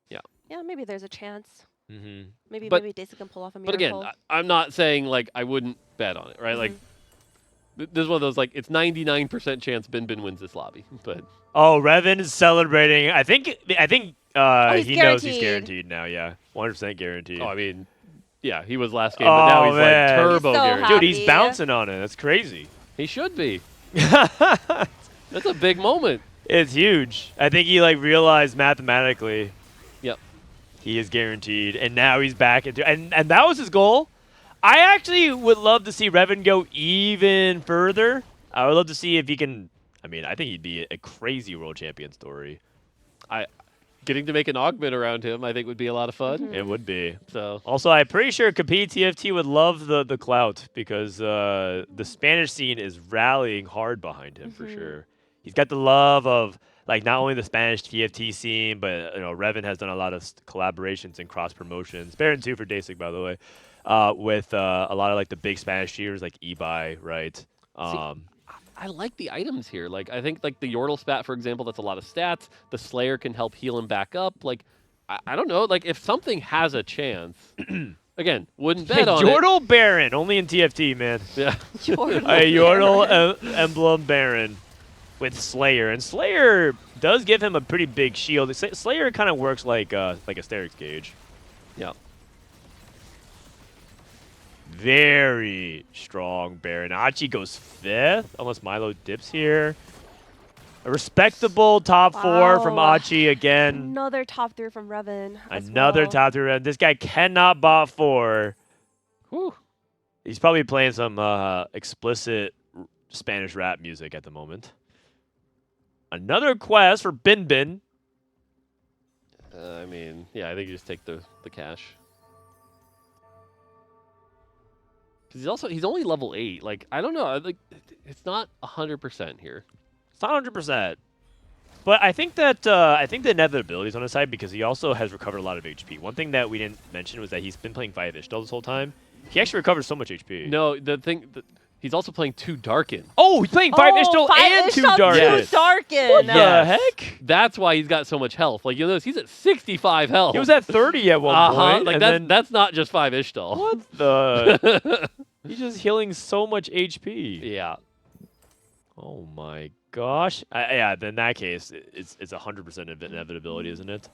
yeah. Yeah, maybe there's a chance. Mm-hmm. Maybe Deisik can pull off a But miracle. again, I'm not saying, like, I wouldn't bet on it, right? Like, this is one of those, like, it's 99% chance Binbin wins this lobby. But Reven is celebrating. I think he knows he's guaranteed now. Yeah, 100% guaranteed. I mean, yeah, he was last game, but now he's like turbo guaranteed. Dude, he's bouncing on it. That's crazy. He should be. That's a big moment. It's huge. I think he like realized mathematically. Yep. He is guaranteed, and now he's back into and that was his goal. I actually would love to see Reven go even further. I would love to see if he can. I mean, I think he'd be a crazy world champion story. Getting to make an augment around him, I think, would be a lot of fun. It would be. So also, I'm pretty sure Compete TFT would love the clout because the Spanish scene is rallying hard behind him for sure. He's got the love of like not only the Spanish TFT scene, but Reven has done a lot of collaborations and cross promotions. Baron 2 for Deisik, by the way, with a lot of like the big Spanish cheers like Ebai, right? I like the items here. Like, I think, like, the Yordle Spat, for example, that's a lot of stats. The Slayer can help heal him back up. Like, I don't know. Like, if something has a chance, again, wouldn't bet on Yordle Baron, only in TFT, man. Yeah. Yordle Emblem Baron with Slayer. And Slayer does give him a pretty big shield. Slayer kind of works like a Asterix gauge. Yeah. Very strong Baron. Achi goes 5th, unless Milo dips here. A respectable top 4 from Achi again. Another top 3 from Reven. Another top 3. This guy cannot bot 4. Whew. He's probably playing some explicit Spanish rap music at the moment. Another quest for Binbin. I mean, yeah, I think you just take the cash. He's only level 8. Like, I don't know. Like, it's not 100% here. It's not 100%. But I think that the inevitability is on his side because he also has recovered a lot of HP. One thing that we didn't mention was that he's been playing 5 Ishtal this whole time. He actually recovers so much HP. No, he's also playing 2 Darken. Oh, he's playing 5 Ishtal and 2 Darken. Yes. Darken. What the heck? That's why he's got so much health. Like, you'll notice he's at 65 health. He was at 30 at one point. Like, and that's not just 5 Ishtal. What the? He's just healing so much HP. Yeah. Oh my gosh. Yeah, then in that case, it's 100% inevitability, isn't it?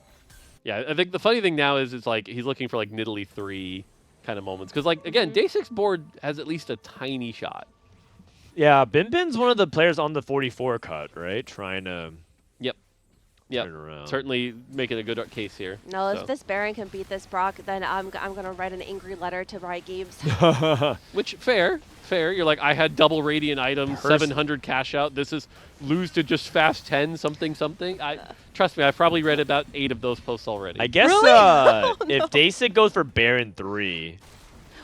Yeah, I think the funny thing now is it's like he's looking for like Nidalee 3 kind of moments. Because, like, again, Deisik's board has at least a tiny shot. Yeah, Binbin's one of the players on the 44 cut, right? Trying to turn around. Certainly making a good case here. No, if this Baron can beat this Brock, then I'm going to write an angry letter to Riot Games. Which, fair. You're like, I had double Radiant items, 700 cash out. This is lose to just fast 10, something. Trust me, I've probably read about 8 of those posts already. I guess Really? if Deisik goes for Baron 3.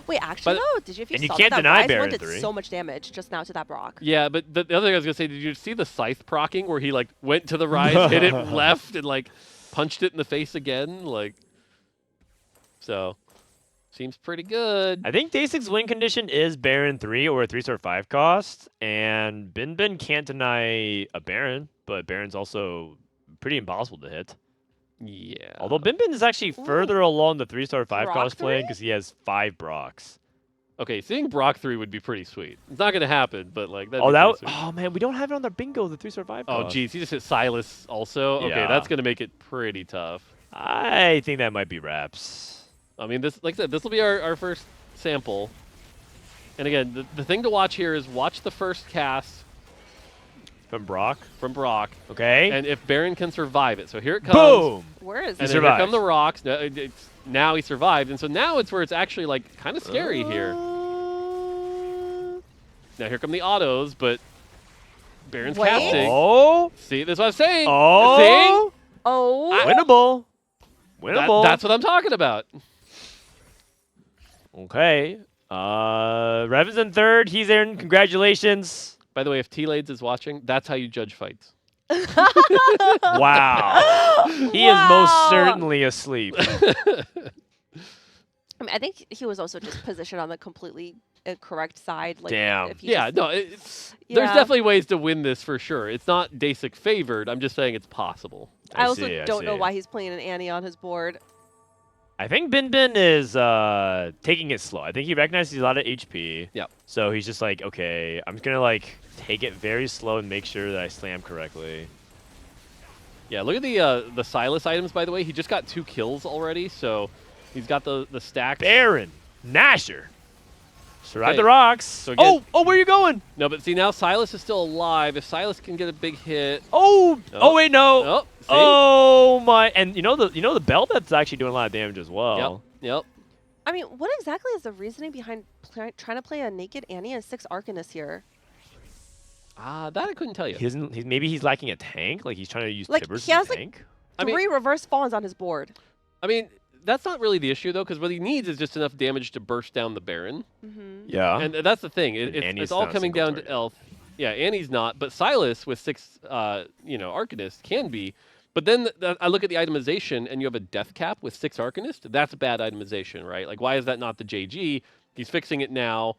Wait, actually, though, did you And you saw can't that deny Rise Baron one did 3. so much damage just now to that Brock? Yeah, but the other thing I was going to say, did you see the Scythe procking where he, like, went to the Rise, hit it left, and, like, punched it in the face again? Like, so, seems pretty good. I think Deisik's win condition is Baron 3 or a 3-star 5 cost, and Binbin can't deny a Baron, but Baron's also pretty impossible to hit. Yeah. Although Binbin is actually further along the 3-star 5 Brock cost plan 3? because he has 5 Brocks. Okay, seeing Brock 3 would be pretty sweet. It's not going to happen, but, like, that'd Oh, be that pretty sweet. oh man, we don't have it on the bingo, the 3-star 5 Oh, cost. geez, he just hit Silas also? Okay, Yeah. that's going to make it pretty tough. I think that might be wraps. I mean, this, like I said, this will be our first sample. And again, the thing to watch here is watch the first cast From Brock? from Brock. Okay. And if Baron can survive it. So here it comes. Boom! Where is And it? then here come the rocks. Now he survived. And so now it's where it's actually, like, kind of scary here. Now here come the autos, but Baron's Wait. casting. Oh! See, that's what I'm saying. Oh! Oh. Winnable. Winnable. That's what I'm talking about. Okay. Reven's in third. He's in. Congratulations. By the way, if T-Lades is watching, that's how you judge fights. Wow. He is most certainly asleep. I mean, I think he was also just positioned on the completely incorrect side. Like, Damn. If he Yeah, just, no, there's definitely ways to win this for sure. It's not Deisik favored. I'm just saying it's possible. I also see, I don't know see. why he's playing an Annie on his board. I think Binbin is taking it slow. I think he recognizes he's a lot of HP. Yep. So he's just like, okay, I'm just going to like take it very slow and make sure that I slam correctly. Yeah, look at the Silas items, by the way. He just got 2 kills already, so he's got the stacks. Baron. Nasher. Survive Okay. the rocks. So again- oh, where are you going? No, but see, now Silas is still alive. If Silas can get a big hit. Oh, Oh. oh wait, no. Oh, see? Oh my! And you know the belt that's actually doing a lot of damage as well. Yep. I mean, what exactly is the reasoning behind trying to play a naked Annie and 6 Arcanists here? That I couldn't tell you. He doesn't. Maybe he's lacking a tank. Like he's trying to use Like, Tibbers he as has, a like, tank. I mean- 3 reverse fawns on his board. I mean, that's not really the issue, though, because what he needs is just enough damage to burst down the Baron. Yeah. And that's the thing. And Annie's It's all not a coming single down target. to Elf. Yeah, Annie's not, but Silas with 6, Arcanists can be. But then I look at the itemization, and you have a death cap with 6 Arcanists. That's bad itemization, right? Like, why is that not the JG? He's fixing it now.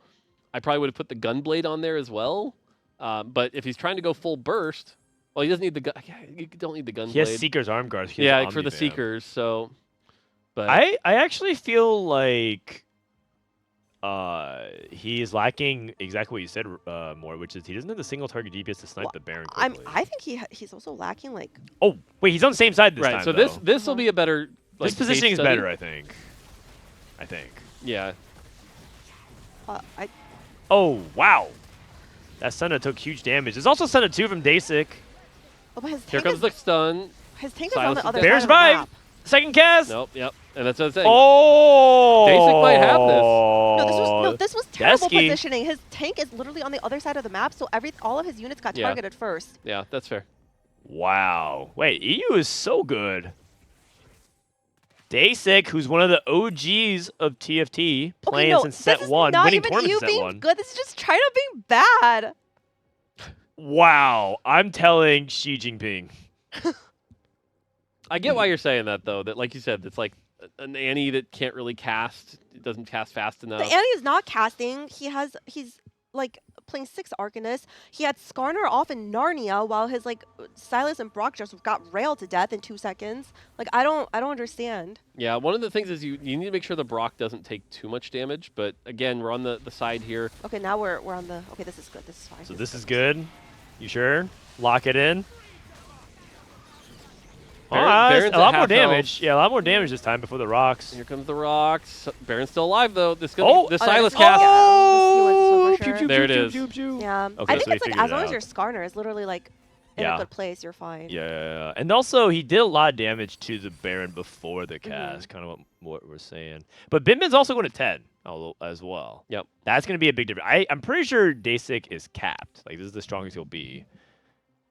I probably would have put the Gunblade on there as well. But if he's trying to go full burst, well, he doesn't need the gun. Yeah, you don't need the Gunblade. He has Seeker's arm guard. He has Yeah, for the Omnivamp. Seekers. So, but I actually feel like he is lacking exactly what you said, more, which is he doesn't have the single target DPS to snipe the Baron quickly. I think he's also lacking, like... Oh, wait, he's on the same side this right. time, So though. this will be a better. Like, This positioning case is study. better, I think. Yeah. Oh, wow. That Senna took huge damage. There's also Senna 2 from Deisik. Oh, but his Here tank comes is, the stun. his tank Silas is on the is other dead. Baron side of the survived. map. Second cast. Nope. Yep. And that's what I'm saying. Oh. Deisik might have No, this was terrible Desky. positioning. His tank is literally on the other side of the map, so all of his units got Yeah. targeted first. Yeah, that's fair. Wow. Wait, EU is so good. Deisik, who's one of the OGs of TFT, playing since set 1, not winning even tournaments you set being 1. good. This is just China being bad. Wow. I'm telling Xi Jinping. I get why you're saying that, though. That, like you said, it's like an Annie that can't really cast. It doesn't cast fast enough. The Annie is not casting. He's like playing 6 Arcanists. He had Skarner off in Narnia while his like Silas and Brock just got railed to death in 2 seconds. Like I don't understand. Yeah, one of the things is you need to make sure the Brock doesn't take too much damage. But again, we're on the side here. Okay, now we're on the. Okay, this is good. This is fine. So this is good. You sure? Lock it in. Baron's a lot at more half damage. health. Yeah, a lot more damage this time before the rocks. Here comes the rocks. Baron's still alive though. This Oh! the Oh, Silas yeah, cast. Oh! He went Pew, pew, for sure. There pew, it pew, is. pew, pew. Yeah. Okay, I think so he it's like figured as it long as out. your Skarner is literally like in Yeah. a good place, you're fine. Yeah, and also he did a lot of damage to the Baron before the cast, kind of what we're saying. But Binbin's also going to 10 as well. Yep. That's going to be a big difference. I'm pretty sure Deisik is capped. Like, this is the strongest he'll be.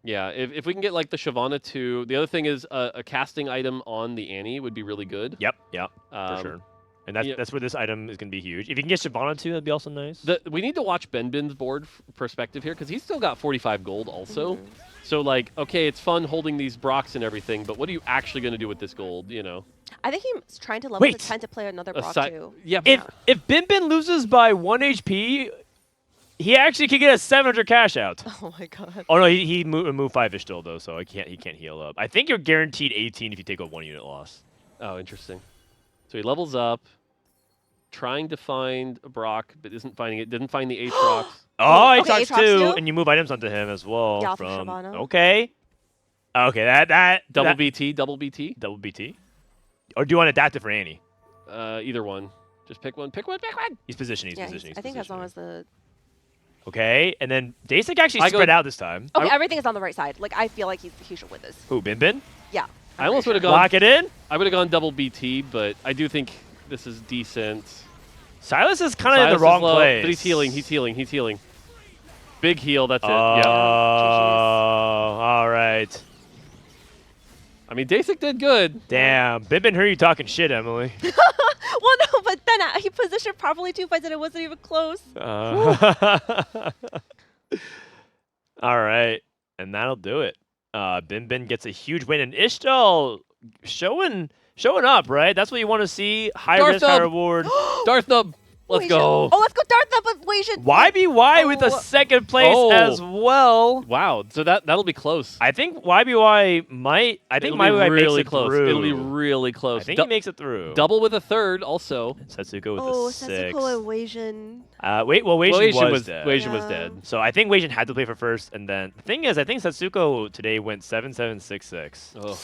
Yeah, if we can get like the Shyvana 2, the other thing is a casting item on the Annie would be really good. Yep, for sure. And that's where this item is going to be huge. If you can get Shyvana 2, that'd be also nice. We need to watch Binbin's board perspective here because he's still got 45 gold also. So like, okay, it's fun holding these Brocks and everything, but what are you actually going to do with this gold? You know. I think he's trying to level Wait. to 10 to play another Brock too. Yeah. If Binbin loses by 1 HP, he actually could get a 700 cash out. Oh my god. Oh no, he moved 5-ish still though, so he can't heal up. I think you're guaranteed 18 if you take a 1 unit loss. Oh, interesting. So he levels up, trying to find a Brock, but isn't finding it. Didn't find the Aatrox. Oh, okay, Aatrox Aatrox too, too? and you move items onto him as well. Yeah, from from Shyvana. okay, that Double that- BT, double BT. double BT. Or do you want to adapt it for Annie? Either one. Just pick one. Pick one. Pick one. He's positioning. Yeah, He's I think as long as the Okay, and then Deisik actually I go- spread out this time. okay, everything is on the right side. Like I feel like he should win this. Who, Binbin? Yeah. I almost would have gone. Lock it in. I would have gone double BT, but I do think this is decent. Silas is kind of in Silas the is wrong low, place. but he's healing. He's healing. He's healing. Big heal. That's it. Oh, Yeah. all right. I mean, Deisik did good. Damn, Binbin heard you talking shit, Emily. Well, no, but then he positioned properly too. If I said it wasn't even close. All right, and that'll do it. Binbin gets a huge win, and Ishtal showing up, right? That's what you want to see. High Darth risk, high Nub. reward. Darth Nub. Let's go. Oh, let's go Darth Nub, but we should. YBY with a second place Oh. as well. Wow. So that'll be close. I think YBY might. I think It'll be YBY really makes it close. through. It'll be really close. I think he makes it through. Double with a third also. Setsuko with Oh, a 6. Setsuko and Weijin. Weijin was dead. Weijin was Yeah. dead. So I think Weijin had to play for first, and then the thing is, I think Setsuko today went 7-7-6-6, Oh.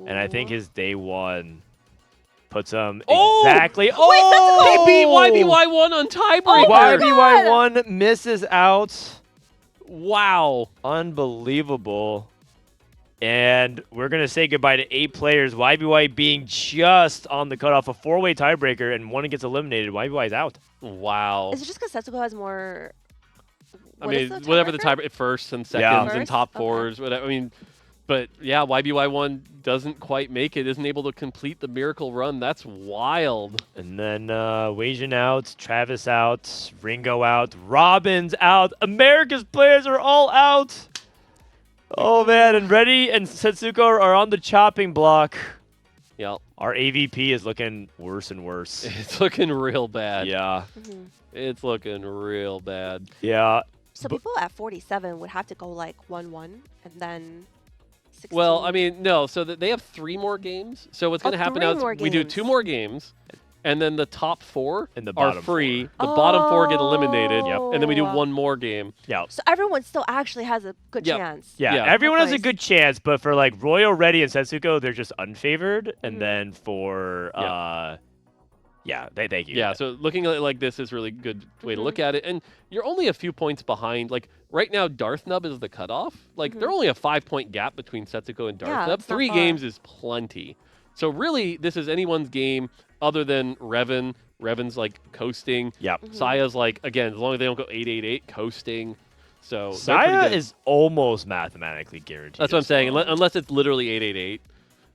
and I think his day one puts him Oh! exactly. He beat YBY1 on tiebreaker. YBY1 misses out. Wow. Unbelievable. And we're gonna say goodbye to 8 players. YBY being just on the cutoff, a 4-way tiebreaker, and one gets eliminated. YBY's out. Wow. Is it just because Setsuko has more? I what is mean, the whatever the tiebreaker? tie first and Yeah. seconds and First? top Okay. fours, whatever. I mean, but yeah, YBY1 doesn't quite make it, isn't able to complete the miracle run. That's wild. And then Weijin out, Travis out, Ringo out, Robin's out. America's players are all out. Oh man, and Rety and Setsuko are on the chopping block. Yeah. Our AVP is looking worse and worse. It's looking real bad. Yeah. It's looking real bad. Yeah. So people at 47 would have to go like 1-1 and then 16. Well, I mean, no. So they have 3 more games. So what's going to happen 3 now is more we do games. 2 more games, and then the top 4 And the are bottom free. 4. The bottom 4 get eliminated, Yep. and then we do Oh. 1 more game. Yeah. So everyone still actually has a good Yep. chance. Yeah, Yeah. everyone has a Nice. good chance, but for like Royal, Rety, and Setsuko, they're just unfavored. And then for thank you. Yeah, so looking at it like this is really good way to look at it. And you're only a few points behind. Like right now, Darth Nub is the cutoff. Like they're only a 5-point gap between Setsuko and Darth Yeah, Nub. that's not 3 far. games is plenty. So really, this is anyone's game other than Reven. Reven's like coasting. Yep. Saya's like, again, as long as they don't go 8-8-8, coasting. So they're pretty Saya good. is almost mathematically guaranteed. That's what I'm as saying, well. unless it's literally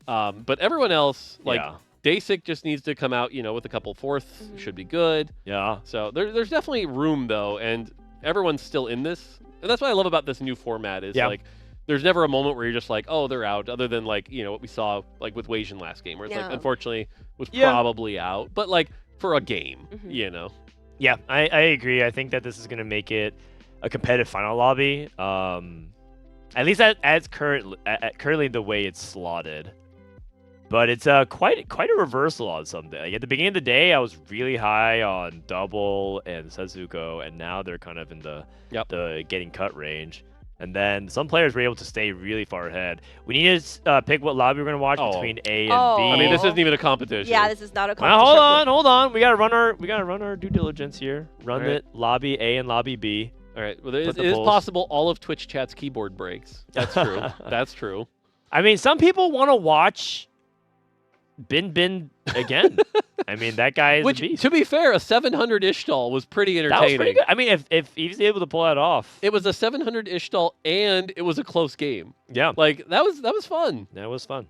8-8-8. But everyone else, like Yeah. Deisik just needs to come out, with a couple fourths, should be good. Yeah. So there's definitely room though, and everyone's still in this, and that's what I love about this new format is Yeah. like there's never a moment where you're just like, oh, they're out, other than like what we saw like with Weijin last game, where it's like Yeah. unfortunately was Yeah. probably out, but like for a game, Yeah, I agree. I think that this is going to make it a competitive final lobby. At least as currently the way it's slotted. But it's quite a reversal on something. Like at the beginning of the day, I was really high on Double and Setsuko, and now they're kind of in the getting cut range. And then some players were able to stay really far ahead. We need to pick what lobby we're going to watch between A and B. I mean, this isn't even a competition. Yeah, this is not a Well, competition. hold on. We gotta run our due diligence here. Run All right. it lobby A and lobby B. All right. Well, it Put the is polls. possible all of Twitch chat's keyboard breaks. That's true. That's true. I mean, some people want to watch Binbin again. I mean, that guy is Which, a beast. to be fair, a 700 Ishtal was pretty entertaining. That was pretty good. I mean, if he's able to pull that off. It was a 700 Ishtal and it was a close game. Yeah. Like that was fun. That was fun.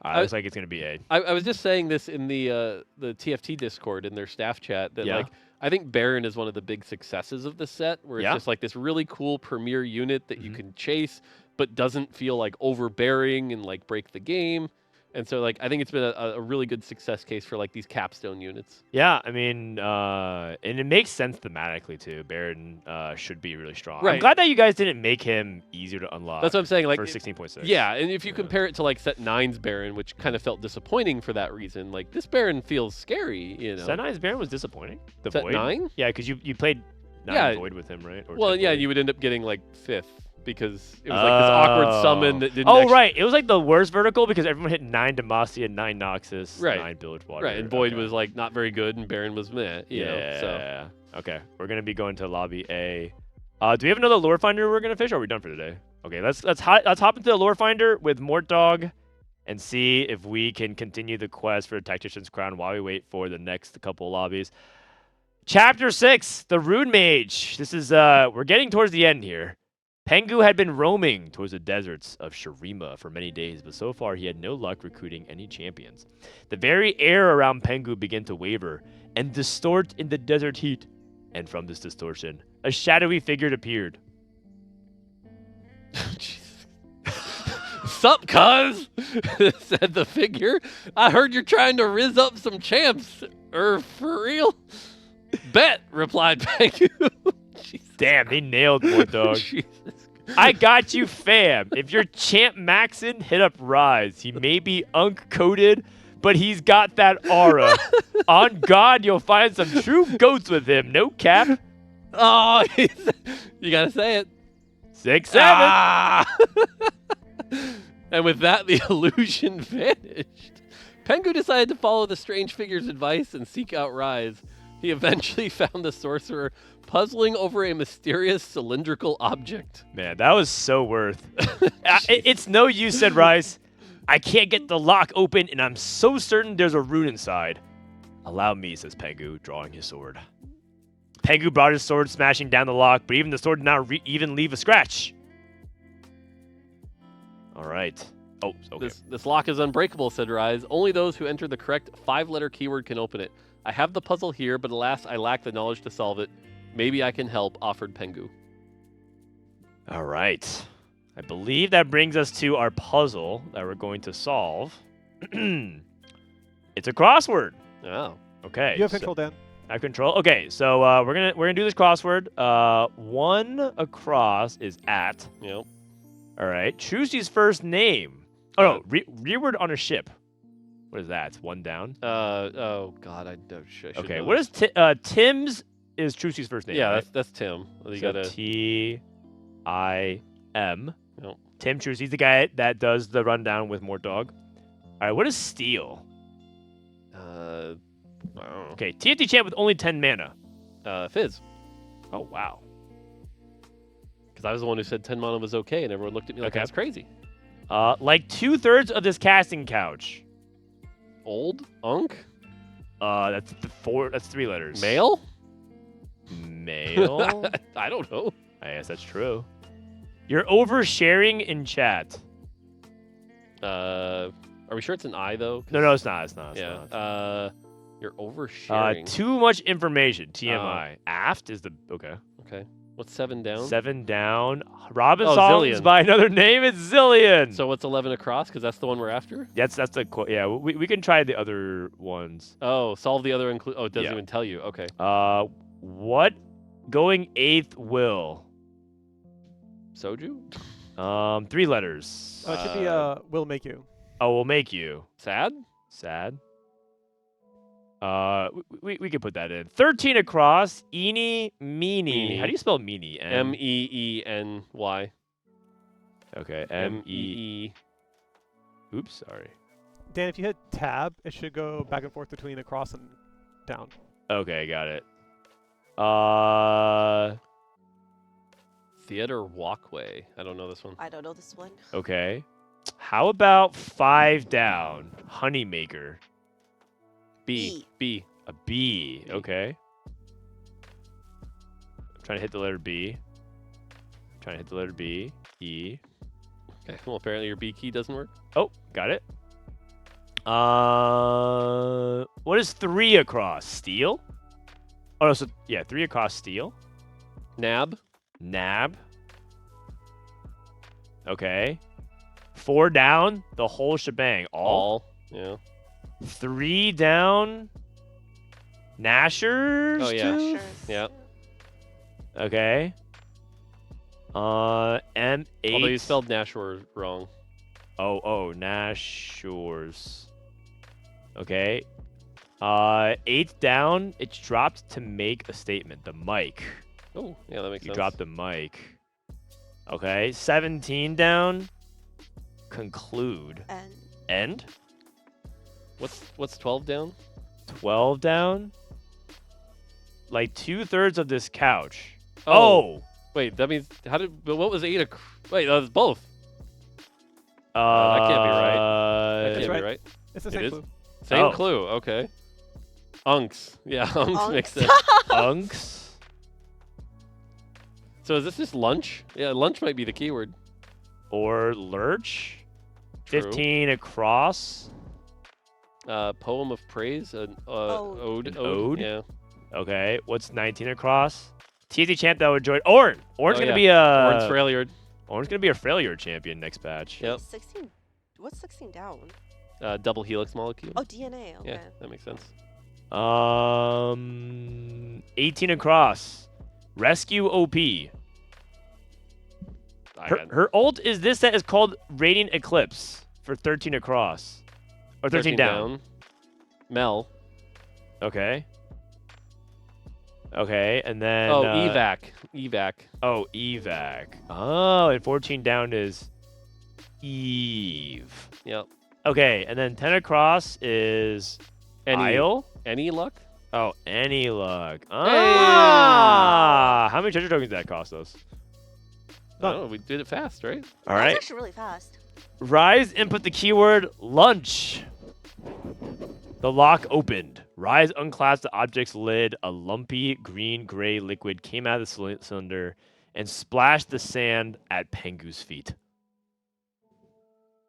I- Looks like it's gonna be A. I was just saying this in the TFT Discord in their staff chat that Yeah. like I think Baron is one of the big successes of the set, where it's Yeah. just like this really cool premier unit that you can chase, but doesn't feel like overbearing and like break the game. And so like I think it's been a really good success case for like these capstone units. Yeah, I mean, and it makes sense thematically too. Baron should be really strong. I'm Right. glad that you guys didn't make him easier to unlock. That's what I'm saying. Like for it- 16.6. Yeah, and if you compare it to like Set 9's Baron, which kind of felt disappointing for that reason, like this Baron feels scary. You know, Set 9's Baron was disappointing. The Set Void? 9? Yeah, because you played 9 Yeah. Void with him, right? Or well, 10 yeah, Void. you would end up getting like 5th because it was like this awkward summon that didn't. Oh, actually- right. It was like the worst vertical because everyone hit 9 Demacia, 9 Noxus, Right. 9 Bilgewater. Right, and Void Okay. was like not very good, and Baron was meh. You know, so. Yeah. Okay, we're gonna be going to lobby A. Do we have another lore finder we're gonna fish? Or are we done for today? Okay, let's hop into the lore finder with Mortdog and see if we can continue the quest for the Tactician's Crown while we wait for the next couple lobbies. Chapter 6, the Rune Mage. This is we're getting towards the end here. Pengu had been roaming towards the deserts of Shurima for many days, but so far he had no luck recruiting any champions. The very air around Pengu began to waver and distort in the desert heat. And from this distortion, a shadowy figure appeared. Sup, cuz? Said the figure. I heard you're trying to rizz up some champs. For real? Bet, replied Pengu. Damn, they nailed Mortdog. Jesus. I got you, fam. If you're champ maxin, hit up Rise. He may be unk-coated, but he's got that aura. On God, you'll find some true goats with him. No cap. Oh, you gotta say it. 6-7. Ah! And with that, the illusion vanished. Pengu decided to follow the strange figure's advice and seek out Rise. He eventually found the sorcerer puzzling over a mysterious cylindrical object. Man, that was so worth. It's no use, said Rise. I can't get the lock open, and I'm so certain there's a rune inside. Allow me, says Pengu, drawing his sword. Pengu brought his sword, smashing down the lock, but even the sword did not even leave a scratch. All right. Oh, okay. This lock is unbreakable, said Rise. Only those who enter the correct 5-letter keyword can open it. I have the puzzle here, but alas, I lack the knowledge to solve it. Maybe I can help, offered Pengu. All right. I believe that brings us to our puzzle that we're going to solve. It's a crossword. Oh. Okay. You have control, Dan. I have control. Okay, so we're gonna do this crossword. 1 across is at. Yep. All right. Trucy's first name. Oh no, rearward on a ship. What is that? It's 1 down. Oh God, I should. Okay. know What this. is Tim's? Is Trucy's first name? Yeah, right? that's Tim. You So gotta. Tim. Yep. Tim Trucy's the guy that does the rundown with Mortdog. All right. What is Steel? I don't know. Okay. TFT champ with only 10 mana. Fizz. Oh wow. Because I was the one who said 10 mana was okay, and everyone looked at me like Okay. I was crazy. Like 2/3 of this casting couch. Old? Unk? That's 4. That's 3 letters. Male? Male. I don't know. I guess that's true. You're oversharing in chat. Are we sure it's an I though? No, it's not. It's not. It's Yeah. not. You're oversharing. Too much information. TMI. Aft is the okay. Okay. What's 7 down? 7 down. Robinsongz Zillion. by another name. It's Zillion. So what's 11 across? Because that's the one we're after. That's the yeah. We can try the other ones. Oh, solve the other include. Oh, it doesn't Yeah. even tell you. Okay. What going 8th will? Soju? 3 letters. It should be will make you. Oh, we'll make you sad. Sad. We could put that in. 13 across. Eeny, meeny. Meeny. How do you spell meeny? M-E-E-N-Y. Okay, M-E. Oops, sorry. Dan, if you hit tab, it should go back and forth between across and down. Okay, got it. Theater Walkway. I don't know this one. I don't know this one. Okay. How about 5 down? Honeymaker. B. B. A B. Okay. I'm trying to hit the letter B. Trying to hit the letter B. E. Okay. Well, apparently your B key doesn't work. Oh, got it. What is 3 across? Steel? Oh, no, so yeah, 3 across steel. Nab. Nab. Okay. 4 down, the whole shebang. All. Yeah. 3 down. Nashers. Oh yeah. Nashers. Yeah. Okay. M8. Although you spelled Nashor wrong. Oh, Nashors. Okay. 8 down. It's dropped to make a statement. The mic. Oh, yeah, that makes sense. You dropped the mic. Okay. 17 down. Conclude. End. What's 12 down? 12 down. Like 2/3 of this couch. Oh. Wait, that means but what was 8? Wait, that was both. That can't be right. That That's can't right. be right. It's the It same is? clue. Same clue. Okay. Unks. Yeah, unks makes sense. Unks. So is this just lunch? Yeah, lunch might be the keyword. Or lurch. True. 15 across. Poem of praise. Ode. Ode. Yeah. Okay. What's 19 across? TZ champ that would join. Orin. Orin's Oh, gonna yeah. be a. Orange Freljord. Orin's gonna be a Freljord champion next patch. Yep. 16. What's 16 down? Double helix molecule. Oh, DNA. Okay. Yeah, that makes sense. 18 across. Rescue OP. Her ult is this set is called Radiant Eclipse for 13 across. Or 13 down. Mel. Okay. Okay, and then evac. Evac. Oh, evac. Oh, and 14 down is Eve. Yep. Okay, and then 10 across is Isle. Any luck? Oh, any luck. Ah! How many treasure tokens did that cost us? Oh, we did it fast, right? All That's right. actually really fast. Rise input the keyword lunch. The lock opened. Rise unclasped the object's lid. A lumpy green-gray liquid came out of the cylinder and splashed the sand at Pengu's feet.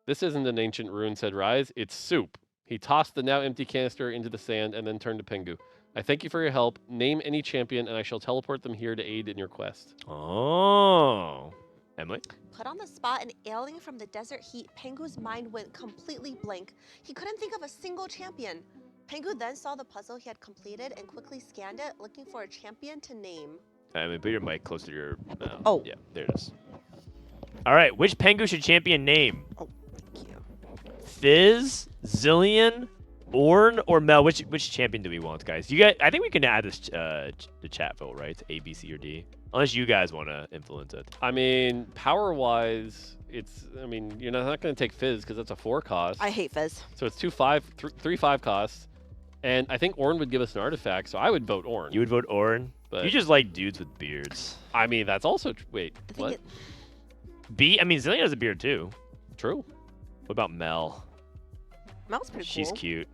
This isn't an ancient rune, said Rise. It's soup. He tossed the now empty canister into the sand and then turned to Pengu. I thank you for your help. Name any champion and I shall teleport them here to aid in your quest. Oh. Emily? Put on the spot and ailing from the desert heat, Pengu's mind went completely blank. He couldn't think of a single champion. Pengu then saw the puzzle he had completed and quickly scanned it, looking for a champion to name. Emily, put your mic closer to your mouth. Oh. Yeah, there it is. All right, which Pengu should champion name? Oh, thank you. Fizz, Zillion, Orn, or Mel? Which champion do we want, guys? You guys, I think we can add this the chat vote, right? To A, B, C, or D. Unless you guys want to influence it. I mean, power-wise, you're not going to take Fizz because that's a 4 cost. I hate Fizz. So it's 3 5 costs. And I think Orn would give us an artifact, so I would vote Orn. You would vote Orn? But You just like dudes with beards. I mean, that's also... Wait, what? B? I mean, Zillion has a beard, too. True. What about Mel? Mel's pretty She's cool. cute.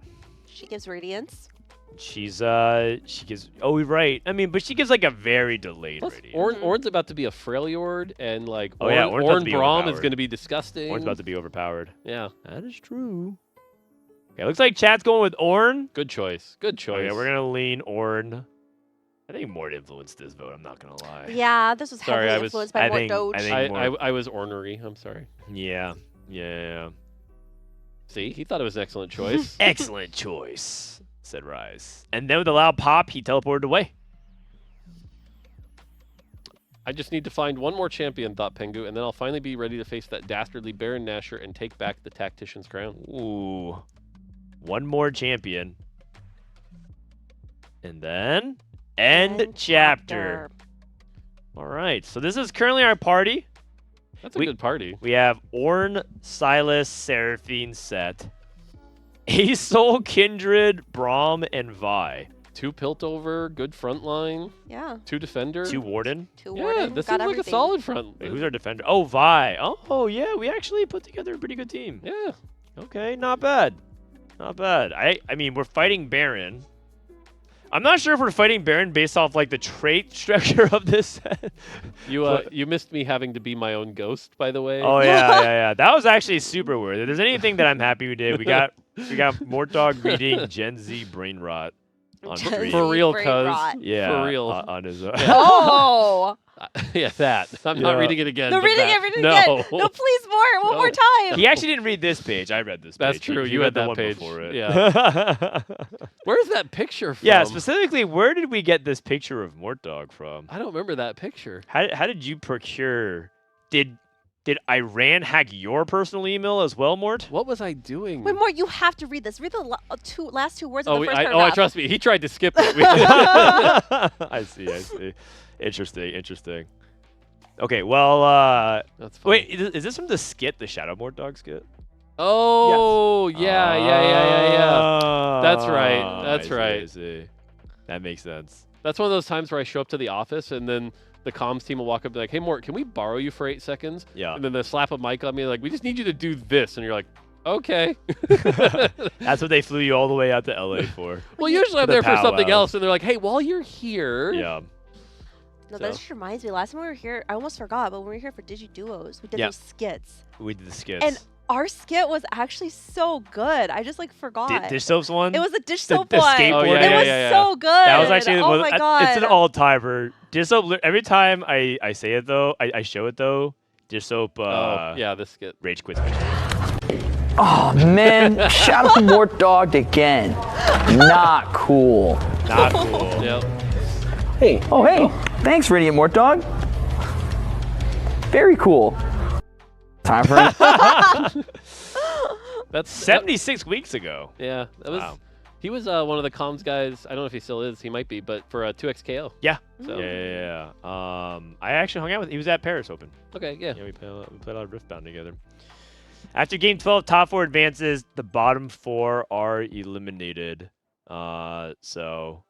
She gives radiance. She gives... Oh, right. I mean, but she gives, like, a very delayed radiance. Orn's about to be a Freljord, and, like, Oh, yeah, Orn's about Orn to be Braum is overpowered. going to be disgusting. Orn's about to be overpowered. Yeah. That is true. Okay, looks like chat's going with Orn. Good choice. Good choice. Okay, we're going to lean Orn. I think Mort influenced this vote, I'm not going to lie. Yeah, this was Sorry, heavily I was- influenced by Mort Doge. I was ornery. I'm sorry. Yeah. See, he thought it was an excellent choice. Excellent choice, said Rise. And then with a loud pop, he teleported away. I just need to find one more champion, thought Pengu, and then I'll finally be ready to face that dastardly Baron Nashor and take back the Tactician's crown. Ooh. One more champion. And then end chapter. All right. So this is currently our party. That's a good party. We have Ornn, Silas, Seraphine, Set, Asol, Kindred, Braum, and Vi. 2 Piltover, good front line. Yeah. 2 Defender. 2 Warden. 2 Yeah, Warden. this Got seems like a everything. solid front. Wait, who's our defender? Oh, Vi. Oh, yeah. We actually put together a pretty good team. Yeah. Okay, not bad. Not bad. I mean, we're fighting Baron. I'm not sure if we're fighting Baron based off like the trait structure of this set. You missed me having to be my own ghost, by the way. Oh yeah. That was actually super weird. If there's anything that I'm happy we did, we got Mortdog reading Gen Z brain rot on screen. For real, brain cuz. rot. Yeah, For real. on his. Oh. Yeah, that. I'm not reading it again. No, but reading that. everything No. again. No, please more. One more time. He actually didn't read this page. I read this page. That's true. He You read had the that one page. before it. Yeah. Where's that picture from? Yeah, specifically, where did we get this picture of Mortdog from? I don't remember that picture. How did you procure? Did Iran hack your personal email as well, Mort? What was I doing? Wait, more. You have to read this. Read the last 2 words of the first paragraph. trust me. He tried to skip it. I see. Interesting. Okay, well, That's fine. wait, is this from the skit, the Shadow Mortdog skit? Oh, yeah. That's right. I see. That makes sense. That's one of those times where I show up to the office and then the comms team will walk up and be like, hey, Mort, can we borrow you for 8 seconds? Yeah. And then they slap a mic on me like, we just need you to do this. And you're like, okay. That's what they flew you all the way out to LA for. Well, usually I'm The there for something powwow. else. And they're like, hey, while you're here. Yeah. No, So. that just reminds me. Last time we were here, I almost forgot, but when we were here for Digi-Duos, we did Yeah. those skits. We did the skits. And our skit was actually so good. I just forgot. Dish Soap's one? It was a Dish The- Soap the one. skateboard Oh, yeah, It was yeah. so good. That was actually oh my god. It's an all-timer. Dish Soap. Every time I say it though, I show it though. Dish Soap. Yeah, this skit. Rage quits. Oh man, shout out to Mortdog again. Not cool. Not cool. Yep. Hey. Oh hey. Thanks, Rety and Mortdog. Very cool. Time for That's 76 weeks ago. Yeah, that was. Wow. He was one of the comms guys. I don't know if he still is. He might be, but for 2XKO. Yeah. So. Yeah. I actually hung out with. He was at Paris Open. Okay. Yeah. Yeah, we played a lot of Riftbound together. After game 12, top 4 advances. The bottom 4 are eliminated. So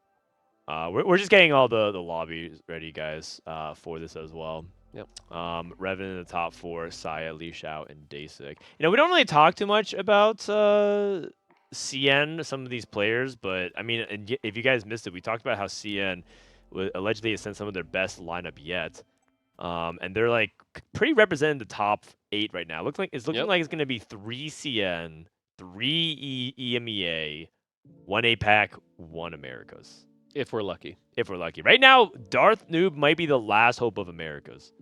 we're just getting all the lobbies ready, guys, for this as well. Yep. Reven in the top 4, Saya, Li Shao, and Deisik. We don't really talk too much about CN, some of these players, but I mean, if you guys missed it, we talked about how CN allegedly has sent some of their best lineup yet. And they're like pretty representing the top 8 right now. It's looking like it's going to be 3 CN, 3 EMEA, 1 APAC, 1 Americas. If we're lucky. If we're lucky. Right now, Darth Nub might be the last hope of Americas.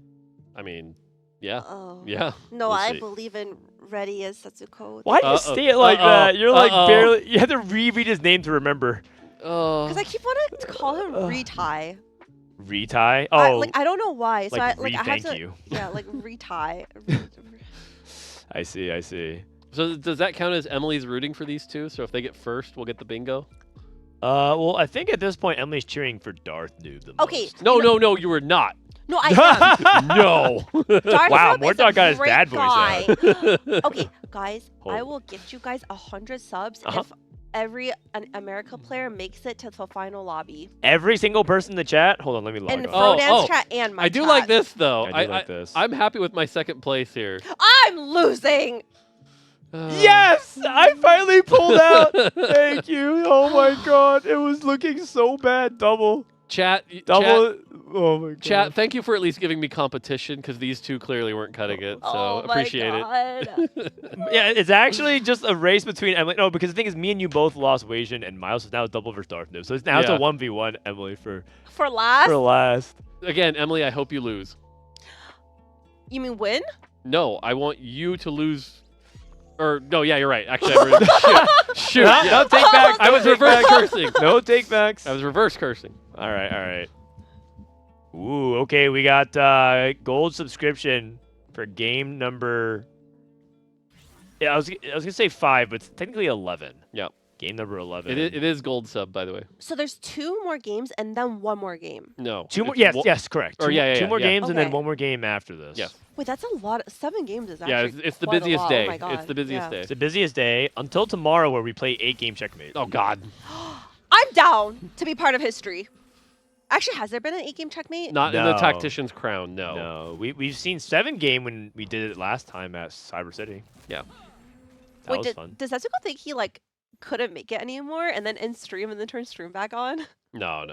I mean, yeah. Oh. Yeah. No, We'll I see. believe in Rety as Setsuko. Why do you say it like that? You're like Uh-oh. barely. You have to reread his name to remember. Because I keep wanting to call him Rety. Retie? Oh, I don't know why. So like I have thank to. you. Yeah, like Rety. I see. So does that count as Emily's rooting for these two? So if they get first, we'll get the bingo? Well, I think at this point, Emily's cheering for Darth Nub the Okay. most. No, you were not. No, I am. No. Darth Wow, Nub is a Mortdog got his great dad voice guy. out. Okay, guys, I Hold. will gift you guys 100 subs Uh-huh. if every an America player makes it to the final lobby. Every single person in the chat. Hold on, let me log And on. Frodan's chat and my I do chat. like this, though. I do like this. I'm happy with my second place here. I'm losing. Yes, I finally pulled out. Thank you. Oh my god, it was looking so bad. Double. Chat. Oh my god. Chat, thank you for at least giving me competition because these two clearly weren't cutting it. So Oh my appreciate God. Yeah, it's actually just a race between Emily. No, because the thing is, me and you both lost Wasian and Miles, so now it's double versus Darth Nub. So it's now it's a Yeah. 1v1 Emily for last. last. Again, Emily, I hope you lose. You mean win? No, I want you to lose. Or no, yeah, you're right. Actually, I shoot. No, Yeah. no take backs. I was no take reverse backs. cursing. No take backs. I was reverse cursing. All right. Ooh, okay. We got gold subscription for game number. Yeah, I was gonna say 5, but it's technically 11. Yep. Game number 11. It is gold sub, by the way. So there's 2 more games and then 1 more game. No. 2 more. it's Yes, correct. Or Two more games and then Okay. 1 more game after this. Yes. Wait, that's a lot. 7 games is Yeah, actually it's the quite a busiest lot. day. Oh my God. It's the busiest Yeah. day. It's the busiest day until tomorrow where we play 8-game checkmate. Oh, God. I'm down to be part of history. Actually, has there been an 8-game checkmate? Not in the No. Tactician's Crown, no. No, we've seen 7-game when we did it last time at Cyber City. Yeah. That Wait, was fun. does Setsuko think he like couldn't make it anymore and then end stream and then turn stream back on? No.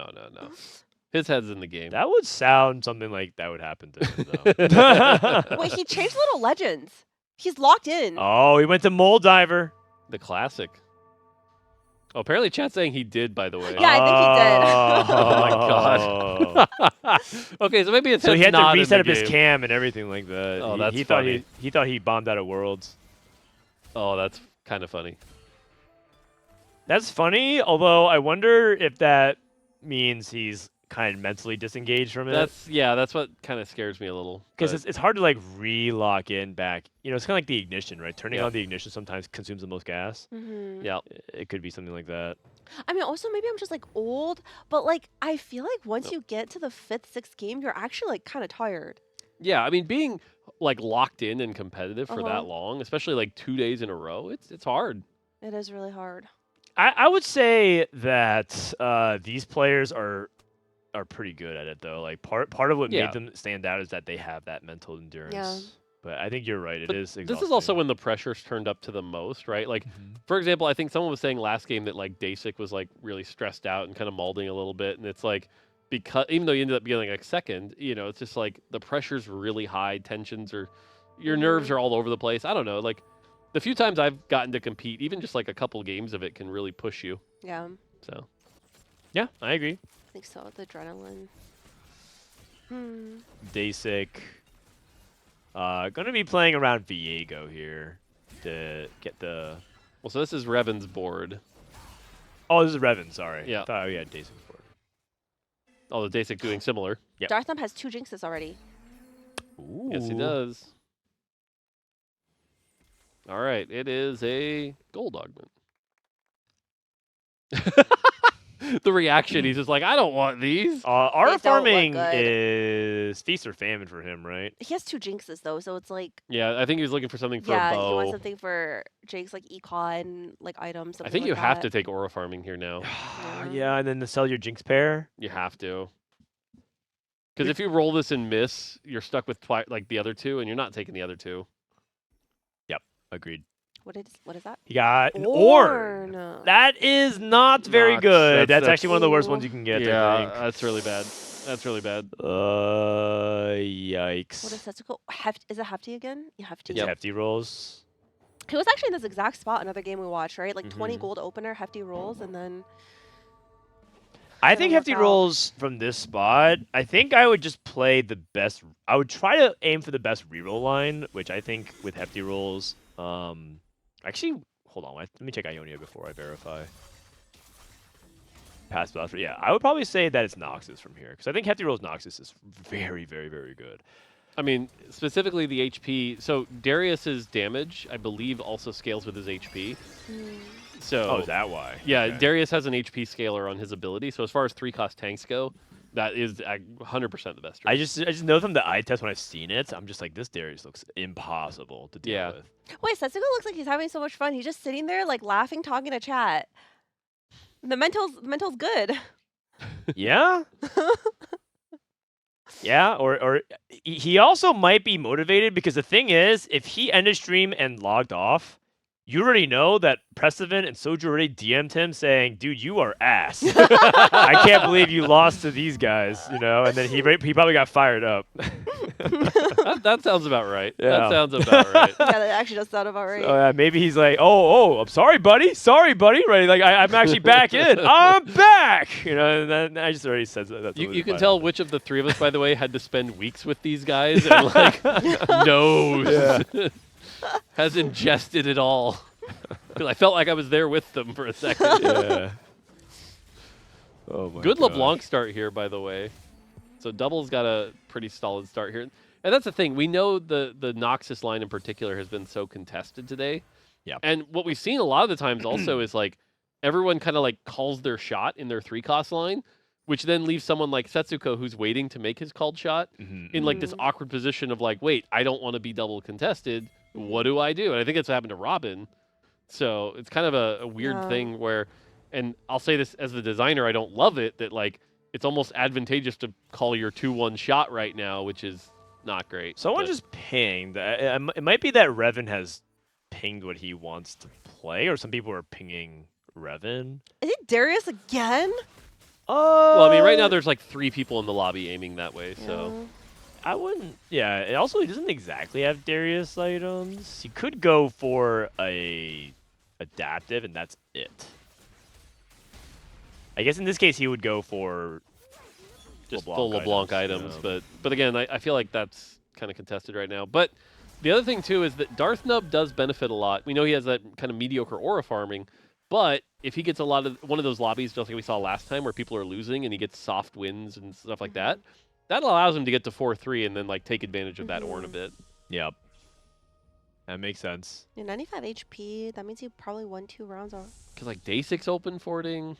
His head's in the game. That would sound something like that would happen to him, though. Wait, he changed Little Legends. He's locked in. Oh, he went to Mole Diver. The classic. Oh, apparently chat's saying he did, by the way. Yeah, I think he did. Oh, my God. Okay, so maybe it's So he had to not in reset the up his game. cam and everything like that. Oh, He- that's he funny. thought he thought he bombed out of Worlds. Oh, that's kind of funny. That's funny, although I wonder if that means he's kind of mentally disengaged from it. That's what kind of scares me a little. Because but- it's hard to like re-lock in back. You know, it's kind of like the ignition, right? Turning Yeah. on the ignition sometimes consumes the most gas. Mhm. Yeah. It could be something like that. I mean, also maybe I'm just like old, but like I feel like once you get to the 5th, 6th game, you're actually like kind of tired. Yeah, I mean, being like locked in and competitive for Uh-huh. that long, especially like 2 days in a row, it's hard. It is really hard. I would say that these players are pretty good at it though. Like part of what Yeah. made them stand out is that they have that mental endurance. Yeah. But I think you're right. It But is. this is also when the pressure's turned up to the most, right? Like, for example, I think someone was saying last game that like Deisik was like really stressed out and kind of mauling a little bit, and it's like because even though you ended up getting like second, you know, it's just like the pressure's really high, tensions are, your nerves are all over the place. I don't know, like the few times I've gotten to compete, even just like a couple games of it can really push you. Yeah, So, Yeah, I agree. I think so. The adrenaline. Hmm. Deisik. Gonna be playing around Viego here to get the. well, so this is Reven's board. Oh, this is Reven. Sorry. Yeah. I thought we had Deisik's board. Although Deisik doing similar. Yep. Darth Nub has 2 jinxes already. Ooh. Yes, he does. All right, it is a gold augment. The reaction, he's just like, I don't want these. Aura They don't look farming good. is feast or famine for him, right? He has 2 jinxes though, so it's like Yeah, I think he was looking for something for yeah, a he bow. wants something for jinx like econ, like items. I Something think like you have to that. take aura farming here now. Yeah, and then to sell your jinx pair. You have to. Because if you roll this and miss, you're stuck with like the other 2, and you're not taking the other 2. Yep, agreed. What is that? He got an Orn. That is not very good. That's actually one of the worst ones you can get. I Yeah, think. that's really bad. That's really bad. Yikes. What is Setsuko? Is it Hefty again? Yeah, Hefty. It's hefty rolls. He was actually in this exact spot another game we watched, right? Like 20 Mhm. gold opener, Hefty rolls, and then I think work hefty out. rolls from this spot. I think I would just play the best. I would try to aim for the best reroll line, which I think with hefty rolls. Actually, hold on. Let me check Ionia before I verify. Pass blast. Yeah, I would probably say that it's Noxus from here because I think hefty rolls Noxus is very, very, very good. I mean, specifically the HP. So Darius's damage, I believe, also scales with his HP. So Oh, is that why? Yeah, Okay. Darius has an HP scaler on his ability. So as far as 3-cost tanks go, that is 100% the best. I just know from the eye test when I've seen it, I'm just like, this Darius looks impossible to deal with. wait, Setsuko looks like he's having so much fun. He's just sitting there like laughing, talking to chat. The mental's good. Yeah. Yeah, or he also might be motivated because the thing is, if he ended stream and logged off, you already know that Prestivan and Soju already DM'd him saying, "Dude, you are ass. I can't believe you lost to these guys," you know. And then he probably got fired up. that sounds about right. Yeah. That sounds about right. Yeah, that actually does sound about right. So, maybe he's like, "Oh, I'm sorry, buddy. Right? Like I'm actually back in. I'm back." You know, and then I just already said that. You can tell which of the 3 of us, by the way, had to spend weeks with these guys and like knows. Has ingested it all. Because I felt like I was there with them for a second. Yeah. Oh my Good gosh. LeBlanc start here, by the way. So Double's got a pretty solid start here. And that's the thing. We know the Noxus line in particular has been so contested today. Yeah. And what we've seen a lot of the times also is like everyone kind of like calls their shot in their 3-cost line, which then leaves someone like Setsuko who's waiting to make his called shot in like this awkward position of like, wait, I don't want to be double contested. What do I do? And I think it's happened to Robin. So it's kind of a weird thing where, and I'll say this as the designer, I don't love it that like it's almost advantageous to call your 2-1 shot right now, which is not great. Someone just pinged. It might be that Reven has pinged what he wants to play, or some people are pinging Reven. Is it Darius again? Well, I mean, right now there's like 3 people in the lobby aiming that way, so. I wouldn't. Yeah, it also he doesn't exactly have Darius items. He could go for a adaptive, and that's it. I guess in this case he would go for just full LeBlanc items, but again, I feel like that's kind of contested right now. But the other thing too is that Darth Nub does benefit a lot. We know he has that kind of mediocre aura farming, but if he gets a lot of one of those lobbies, just like we saw last time, where people are losing and he gets soft wins and stuff like that, that allows him to get to 4-3 and then like take advantage of that Ornn a bit. Yep. That makes sense. Yeah, 95 HP. That means he probably won 2 rounds. Because like Deisik's open fording.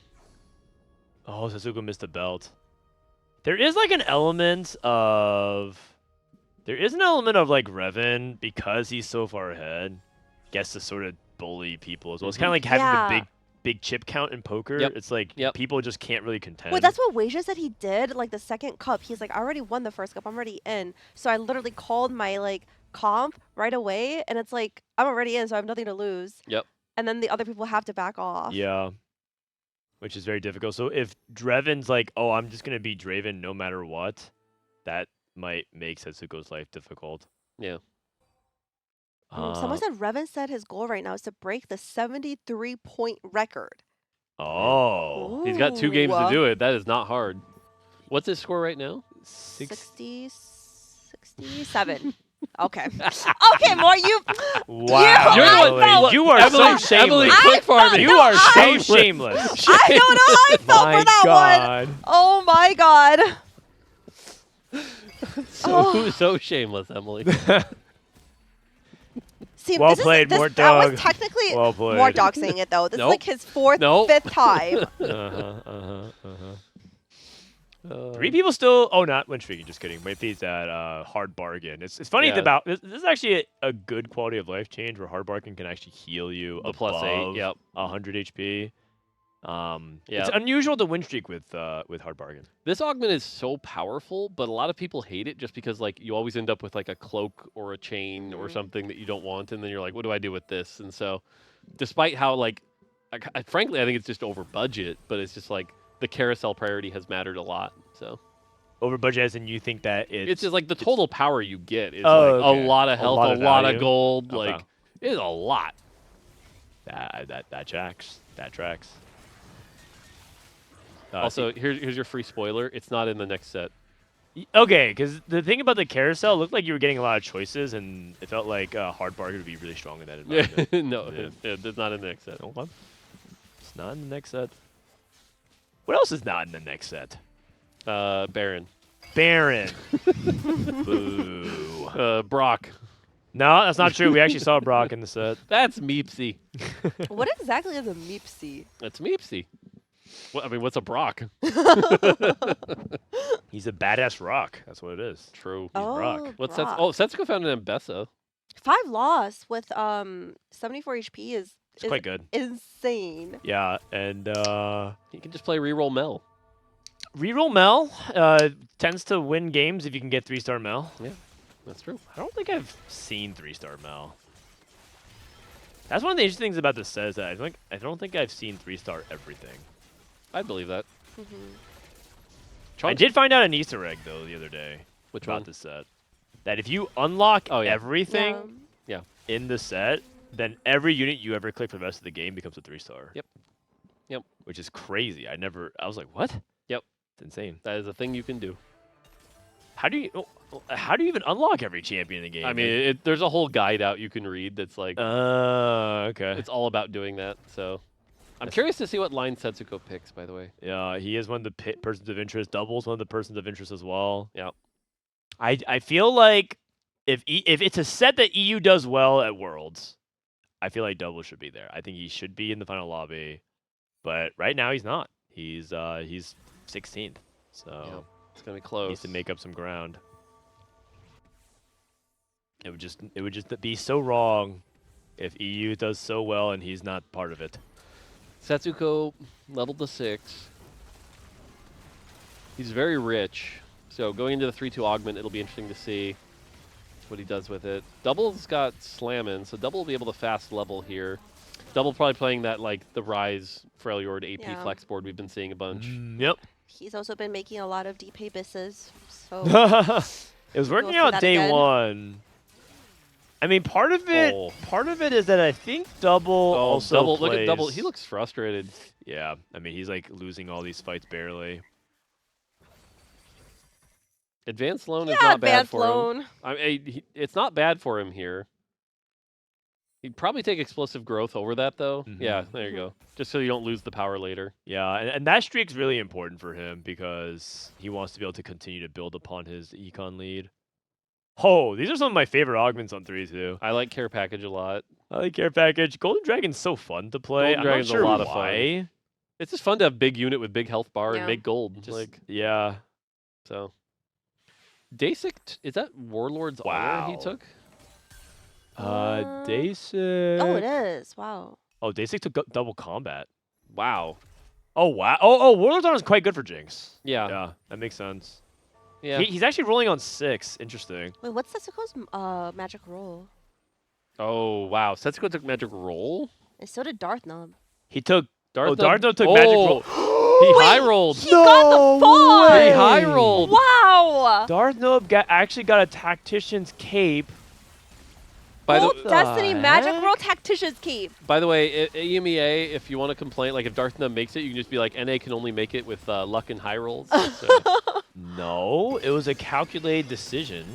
Oh, Setsuko missed the belt. There is like an element of like Reven, because he's so far ahead, gets to sort of bully people as well. It's kind of like having the big chip count in poker. It's like people just can't really contend. Wait, that's what Wasia said he did. Like the second cup, he's like, I already won the first cup. I'm already in. So I literally called my like comp right away, and it's like I'm already in, so I have nothing to lose. Yep. And then the other people have to back off. Yeah. Which is very difficult. So if Draven's like, oh, I'm just gonna be Draven no matter what, that might make Setsuko's life difficult. Yeah. Someone said Reven said his goal right now is to break the 73-point record. Oh. He's got 2 games to do it. That is not hard. What's his score right now? 67. Okay. Okay, Mori, you. Wow. You are so shameless. Emily, quick farming. You are so shameless. I don't know how I felt for that one. Oh my god. So shameless, Emily. See, well played, Mortdog. That was technically Mortdog saying it though. This is like his 5th time. 3 people still. Oh, not win streak. Just kidding. Midfeed's at hard bargain. It's funny about this is actually a good quality of life change where hard bargain can actually heal you the above +8. 100 HP. It's unusual to win streak with hard bargain. This augment is so powerful, but a lot of people hate it just because like you always end up with like a cloak or a chain or something that you don't want, and then you're like, what do I do with this? And so, despite how like, frankly, I think it's just over budget, but it's just like the carousel priority has mattered a lot. So over budget, as in you think that it's just like the total power you get is a lot of health, a lot of gold, like it's a lot. That tracks. That tracks. Also, here's your free spoiler. It's not in the next set. Okay, because the thing about the carousel looked like you were getting a lot of choices, and it felt like hard bargain would be really strong in that environment. No, it's not in the next set. Okay. It's not in the next set. What else is not in the next set? Baron. Baron. Boo. Brock. No, that's not true. We actually saw Brock in the set. That's Meepsy. What exactly is a Meepsy? That's Meepsy. I mean, what's a Brock? He's a badass rock. That's what it is. True. He's Brock. What's that? Oh, Setsuko found an Mbessa. 5 loss with 74 HP is quite good. Insane. Yeah, and you can just play reroll Mel. Reroll Mel tends to win games if you can get 3-star Mel. Yeah, that's true. I don't think I've seen 3-star Mel. That's one of the interesting things about this set is that I don't think I've seen 3-star everything. I believe that. I did find out an Easter egg though the other day. Which about one? the set? That if you unlock everything in the set, then every unit you ever click for the rest of the game becomes a 3-star. Yep. Which is crazy. I was like, what? Yep. It's insane. That is a thing you can do. How do you even unlock every champion in the game? I mean, there's a whole guide out you can read that's like, okay. It's all about doing that. So I'm curious to see what line Setsuko picks, by the way. Yeah, he is one of the persons of interest. Double's one of the persons of interest as well. Yeah. I feel like if it's a set that EU does well at Worlds, I feel like Double should be there. I think he should be in the final lobby. But right now he's not. He's 16th. So it's gonna be close. Needs to make up some ground. It would just be so wrong if EU does so well and he's not part of it. Setsuko leveled to 6. He's very rich. So going into the 3-2 augment, it'll be interesting to see what he does with it. Double's got Slammin', so Double will be able to fast level here. Double probably playing that, like, the Rise Freljord AP flex board we've been seeing a bunch. Yep. He's also been making a lot of deep abysses, so it was working out day one. I mean, part of it is that I think Double also Double, plays. look at Double. He looks frustrated. Yeah, I mean, he's like losing all these fights barely. Advanced loan is not bad for loan. him. I mean, it's not bad for him here. He'd probably take explosive growth over that, though. Yeah, there you go. Just so you don't lose the power later. Yeah, and that streak's really important for him because he wants to be able to continue to build upon his econ lead. Oh, these are some of my favorite augments on 3-2. I like Care Package a lot. I like Care Package. Golden Dragon's so fun to play. Golden Dragon's I'm not sure a lot of why. fun. It's just fun to have big unit with big health bar and make gold. Just, like yeah. So. Deisik, is that Warlord's Honor he took? Deisik. Oh, it is. Wow. Oh, Deisik took double combat. Wow. Oh, wow. Oh, Warlord's Honor is quite good for Jinx. Yeah. Yeah, that makes sense. Yeah. He's actually rolling on 6. Interesting. Wait, what's Setsuko's magic roll? Oh, wow. Setsuko took Magic Roll? And so did Darth Nub. He took... Darth Nub took Magic Roll. He high rolled. He got the fall! He high rolled. Wow! Darth Nub actually got a Tactician's cape. Destiny Magic Roll Tactician's Cape. By the way, EMEA, if you want to complain, like if Darth Nub makes it, you can just be like, NA can only make it with luck and high rolls. So. No, it was a calculated decision.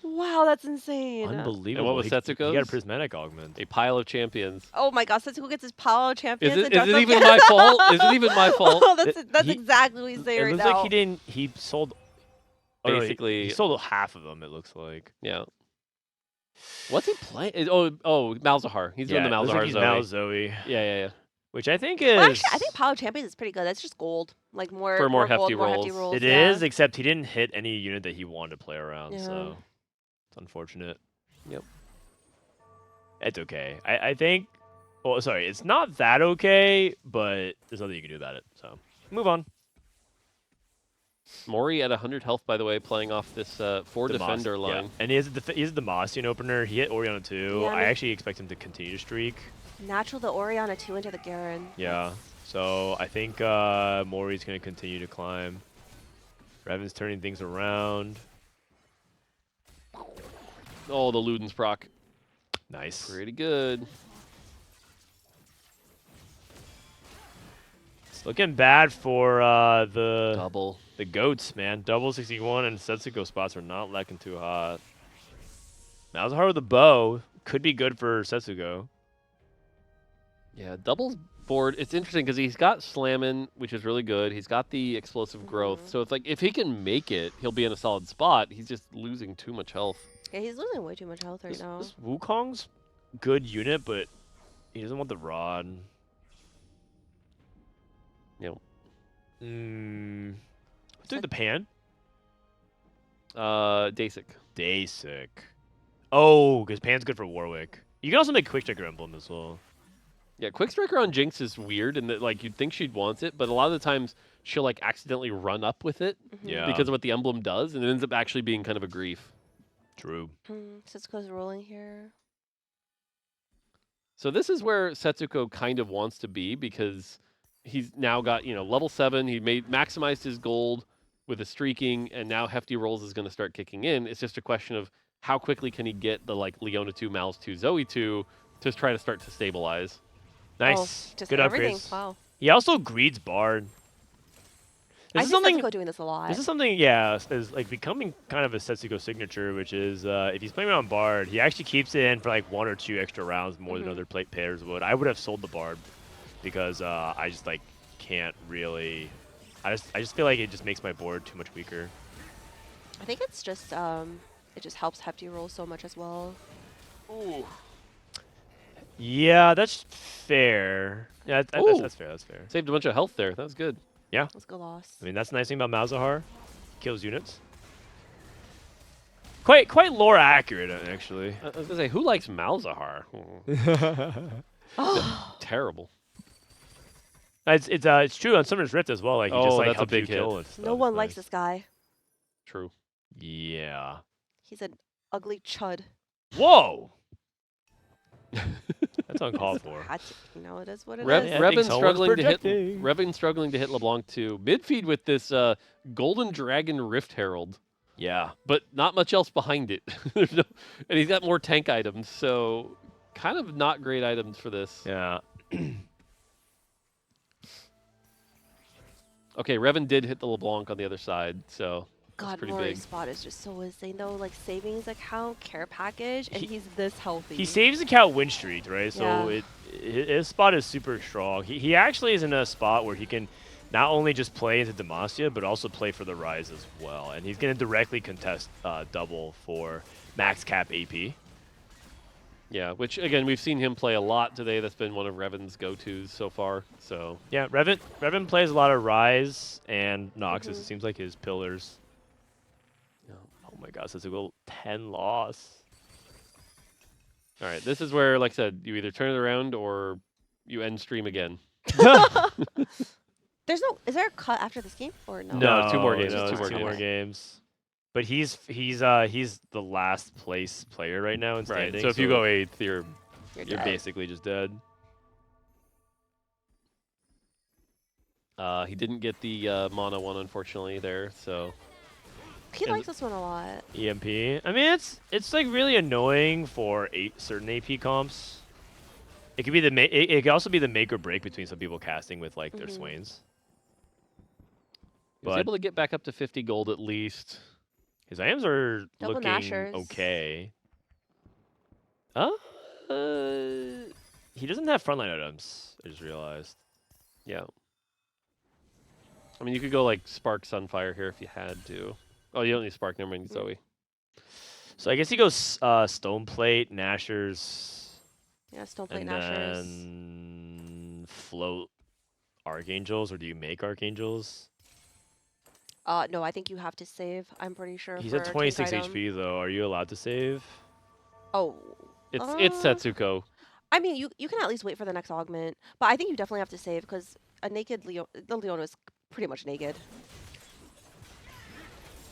Wow, that's insane. Unbelievable. And what was Setsuko's? He got a Prismatic augment. A pile of champions. Oh my god, Setsuko gets his pile of champions. Is it even my fault? Is it even my fault? That's exactly what he's saying right now. It looks like he sold... Basically... he sold half of them, it looks like. Yeah. What's he playing? Oh, Malzahar. He's doing the Malzahar Zoe. Zoe. Yeah. Which I think is... Well, actually, I think Pile of Champions is pretty good. That's just gold. Like more For more hefty gold, more rolls. hefty rolls. It is, except he didn't hit any unit that he wanted to play around, so it's unfortunate. Yep. It's okay. I think... Well, sorry, it's not that okay, but there's nothing you can do about it, so move on. Mori at 100 health, by the way, playing off this 4 defender line. Yeah. And he has the Demacian opener. He hit Oriana 2. Yeah, I actually expect him to continue to streak. Natural the Oriana 2 into the Garen. Yeah. So I think Mori's going to continue to climb. Reven's turning things around. Oh, the Luden's proc. Nice. Pretty good. It's looking bad for Double. The goats, man. Double 61 and Setsuko spots are not looking too hot. Malzahar with the bow could be good for Setsuko. Yeah, Double's board. It's interesting because he's got Slammin', which is really good. He's got the explosive growth. So it's like if he can make it, he'll be in a solid spot. He's just losing too much health. Yeah, he's losing way too much health right now. This Wukong's good unit, but he doesn't want the rod. Yep. Who took the pan? Deisik. Deisik. Oh, because pan's good for Warwick. You can also make Quick Striker emblem as well. Yeah, Quick Striker on Jinx is weird in that like you'd think she'd want it, but a lot of the times she'll like accidentally run up with it because of what the emblem does, and it ends up actually being kind of a grief. True. Setsuko's rolling here. So this is where Setsuko kind of wants to be because he's now got, level 7. He maximized his gold with the streaking, and now hefty rolls is going to start kicking in. It's just a question of how quickly can he get the like Leona 2, Mal's 2, Zoe 2 to try to start to stabilize. Nice. Just good everything. upgrades. Wow. He also greeds Bard. I see Setsuko doing this a lot. This is something, is like becoming kind of a Setsuko signature, which is if he's playing on Bard, he actually keeps it in for like 1 or 2 extra rounds more than other players would. I would have sold the Bard because I just like can't really. I just feel like it just makes my board too much weaker. I think it's just it just helps hefty roll so much as well. Ooh. Yeah, that's fair. Yeah, that's fair. That's fair. Saved a bunch of health there. That was good. Yeah. Let's go loss. I mean, that's the nice thing about Malzahar. Kills units. Quite lore accurate, actually. I was gonna say, who likes Malzahar? Terrible. It's true on Summoner's Rift as well. Like, he just like that's a helps big you hit. kill and stuff. No one It's likes nice. this guy. True. Yeah. He's an ugly chud. Whoa. That's uncalled for. You know, it is what it is. Reven struggling to hit. Reven struggling to hit LeBlanc too. Midfeed with this Golden Dragon Rift Herald. Yeah. But not much else behind it. There's no, and he's got more tank items, so kind of not great items for this. Yeah. Okay, Reven did hit the LeBlanc on the other side, so that's God, pretty Mori's big. spot is just so insane though. Like savings account, care package, and he's this healthy. He saves the count win streak, right? So Yeah. his spot is super strong. He actually is in a spot where he can not only just play into Demacia, but also play for the Rise as well. And he's going to directly contest double for max cap AP. Yeah, which again we've seen him play a lot today. That's been one of Reven's go-tos so far. So yeah, Reven plays a lot of Rise and Noxus. It seems like his pillars. Yeah. Oh my gosh, that's a goal 10 loss. All right, this is where, like I said, you either turn it around or you end stream again. Is there a cut after this game or no? No, 2 more games. No, Just it's 2 more games. But he's the last place player right now in standing. Right. So if you go 8th, you're basically just dead. He didn't get the mana one, unfortunately, there. So He likes this one a lot. EMP. I mean, it's like really annoying for certain AP comps. It could be it could also be the make or break between some people casting with like their Swains. He was able to get back up to 50 gold at least. His items are Double looking Nashers. okay. He doesn't have frontline items. I just realized. Yeah. I mean, you could go like Spark Sunfire here if you had to. Oh, you don't need Spark. Never mind, Zoe. So I guess he goes Stoneplate, Nashers. Yeah, Stoneplate, and Nashers. then float Archangels, or do you make Archangels? No, I think you have to save. I'm pretty sure. He's for at a tank 26 item. HP though. Are you allowed to save? Oh. It's Setsuko. I mean, you can at least wait for the next augment, but I think you definitely have to save because a naked the Leona is pretty much naked.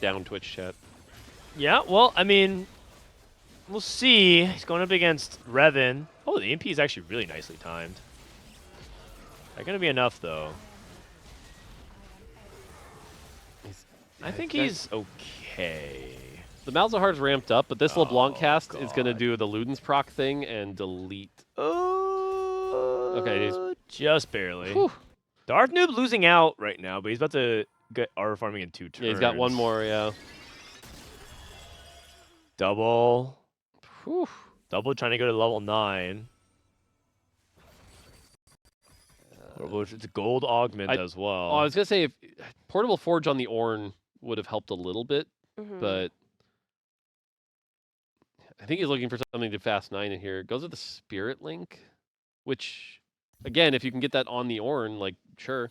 Down Twitch chat. Yeah, well, I mean, we'll see. He's going up against Reven. Oh, the MP is actually really nicely timed. Not going to be enough, though. I think he's okay. The Malzahar's ramped up, but this LeBlanc cast is going to do the Luden's proc thing and delete. Okay, he's just barely. Whew. Darth Nub losing out right now, but he's about to get R farming in 2 turns. Yeah, he's got one more, yeah. Double. Whew. Double trying to go to level 9. It's a gold augment as well. Oh, I was going to say, if Portable Forge on the Ornn would have helped a little bit, but I think he's looking for something to fast 9 in here. Goes with the Spirit Link, which, again, if you can get that on the Ornn, like, sure.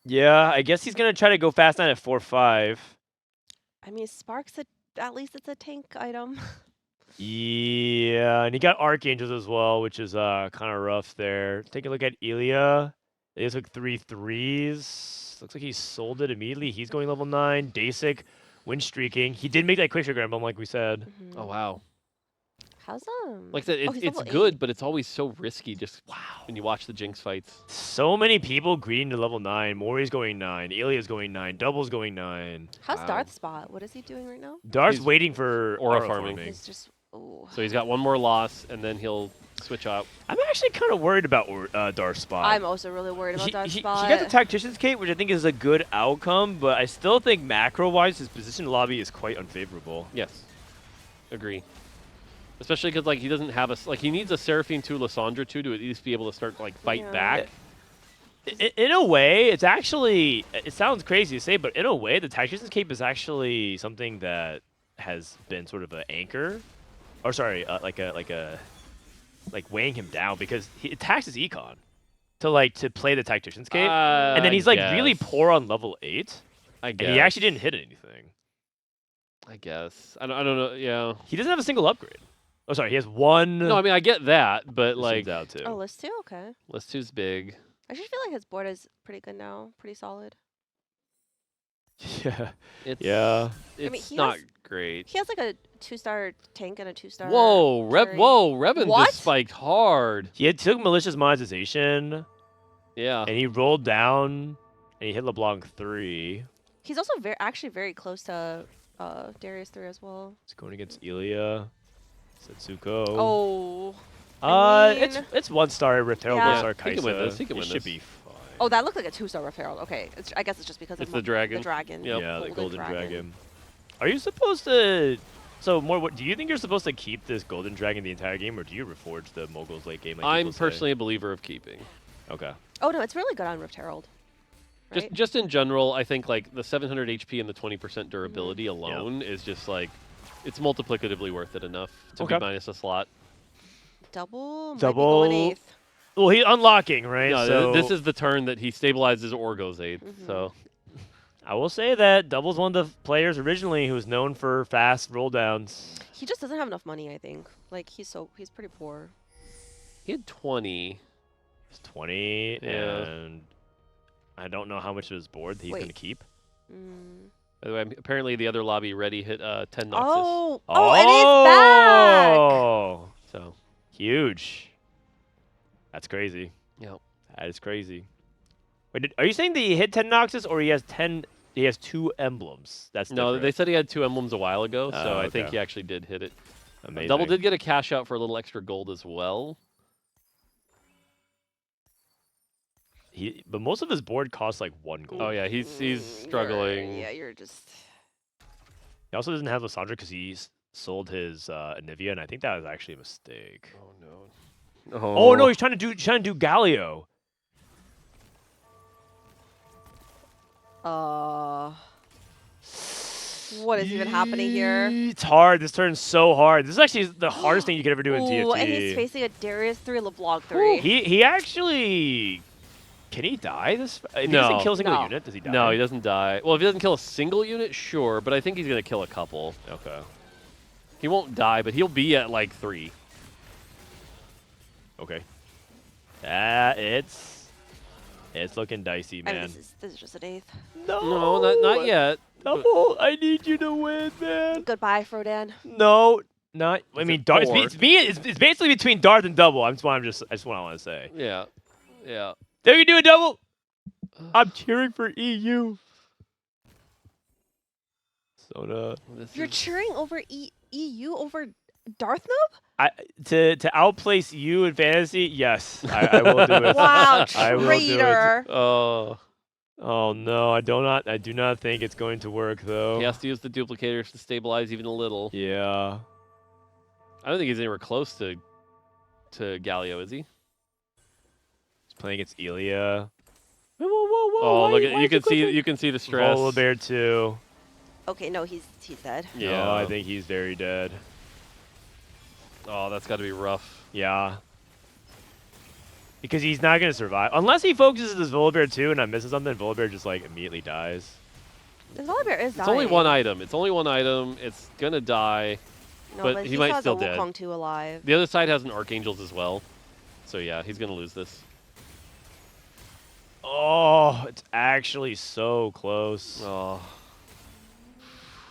Yeah, I guess he's going to try to go fast 9 at 4-5. I mean, Spark's at least it's a tank item. Yeah, and he got Archangels as well, which is kind of rough there. Take a look at Elia. They just took 3 3s. Looks like he sold it immediately. He's going level 9. Deisik, win streaking. He did make that quick trigger emblem, like we said. Oh, wow. How's Like I said, he's it's level good, 8. but it's always so risky just when you watch the Jinx fights. So many people greeting to level 9. Mori's going 9. Elia's going 9. Double's going 9. How's Darth's spot? What is he doing right now? Darth's waiting for aura farming. He's just So he's got one more loss, and then he'll switch out. I'm actually kind of worried about Darth's spot. I'm also really worried about Darth's spot. He got the Tactician's Cape, which I think is a good outcome, but I still think macro-wise, his position in lobby is quite unfavorable. Yes. Agree. Especially because like he doesn't have a he needs a Seraphine 2, Lysandra 2 to at least be able to start to like fight back. In a way, it's actually, it sounds crazy to say, but in a way, the Tactician's Cape is actually something that has been sort of an anchor, or sorry, like a like weighing him down because he attacks his econ to play the Tactician's Cape, and then he's like really poor on level 8. I guess. And he actually didn't hit anything. I guess. I don't know. Yeah. He doesn't have a single upgrade. Oh, sorry. He has one. No, I mean I get that, but This like one's out too. Oh, list 2? Okay. list 2's big. I just feel like his board is pretty good now. Pretty solid. Yeah. It's, Yeah. It's mean, he not has- great. He has like a 2-star tank and a 2-star. Whoa, carry. Reven What? just spiked hard. He took malicious monetization. Yeah. And he rolled down, and he hit LeBlanc 3. He's also actually very close to Darius 3 as well. He's going against Elia, Setsuko. Oh. It's 1-star Rift Herald, Yeah. 1-star He can win Kaisa. this. He can It win should this. be fine. Oh, that looked like a 2-star Rift Herald. Okay, I guess it's just because It's of the dragon. The dragon. Yep. Yeah, the golden dragon. Are you supposed to? So more. Do you think you're supposed to keep this golden dragon the entire game, or do you reforge the moguls late game? Like I'm people say? personally a believer of keeping. Okay. Oh no, it's really good on Rift Herald. Right? Just in general, I think like the 700 HP and the 20% durability alone is just like it's multiplicatively worth it enough to be minus a slot. Double. Might be going 8th. Well, he's unlocking, right? No, so this is the turn that he stabilizes or goes 8th. So I will say that Double's one of the players originally who was known for fast roll downs. He just doesn't have enough money, I think. Like he's pretty poor. he had 20. He's 20, Yeah. and I don't know how much of his board he's going to keep. By the way, apparently the other lobby Rety hit 10 Noxus. Oh, and he's back. Oh, so huge. That's crazy. Yep. That is crazy. Wait, are you saying that he hit 10 Noxus, or he has 10? He has 2 emblems. That's No, different. they said he had 2 emblems a while ago, so Oh, I think okay. he actually did hit it. Amazing. Double did get a cash out for a little extra gold as well. But most of his board costs like 1 gold. Oh yeah, he's struggling. You're just. He also doesn't have Lysandra because he's sold his Anivia, and I think that was actually a mistake. Oh no. Oh no, he's trying to do Galio. What is even happening here? It's hard. This turn's so hard. This is actually the hardest thing you could ever do in Ooh, TFT. and he's facing a Darius 3, LeBlanc 3. He actually. Can he die? If he doesn't kill a single unit, does he die? No, he doesn't die. Well, if he doesn't kill a single unit, sure, but I think he's gonna kill a couple. Okay. He won't die, but he'll be at like 3. Okay. It's looking dicey, I mean, man. this is just an 8th. No, not yet. Double, I need you to win, man. Goodbye, Frodan. No, not. I Is mean, it Darth. 4? It's basically between Darth and Double. I just what I want to say. Yeah. Yeah. There you do a double. I'm cheering for EU. Soda. You're cheering over EU over Darth Nub? To outplace you in fantasy, yes, I will do it. Wow, I will do traitor. it. Oh no, I do not think it's going to work though. He has to use the duplicators to stabilize even a little. Yeah. I don't think he's anywhere close to Galio, is he? He's playing against Elia. Whoa, Oh, look at you can see the stress. Volibear too. Okay, no, he's dead. Yeah, No, I think he's very dead. Oh, that's got to be rough. Yeah. Because he's not going to survive. Unless he focuses his Volibear too and I'm missing something, Volibear just like immediately dies. His Volibear is dying. It's only one item. It's only one item. It's going to die. No, but he might still dead. Wukong 2 alive. The other side has an Archangels as well. So yeah, he's going to lose this. Oh, it's actually so close. Oh.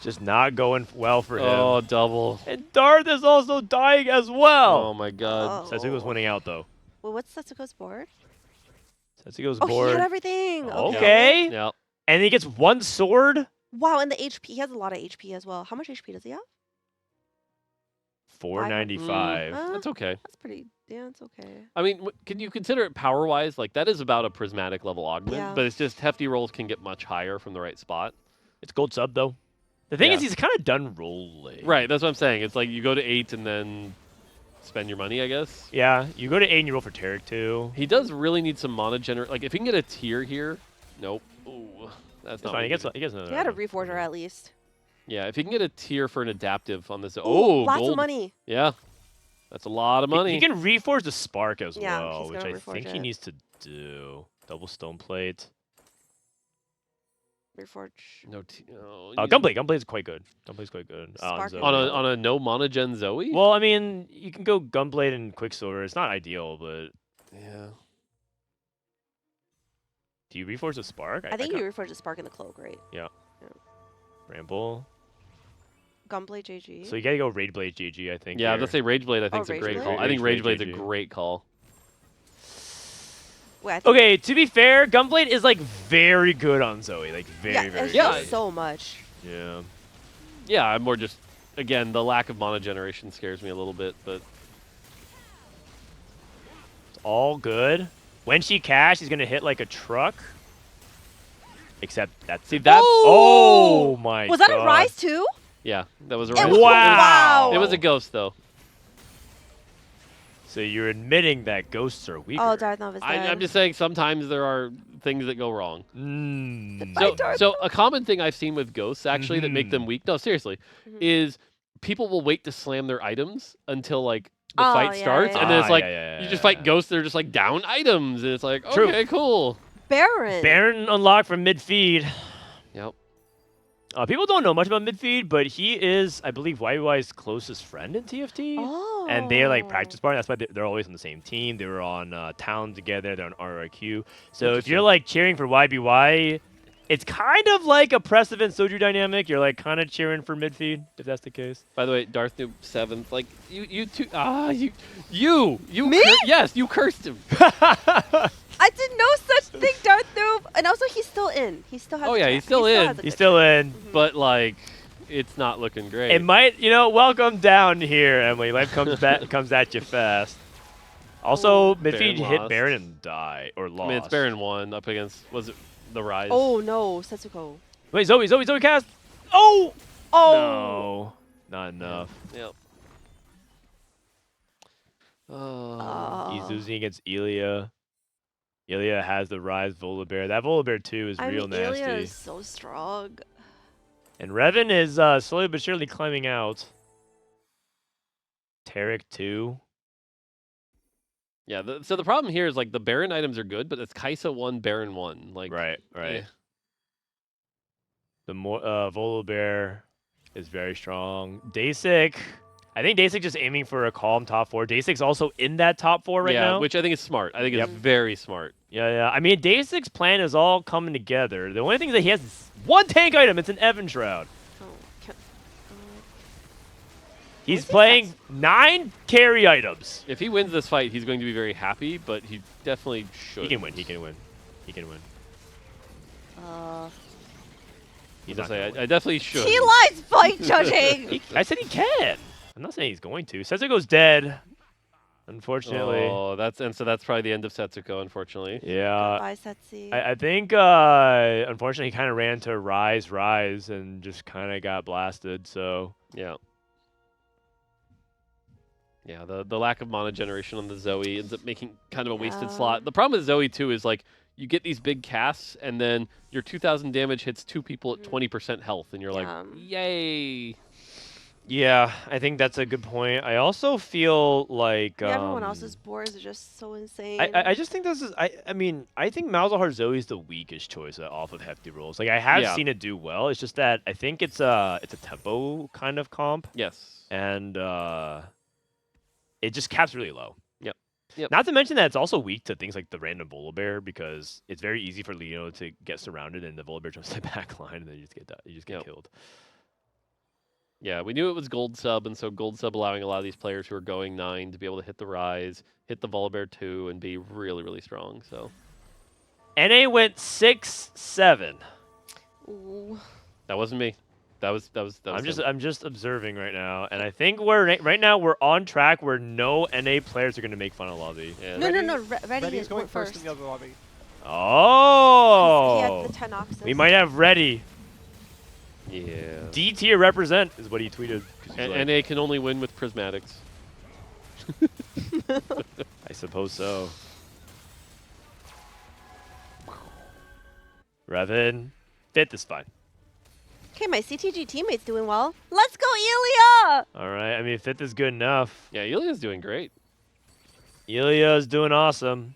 Just not going well for him. Oh, double. And Darth is also dying as well. Oh my god. Setsuko's winning out though. Well, what's Setsuko's board? Setsuko's Oh, board. he had everything. Okay. Yeah. And he gets 1 sword. Wow, and the HP. He has a lot of HP as well. How much HP does he have? 495. That's okay. That's pretty. Yeah, it's okay. I mean, can you consider it power-wise? Like, that is about a prismatic level augment, Yeah. but it's just hefty rolls can get much higher from the right spot. It's gold sub though. The thing Yeah. is, he's kind of done rolling. Right, that's what I'm saying. It's like you go to 8 and then spend your money, I guess. Yeah, you go to 8 and you roll for Tarek too. He does really need some mana gener. Like, if he can get a tier here, nope. Ooh, that's not. Fine. He what gets another. He had a item. reforger at least. Yeah, if he can get a tier for an adaptive on this. Ooh, Oh, lots gold. of money. Yeah. That's a lot of money. He can reforge the spark as Yeah, well, he's which gonna I reforge think he it. needs to do. Double stone plate. Reforge. No, Gunblade. Gunblade is quite good. Gunblade's quite good. Spark Zoe. on a no mana gen Zoe. Well, I mean, you can go Gunblade and Quicksilver. It's not ideal, but yeah. Do you reforge the spark? I think you reforge the spark in the cloak, right? Yeah. Ramble. Gunblade JG. So you gotta go Rageblade GG, I think. Yeah, here. let's say Rageblade. I think is a great call. I think Rageblade's a great call. Wait, Okay, to be fair, Gunblade is like very good on Zoe, like very, very yeah, good. so much. Yeah. Yeah, I'm more just again the lack of mana generation scares me a little bit, but it's all good. When she cash, she's gonna hit like a truck. Except that's oh my god. Was that a rise too? yeah, that was a It rise. was- Wow. It was a ghost though. So you're admitting that ghosts are weaker. Oh, Darth Nub is dead. I'm just saying sometimes there are things that go wrong. Darth So a common thing I've seen with ghosts actually that make them weak, no seriously, is people will wait to slam their items until like the fight starts, and then it's like you just fight ghosts that are just like down items, and it's like True. okay, cool. Baron. Baron unlocked from Midfeed. Yep. People don't know much about Midfeed, but he is, I believe, YY's closest friend in TFT. Oh. And they're like practice partners. That's why they're always on the same team. They were on Town together. They're on RRQ. So if you're like cheering for YBY, it's kind of like a Precedent Soju dynamic. You're like kind of cheering for Midfeed, if that's the case. By the way, Darth Nub 7th, like you two, you Me? yes, you cursed him. I did no such thing, Darth Nub. And also, he's still in. He still has. Oh a yeah, chance. he's still in. has a He's good still in. But like, it's not looking great. It might, welcome down here, Emily. Life comes back, comes at you fast. Also, Midfeed Baron hit lost. Baron and die or lost. I mean, it's Baron 1 up against was it the Rise? Oh no, Setsuko. Wait, Zoe cast. Oh, no, not enough. Yep. He's losing against Elia. Elia has the Rise Volibear. That Volibear 2 is real nasty. Elia is so strong. And Reven is slowly but surely climbing out. Tarek 2. Yeah. So the problem here is like the Baron items are good, but it's Kaisa 1, Baron 1. Like Right. eh. The Volibear is very strong. Deisik. I think Deisik just aiming for a calm top 4. Deisik's also in that top 4 right now. which I think is smart. I think it's very smart. Yeah. I mean, Deisik's plan is all coming together. The only thing is that he has one tank item. It's an Evan Shroud. He's playing 9 carry items. If he wins this fight, he's going to be very happy, but he definitely should. He can win. He's not gonna win. I definitely should. He lies fight judging. I said he can. I'm not saying he's going to. Setsuko's dead, unfortunately. Oh, so that's probably the end of Setsuko, unfortunately. Yeah. Bye, Setsi. I think, unfortunately, he kind of ran to Rise, and just kind of got blasted, so. Yeah. Yeah, the lack of mana generation on the Zoe ends up making kind of a wasted slot. The problem with Zoe, too, is like, you get these big casts, and then your 2,000 damage hits 2 people at 20% health, and you're like, yay. Yeah, I think that's a good point. I also feel like Everyone else's boards are just so insane. I just think this is I mean I think Malzahar Zoe is the weakest choice off of hefty rolls. Like I have seen it do well. It's just that I think it's a tempo kind of comp. Yes. And it just caps really low. Yep. Not to mention that it's also weak to things like the random Volibear because it's very easy for Leo to get surrounded and the Volibear jumps to the back line and then you just get killed. Yeah, we knew it was gold sub, and so gold sub allowing a lot of these players who are going 9 to be able to hit the Rise, hit the Volibear 2, and be really, really strong. So NA went 6-7. Ooh. That wasn't me. That was I'm just observing right now, and I think right now we're on track where no NA players are going to make fun of lobby. Yeah. No. Ready is going went first in the other lobby. Oh. He had the 10 oxes. We might have Rety. Yeah. D tier represent is what he tweeted. And NA can only win with prismatics. I suppose so. Reven, 5th is fine. Okay, my CTG teammate's doing well. Let's go, Elia! All right. I mean, 5th is good enough. Yeah, Elia's doing great. Elia's doing awesome.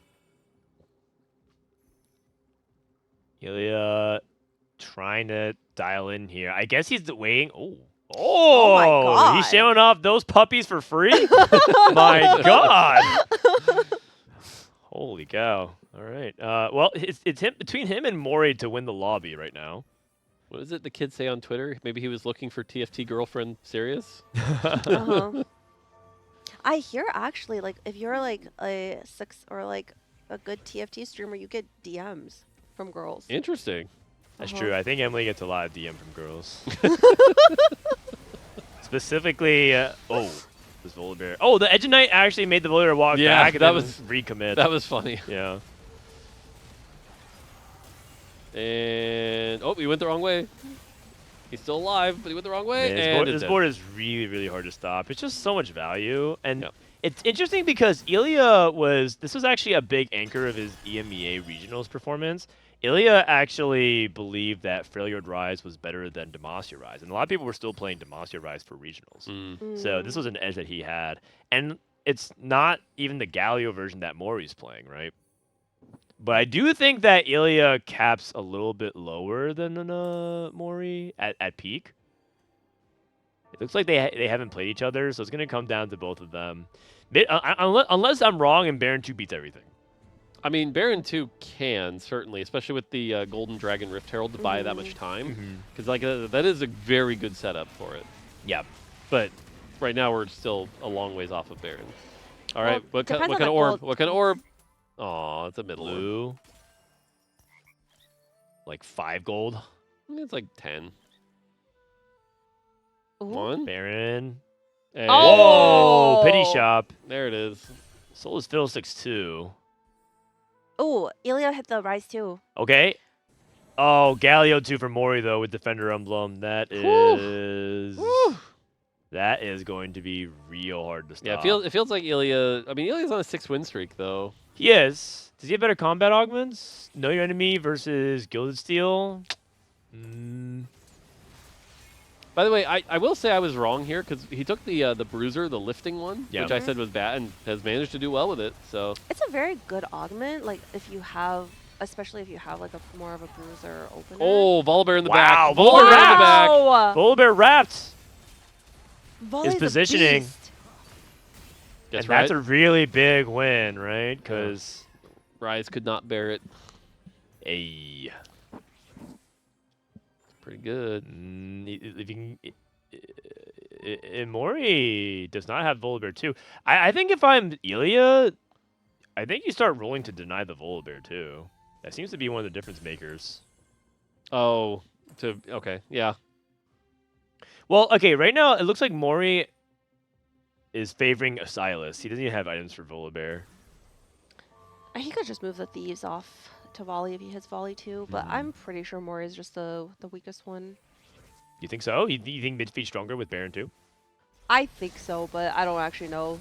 Elia trying to dial in here. I guess he's waiting. Oh, my God. He's showing off those puppies for free? My God. Holy cow. All right. Well, it's him, between him and Mori to win the lobby right now. What is it the kids say on Twitter? Maybe he was looking for TFT girlfriend serious? I hear actually, like, if you're like a a good TFT streamer, you get DMs from girls. Interesting. That's true. I think Emily gets a lot of DM from girls. Specifically, this Volibear. Oh, the Edge of Night actually made the Volibear walk back and that then was recommit. That was funny. Yeah. And he went the wrong way. He's still alive, but he went the wrong way. Man, and this board is really, really hard to stop. It's just so much value. And it's interesting because Elia this was actually a big anchor of his EMEA regionals performance. Elia actually believed that Freljord Rise was better than Demacia Rise. And a lot of people were still playing Demacia Rise for regionals. So this was an edge that he had. And it's not even the Galio version that Mori's playing, right? But I do think that Elia caps a little bit lower than Mori at peak. It looks like they haven't played each other, so it's going to come down to both of them. Unless I'm wrong and Baron 2 beats everything. I mean, Baron 2 can, certainly, especially with the Golden Dragon Rift Herald to buy that much time. Because that is a very good setup for it. Yeah. But right now, we're still a long ways off of Baron. All right, what kind depends of on the orb? gold. What kind of orb? Oh, it's a middle orb. Blue. Like 5 gold. It's like 10. Ooh. 1. Baron. Hey. Oh! Pity shop. There it is. Soulless Fiddlesticks 2. Oh, Elia hit the Rise too. Okay. Oh, Galio 2 for Mori, though, with Defender Emblem. That is... That is going to be real hard to stop. Yeah, it feels like Elia... I mean, Elia's on a 6-win streak, though. He is. Does he have better combat augments? Know your enemy versus Gilded Steel? By the way, I will say I was wrong here because he took the Bruiser, the lifting one, which I said was bad, and has managed to do well with it. So It's a very good augment, like if you have, especially if you have like a more of a bruiser opener. Oh, Volibear in the Wow, back. Volibear in the back. Volibear wrapped. Volley's His a positioning. beast. Guess And that's a really big win, right? Because Rise could not bear it. Hey. Pretty good. If you can, Mori does not have Volibear too. I think if I'm Elia, I think you start rolling to deny the Volibear too. That seems to be one of the difference makers. Oh, okay, yeah. Well, okay, right now it looks like Mori is favoring Silas. He doesn't even have items for Volibear. He could just move the thieves off to volley if he hits volley too, but I'm pretty sure Mori is just the weakest one. You think so? You think Midfeed stronger with Baron too? I think so, but I don't actually know.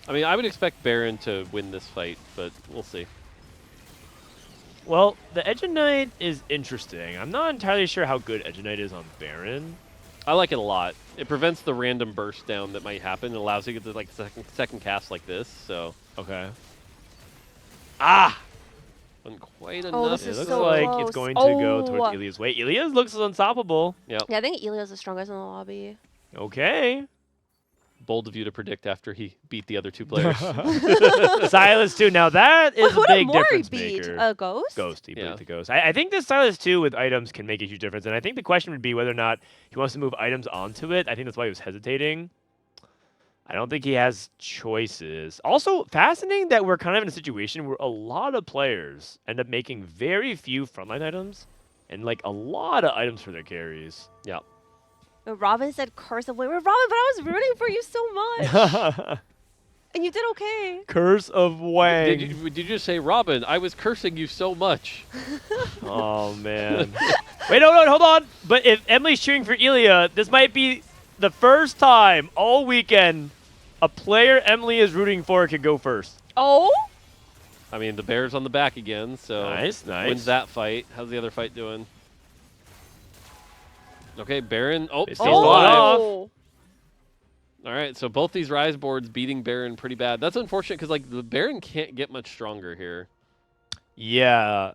I mean, I would expect Baron to win this fight, but we'll see. Well, the Edge of Night is interesting. I'm not entirely sure how good Edge of Night is on Baron. I like it a lot. It prevents the random burst down that might happen. It allows you to get like second cast like this. So okay. Wasn't quite Oh, enough. this It is looks so like close. it's going to go towards Elia's way. Elia looks unstoppable. Yep. Yeah, I think Elia's the strongest in the lobby. Okay. Bold of you to predict after he beat the other two players. Silas 2. Now that is Who a did big Mori difference beat? maker. A ghost? Ghost. He Yeah. beat the Ghost. I think this Silas 2 with items can make a huge difference. And I think the question would be whether or not he wants to move items onto it. I think that's why he was hesitating. I don't think he has choices. Also, fascinating that we're kind of in a situation where a lot of players end up making very few frontline items and like a lot of items for their carries. Yeah. Robin said Curse of Wayne. Robin, but I was rooting for you so much. And you did okay. Curse of Wayne. Did you just say, Robin, I was cursing you so much? Oh, man. Wait, no, hold on. But if Emily's cheering for Elia, this might be the first time all weekend a player Emily is rooting for could go first. Oh? I mean, the Bear's on the back again, so Nice. wins that fight. How's the other fight doing? Okay, Baron. Oh, They still stole it alive. off. All right, so both these Rise boards beating Baron pretty bad. That's unfortunate because like the Baron can't get much stronger here. Yeah.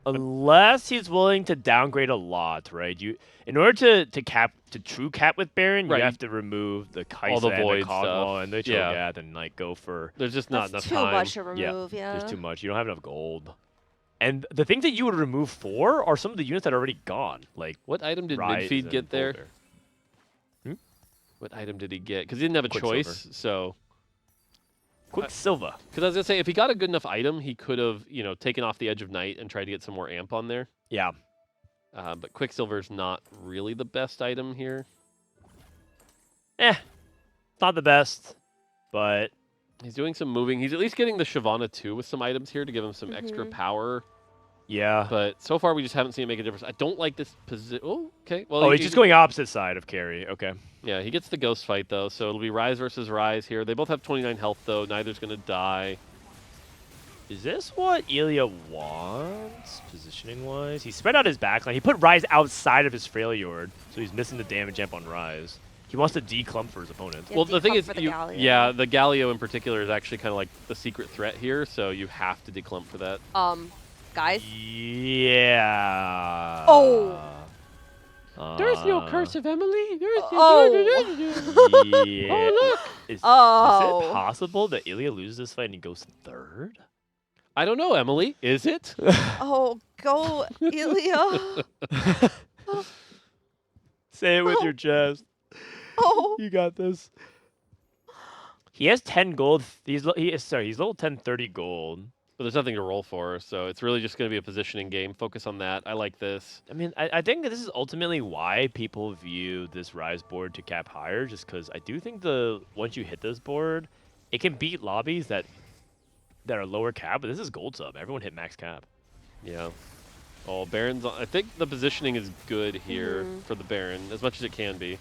Unless he's willing to downgrade a lot, right? In order to true cap with Baron, Right. you have to remove the Kaisa All the and void the Cogwall stuff. and the Yeah. Cho'Gath and like go for. There's just not enough too time. much to remove, There's too much. You don't have enough gold. And the things that you would remove for are some of the units that are already gone. Like What item did Rise Midfeed and get there? Boulder. What item did he get? Because he didn't have a choice, so. Quicksilver. Because I was gonna say, if he got a good enough item, he could have, taken off the Edge of Night and tried to get some more amp on there. Yeah. But Quicksilver's not really the best item here. It's not the best, but he's doing some moving. He's at least getting the Shyvana 2 with some items here to give him some extra power. Yeah. But so far, we just haven't seen it make a difference. I don't like this position. Oh, okay. Well, he's just going opposite side of carry. Okay. Yeah, he gets the ghost fight, though, so it'll be Rise versus Rise here. They both have 29 health, though. Neither's going to die. Is this what Elia wants, positioning-wise? He spread out his backline. He put Rise outside of his Freljord, so he's missing the damage amp on Rise. He wants to declump for his opponent. Well, the thing is, the Galio in particular is actually kind of like the secret threat here, so you have to declump for that. Guys. Yeah. Oh. There's no curse of Emily. There's Yeah. Oh, look. Is it possible that Elia loses this fight and he goes third? I don't know, Emily. Is it? Oh, go, Elia. Say it with your chest. Oh. You got this. He has 10 gold. He's level 10, 30 gold. But there's nothing to roll for, so it's really just going to be a positioning game. Focus on that. I like this. I mean, I think that this is ultimately why people view this Rise board to cap higher, just because I do think once you hit this board, it can beat lobbies that are lower cap, but this is gold sub. Everyone hit max cap. Yeah. Oh, Baron's I think the positioning is good here for the Baron, as much as it can be.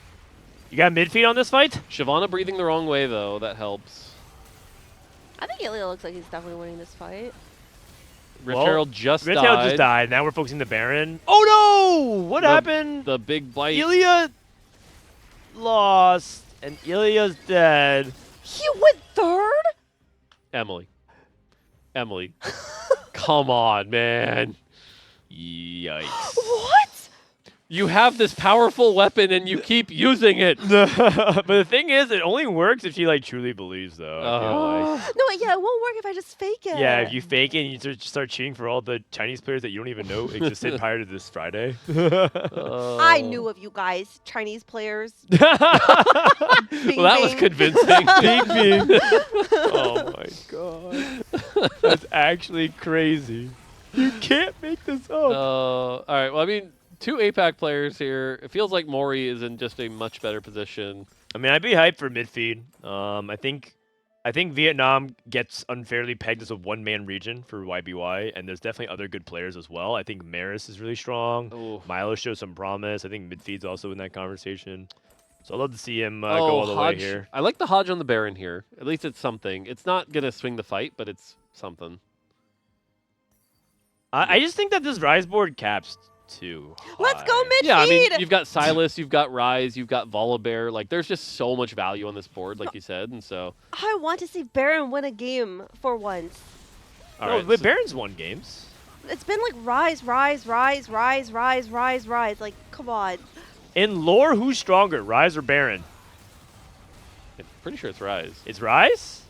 You got Midfeed on this fight? Shyvana breathing the wrong way, though. That helps. I think Elia looks like he's definitely winning this fight. Ritail just died. Ritail just died. Now we're focusing the Baron. Oh no! What happened? The big bite. Elia lost, and Elia's dead. He went third? Emily. Come on, man. Yikes. What? You have this powerful weapon and you keep using it. But the thing is, it only works if she like truly believes, though. I feel like. No, yeah, it won't work if I just fake it. Yeah, if you fake it and you start cheating for all the Chinese players that you don't even know existed prior to this Friday. I knew of you guys, Chinese players. Well, that was convincing. Binbin. Oh my god. That's actually crazy. You can't make this up. All right, well, I mean, 2 APAC players here. It feels like Mori is in just a much better position. I mean, I'd be hyped for Midfeed. I think Vietnam gets unfairly pegged as a one-man region for YBY, and there's definitely other good players as well. I think Maris is really strong. Ooh. Milo shows some promise. I think Midfeed's also in that conversation. So I'd love to see him go Oh, all the way here. I like the Hodge on the Baron here. At least it's something. It's not going to swing the fight, but it's something. I just think that this Rise board caps too high. Let's go Midfeed! Yeah, I mean, you've got Silas, you've got Rise, you've got Volibear. Like, there's just so much value on this board, like you said, and so... I want to see Baron win a game for once. All No, right, but so- Baron's won games. It's been like rise. Like, come on. In lore, who's stronger, Rise or Baron? I'm pretty sure it's Rise. It's Rise?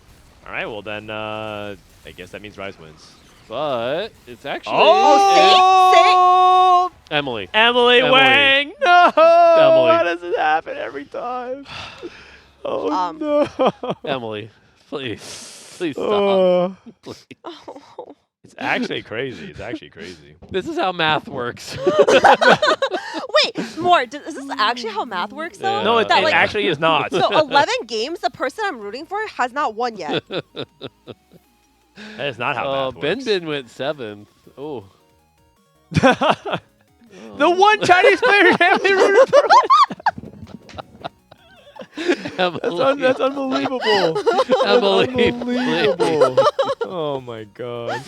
All right, well then, I guess that means Rise wins. But it's actually... Oh! Emily. Emilyywang! No! Emily. Why does it happen every time? Oh, no. Emily, please. Please stop. Please. Oh. It's actually crazy. It's actually crazy. This is how math works. Wait, more. Is this actually how math works, though? Yeah. No, it That, like- actually is not. So 11 games, the person I'm rooting for has not won yet. That is not how math works. Binbin went 7th. Oh. The one Chinese player Emily rooted for. Emily. That's unbelievable. Emily, Unbelievable. Oh my god.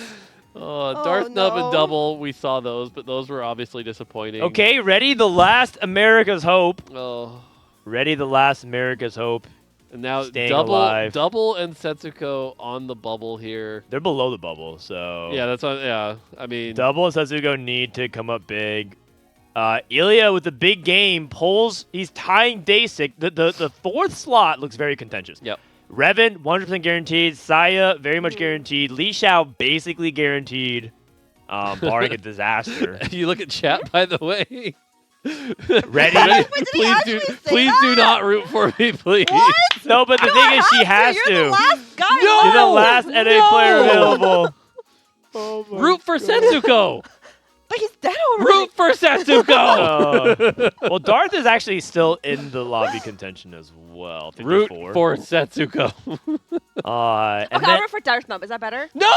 Darth Nub and Double, we saw those, but those were obviously disappointing. Okay, ready? The last America's Hope. Oh. Ready? The last America's Hope. And now alive. Double and Setsuko on the bubble here. They're below the bubble, so... Yeah, that's what, yeah. I mean... Double and Setsuko need to come up big. Elia with the big game pulls. He's tying Deisik. The fourth slot looks very contentious. Yep. Reven, 100% guaranteed. Saya, very much guaranteed. Li Xiao, basically guaranteed, barring a disaster. You look at chat, by the way. Ready? Please do not root for me, please. What? No, but the thing is, she has You're to. the last guy. No! You're the last NA player available. Root for Setsuko. But he's dead already. Root for Setsuko. Well, Darth is actually still in the lobby contention as well. 54. Root for Setsuko. And Okay, then, I'll root for Darth Nub. Is that better? No!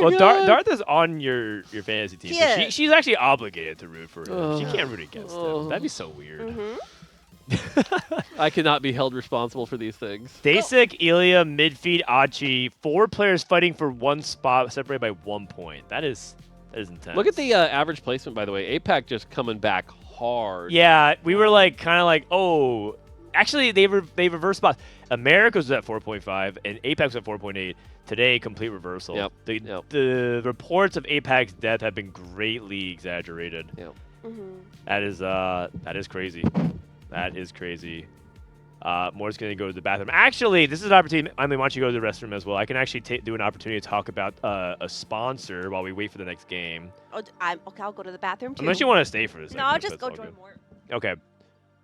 well, Darth is on your fantasy team. He So is. she's actually obligated to root for him. She can't root against him. That'd be so weird. I cannot be held responsible for these things. Deisik, Elia, Midfeed, Achi, 4 players fighting for 1 spot, separated by 1 point. That is intense. Look at the average placement, by the way. APAC just coming back hard. Yeah, we were kind of like, oh, actually they reversed spots. America was at 4.5 and APAC was at 4.8. Today, complete reversal. Yep. The reports of APAC's death have been greatly exaggerated. Yep. That is crazy. That is crazy. Moore's going to go to the bathroom. Actually, this is an opportunity. I mean, why don't you go to the restroom as well? I can actually do an opportunity to talk about a sponsor while we wait for the next game. Oh, okay, I'll go to the bathroom too. Unless you want to stay for this. No, I'll just go join more. Okay.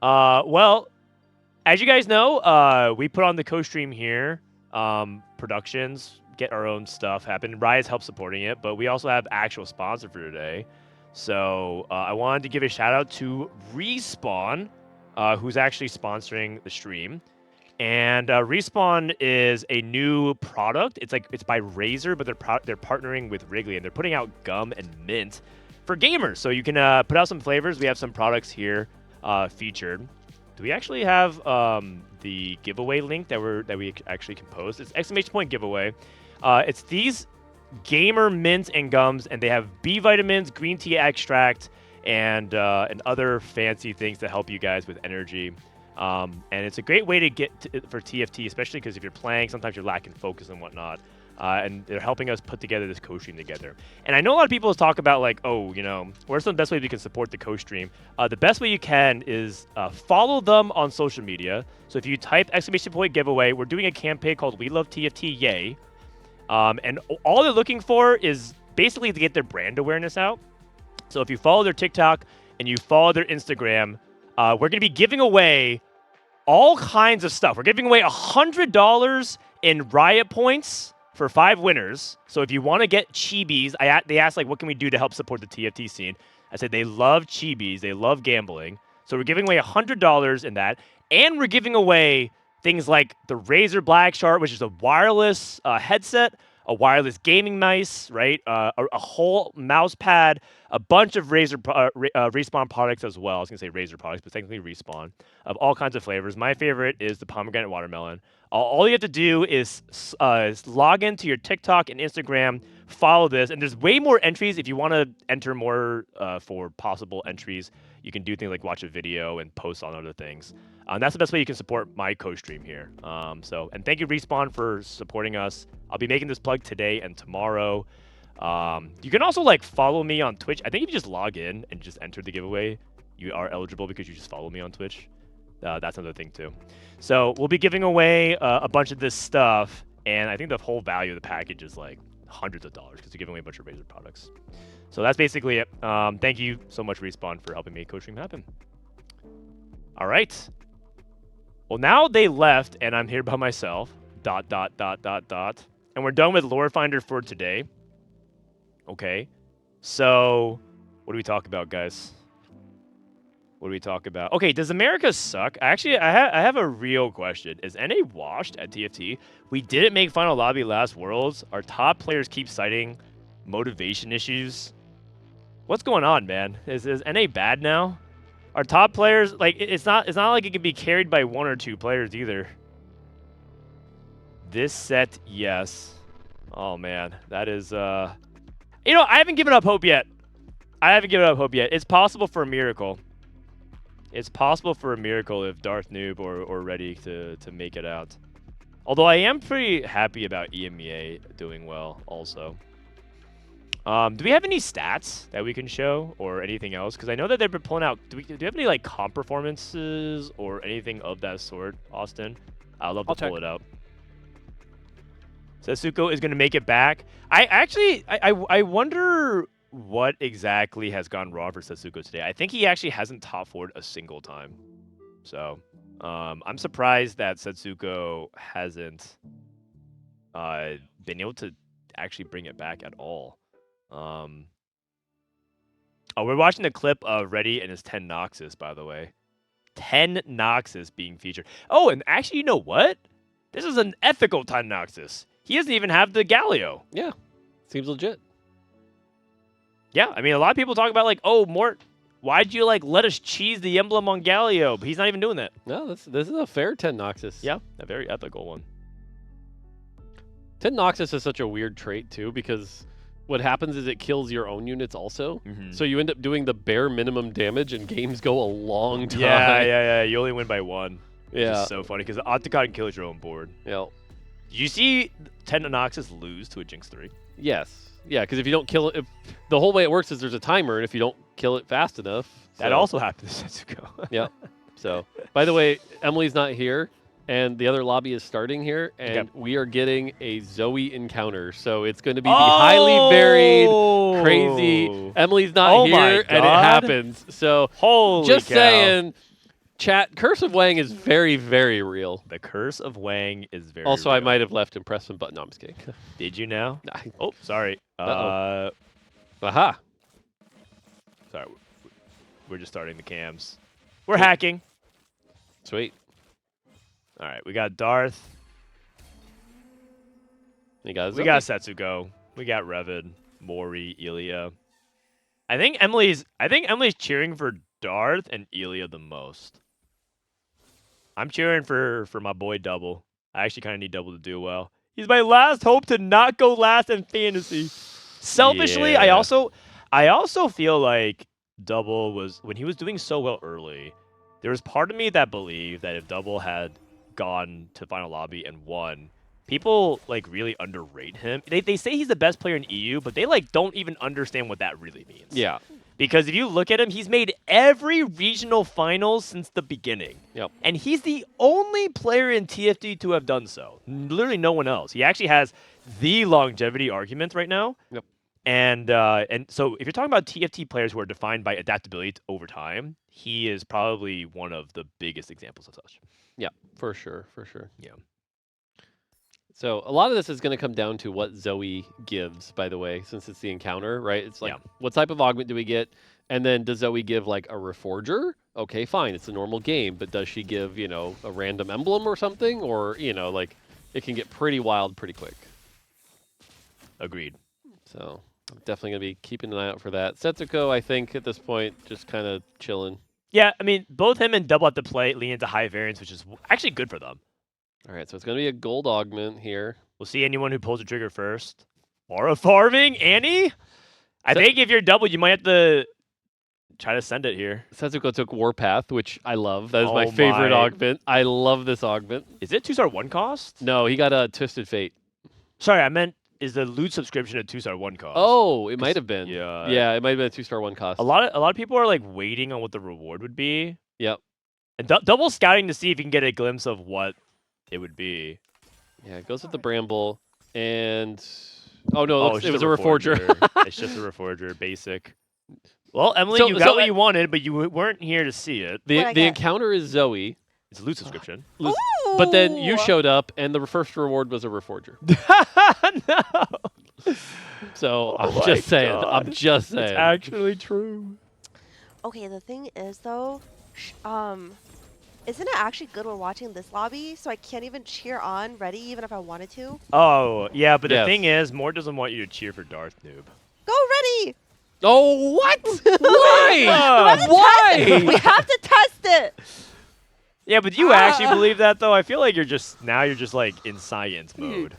Well, as you guys know, we put on the Costream here. Productions, get our own stuff happen. Riot's helped supporting it, but we also have actual sponsor for today. So I wanted to give a shout out to Respawn, who's actually sponsoring the stream. And Respawn is a new product. It's by Razer, but they're partnering with Wrigley, and they're putting out gum and mint for gamers. So you can put out some flavors. We have some products here featured. Do we actually have the giveaway link that we actually can post? It's ! giveaway. It's these gamer mints and gums, and they have B vitamins, green tea extract, and other fancy things to help you guys with energy. And it's a great way to get for TFT, especially because if you're playing, sometimes you're lacking focus and whatnot. And they're helping us put together this co-stream together. And I know a lot of people talk about what are some best ways we can support the co-stream? The best way you can is follow them on social media. So if you type ! giveaway, we're doing a campaign called We Love TFT, yay. And all they're looking for is basically to get their brand awareness out. So if you follow their TikTok and you follow their Instagram, we're going to be giving away all kinds of stuff. We're giving away $100 in Riot points for 5 winners. So if you want to get chibis, they asked what can we do to help support the TFT scene? I said they love chibis, they love gambling. So we're giving away $100 in that, and we're giving away things like the Razer Blackshark, which is a wireless headset, a wireless gaming mouse, right? A whole mouse pad, a bunch of Respawn products as well. I was going to say Razer products, but technically Respawn, of all kinds of flavors. My favorite is the pomegranate watermelon. All you have to do is log into your TikTok and Instagram, follow this, and there's way more entries. If you want to enter more for possible entries, you can do things like watch a video and post on other things. That's the best way you can support my co-stream here. And thank you, Respawn, for supporting us. I'll be making this plug today and tomorrow. You can also follow me on Twitch. I think if you just log in and just enter the giveaway, you are eligible because you just follow me on Twitch. That's another thing too. So we'll be giving away a bunch of this stuff, and I think the whole value of the package is hundreds of dollars because we're giving away a bunch of Razer products. So that's basically it. Thank you so much, Respawn, for helping make co-stream happen. All right. Well, now they left, and I'm here by myself. ... And we're done with Lore Finder for today. Okay. So, what do we talk about, guys? What do we talk about? Okay, does America suck? Actually, I have a real question. Is NA washed at TFT? We didn't make Final Lobby last Worlds. Our top players keep citing motivation issues. What's going on, man? Is NA bad now? Our top players, it's not like it can be carried by 1 or 2 players either. This set, yes. Oh man, that is I haven't given up hope yet. It's possible for a miracle. It's possible for a miracle if Darth Nub or Rety to make it out. Although I am pretty happy about EMEA doing well also. Do we have any stats that we can show or anything else? Because I know that they've been pulling out. Do you have any like comp performances or anything of that sort, Austin? I'd love to pull it up. Setsuko is going to make it back. I wonder what exactly has gone wrong for Setsuko today. I think he actually hasn't top forward a single time. So I'm surprised that Setsuko hasn't been able to actually bring it back at all. We're watching the clip of Rety and his 10 Noxus, by the way. 10 Noxus being featured. Oh, and actually, you know what? This is an ethical 10 Noxus. He doesn't even have the Galio. Yeah, seems legit. Yeah, I mean, a lot of people talk about like, oh, Mort, why'd you like let us cheese the emblem on Galio? But he's not even doing that. No, this is a fair 10 Noxus. Yeah, a very ethical one. 10 Noxus is such a weird trait too, because what happens is it kills your own units also. So you end up doing the bare minimum damage, and games go a long time. Yeah. You only win by 1. Yeah. It's so funny because the Octocon kills your own board. Yeah. Did you see 10 Noxus lose to a Jinx 3? Yes. Yeah, because if you don't kill it, the whole way it works is there's a timer, and if you don't kill it fast enough. That also happened to Setsuko. Yeah. So, by the way, Emily's not here, and the other lobby is starting here, and we are getting a Zoe encounter. So it's going to be the highly varied, crazy. Emily's not here, and it happens. So holy just cow. saying, chat, Curse of Wang is very, very real. The Curse of Wang is very also, real. I might have left and pressed some button. No, I'm just kidding. Did you now? Oh, sorry. Aha. Sorry. We're just starting the cams. We're hacking. Sweet. All right, we got Darth. We got Setsuko. We got Reven, Mori, Elia. I think Emily's cheering for Darth and Elia the most. I'm cheering for my boy Double. I actually kind of need Double to do well. He's my last hope to not go last in fantasy. Selfishly, I also feel like Double was, when he was doing so well early, there was part of me that believed that if Double had gone to final lobby and won, people like really underrate him. They say he's the best player in EU, but they like don't even understand what that really means. Yeah. Because if you look at him, he's made every regional finals since the beginning. Yep. And he's the only player in TFT to have done so. Literally no one else. He actually has the longevity argument right now. Yep. And so if you're talking about TFT players who are defined by adaptability over time, he is probably one of the biggest examples of such. Yeah, for sure. Yeah. So a lot of this is going to come down to what Zoe gives, by the way, since it's the encounter, right? It's like, what type of augment do we get? And then does Zoe give like a Reforger? Okay, fine. It's a normal game, but does she give, a random emblem or something? Or, like it can get pretty wild pretty quick. Agreed. So I'm definitely going to be keeping an eye out for that. Setsuko, I think, at this point, just kind of chilling. Yeah, I mean, both him and Double have to play lean into high variance, which is actually good for them. All right, so it's going to be a gold augment here. We'll see anyone who pulls the trigger first. Aura farming, Annie? I think if you're Double, you might have to try to send it here. Setsuko took Warpath, which I love. That is my favorite augment. I love this augment. Is it 2-star 1 cost? No, he got a Twisted Fate. Sorry, I meant, is the loot subscription a 2-star 1 cost? Oh, it might have been. Yeah. Yeah, it might have been a 2-star 1 cost. A lot of people are like waiting on what the reward would be. Yep. And Double scouting to see if you can get a glimpse of what it would be. Yeah, it goes with the Bramble, and oh no, it was a Reforger. Reforger. It's just a Reforger, basic. Well, Emily, you got what you wanted, but you weren't here to see it. The encounter is Zoe. It's a loot subscription. But then you showed up, and the first reward was a Reforger. No. So I'm just saying. It's actually true. Okay, the thing is though, isn't it actually good when watching this lobby? So I can't even cheer on Rety even if I wanted to. Oh yeah, but the thing is, Mort doesn't want you to cheer for Darth Nub. Go Rety! Oh what? Why? Why? We have to test it. Yeah, but you actually believe that though? I feel like you're just like in science mode.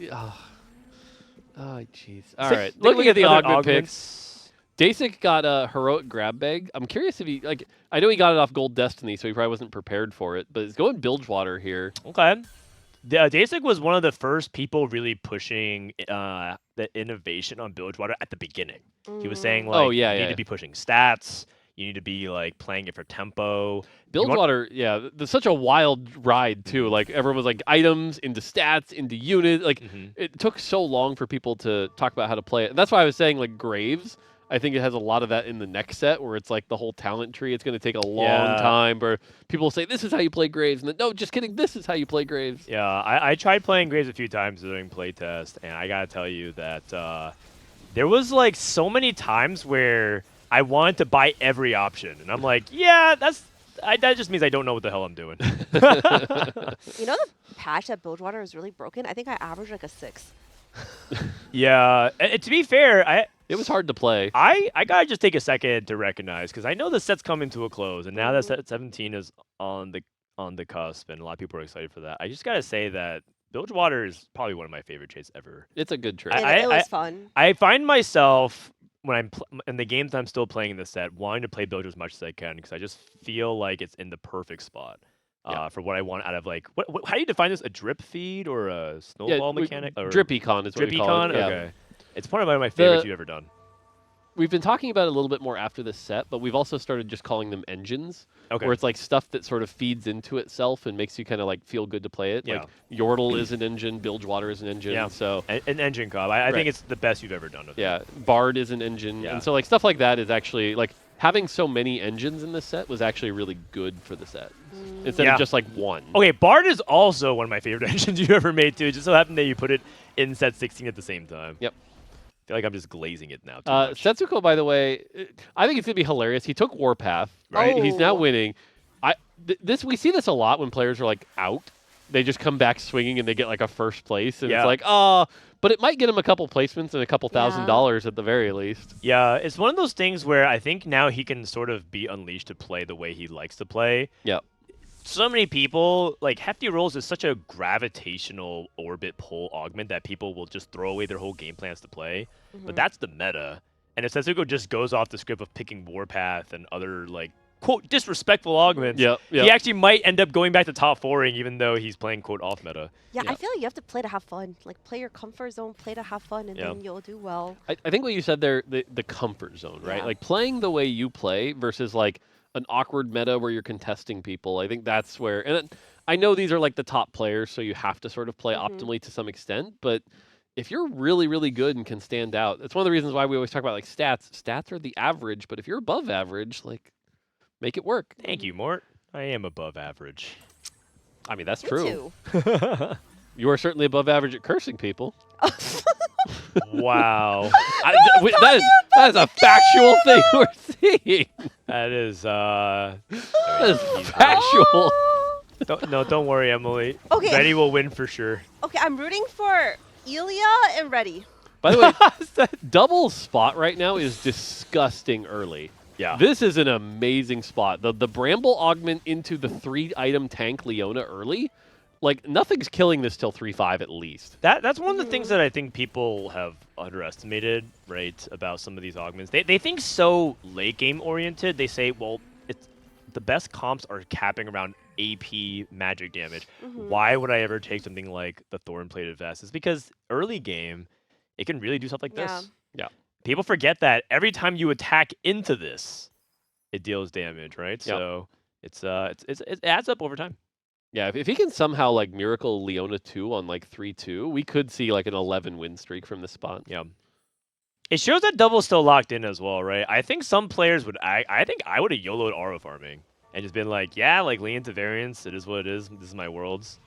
Oh, jeez. So All right. looking Looking at the other augment augments. picks, Deisik got a heroic grab bag. I'm curious if he I know he got it off Gold Destiny, so he probably wasn't prepared for it. But he's going Bilgewater here. Okay. Deisik was one of the first people really pushing the innovation on Bilgewater at the beginning. He was saying like, you need to be pushing stats. You need to be like playing it for tempo. Bilgewater, there's such a wild ride too. Like everyone was like items into stats into unit. Like it took so long for people to talk about how to play it. And that's why I was saying like Graves. I think it has a lot of that in the next set where it's like the whole talent tree. It's going to take a long time. Where people say this is how you play Graves, and then no, just kidding. This is how you play Graves. Yeah, I tried playing Graves a few times during playtest, and I gotta tell you that there was like so many times where I wanted to buy every option, and I'm like, yeah, that just means I don't know what the hell I'm doing. You know the patch that Bilgewater is really broken? I think I averaged like a 6. Yeah, to be fair, it was hard to play. I gotta just take a second to recognize because I know the set's coming to a close, and now that set 17 is on the cusp, and a lot of people are excited for that. I just gotta say that Bilgewater is probably one of my favorite trades ever. It's a good trade. It was fun. I find myself when I'm in the games I'm still playing in the set, wanting to play Bilge as much as I can because I just feel like it's in the perfect spot. For what I want out of like, how do you define this? A drip feed or a snowball mechanic? Or drip econ is what we call it. Okay. It's one of my favorites you've ever done. We've been talking about it a little bit more after this set, but we've also started just calling them engines, where it's like stuff that sort of feeds into itself and makes you kind of like feel good to play it. Yeah. Like Yordle is an engine, Bilgewater is an engine. Yeah. So an engine comp. I think it's the best you've ever done with it. Bard is an engine, and so like stuff like that is actually like having so many engines in this set was actually really good for the set instead of just like one. Okay, Bard is also one of my favorite engines you've ever made too. It just so happened that you put it in set 16 at the same time. Yep. I feel like I'm just glazing it now too much. Setsuko, by the way, I think it's gonna be hilarious. He took Warpath, right? He's now winning. We see this a lot when players are like out. They just come back swinging and they get like a first place, and it's like, but it might get him a couple placements and a couple $1,000 at the very least. Yeah, it's one of those things where I think now he can sort of be unleashed to play the way he likes to play. Yeah. So many people, like, Hefty Rolls is such a gravitational orbit pull augment that people will just throw away their whole game plans to play. But that's the meta. And if Setsuko just goes off the script of picking Warpath and other, like, quote, disrespectful augments, he actually might end up going back to top 4ing even though he's playing, quote, off meta. Yeah, I feel like you have to play to have fun. Like, play your comfort zone, play to have fun, and then you'll do well. I think what you said there, the comfort zone, right? Like, playing the way you play versus, like, an awkward meta where you're contesting people. I think that's where, and I know these are like the top players, so you have to sort of play optimally to some extent, but if you're really, really good and can stand out, it's one of the reasons why we always talk about like stats. Stats are the average, but if you're above average, like, make it work. Thank you, Mort. I am above average. I mean, that's Me true. too. You are certainly above average at cursing people. Wow. That is a factual thing we're seeing. That is factual. Don't worry, Emily. Okay. Rety will win for sure. Okay, I'm rooting for Elia and Rety. By the way, double spot right now is disgusting early. Yeah. This is an amazing spot. The Bramble augment into the 3-item tank Leona early. Like, nothing's killing this till 3-5 at least. That's one of the things that I think people have underestimated, right, about some of these augments. They think so late game oriented. They say, well, it's the best comps are capping around AP magic damage. Why would I ever take something like the Thorn Plated Vest? It's because early game, it can really do stuff like this. Yeah. People forget that every time you attack into this, it deals damage, right? So it adds up over time. Yeah, if he can somehow like miracle Leona 2 on like 3-2, we could see like an 11 win streak from this spot. Yeah. It shows that double's still locked in as well, right? I think some players would. I think I would have YOLO'd aura farming and just been like, yeah, like lean into variance. It is what it is. This is my worlds.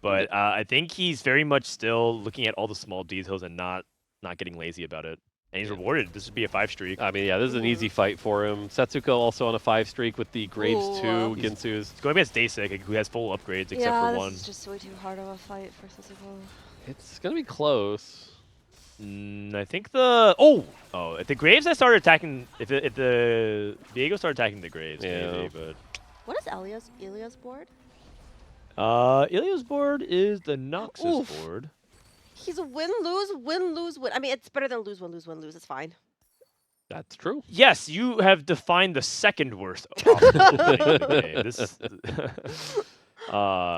But I think he's very much still looking at all the small details and not getting lazy about it. And he's rewarded. This would be a 5 streak. I mean, yeah, this is an easy fight for him. Setsuko also on a 5 streak with the Graves 2 Ginsu's. It's going against Deisik, who has full upgrades except for one. Yeah, this is just way too hard of a fight for Setsuko. It's going to be close. I think the... if the Graves I started attacking... If the Viego started attacking the Graves, maybe, but... What is Elia's board? Elia's board is the Noxus Oof. board. He's a win, lose, win, lose, win. I mean, it's better than lose, win, lose, win, lose. It's fine. That's true. Yes, you have defined the second worst option in the game. This,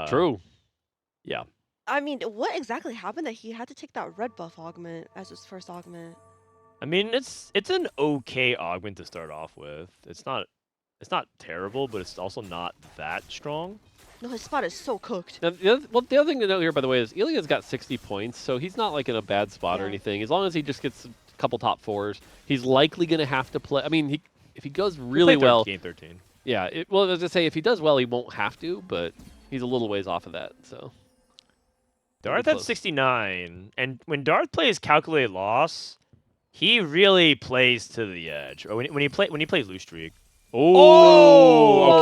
True. Yeah. I mean, what exactly happened that he had to take that red buff augment as his first augment? I mean, it's an okay augment to start off with. It's not terrible, but it's also not that strong. No, his spot is so cooked. Now, the other thing to note here, by the way, is Elia's got 60 points, so he's not like in a bad spot or anything. As long as he just gets a couple top 4s, he's likely going to have to play. I mean, if he goes really well, game 13. Yeah. Well, as I say, if he does well, he won't have to, but he's a little ways off of that. So Darth at 69, and when Darth plays calculated loss, he really plays to the edge. Or when he plays loose streak. Oh,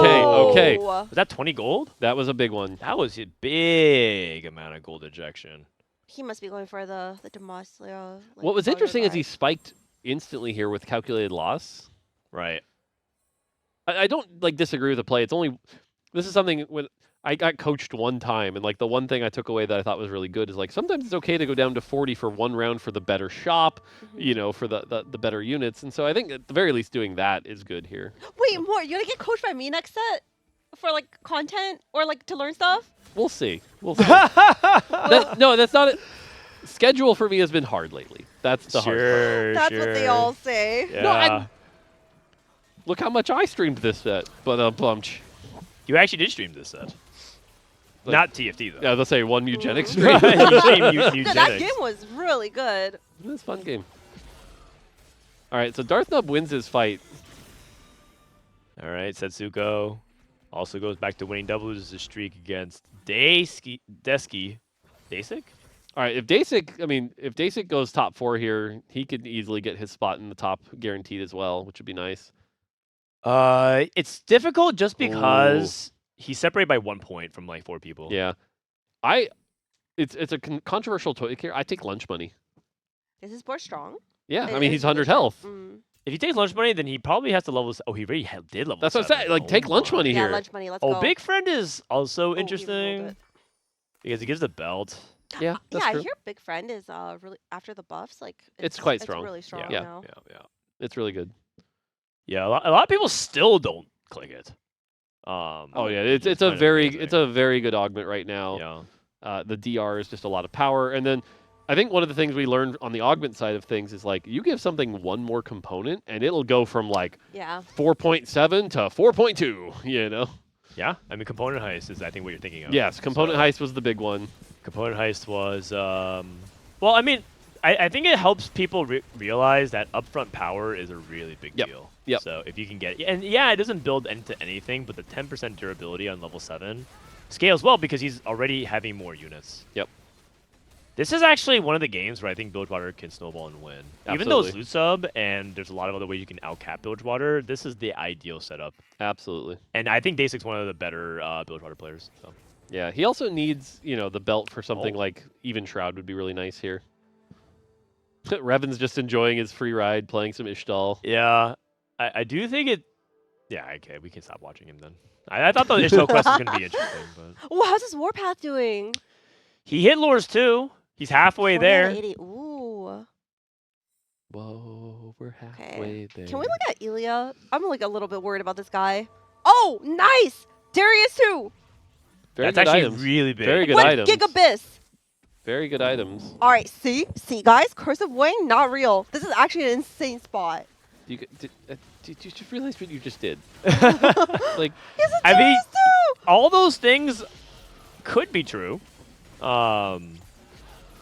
okay. Was that 20 gold? That was a big one. That was a big amount of gold ejection. He must be going for the Demacia. Like, What was Dagger interesting is guy. he spiked instantly here with calculated loss. Right. I don't like disagree with the play. It's only this is something when I got coached one time, and like the one thing I took away that I thought was really good is like sometimes it's okay to go down to 40 for one round for the better shop, you know, for the better units. And so I think at the very least doing that is good here. Wait, more? You're gonna get coached by me next set for like content or like to learn stuff? We'll see. We'll see. No, that's not it. Schedule for me has been hard lately. That's the hard part. That's what they all say. Yeah. No, look how much I streamed this set. But bunch. You actually did stream this set. Like, not TFT though. Yeah, let's say one eugenics stream. You streamed No, that eugenics. game was really good. It was a fun game. All right, so Darth Nub wins his fight. All right, Setsuko also goes back to winning doubles his streak against Deisik. All right, if Deisik goes top 4 here, he could easily get his spot in the top guaranteed as well, which would be nice. It's difficult just because he's separated by 1 point from like 4 people. Yeah, it's a controversial choice here. I take lunch money. Is his board strong? Yeah, I mean he's 100 health. If he takes lunch money, then he probably has to level. Oh, he already did level. That's what I'm 7. saying. Like, take lunch money Yeah, here. lunch money. Let's Oh, go. Big Friend is also he rolled interesting it. because he gives the belt. Yeah, that's Yeah, true. I hear Big Friend is really after the buffs. Like It's quite strong. It's really strong Yeah, now. yeah. It's really good. Yeah, a lot of people still don't click it. Oh yeah, it's it's a kind of very amazing. good augment right now. Yeah. The DR is just a lot of power, and then I think one of the things we learned on the augment side of things is like you give something one more component, and it'll go from like 4.7 to 4.2. You know. Yeah, I mean component heist is I think what you're thinking of. Yes, component heist was the big one. Component heist was well, I mean, I think it helps people realize that upfront power is a really big deal. Yep. So if you can get it, and yeah, it doesn't build into anything, but the 10% durability on level 7 scales well because he's already having more units. Yep. This is actually one of the games where I think Bilgewater can snowball and win. Even though it's Absolutely. loot sub and there's a lot of other ways you can outcap Bilgewater, this is the ideal setup. Absolutely. And I think Deisik's one of the better Bilgewater players. So. Yeah, he also needs the belt for something like Even Shroud would be really nice here. Reven's just enjoying his free ride, playing some Ishtal. Yeah, I do think it. Yeah, okay, we can stop watching him then. I thought the Ishtal quest was going to be interesting, but Oh, how's his Warpath doing? he hit lures too. He's halfway 40 there. out of 80. Ooh. Whoa, we're halfway there. Can we look at Elia? I'm like a little bit worried about this guy. Oh, nice! Darius too. Very That's good actually items. really big. Very good With items. Gigabis. Very good items. All right, see guys, Curse of Wing, not real. This is actually an insane spot. Did you just realize what you just did? Like, I mean, all those things could be true. No,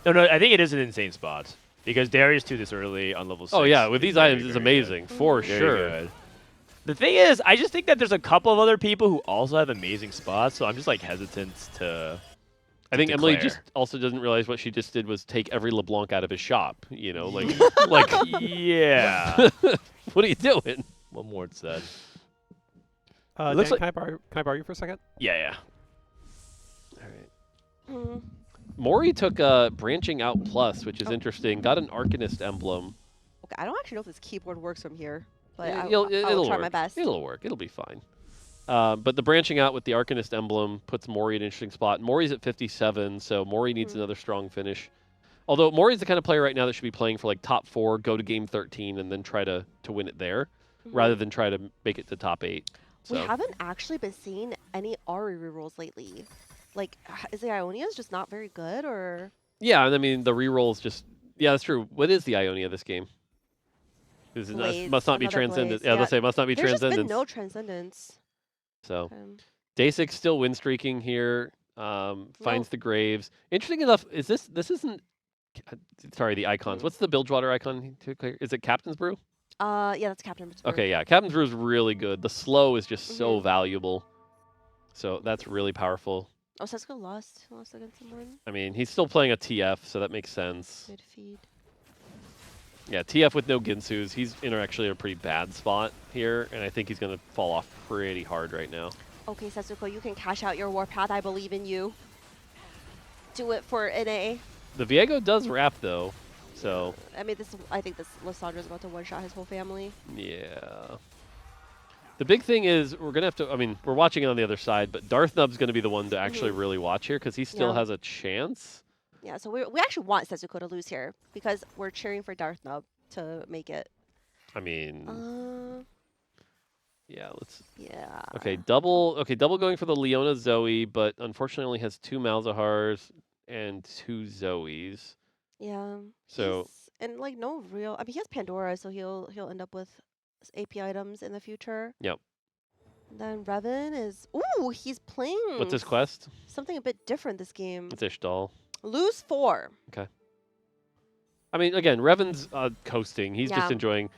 I think it is an insane spot because Darius 2 this early on level 6. oh yeah, with is these very, items is very amazing for good. Very sure. good. The thing is, I just think that there's a couple of other people who also have amazing spots, so I'm just like hesitant to. I think Emily declare. just also doesn't realize what she just did was take every LeBlanc out of his shop. You know, like, like, yeah. what are you doing? One more it said. Dan, looks like- can I borrow you for a second? Yeah. All right. Mori took a branching out plus, which is interesting. Got an Arcanist emblem. Okay, I don't actually know if this keyboard works from here, but Yeah, I will it'll try work. my best. It'll work. It'll be fine. But the branching out with the Arcanist emblem puts Mori in an interesting spot. Mori's at 57, so Mori needs another strong finish. Although Mori's the kind of player right now that should be playing for like top 4, go to game 13, and then try to win it there, rather than try to make it to top 8. So. We haven't actually been seeing any Ari rerolls lately. Like, is the Ionia's just not very good, or? Yeah, and I mean the rerolls just that's true. What is the Ionia of this game? Must not be transcendent. Yeah, let's say must not be There's transcendence. There's just been no transcendence. So, Deisik still win streaking here. Finds the graves. Interesting enough, this isn't. Sorry, the icons. What's the Bilgewater icon? Is it Captain's Brew? Yeah, that's Captain's Brew. Okay, yeah, Captain's Brew is really good. The slow is just so valuable. So that's really powerful. Oh, Setsuko lost against someone. I mean, he's still playing a TF, so that makes sense. Midfeed. Yeah, TF with no Ginsus. He's in actually a pretty bad spot here, and I think he's going to fall off pretty hard right now. Okay, Setsuko, you can cash out your Warpath. I believe in you. Do it for NA. The Viego does wrap, though, so... I mean, I think this Lissandra's about to one-shot his whole family. Yeah. The big thing is we're going to have to... I mean, we're watching it on the other side, but Darth Nub's going to be the one to actually really watch here, because he still has a chance. Yeah, so we actually want Setsuko to lose here, because we're cheering for Darth Nub to make it. I mean... yeah, let's... Yeah. Okay, double going for the Leona Zoe, but unfortunately only has 2 Malzahars and 2 Zoes. Yeah. So... And, like, no real... I mean, he has Pandora, so he'll end up with AP items in the future. Yep. And then Reven is... Ooh, he's playing... What's his quest? Something a bit different this game. It's Ishtal. Lose 4. Okay. I mean, again, Reven's coasting. He's just enjoying...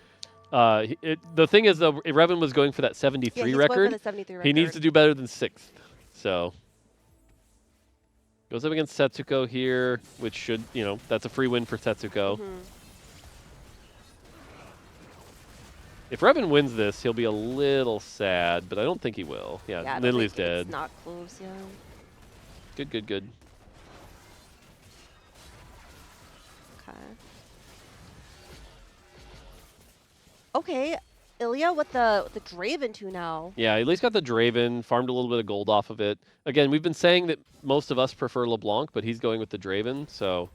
the thing is, though, Reven was going for that 73 record. Going for the 73 record. He needs to do better than 6th. So... Goes up against Setsuko here, which should, that's a free win for Setsuko. If Reven wins this, he'll be a little sad, but I don't think he will. Yeah, Nidalee dead. It's not close, yeah. Good, good, good. Okay, Elia with the Draven 2 now. Yeah, at least got the Draven, farmed a little bit of gold off of it. Again, we've been saying that most of us prefer LeBlanc, but he's going with the Draven, so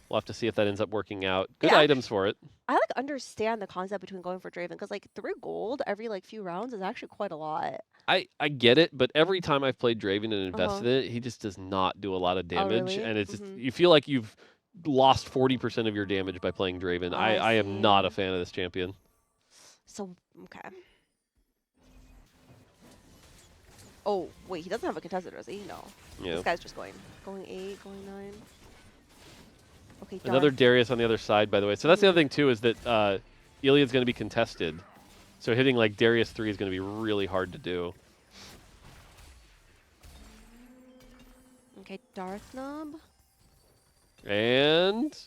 we'll have to see if that ends up working out. Good items for it. I understand the concept between going for Draven, because 3 gold every few rounds is actually quite a lot. I get it, but every time I've played Draven and invested in it, he just does not do a lot of damage, and it's just, you feel like you've lost 40% of your damage by playing Draven. I am not a fan of this champion. So, okay. Oh, wait, he doesn't have a contested, does he? No. Yeah. This guy's just going 8, going 9. Okay, another Darius on the other side, by the way. So that's the other thing, too, is that Elia's going to be contested. So hitting Darius 3 is going to be really hard to do. Okay, Darth Nub. And...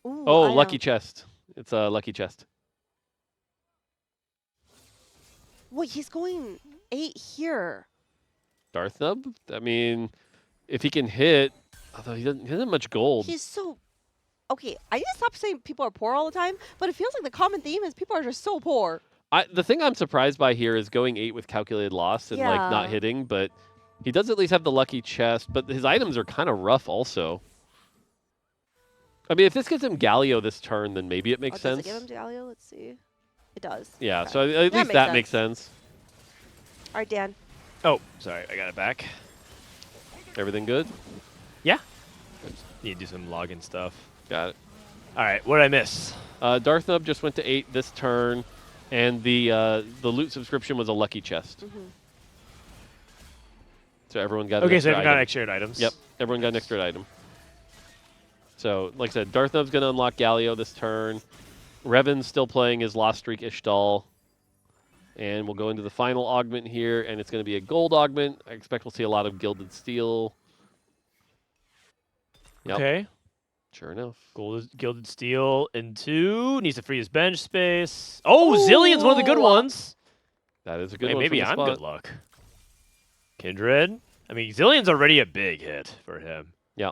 Ooh, lucky chest. It's a lucky chest. Wait, he's going 8 here. Darth Nub? I mean, if he can hit, although he doesn't have much gold. He's so... Okay, I need to stop saying people are poor all the time, but it feels like the common theme is people are just so poor. The thing I'm surprised by here is going 8 with calculated loss and not hitting, but he does at least have the lucky chest, but his items are kind of rough also. I mean, if this gives him Galio this turn, then maybe it makes sense. Does it give him Galio? Let's see. It does. Yeah, so at least that makes sense. All right, Dan. Oh, sorry, I got it back. Everything good? Yeah. Need to do some login stuff. Got it. All right, what did I miss? Darth Nub just went to 8 this turn, and the loot subscription was a lucky chest. So everyone got an extra item. Got extra items. Yep, everyone got an extra item. So, like I said, Darth Nub's going to unlock Galio this turn. Reven's still playing his Lost Streak Ishtal. And we'll go into the final augment here, and it's going to be a gold augment. I expect we'll see a lot of Gilded Steel. Yep. Okay. Sure enough. Gilded Steel into, needs to free his bench space. Oh, Zillion's one of the good ones. That is a good one. Maybe I'm good luck. Kindred. I mean, Zillion's already a big hit for him. Yeah.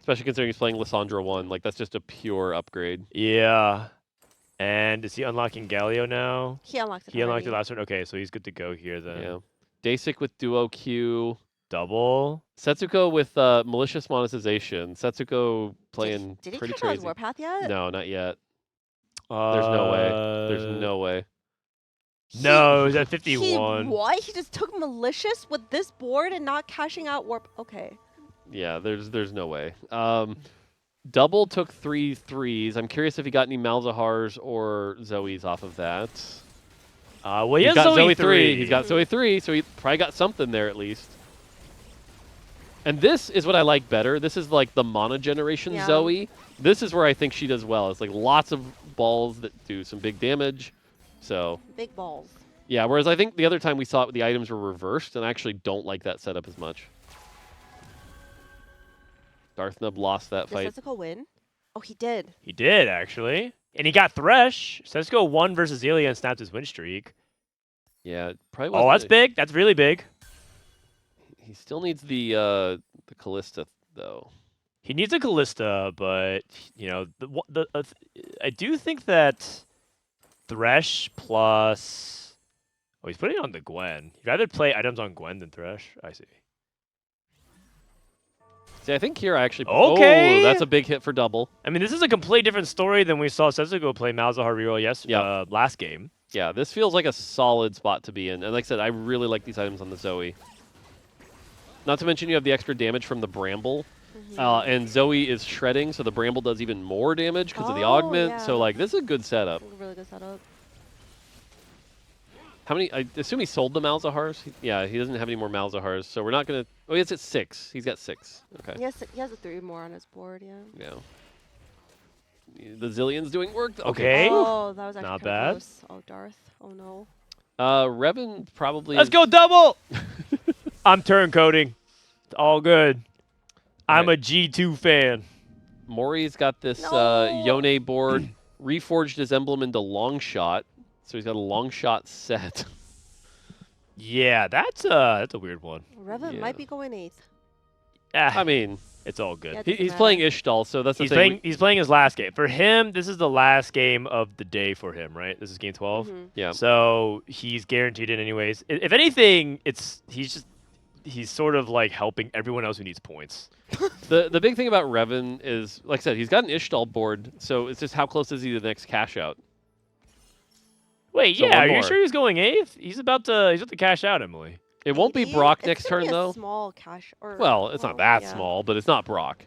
Especially considering he's playing Lissandra 1. Like, that's just a pure upgrade. Yeah. And is he unlocking Galio now? He unlocked it. He unlocked the last one? Okay, so he's good to go here then. Yeah. Deisik with duo Q. Double. Setsuko with malicious monetization. Setsuko playing Did he pretty catch out his crazy. Warpath yet? No, not yet. There's no way. There's no way. No, he's at He 51. what? He just took malicious with this board and not cashing out warp. Okay. Yeah, there's no way. Double took 3 threes. I'm curious if he got any Malzahars or Zoes off of that. Well, he He's has got Zoe 3. He's got Zoe 3, so he probably got something there at least. And this is what I like better. This is like the Mana Generation Zoe. This is where I think she does well. It's like lots of balls that do some big damage. So Big balls. yeah, whereas I think the other time we saw it, the items were reversed, and I actually don't like that setup as much. Darth Nub lost that Did fight. Setsuko win? Oh, he did. He did, actually. And he got Thresh. Setsuko won versus Elia and snapped his win streak. Yeah, it probably Oh, wasn't that's big. That's really big. He still needs the Callista, though. He needs a Callista, but, you know, I do think that Thresh plus... Oh, he's putting it on the Gwen. He'd rather play items on Gwen than Thresh. I see. See, I think here I actually... Okay. Oh, that's a big hit for double. I mean, this is a completely different story than we saw Setsuko play Malzahar reroll last game. Yeah, this feels like a solid spot to be in. And like I said, I really like these items on the Zoe. Not to mention you have the extra damage from the Bramble. And Zoe is shredding, so the Bramble does even more damage because of the augment. yeah. So, like, this is a good setup. Really good setup. How many? I assume he sold the Malzahars? Yeah, he doesn't have any more Malzahars, so we're not going to... Oh, he's at 6. He's got 6. Okay. Yes, he has a 3 more on his board, yeah. Yeah. The Zillion's doing work. Okay. Oh, that was actually Not kinda bad. close. Oh, Darth. Oh, no. Reven probably... Let's go double! I'm turncoating. It's all good. I'm a G2 fan. Mori's got this Yone board, reforged his emblem into Longshot, so he's got a Longshot set. Yeah, that's a weird one. Reven might be going 8th. I mean, it's all good. Yeah, it he's doesn't playing matter. Ishtal, so that's the He's thing. playing. He's playing his last game. For him, this is the last game of the day for him, right? This is game 12. Yeah. So he's guaranteed it anyways. If anything, he's sort of like helping everyone else who needs points. The big thing about Reven is, like I said, he's got an Ishtal board, so it's just how close is he to the next cash out? Wait, So yeah, one are you more. sure he's going 8th? He's about to cash out, Emily. It won't be Maybe. Brock It's next gonna turn, be a though. small cash. Or, Well, it's not that yeah. small, but it's not Brock.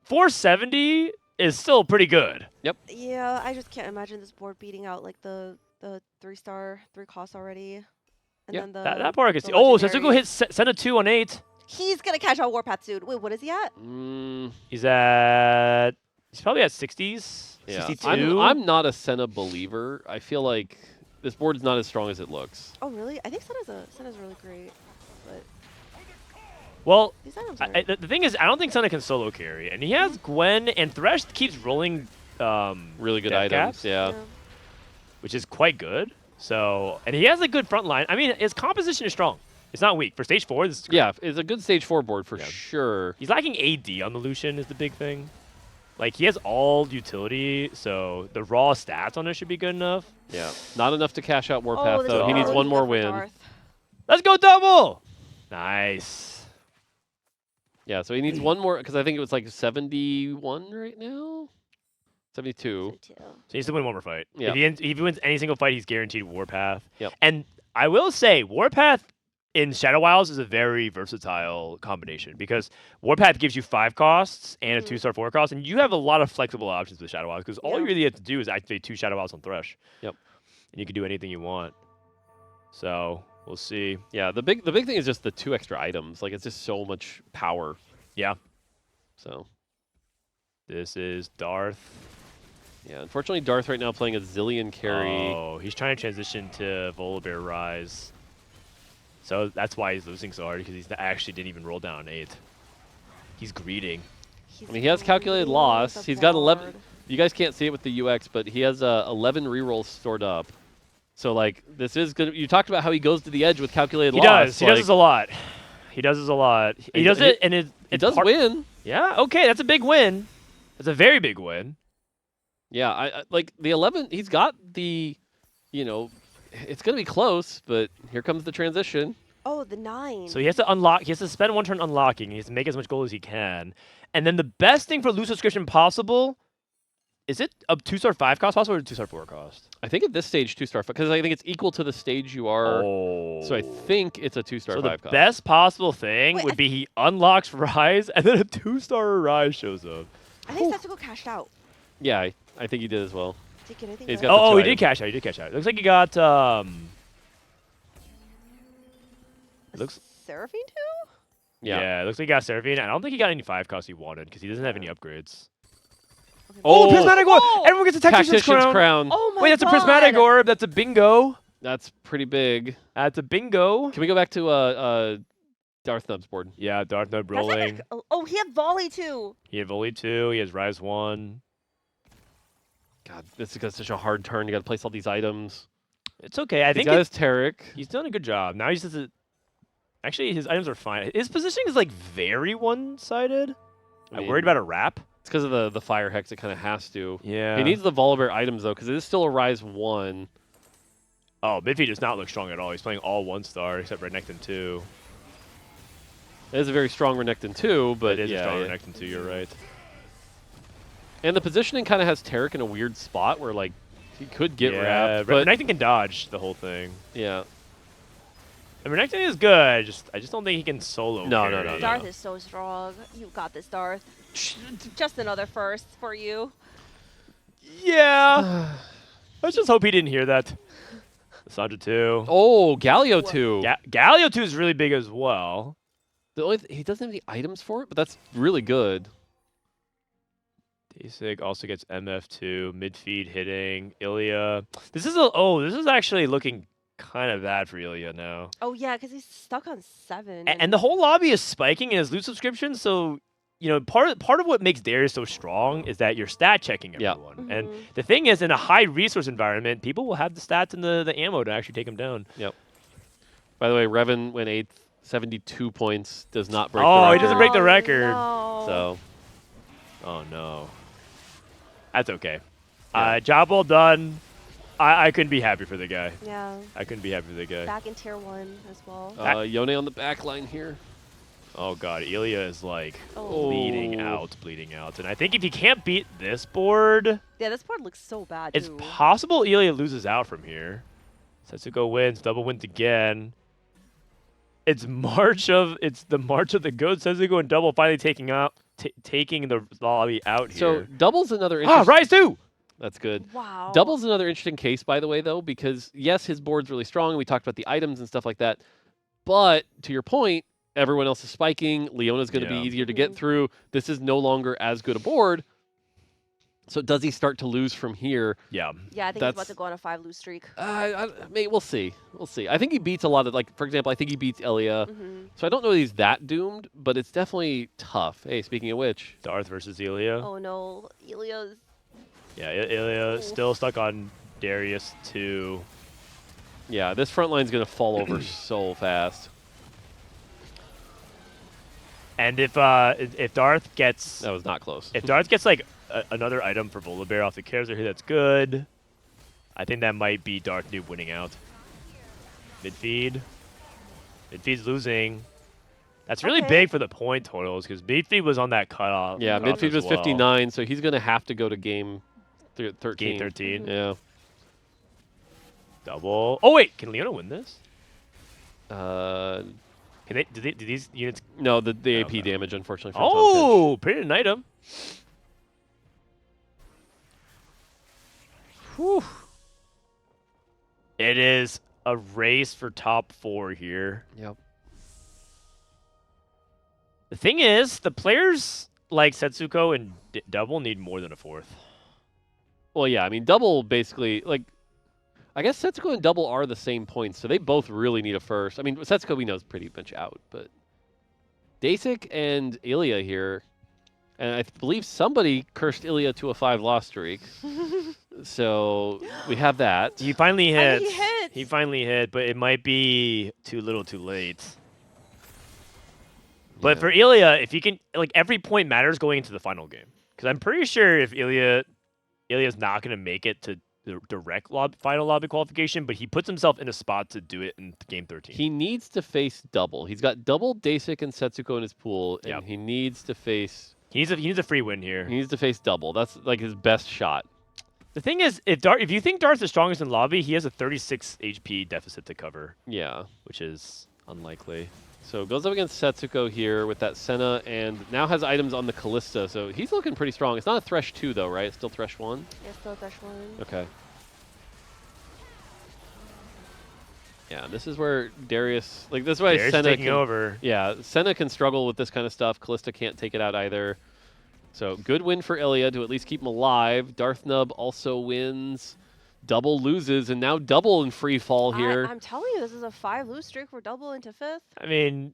470 is still pretty good. Yep. Yeah, I just can't imagine this board beating out like the 3-star, 3 cost already. And Yeah, then the That part I can the see. Oh, legendary. Setsuko hit send a 2 on 8. He's gonna cash out Warpath, dude. Wait, what is he at? He's probably at 60s. Yeah. 62. I'm not a Senna believer. I feel like this board is not as strong as it looks. Oh, really? I think Senna's really great. But Well, these items the thing is, I don't think Senna can solo carry, and he has Gwen, and Thresh keeps rolling really good death items, caps, yeah. which is quite good. So, and he has a good front line. I mean, his composition is strong. It's not weak for stage 4. This is great. Yeah, it's a good stage 4 board for sure. He's lacking AD on the Lucian is the big thing. Like he has all utility, so the raw stats on it should be good enough. Yeah, not enough to cash out Warpath this though. is He needs really one good more for win. Darth. Let's go double. Nice. Yeah, so he needs one more because I think it was like 71 right now. 72. So he needs to win one more fight. Yeah. If he wins any single fight, he's guaranteed Warpath. Yep. And I will say, Warpath in Shadow Wilds is a very versatile combination because Warpath gives you 5 costs and a 2-star 4 cost, and you have a lot of flexible options with Shadow Wilds because all you really have to do is activate 2 Shadow Wilds on Thresh. Yep. And you can do anything you want. So we'll see. Yeah, the big thing is just the 2 extra items. Like it's just so much power. Yeah. So this is Darth. Yeah, unfortunately Darth right now playing a Zillion carry. Oh, he's trying to transition to Volibear Rise. So that's why he's losing so hard, because he actually didn't even roll down an 8. He's greeting. I mean, he has calculated loss. He's got 11. You guys can't see it with the UX, but he has 11 rerolls stored up. So, like, this is good. You talked about how he goes to the edge with calculated He loss. does. He does this a lot. He does this a lot. He does it, and it does win. Yeah, okay, that's a big win. That's a very big win. Yeah, I like the 11. He's got the, you know, It's going to be close, but here comes the transition. Oh, the 9. So he has to unlock. He has to spend one turn unlocking. He has to make as much gold as he can. And then the best thing for loot subscription possible. Is it a 2-star 5 cost possible or a 2-star 4 cost? I think at this stage 2-star because I think it's equal to the stage you are. Oh. So I think it's a 2-star 5 the cost. best possible thing Wait, would be he unlocks Rise and then a 2-star Rise shows up. I think Setsuko cashed out. Yeah, I think he did as well. Did he get anything He's good? got the Oh, two he did items. cash out. He did cash out. Looks like he got looks. Seraphine too? Yeah. It looks like he got Seraphine. I don't think he got any 5 costs he wanted because he doesn't have any upgrades. Oh, Prismatic Orb! Oh! Everyone gets a Tactician's crown. Oh my Wait, that's god. a Prismatic Orb. That's a bingo. That's pretty big. That's a bingo. Can we go back to Darth Nub's board? Yeah, Darth Nub That's like rolling. oh, he had volley too. He had Volley 2. He has Rise 1. God, this is such a hard turn. You got to place all these items. It's okay. I He's think got his Tarek. he's done a good job. Now he's just actually his items are fine. His positioning is like very one-sided. I'm worried about a wrap. It's because of the fire hex. It kind of has to. Yeah. He needs the Volibear items though, because it is still a Rise 1. Oh, Midfeed does not look strong at all. He's playing all 1-star except Renekton 2. It is a very strong Renekton 2, but It is yeah, a strong yeah. Renekton 2. You're right. And the positioning kind of has Tarek in a weird spot where like he could get yeah, wrapped, but Renekton can dodge the whole thing. yeah. And Renekton is good. I just don't think he can solo. No. carry. Darth is so strong. You got this, Darth. Just another first for you. Yeah. Let's just hope he didn't hear that. Sandra 2. Oh, Galio 2. Galio 2 is really big as well. The only he doesn't have any items for it, but that's really good. Deisik also gets MF2, midfeed hitting, Elia. This is actually looking kind of bad for Elia now. Oh yeah, because he's stuck on 7. And the whole lobby is spiking in his loot subscription, so you know, part of what makes Darius so strong is that you're stat checking everyone. And the thing is, in a high resource environment, people will have the stats and the ammo to actually take him down. Yep. By the way, Reven went 8th, 72 points, does not break the Oh, record. he doesn't break the record. No. So, Oh no. That's okay. Job well done. I couldn't be happy for the guy. Yeah. I couldn't be happy for the guy. Back in tier 1 as well. Yone on the back line here. Oh god, Elia is like Oh. bleeding out. And I think if he can't beat this board, Yeah, this board looks so bad it's too. possible Elia loses out from here. Setsuko wins, double wins again. It's the march of the goats. Setsuko and double finally taking the lobby out here. So, Double's another interesting... Rise 2! That's good. Wow. Double's another interesting case, by the way, though, because, yes, his board's really strong, and we talked about the items and stuff like that. But, to your point, everyone else is spiking. Leona's going to be easier to get through. This is no longer as good a board. So does he start to lose from here? Yeah. Yeah, I think he's about to go on a 5 lose streak. Mate, we'll see. We'll see. I think he beats a lot of, like, for example, I think he beats Elia. So I don't know that he's that doomed, but it's definitely tough. Hey, speaking of which. Darth versus Elia. Oh no, Elia's... Yeah, Elia still stuck on Darius 2. Yeah, this front line's going to fall over so fast. And if Darth gets... That was not close. If Darth gets, like, another item for Volibear off the character here that's good, I think that might be Darth Noob winning out. Midfeed. Midfeed's losing. That's really big for the point totals, because Midfeed was on that cutoff. Yeah, Midfeed was 59, so he's going to have to go to game 13. Game 13. Yeah. Double. Oh, wait. Can Leona win this? Can they, do these units... No, the AP damage, unfortunately. From Oh, pretty an item. Whew. It is a race for top 4 here. Yep. The thing is, the players like Setsuko and Double need more than a 4th. Well, yeah, I mean, Double basically, like, I guess Setsuko and Double are the same points, so they both really need a first. I mean, Setsuko we know is pretty much out, but Deisik and Elia here, and I believe somebody cursed Elia to a 5-loss streak. So we have that. He finally hit. He hit. He finally hit, but it might be too little too late. But for Elia, if you can, like, every point matters going into the final game. Because I'm pretty sure if Elia's not going to make it to the direct final lobby qualification, but he puts himself in a spot to do it in game 13. He needs to face double. He's got double Deisik and Setsuko in his pool, and he needs to face. He needs a free win here. He needs to face double. That's like his best shot. The thing is, if you think Darth's the strongest in lobby, he has a 36 HP deficit to cover. Yeah, which is unlikely. So goes up against Setsuko here with that Senna, and now has items on the Callista, so he's looking pretty strong. It's not a Thresh 2 though, right? It's still Thresh 1? Yeah, still Thresh 1. Okay. Yeah, this is where Darius, like this is why Darius Senna taking can, over. Yeah, Senna can struggle with this kind of stuff. Callista can't take it out either. So good win for Elia to at least keep him alive. Darth Nub also wins. Double loses, and now double in free fall here. I'm telling you, this is a 5 lose streak. We're double into 5th. I mean,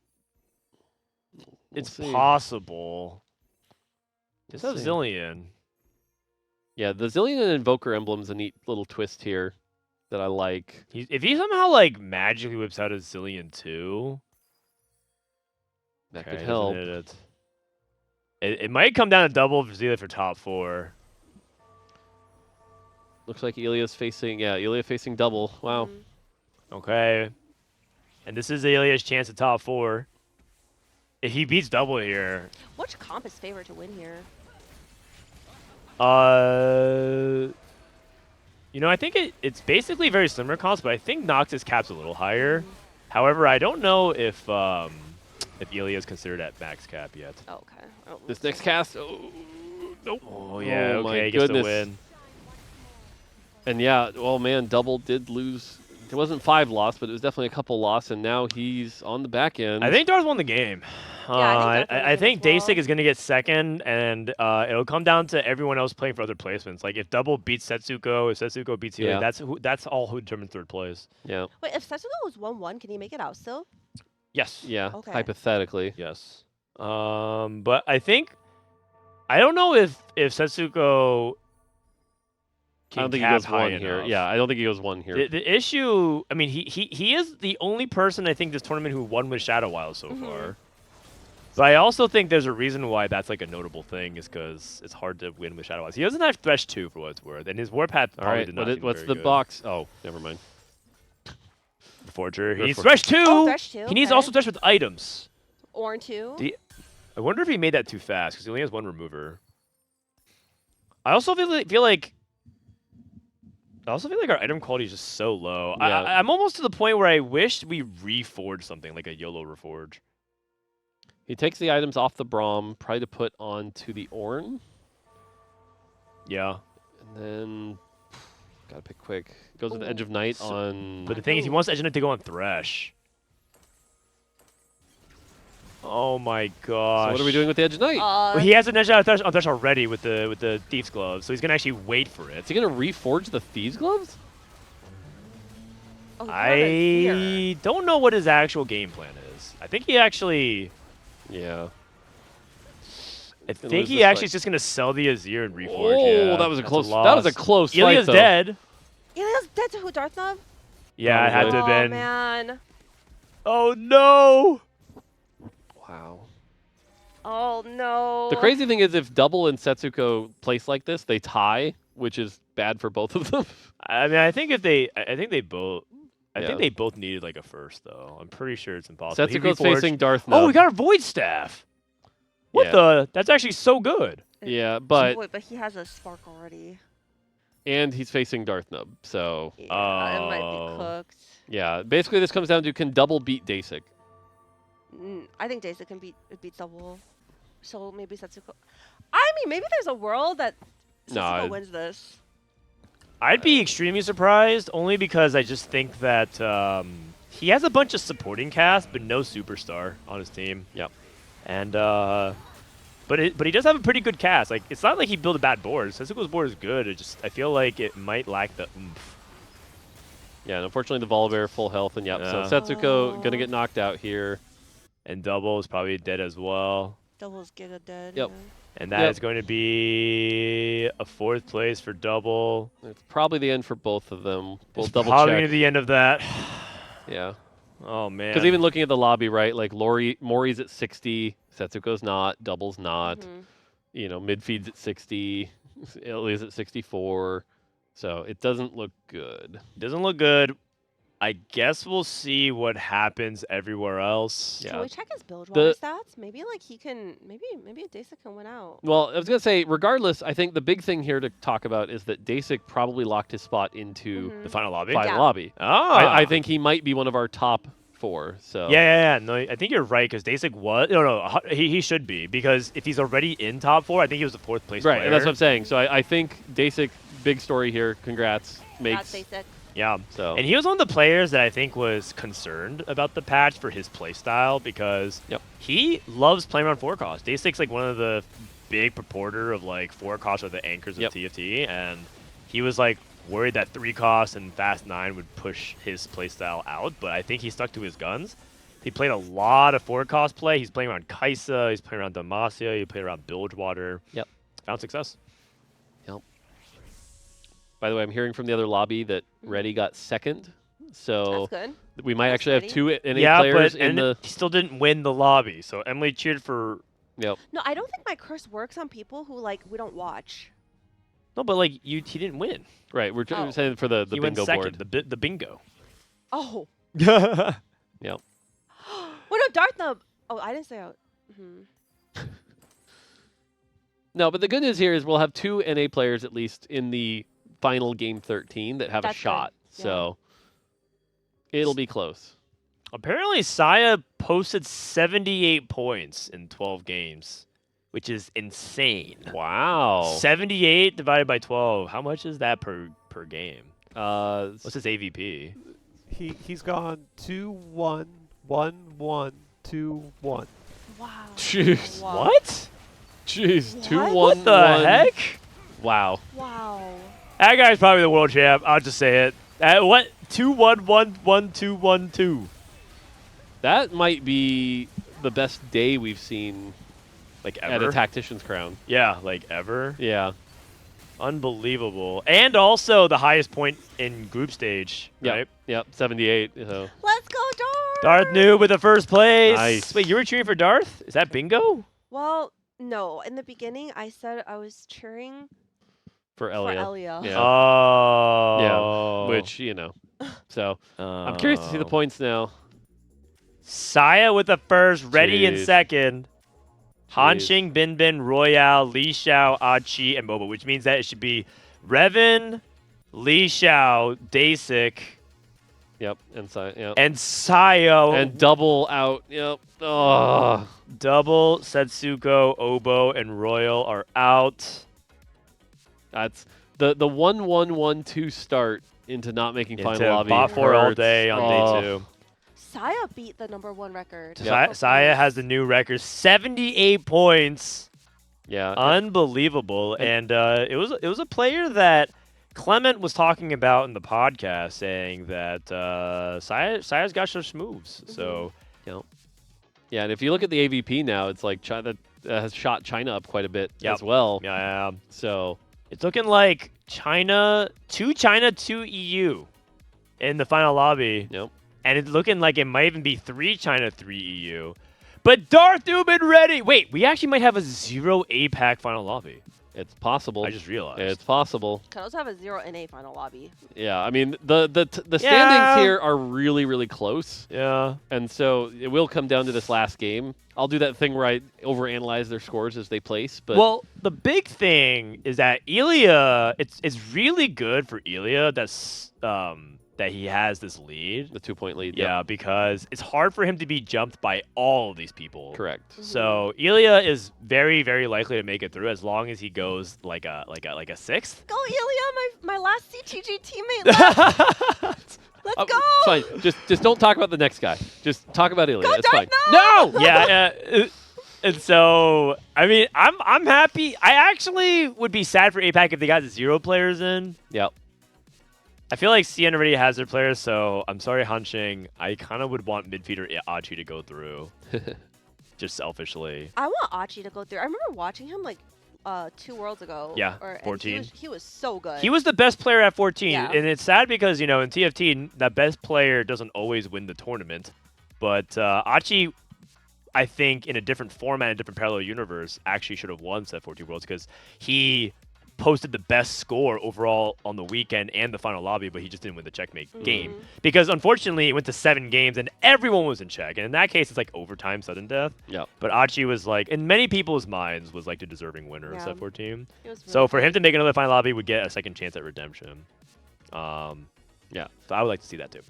it's see. possible. Just have see. Zillion. Yeah, the Zillion and Invoker emblem's a neat little twist here that I like. If he somehow like magically whips out a Zillion too, that could help. It might come down to double for Zelia for top 4. Looks like Elia's facing, Elia facing double. Wow. Okay. And this is Elia's chance at top 4. If he beats double here. Which comp is favored to win here? You know, I think it's basically very similar comps, but I think Nox's cap's a little higher. However, I don't know if Elia is considered at max cap yet. Oh, okay. Oh, This next cast, nope. Oh yeah, Oh, okay, my gets the goodness. win. And yeah, well, man, double did lose. It wasn't 5 loss, but it was definitely a couple loss, and now he's on the back end. I think Darth won the game. I think Deisik is going to get second, and it'll come down to everyone else playing for other placements. Like if double beats Setsuko, if Setsuko beats Elia, that's all who determines third place. Yeah. Wait, if Setsuko was 1-1, can he make it out still? Yes. Yeah. Okay. Hypothetically. Yes. But I don't know if Setsuko. I don't think he goes 1 here. Yeah, I don't think he goes 1 here. The issue, I mean, he is the only person I think this tournament who won with Shadow Wild so far. But I also think there's a reason why that's like a notable thing is because it's hard to win with Shadow Wild. He doesn't have Thresh 2 for what it's worth, and his Warpath All probably right, did not. what's the box? Oh, never mind. The Forger. He The needs Forger. Thresh 2. Oh, Thresh 2, He needs okay. also Thresh with items. Orn 2. I wonder if he made that too fast because he only has 1 remover. I also feel like our item quality is just so low. Yeah. I'm almost to the point where I wish we reforged something like a YOLO reforge. He takes the items off the Braum, probably to put onto the Orn. Yeah. And then, gotta pick quick. Goes with the Edge of Night on... But the thing is, he wants Edge of Night to go on Thresh. Oh my gosh. So what are we doing with the Edge of Night? Well, he has an Edge on Thresh already with the Thief's Gloves, so he's gonna actually wait for it. Is he gonna reforge the Thieves' Gloves? Oh, I don't know what his actual game plan is. I think he actually... Yeah. I think he actually is just gonna sell the Azir and reforge. Oh, yeah, that was a that's close. loss. That was a close fight, Ilia's though. dead. Elia's dead to who? Darth Nub? Yeah, it had to have been. Oh, man. Oh, no. Wow. Oh, no. The crazy thing is if Double and Setsuko place like this, they tie, which is bad for both of them. I mean, I think they both. I Yeah. think they both needed like a first though. I'm pretty sure it's impossible. He Setsuko's reforged- facing Darth Nub. Oh, we got our Void Staff. What Yeah. the? That's actually so good. Yeah, but Wait, but he has a spark already. and he's facing Darth Nub, so Yeah, it might Oh. be cooked. yeah. Basically, this comes down to can Double beat Deisik. I think Deisik can beat double. So maybe Setsuko. I mean, maybe there's a world that Setsuko wins this. I'd be extremely surprised, only because I just think that he has a bunch of supporting cast, but no superstar on his team. Yep. And but he does have a pretty good cast. Like it's not like he built a bad board. Setsuko's board is good. I feel like it might lack the oomph. Yeah, and unfortunately the Volibear full health, and Yeah. so Setsuko gonna get knocked out here. And Double is probably dead as well. Double's Giga dead. Yep. yeah. And that is going to be a 4th place for Double. It's probably the end for both of them. We'll It's double probably check. gonna be the end of that. Yeah. Oh man. Because even looking at the lobby, right? Like Mori's at 60, Setsuko's not, Double's not. You know, Midfeed's at 60, Elia's at 64. So it doesn't look good. Doesn't look good. I guess we'll see what happens everywhere else. Can we check his build The- water stats? Maybe like he can. Maybe Deisik can win out. Well, I was going to say, regardless, I think the big thing here to talk about is that Deisik probably locked his spot into The final lobby? Final lobby. Oh. I think he might be one of our top 4. So Yeah. No, I think you're right because Deisik was. No, he should be because if he's already in top 4, I think he was the 4th place Right, player. and that's what I'm saying. So I think Deisik, big story here. Congrats. That's Deisik. Yeah. So And he was one of the players that I think was concerned about the patch for his playstyle because he loves playing around 4 cost. Deisik's like one of the big purporter of like 4 costs are the anchors of TFT, and he was like worried that 3 cost and Fast 9 would push his playstyle out, but I think he stuck to his guns. He played a lot of 4 cost play. He's playing around Kaisa, he's playing around Demacia, he played around Bilgewater. Yep. Found success. Yep. By the way, I'm hearing from the other lobby that Rety got 2nd. So That's good. we might actually have 2 NA yeah, players but in the. he still didn't win the lobby, so Emily cheered for. Yep. No, I don't think my curse works on people who like we don't watch. No, but like he didn't win. Right, we're saying for the He went bingo second, board. the bingo. Oh. Yep. Wait, no, Darth Nub. Oh, I didn't say out. No, but the good news here is we'll have 2 NA players at least in the final game 13 that have That's a shot. good. So it'll be close. Apparently, Saya posted 78 points in 12 games, which is insane. Wow. 78 divided by 12. How much is that per game? What's his AVP? He's gone 2-1, 1-1, 2-1. Wow. Jeez. What? Jeez. 2-1. What the heck? Wow. Wow. That guy's probably the world champ. I'll just say it. What? 2-1-1-1-2-1-2. That might be the best day we've seen like at ever. a Tactician's crown. Yeah, like ever. Yeah. Unbelievable. And also the highest point in group stage, right? Yep, 78. So. Let's go, Darth! Darth Nub with the first place. Nice. Wait, you were cheering for Darth? Is that bingo? Well, no. In the beginning, I said I was cheering For Elia. Elia. Yeah. Oh. Yeah. Which, you know. So I'm curious to see the points now. Saya with the first, Rety in Jeez. second. Hanxing, Binbin, Royale, Li Xiao, Achi, and Boba, which means that it should be Reven, Li Xiao, Deisik, Yep, and yep. and Sayo. And double out. Yep. Oh. Double, Setsuko, Oubo, and Royal are out. That's the 1-1-1-2 start into not making final Into lobby. bot 4 all hurts. day on day 2. Saya beat the #1 record. Saya has the new record, 78 points. Yeah. Unbelievable. And it was a player that Clement was talking about in the podcast, saying that Saya's got some moves. So, Yeah, and if you look at the AVP now, it's like China has shot China up quite a bit Yep. as well. Yeah. So it's looking like China, 2 EU in the final lobby. Yep. And it's looking like it might even be 3 China, 3 EU. But Darth Nub and Rety. Wait, we actually might have a 0 APAC final lobby. it's possible. I just realized. It's possible. Can also have a 0 NA final lobby. Yeah, I mean the standings Yeah. here are really, really close. Yeah. And so it will come down to this last game. I'll do that thing where I overanalyze their scores as they place. But Well, the big thing is that Elia, it's really good for Elia that's that he has this lead. the 2-point lead. Yeah, because it's hard for him to be jumped by all of these people. Correct. So Elia is very, very likely to make it through as long as he goes like a 6th. Go, Elia! My last CTG teammate left. Let's go! Fine. Just don't talk about the next guy. Just talk about Elia. Go, it's fine. Darth Nub! No. Yeah. And so I mean, I'm happy. I actually would be sad for APAC if they got 0 players in. Yep. I feel like CN already has their players, so I'm sorry, Hanxing. I kind of would want Midfeed or Achi to go through, just selfishly. I want Achi to go through. I remember watching him like 2 worlds ago. Yeah, and 14. He was so good. He was the best player at 14, Yeah. and it's sad because, in TFT, that best player doesn't always win the tournament. But Achi, I think, in a different format, a different parallel universe, actually should have won Set 14 Worlds because he posted the best score overall on the weekend and the final lobby, but he just didn't win the checkmate game. Because unfortunately, it went to 7 games and everyone was in check. And in that case, it's like overtime, sudden death. Yeah. But Achi was like, in many people's minds, was like the deserving winner of Set 14. Really So for him to make another final lobby would get a second chance at redemption. Yeah, so I would like to see that too.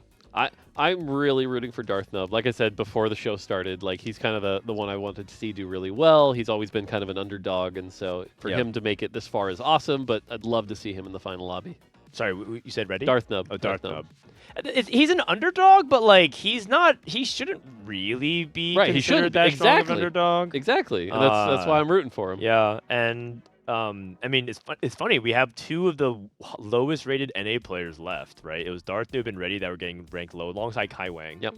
I'm really rooting for Darth Nub. Like I said before the show started, like he's kind of the one I wanted to see do really well. He's always been kind of an underdog, and so for him to make it this far is awesome, but I'd love to see him in the final lobby. Sorry, you said ready? Darth Nub. Oh, Darth Nub. He's an underdog, but like he's not. He shouldn't really be considered that strong of an underdog. Exactly. And that's why I'm rooting for him. Yeah, and I mean, it's funny. We have 2 of the lowest rated NA players left, right? It was Darth Nub and Rety that were getting ranked low alongside Kaiwang. Yep.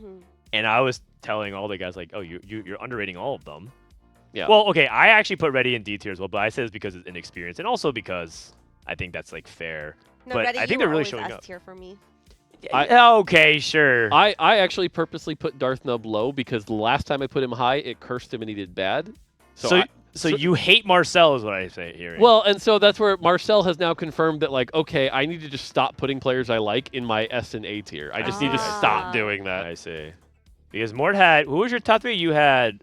And I was telling all the guys like, oh, you're underrating all of them. Yeah. Well, okay, I actually put Rety in D tier as well, but I said it's because it's inexperienced and also because I think that's like fair. No, but Rety, I think you they're were really always showing S up. tier for me. Okay, sure. I actually purposely put Darth Nub low because the last time I put him high, it cursed him and he did bad. So you hate Marcel is what I say here. Well, and so that's where Marcel has now confirmed that, like, okay, I need to just stop putting players I like in my S and A tier. I just need to stop doing that. I see. Because Mort had, who was your top 3? You had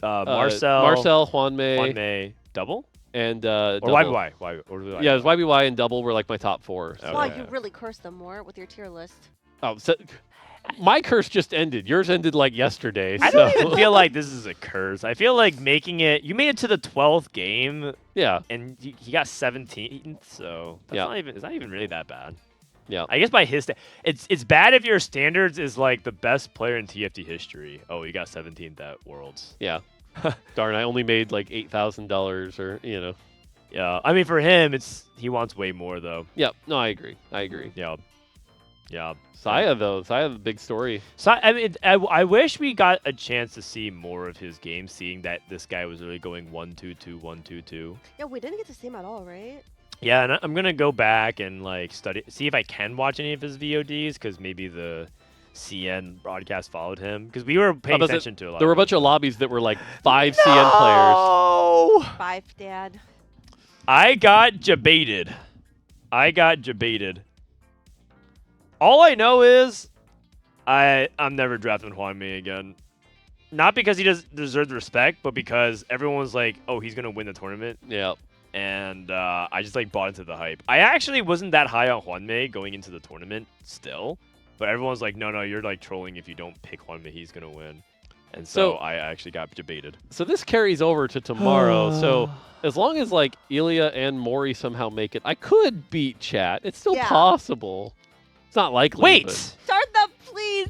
Marcel, Juanmei, double? And or double. YBY. Yeah, it was YBY and double were like my top 4. So. Wow, you really cursed them more with your tier list. Oh, so my curse just ended. Yours ended like yesterday. I don't even feel like this is a curse. I feel like making it, you made it to the 12th game. Yeah. And he got 17, so that's it's not even really that bad. Yeah. I guess by his it's bad if your standards is like the best player in TFT history. Oh, you got 17th at Worlds. Yeah. Darn, I only made like $8,000 or, you know. Yeah. I mean, for him, he wants way more though. Yep. No, I agree. Yeah. Yeah. Saya though, Saya the big story. So I mean, I wish we got a chance to see more of his game, seeing that this guy was really going 1-2-2, 1-2-2. Yeah, we didn't get to see him at all, right? Yeah, and I'm gonna go back and like see if I can watch any of his VODs, because maybe the CN broadcast followed him, because we were paying attention to a lot. There were a bunch of lobbies that were like 5 CN players. Oh, 5, Dad. I got debated. All I know is I'm never drafting Juanmei again. Not because he doesn't deserve the respect, but because everyone was like, oh, he's going to win the tournament. Yeah. And I just like bought into the hype. I actually wasn't that high on Juanmei going into the tournament still. But everyone's like, no, you're like trolling if you don't pick Juanmei. He's going to win. And so I actually got debated. So this carries over to tomorrow. So as long as like Elia and Mori somehow make it, I could beat chat. It's still possible. It's not likely. Wait. Start that, please.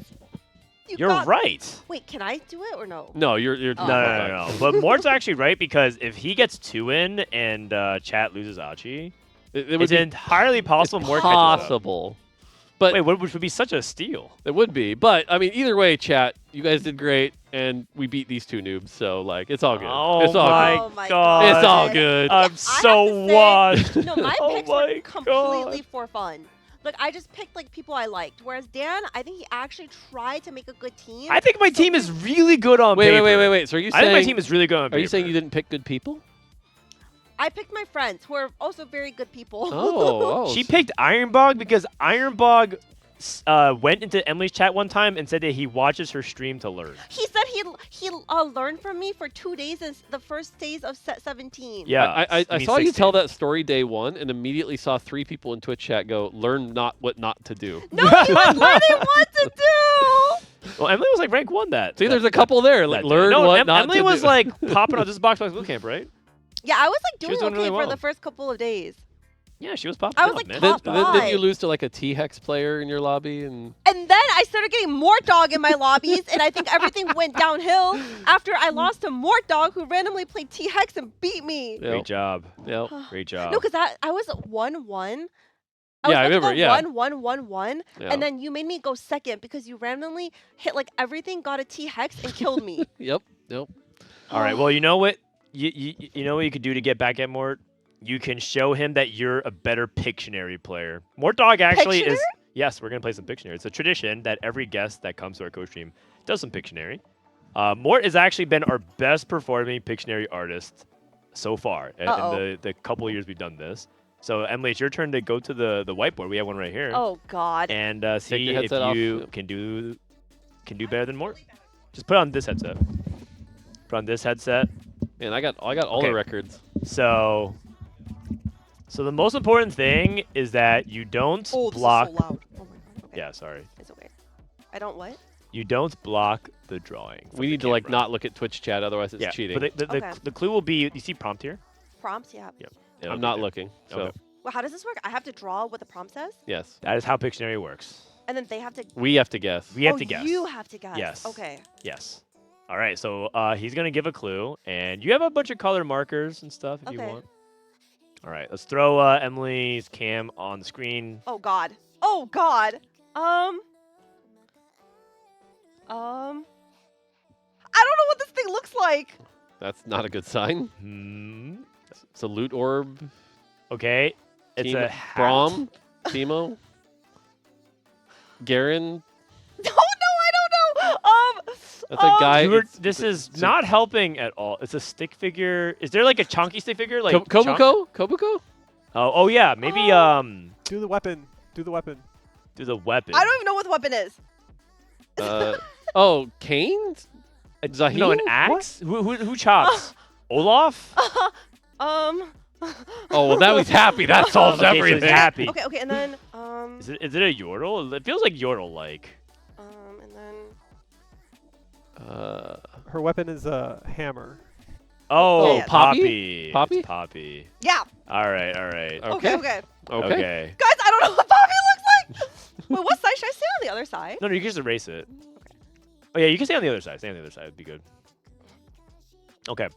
You're right. Wait, can I do it or no? No, you're no. But Mort's actually right, because if he gets 2 in and chat loses Achi, it's entirely possible Mort catches up. Possible. But wait, which would be such a steal. It would be. But I mean, either way, chat, you guys did great, and we beat these 2 noobs, so like it's all good. Oh, it's all my good. God. It's all good. I'm so washed. No, my picks were completely for fun. Like, I just picked like people I liked. Whereas Dan, I think he actually tried to make a good team. I think my team is really good on paper. Wait. So are you saying I think my team is really good on paper. Are you saying you didn't pick good people? I picked my friends, who are also very good people. Oh. She picked Ironbog because Ironbog went into Emily's chat one time and said that he watches her stream to learn. He said he learned from me for 2 days in the first days of set 17. Yeah, I saw you tell that story day 1 and immediately saw 3 people in Twitch chat go, learn what not to do. No, he was learning what to do! Well, Emily was like rank 1 that. See, there's a couple there. Like, learn what not Emily to was do. like popping out this box bootcamp, right? Yeah, I was like She was doing doing okay really for well. the first couple of days. Yeah, she was popping I was out, like man. top Then 5. you lose to like a T-Hex player in your lobby and And then I started getting Mortdog in my lobbies, and I think everything went downhill after I lost to Mortdog, who randomly played T-Hex and beat me. Great job. Yep. Great job. No, because I was 1-1. Yeah, I remember, yeah. 1-1-1-1, Yeah. and then you made me go second because you randomly hit like everything, got a T-Hex, and killed me. Yep. All right. Well, you know what? You know what you could do to get back at Mort? You can show him that you're a better Pictionary player. Mortdog actually is. Yes, we're gonna play some Pictionary. It's a tradition that every guest that comes to our co-stream does some Pictionary. Mort has actually been our best performing Pictionary artist so far in the couple years we've done this. So Emily, it's your turn to go to the whiteboard. We have one right here. Oh God. And see your if headset you off. can do better than Mort. Just put on this headset. Put on this headset. Man, I got all Okay. the records. So the most important thing is that you don't block. This is so loud. Oh my God. Okay. Yeah, sorry. It's okay. I don't what? You don't block the drawing. from We the need to like camera. not look at Twitch chat, otherwise it's Yeah, cheating. but Okay. the clue will be. You see prompt here? Prompts, yeah. Yep. It'll I'm be not there. looking. So Okay. Well, how does this work? I have to draw what the prompt says, yes, That is how Pictionary works. and then they have to. we have to guess. We have oh, to guess. You have to guess. Yes. Okay. Yes. All right. So he's gonna give a clue, and you have a bunch of color markers and stuff if you Okay. want. All right. Let's throw Emily's cam on the screen. Oh God. Oh God. I don't know what this thing looks like. That's not a good sign. Hmm. It's a loot orb. Okay. It's Team- a hat. Brom, Timo, Garen. No, I don't know. That's a guy. You were- it's- this is it's a- not helping at all. It's a stick figure. Is there like a chunky stick figure? Like Kobuko? Kobuko? Oh yeah. Maybe Do the weapon. Do the weapon. do the weapon. I don't even know what the weapon is. Oh, Kane? Zahid? No, an axe. Who chops? Olaf. Um. Oh, well, now he's happy. That solves Okay, so he's everything. happy. Okay, and then Is it a yordle? It feels like yordle like. and then Her weapon is a hammer. Oh, Yeah. Poppy. Poppy? It's Poppy. yeah. All right. All right. Okay. Okay. Okay. Guys, I don't know what Poppy looks like. Wait, what side should I stay on the other side? No, you can just erase it. Oh yeah, you can stay on the other side. Stay on the other side. It'd be good. Okay.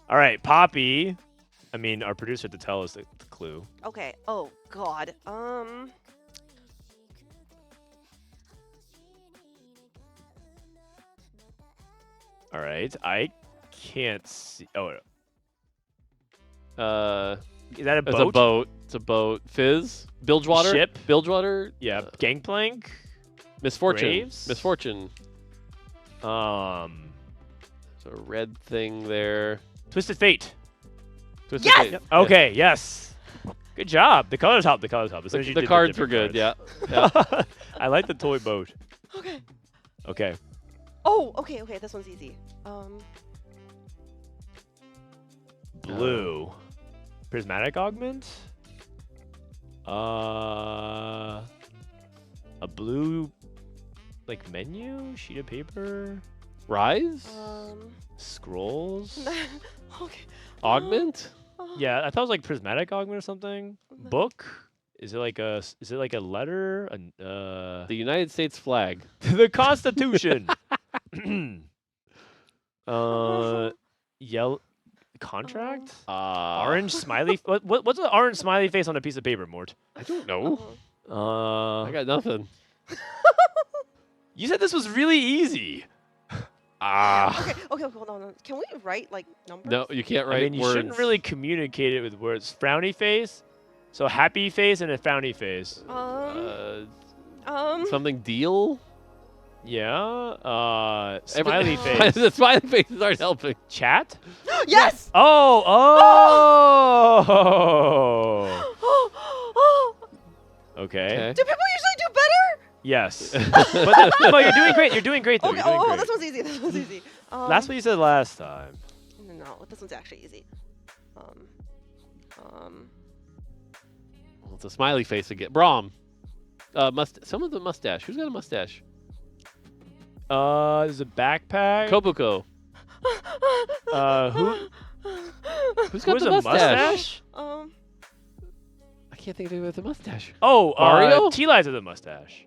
All right, Poppy. I mean, our producer had to tell us the clue. Okay. Oh God. All right, I can't see. Oh, is that a It's boat? a boat. It's a boat. Fizz? Bilgewater? Ship? Bilgewater? Yeah, gangplank. Misfortune. Graves? Misfortune. Um, There's a red thing there. Twisted Fate. Twisted Yes! Fate. Yep. Okay. Yes. Good job. The colors help. The colors help. As soon as The, you the did cards were different good, yeah. cards. yeah. I like the toy boat. Okay. Okay. Oh, okay. This one's easy. Blue. Prismatic augment? A blue, like, menu? Sheet of paper? Rise? Scrolls? Okay. Augment? Yeah, I thought it was like prismatic augment or something. Book? Is it like a letter? The United States flag. The Constitution. Yellow contract? Orange smiley. What's an orange smiley face on a piece of paper, Mort? I don't know. I got nothing. You said this was really easy. Okay, hold on. Can we write like numbers? No, you can't write I mean, you words. shouldn't really communicate it with words. Frowny face. So happy face and a frowny face. Something deal? Yeah. Smiley face. The smiley faces aren't helping. Chat? Yes. Oh. Okay. Do people usually do better? Yes. But no, you're doing great. You're doing great though. Okay. You're doing Oh, great. this one's easy. This one's easy. That's what you said last time. No, this one's actually easy. Well, it's a smiley face again. Brom. Some of the mustache. Who's got a mustache? There's a backpack. Kobuko. Who's got has the a mustache? I can't think of anyone with a mustache. Oh, Mario? T-Lies with a mustache.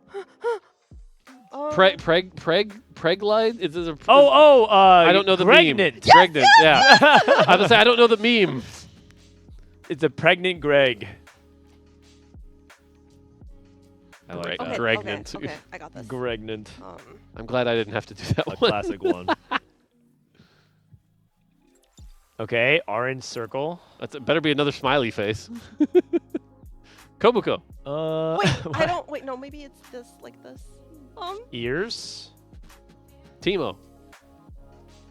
Preglide? Is this a? I don't know the pregnant. meme. Pregnant. Yeah. I was gonna say I don't know the meme. It's a pregnant Greg. I like that. Pregnant. Okay, I got this. Pregnant. I'm glad I didn't have to do that A one. classic one. Okay, orange circle. That's better be another smiley face. Kobuko. Wait, I don't. Wait, no, maybe it's this, like this. Ears. Timo.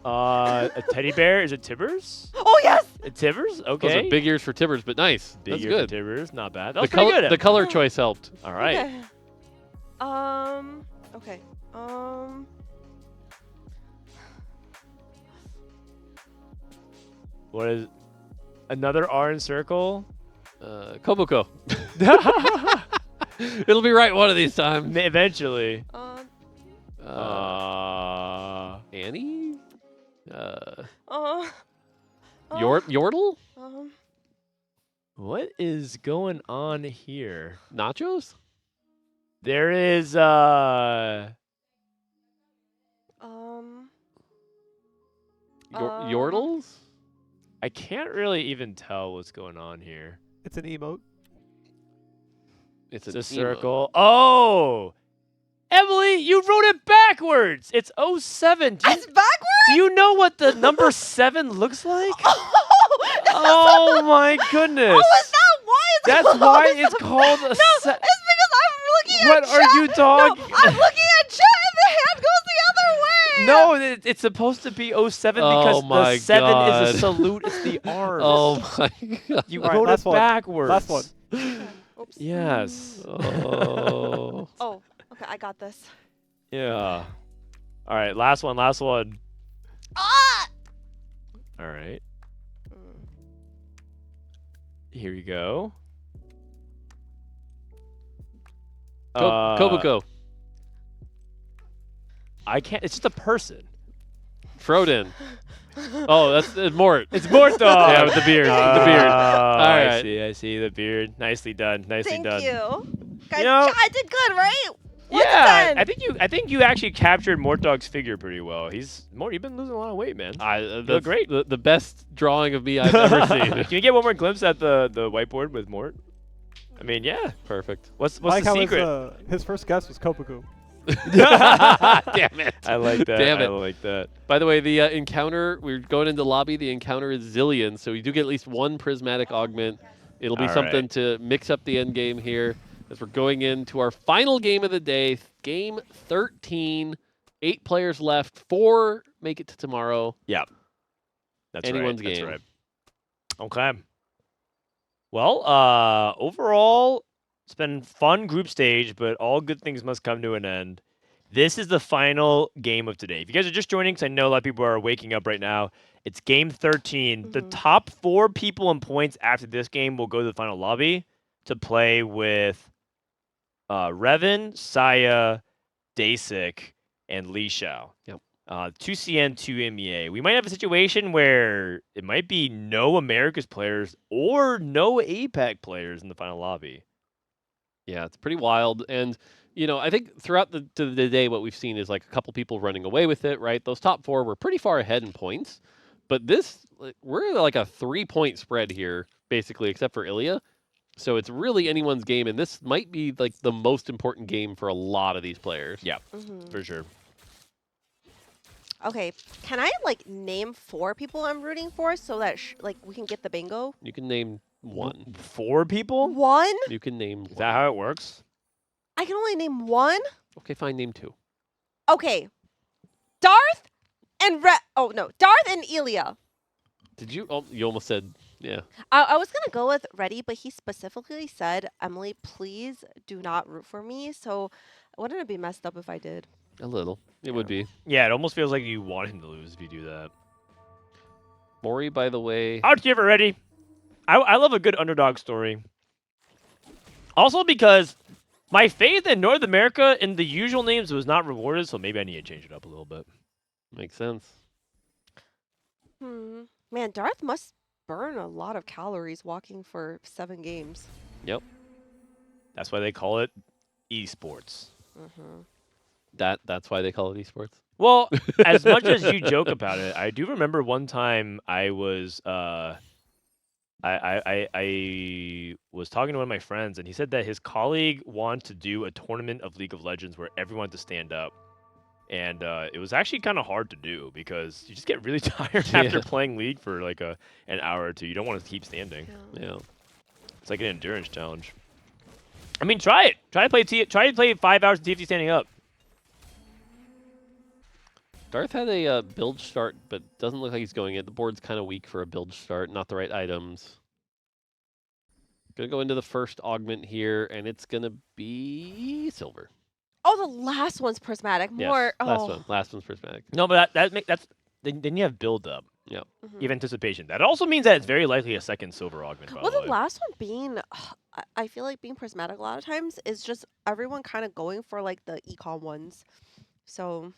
A teddy bear? Is it Tibbers? Oh yes. Tibbers? Okay. Those are big ears for Tibbers, but nice. Big That's ears for good. Tibbers, not bad. That The was pretty good. the color choice helped. All right. Okay. Okay. What is another orange circle? Kobuko. It'll be right one of these times. Eventually. Annie? Yordle? What is going on here? Nachos? There is Yordles? I can't really even tell what's going on here. It's an emote. It's a circle. Oh! Emily, you wrote it backwards. It's 07. It's backwards? Do you know what the number 7 looks like? Oh, oh my goodness. Oh, is that why it's That's called why it's called a No, it's because I'm looking What at are chat. you talking? No, I'm looking at chat and the hand goes the other way. No, it's supposed to be 07 because my the 7 is God. a salute. It's the arms. Oh my god. You All right, wrote last it one. backwards. Last one. Oops. Yes. Oh. Oh, okay, I got this. Yeah. All right, last one. Ah! All right. Here we go. Kobuko. I can't. It's just a person. Frodan. Oh, that's Mort. It's Mortdog. Yeah, with the beard. the beard. All right. I see the beard. Nicely done. Nicely Thank done. you. Guys, You know- I did good, right? What's Yeah, it then? I think you actually captured Mortdog's figure pretty well. You've been losing a lot of weight, man. That's great. The best drawing of me I've ever seen. Can you get one more glimpse at the whiteboard with Mort? I mean, yeah. Perfect. What's I like the how secret? his first guess was Kopuku. Damn it. I like that. Damn it. I like that. By the way, the encounter, we're going into lobby. The encounter is Zillion, so you do get at least one prismatic augment. It'll be All something right. to mix up the end game here as we're going into our final game of the day, game 13. 8 players left. 4 make it to tomorrow. Yeah. That's Anyone's right. game. That's right. Okay. Well, overall, it's been fun group stage, but all good things must come to an end. This is the final game of today. If you guys are just joining, because I know a lot of people are waking up right now, it's game 13. The top 4 people in points after this game will go to the final lobby to play with Reven, Saya, Deisik, and Li Xiao. Yep. 2 CN, 2 MEA. We might have a situation where it might be no Americas players or no APAC players in the final lobby. Yeah, it's pretty wild. And, you know, I think throughout the day, what we've seen is like a couple people running away with it, right? Those top 4 were pretty far ahead in points. But this, we're like a 3-point spread here, basically, except for Elia. So it's really anyone's game. And this might be like the most important game for a lot of these players. Yeah, for sure. Okay, can I like name 4 people I'm rooting for so that like we can get the bingo? You can name 1. 4 people? 1? You can name Is that how it works? I can only name 1? Okay, fine, name 2. Okay. Darth and Darth and Elia. Did you? Oh, you almost said, yeah. I was going to go with Rety, but he specifically said, Emily, please do not root for me. So wouldn't it be messed up if I did? A little. It would be. Yeah, it almost feels like you want him to lose if you do that. Mori, by the way. Out here already. I love a good underdog story. Also because my faith in North America in the usual names was not rewarded, so maybe I need to change it up a little bit. Makes sense. Man, Darth must burn a lot of calories walking for 7 games. Yep. That's why they call it esports. That's why they call it esports. Well, as much as you joke about it, I do remember one time I was I was talking to one of my friends, and he said that his colleague wanted to do a tournament of League of Legends where everyone had to stand up. And it was actually kind of hard to do because you just get really tired after playing League for like an hour or 2. You don't want to keep standing. Yeah. It's like an endurance challenge. I mean, try it. Try to play 5 hours of TFT standing up. Darth had a build start, but doesn't look like he's going it. The board's kind of weak for a build start, not the right items. Gonna go into the first augment here, and it's gonna be silver. Oh, the last one's prismatic. More. Yes, Oh. last one's prismatic. No, but that's then you have build up. Yep. You have anticipation. That also means that it's very likely a second silver augment. Well, the last one being, I feel like being prismatic a lot of times is just everyone kind of going for like the econ ones. So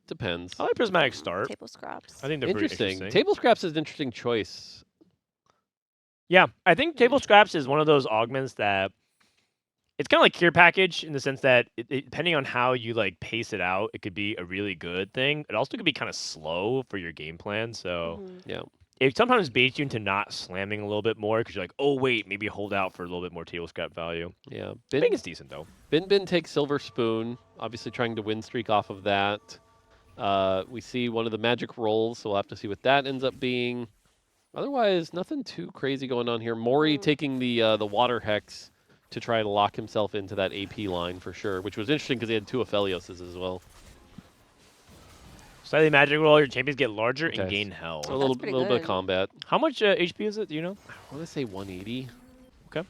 Depends. I like prismatic start. table scraps. I think they're pretty interesting. Table scraps is an interesting choice. Yeah, I think table scraps is one of those augments that it's kind of like cure package in the sense that depending on how you like pace it out, it could be a really good thing. It also could be kind of slow for your game plan. So yeah, it sometimes baits you into not slamming a little bit more because you're like, oh wait, maybe hold out for a little bit more table scrap value. Yeah, I think it's decent though. Binbin takes silver spoon, obviously trying to win streak off of that. We see one of the magic rolls, so we'll have to see what that ends up being. Otherwise, nothing too crazy going on here. Mori taking the water hex to try to lock himself into that AP line for sure, which was interesting because he had 2 Aphelioses as well. Slightly magic roll, your champions get larger and gain health. A little bit of combat. How much HP is it? Do you know? I want to say 180. Okay.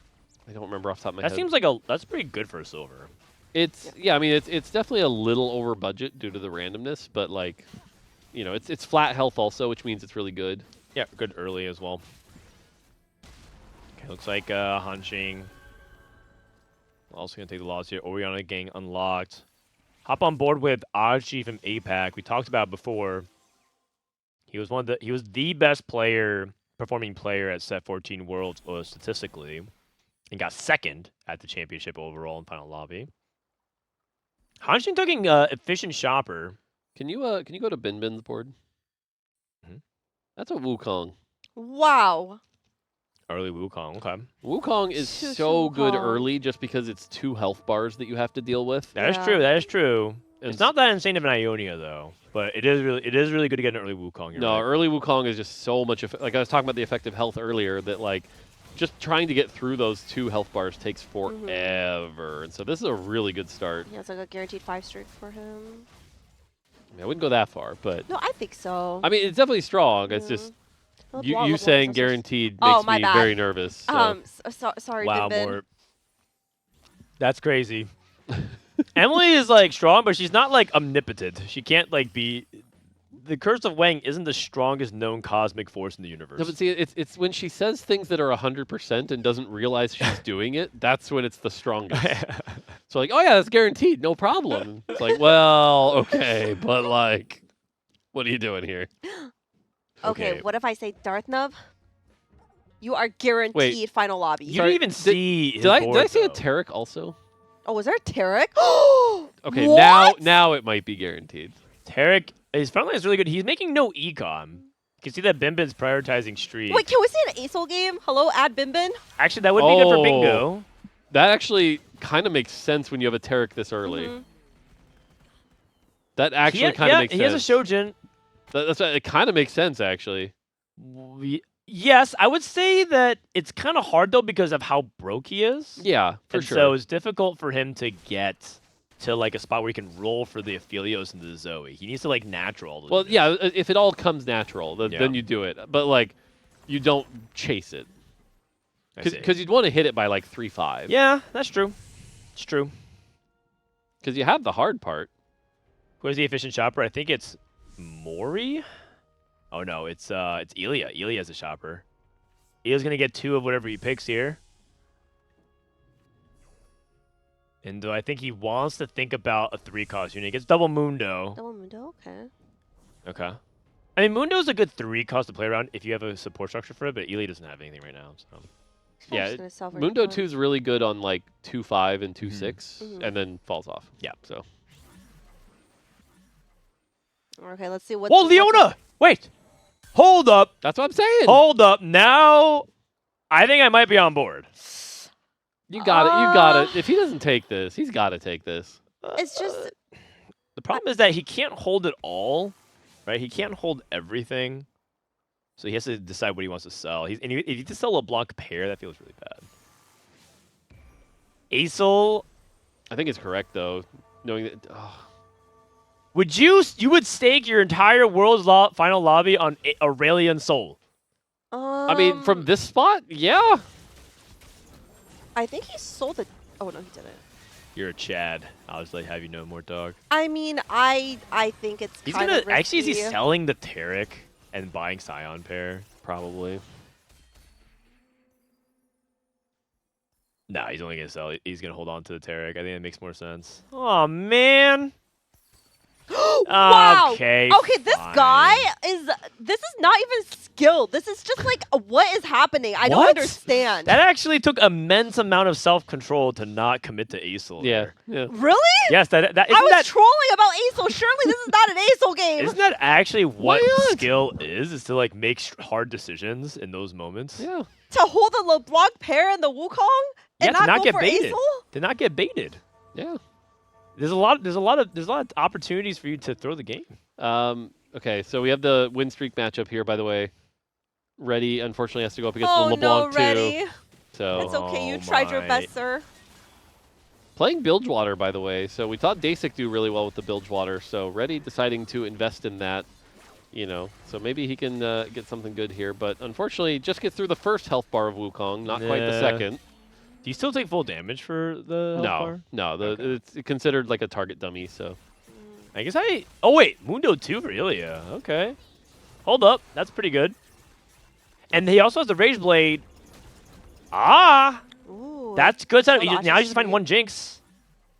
I don't remember off the top of my That head. seems like that's pretty good for a silver. It's I mean it's definitely a little over budget due to the randomness, but like, you know, it's flat health also, which means it's really good. Yeah, good early as well. Okay, looks like Hanxing. Also gonna take the loss here. Oriana gang unlocked. Hop on board with Aji from APAC. We talked about before. He was the best performing player at Set 14 Worlds statistically, and got second at the championship overall in final lobby. Hanxing taking efficient shopper. Can you go to Binbin's board? That's a Wukong. Wow. Early Wukong, okay. Wukong is so good early just because it's 2 health bars that you have to deal with. That is true. That is true. It's not that insane of an Ionia though, but it is really good to get an early Wukong. No, early Wukong is just so much. Like I was talking about the effective health earlier, that like just trying to get through those 2 health bars takes forever, and so this is a really good start. Yeah, it's like a guaranteed 5 streak for him. I mean, I wouldn't go that far, but No, I think so. I mean, it's definitely strong. It's just you saying guaranteed makes me very nervous. So. Sorry, wow, Binbin. Mort. That's crazy. Emily is like strong, but she's not like omnipotent. She can't like be. The Curse of Wang isn't the strongest known cosmic force in the universe. No, but see, it's when she says things that are 100% and doesn't realize she's doing it. That's when it's the strongest. So like, oh yeah, that's guaranteed, no problem. It's like, well, okay, but like, what are you doing here? Okay, what if I say Darth Nub? You are guaranteed final lobby. You didn't even see. Did I say a Tarek also? Oh, was there a Tarek? Okay, What? now it might be guaranteed. Tarek, his front line is really good. He's making no econ. You can see that Binbin's prioritizing streak. Wait, can we see an ASOL game? Hello, add Binbin? Actually, that would be good for bingo. That actually kind of makes sense when you have a Tarek this early. That actually kind of makes sense. He has a Shojin. It kind of makes sense, actually. Yes, I would say that it's kind of hard, though, because of how broke he is. Yeah, for sure. So it's difficult for him to get to, like, a spot where he can roll for the Aphelios and the Zoe. He needs to, like, natural. Well, yeah, if it all comes natural, then you do it. But, like, you don't chase it. Because you'd want to hit it by, like, 3-5. Yeah, that's true. It's true. Because you have the hard part. Who has the efficient shopper? I think it's Mori? Oh, no, it's Elia. Elia has a shopper. Elia's going to get 2 of whatever he picks here. And I think he wants to think about a 3-cost unit. He gets double Mundo. Double Mundo, okay. Okay. I mean, Mundo's a good 3-cost to play around if you have a support structure for it, but Elia doesn't have anything right now. So. Yeah, Mundo 2 is really good on like 2-5 and 2-6, and then falls off. Yeah. So. Okay, let's see what. Whoa, Leona! Wait! Hold up! That's what I'm saying! Hold up! Now, I think I might be on board. You got it. You got it. If he doesn't take this, he's got to take this. It's just. The problem is that he can't hold it all, right? He can't hold everything. So he has to decide what he wants to sell. If he just sell a LeBlanc pair, that feels really bad. Acel. I think it's correct, though, knowing that. Would you stake your entire world's final lobby on Aurelian Soul? I mean, from this spot, yeah. I think he sold it. Oh no, he didn't. You're a Chad. I'll just have you know, Mortdog. I mean, I think it's He's kind gonna of risky. actually is he selling the Taric and buying Scion pair? Probably. Nah, he's only gonna sell. He's gonna hold on to the Taric. I think it makes more sense. Oh man. Wow. Okay. Okay, this guy is. This is not even skilled. This is just like, what is happening? I don't What? understand. That actually took immense amount of self-control to not commit to Acel. Yeah. there. Yeah. Really? Yes, that I isn't was that trolling about Acel. Surely this is not an Acel game. isn't that actually what skill is to like make hard decisions in those moments? Yeah. To hold the LeBlanc pair and the Wukong and Yeah, to not go get for baited. Acel? To not get baited. Yeah. There's a lot of opportunities for you to throw the game. Okay, so we have the win streak matchup here, by the way. Rety unfortunately has to go up against Oh the no, LeBlanc too. Rety. So It's okay. You tried your best, sir. playing Bilgewater, by the way. So we thought Deisik do really well with the Bilgewater. So Rety deciding to invest in that, you know. So maybe he can get something good here. But unfortunately, just get through the first health bar of Wukong, not quite the second. Do you still take full damage for the health bar? No, it's considered like a target dummy, so. I guess oh wait, Mundo 2 for Elia. Okay. Hold up, that's pretty good. And he also has the Rage Blade. Ah! Ooh, that's good. so Now he's just finding one Jinx.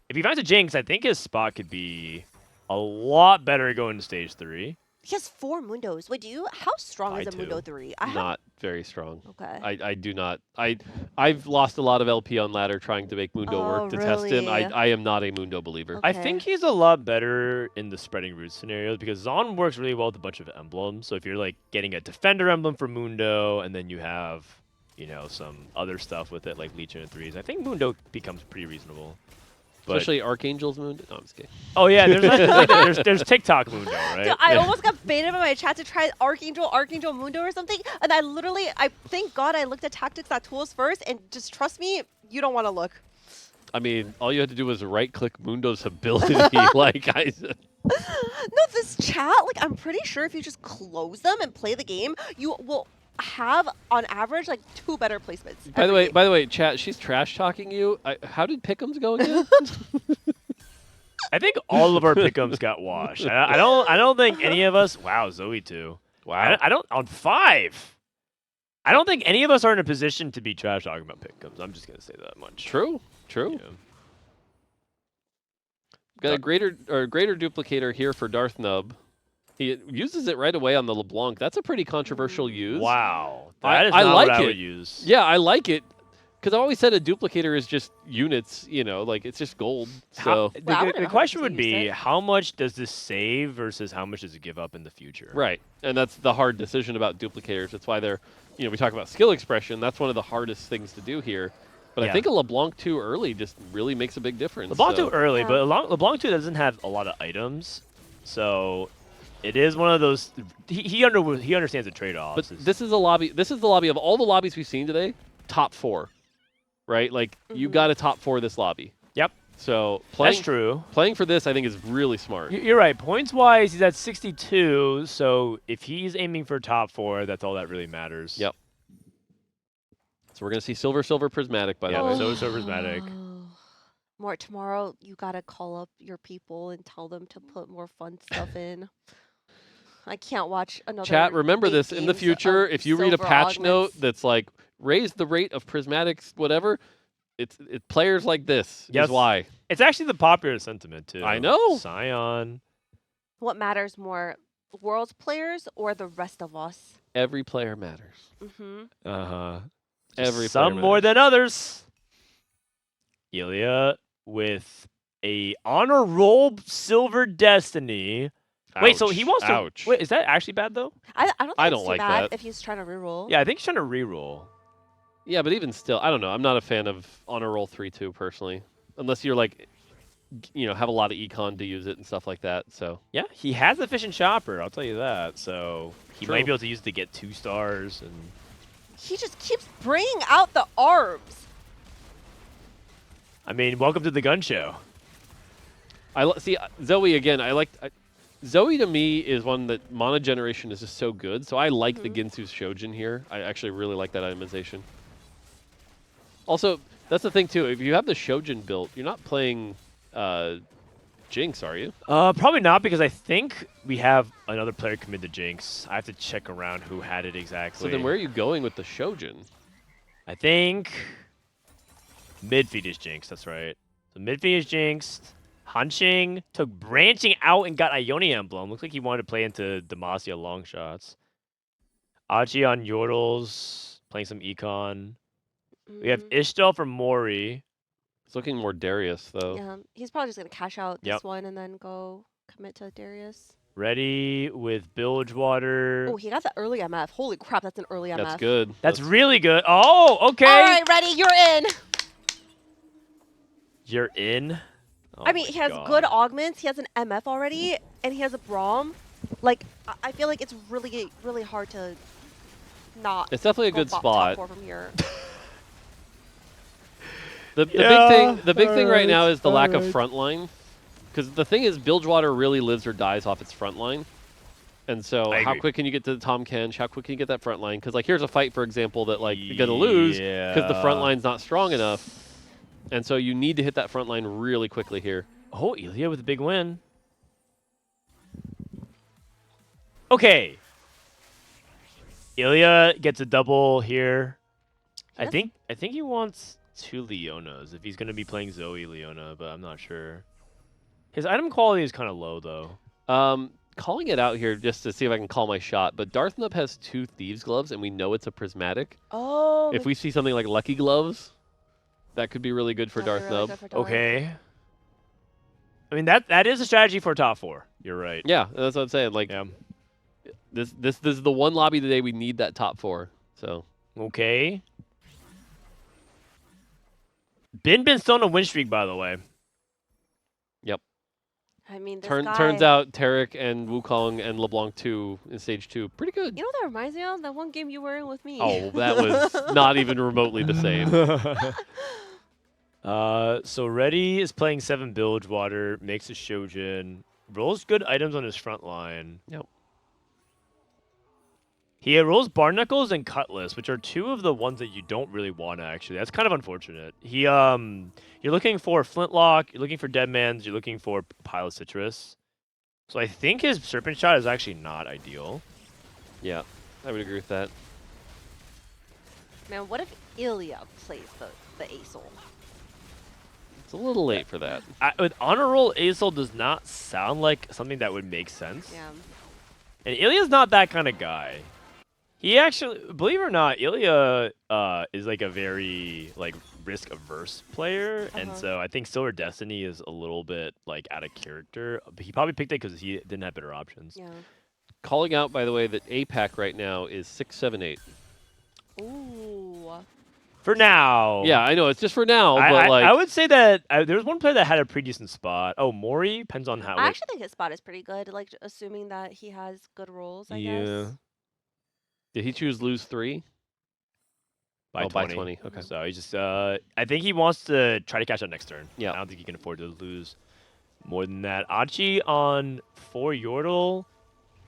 If he finds a Jinx, I think his spot could be a lot better going to stage 3. He has 4 Mundos. Wait, how strong is a 2. Mundo 3? I have, Not very strong. Okay. I do not. I've lost a lot of LP on ladder trying to make Mundo work to test him. really? I am not a Mundo believer. I think he's a lot better in the spreading root scenarios because Zon works really well with a bunch of emblems. So if you're like getting a defender emblem for Mundo and then you have, you know, some other stuff with it like Legion and 3s, I think Mundo becomes pretty reasonable. But Especially Archangel's Mundo. No, I'm just kidding. oh yeah, there's TikTok Mundo, right? Dude, I almost got baited in my chat to try Archangel Mundo or something, and I thank God I looked at tactics at tools first, and just trust me, you don't want to look. I mean, all you had to do was right-click Mundo's ability. Like No, this chat, like I'm pretty sure if you just close them and play the game, you will have on average like 2 better placements. By the way, chat, she's trash talking you. How did Pick'ems go again? I think all of our pick'ems got washed. I don't think any of us. Wow, Zoe too. Wow. I don't on 5. I don't think any of us are in a position to be trash talking about pick'ems. I'm just gonna say that much. True. Yeah. Got a greater duplicator here for Darth Nub. He uses it right away on the LeBlanc. That's a pretty controversial use. Wow, that is I not like what it. I would use. Yeah, I like it. Because I always said a duplicator is just units, you know, like it's just gold. So The question would be, how much does this save versus how much does it give up in the future? Right, and that's the hard decision about duplicators. That's why they're, you know, we talk about skill expression. That's one of the hardest things to do here. But I Yeah. think a LeBlanc too early just really makes a big difference. LeBlanc so. too early, but LeBlanc 2 doesn't have a lot of items, so it is one of those. He understands the trade-offs. But this is a lobby. This is the lobby of all the lobbies we've seen today. Top 4, right? Like you got to top 4 this lobby. Yep. So That's true. Playing for this, I think, is really smart. You're right. Points-wise, he's at 62, so if he's aiming for top 4, that's all that really matters. Yep. So we're gonna see silver Prismatic, by the way. So Prismatic. More tomorrow, you gotta call up your people and tell them to put more fun stuff in. I can't watch another. Chat, remember 8 this in the games future. of If you read a silver patch note augments. that's like raise the rate of Prismatics, whatever, it's players like this Yes. is why. It's actually the popular sentiment too. I know. Scion. What matters more, Worlds players or the rest of us? Every player matters. Mm-hmm. Uh-huh. Every Some player more matters. than others. Elia with a honor roll silver destiny. Wait, so he wants to. Ouch. Wait, is that actually bad though? I don't think I it's don't too like bad that. if he's trying to reroll. Yeah, I think he's trying to reroll. Yeah, but even still, I don't know. I'm not a fan of honor roll 3-2 personally, unless you're like, you know, have a lot of econ to use it and stuff like that. So Yeah, he has efficient chopper. I'll tell you that. So he True. might be able to use it to get 2 stars and. He just keeps bringing out the arbs. I mean, welcome to the gun show. see Zoe again. Zoe to me is one that mana generation is just so good. So I like the Ginsu Shojin here. I actually really like that itemization. Also, that's the thing too. If you have the Shojin built, you're not playing Jinx, are you? Probably not, because I think we have another player commit to Jinx. I have to check around who had it exactly. So then where are you going with the Shojin? I think Midfeed is Jinx. That's right. So Midfeed is jinxed. Hanxing took branching out and got Ione Emblem. Looks like he wanted to play into Demacia long shots. Achi on Yordles, playing some Econ. We have Ishtal for Mori. It's looking more Darius, though. Yeah, he's probably just going to cash out this one and then go commit to Darius. Ready with Bilgewater. Oh, he got the early MF. Holy crap, that's an early MF. That's good. That's really good. Oh, okay. All right, Ready, you're in. You're in? Oh I mean, he has good augments. He has an MF already, and he has a Braum. Like, I feel like it's really, really hard to not. It's definitely a good top spot. 4 from here. The big thing right now is the lack of front line, because the thing is, Bilgewater really lives or dies off its front line. And so, how quick can you get to the Tom Kench? How quick can you get that front line? Because like, here's a fight, for example, that like you're gonna lose because the front line's not strong enough. And so you need to hit that front line really quickly here. Oh, Elia with a big win. Okay. Elia gets a double here. I think he wants 2 Leonas if he's going to be playing Zoe Leona, but I'm not sure. His item quality is kind of low, though. Calling it out here just to see if I can call my shot, but Darth Nub has 2 Thieves Gloves, and we know it's a Prismatic. Oh. If we see something like Lucky Gloves, that could be really good for Darth Nub. Okay. I mean, that is a strategy for top 4. You're right. Yeah, that's what I'm saying. Like, this is the one lobby today we need that top 4. So okay. Binbin's still on a win streak, by the way. Yep. I mean, this guy... Turns out Tarek and Wukong and LeBlanc 2 in stage 2, pretty good. You know what that reminds me of? That one game you were in with me. Oh, that was not even remotely the same. So Ready is playing 7 Bilgewater, makes a Shojin, rolls good items on his front line. Yep. He rolls Barnacles and Cutlass, which are 2 of the ones that you don't really want, actually. That's kind of unfortunate. You're looking for Flintlock, you're looking for Deadmans, you're looking for Pile of Citrus. So I think his Serpent Shot is actually not ideal. Yeah, I would agree with that. Man, what if Elia plays the Aesol? It's a little late for that. With Honor Roll, Aesol does not sound like something that would make sense. Yeah. And Ilya's not that kind of guy. He actually, believe it or not, Elia is like a very like risk-averse player, and so I think Silver Destiny is a little bit like out of character. But he probably picked it because he didn't have better options. Yeah. Calling out, by the way, that APAC right now is 678. Ooh. For now. Yeah, I know it's just for now, but like I would say that there was one player that had a pretty decent spot. Oh, Mori depends on how. I actually think his spot is pretty good. Like assuming that he has good rolls. I guess. Did he choose lose 3? By 20. By 20. Okay. So he just, I think he wants to try to cash out next turn. Yeah. I don't think he can afford to lose more than that. Achi on 4 Yordle.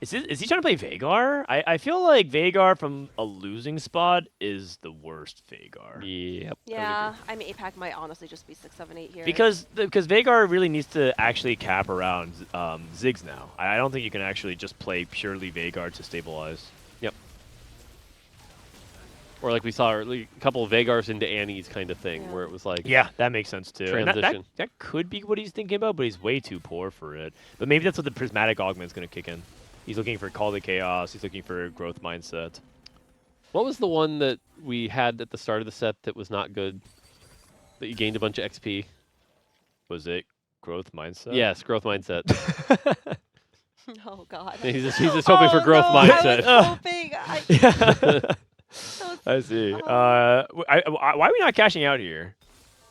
Is he trying to play Vhagar? I feel like Vhagar from a losing spot is the worst Vhagar. Yep. Yeah, I mean APAC might honestly just be 6, 7, 8 here. Because Vhagar really needs to actually cap around Ziggs now. I don't think you can actually just play purely Vhagar to stabilize. Yep. Or like we saw a couple of Vhagars into Annie's kind of thing, where it was like... Yeah, that makes sense too. Transition. That could be what he's thinking about, but he's way too poor for it. But maybe that's what the Prismatic Augment's going to kick in. He's looking for Call to Chaos. He's looking for Growth Mindset. What was the one that we had at the start of the set that was not good? That you gained a bunch of XP? Was it Growth Mindset? Yes, Growth Mindset. Oh, God. He's just hoping for Growth Mindset. I was hoping. I see. Why are we not cashing out here?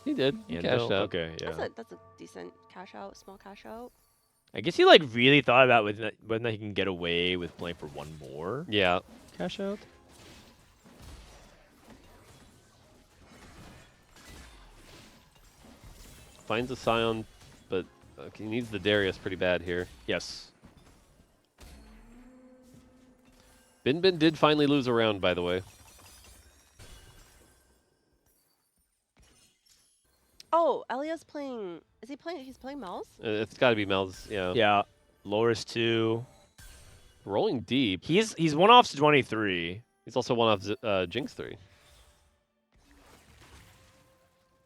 He did. He cashed out. Okay, yeah. That's a decent cash out, small cash out. I guess he like really thought about whether he can get away with playing for 1 more. Yeah. Cash out. Finds a Scion, but he needs the Darius pretty bad here. Yes. Binbin did finally lose a round, by the way. Oh, Elia's playing. Is he playing? He's playing Mouse? It's got to be Mel's, yeah. Yeah. Loris 2. Rolling deep. He's one off 23. He's also one off Jinx 3.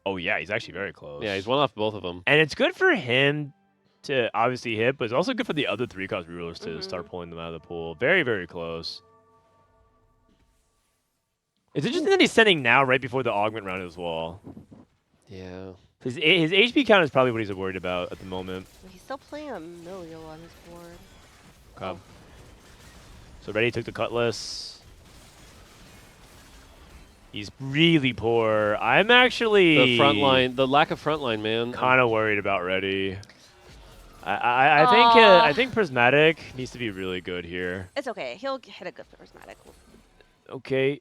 Oh, yeah, he's actually very close. Yeah, he's one off both of them. And it's good for him to obviously hit, but it's also good for the other 3-cost rerolls to start pulling them out of the pool. Very, very close. It's interesting that he's sending now right before the augment round as well. Yeah. His HP count is probably what he's worried about at the moment. He's still playing a Milo on his board. Okay. So Rety took the Cutlass. He's really poor. I'm actually The front line, the lack of front line, man. kind of worried about Rety. I think Prismatic needs to be really good here. It's okay. He'll hit a good Prismatic. Okay,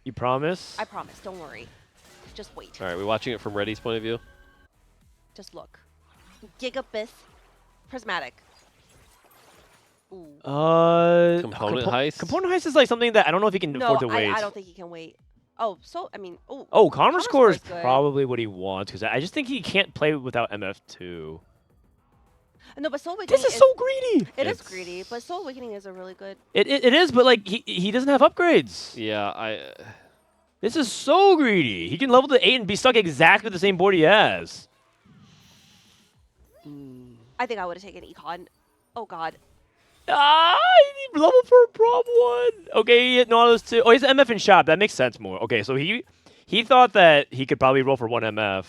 you promise? I promise. Don't worry. Just wait. All right, we're watching it from Rety's point of view. Just look. Gigabith Prismatic. Ooh. Component heist. Component heist is like something that I don't know if he can afford to wait. I don't think he can wait. Oh, so I mean, Oh, Commerce Core is good. probably what he wants because I just think he can't play without MF2. No, but Soul Awakening. This is so greedy. It is greedy, but Soul Awakening is a really good. It is, but like he doesn't have upgrades. Yeah, This is so greedy. He can level to 8 and be stuck exactly the same board he has. I think I would have taken Econ. Oh God. He need level for a Prob 1. Okay, he hit Nautilus 2. Oh, he's MF in shop. That makes sense more. Okay, so he thought that he could probably roll for 1 MF.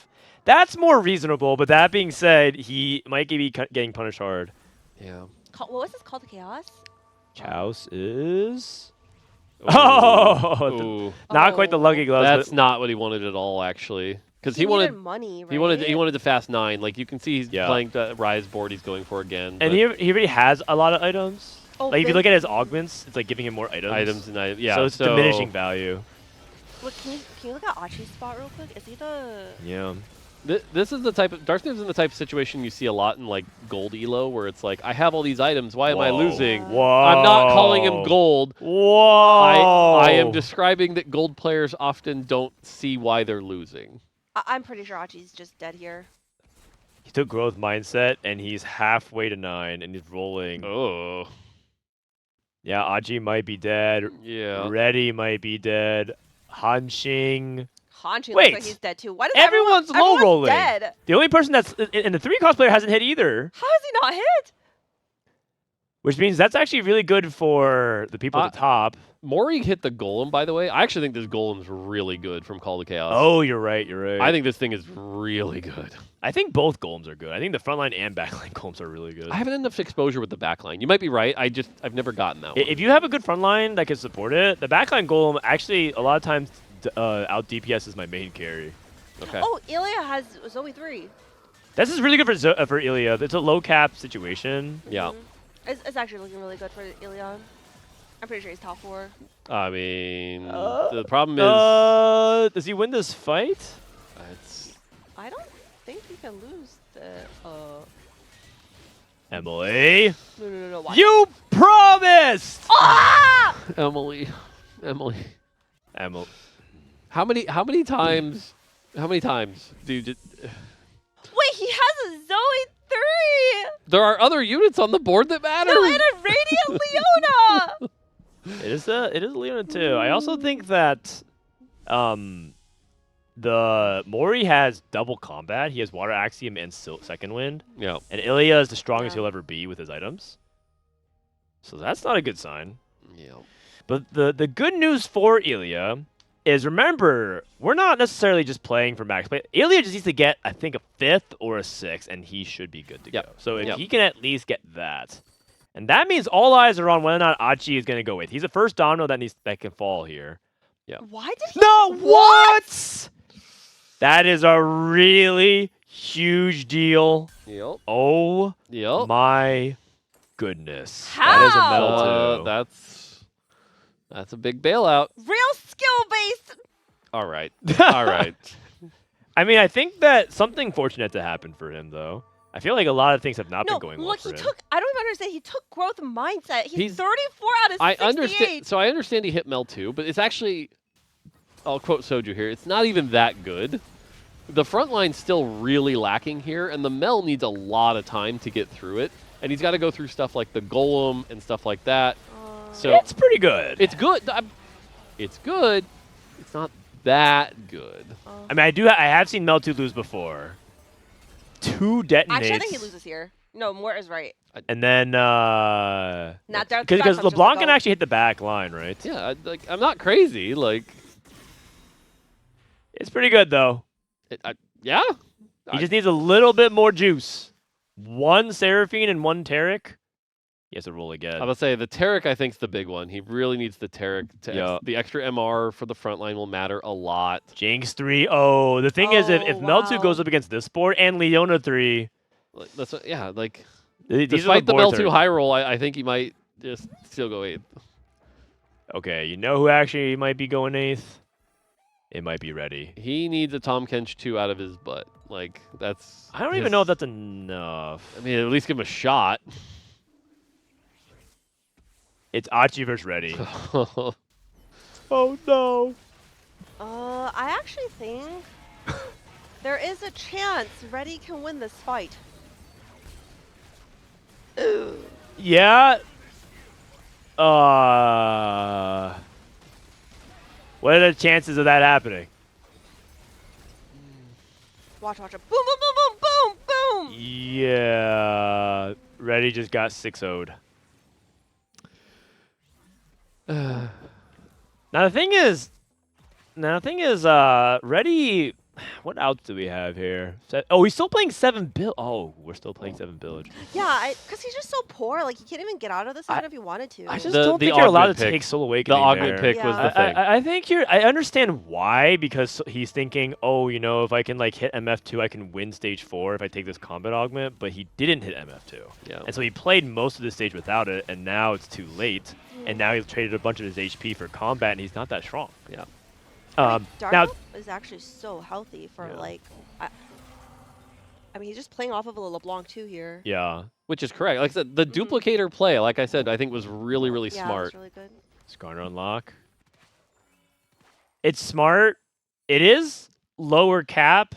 That's more reasonable, but that being said, he might be getting punished hard. Yeah. What was this called? Chaos? Chouse is... Ooh. Not quite the lucky gloves. That's not what he wanted at all, actually. Because he wanted money, right? He wanted the fast 9. Like you can see, he's playing the Rise board. He's going for again. And he already has a lot of items. Oh, like if you look at his augments, it's like giving him more items. Yeah. So it's diminishing value. Look, can you look at Achi's spot real quick? Is he the? Yeah. This is the type of Darth Nub's in the type of situation you see a lot in like gold elo, where it's like, I have all these items. Why am I losing? Whoa. I'm not calling him gold. Whoa. I am describing that gold players often don't see why they're losing. I'm pretty sure Achi's just dead here. He took growth mindset and he's halfway to 9 and he's rolling. Oh. Yeah, Achi might be dead. Yeah. Rety might be dead. Hanxing. Hanxing Wait, looks like he's dead too. Why does everyone's low rolling. Dead? The only person that's and the 3 cosplayer hasn't hit either. How has he not hit? Which means that's actually really good for the people at the top. Mori hit the golem, by the way. I actually think this golem's really good from Call to Chaos. Oh, you're right. You're right. I think this thing is really good. I think both golems are good. I think the frontline and backline golems are really good. I haven't enough exposure with the backline. You might be right. I've never gotten that one. If you have a good frontline that can support it, the backline golem actually a lot of times out DPS is my main carry. Okay. Oh, Elia has Zoe 3. This is really good for Elia. It's a low cap situation. Yeah. It's actually looking really good for Elia. I'm pretty sure he's top 4. I mean, the problem is... does he win this fight? I don't think he can lose the... Emily? No. Watch. You promised! Ah! Emily. How many times do you just... Wait, he has a Zoe 3! There are other units on the board that matter. No, and a Radiant Leona! It is Leona too. I also think that the Mori has double combat. He has Water Axiom and Second Wind. Yeah. And Elia is the strongest he'll ever be with his items. So that's not a good sign. Yeah. But the good news for Elia is, remember, we're not necessarily just playing for max play. Elia just needs to get, I think, a 5th or a 6th, and he should be good to go. So if he can at least get that. And that means all eyes are on whether or not Achi is going to go with. He's the first domino that can fall here. Yeah. Why did he... No, what? That is a really huge deal. Yep. Oh, my goodness. How? That is a medal too. That's a big bailout. Real skill-based! All right. All right. I mean, I think that something fortunate to happen for him, though. I feel like a lot of things have not No, been going well look, for he him. took. I don't even understand. He took growth mindset. He's 34 out of 68. I understand. So I understand he hit Mel too, but it's actually, I'll quote Soju here. It's not even that good. The front line's still really lacking here, and the Mel needs a lot of time to get through it, and he's got to go through stuff like the Golem and stuff like that. So it's pretty good. It's good. It's good. It's not that good. I mean, I have seen Mel 2 lose before. 2 detonates. Actually, I think he loses here. No, Mort is right. And then, Not Darth because Nub LeBlanc can go. actually hit the back line, right? Yeah, I'm not crazy. Like, it's pretty good though. Yeah. He just needs a little bit more juice. 1 Seraphine and 1 Tarek. He has to roll again. I would say the Tarek, I think, is the big one. He really needs the Tarek. The extra MR for the front line will matter a lot. Jinx 3. Oh, the thing is, if Mel 2 goes up against this board and Leona 3. That's yeah, like, these despite are the Mel boards 2 high roll, I think he might just still go 8th. Okay, you know who actually might be going 8th? It might be Rety. He needs a Tom Kench 2 out of his butt. Like, that's... I don't even know if that's enough. I mean, at least give him a shot. It's Achi versus Rety. Oh no. I actually think there is a chance Rety can win this fight. Ooh. Yeah. What are the chances of that happening? Watch it. Boom, boom, boom, boom, boom, boom. Yeah. Rety just got 6-0'd. Now the thing is, Rety. What outs do we have here? Oh, he's still playing 7 bill. Oh, we're still playing 7 village. Yeah, because he's just so poor. Like, he can't even get out of this even if he wanted to. I just don't think you're allowed to take Soul Awakening. The augment there. pick was the thing. I think I understand why, because he's thinking, oh, you know, if I can like hit MF2, I can win stage 4 if I take this combat augment. But he didn't hit MF2. Yeah. And so he played most of the stage without it, and now it's too late. And now he's traded a bunch of his HP for combat, and he's not that strong. Yeah. Darth Now Nub is actually so healthy for like. I mean, he's just playing off of a LeBlanc too here. Yeah. Which is correct. Like I said, the duplicator play, like I said, I think was really, really Yeah, smart. it's really good. Skarner unlock. It's smart. It is lower cap,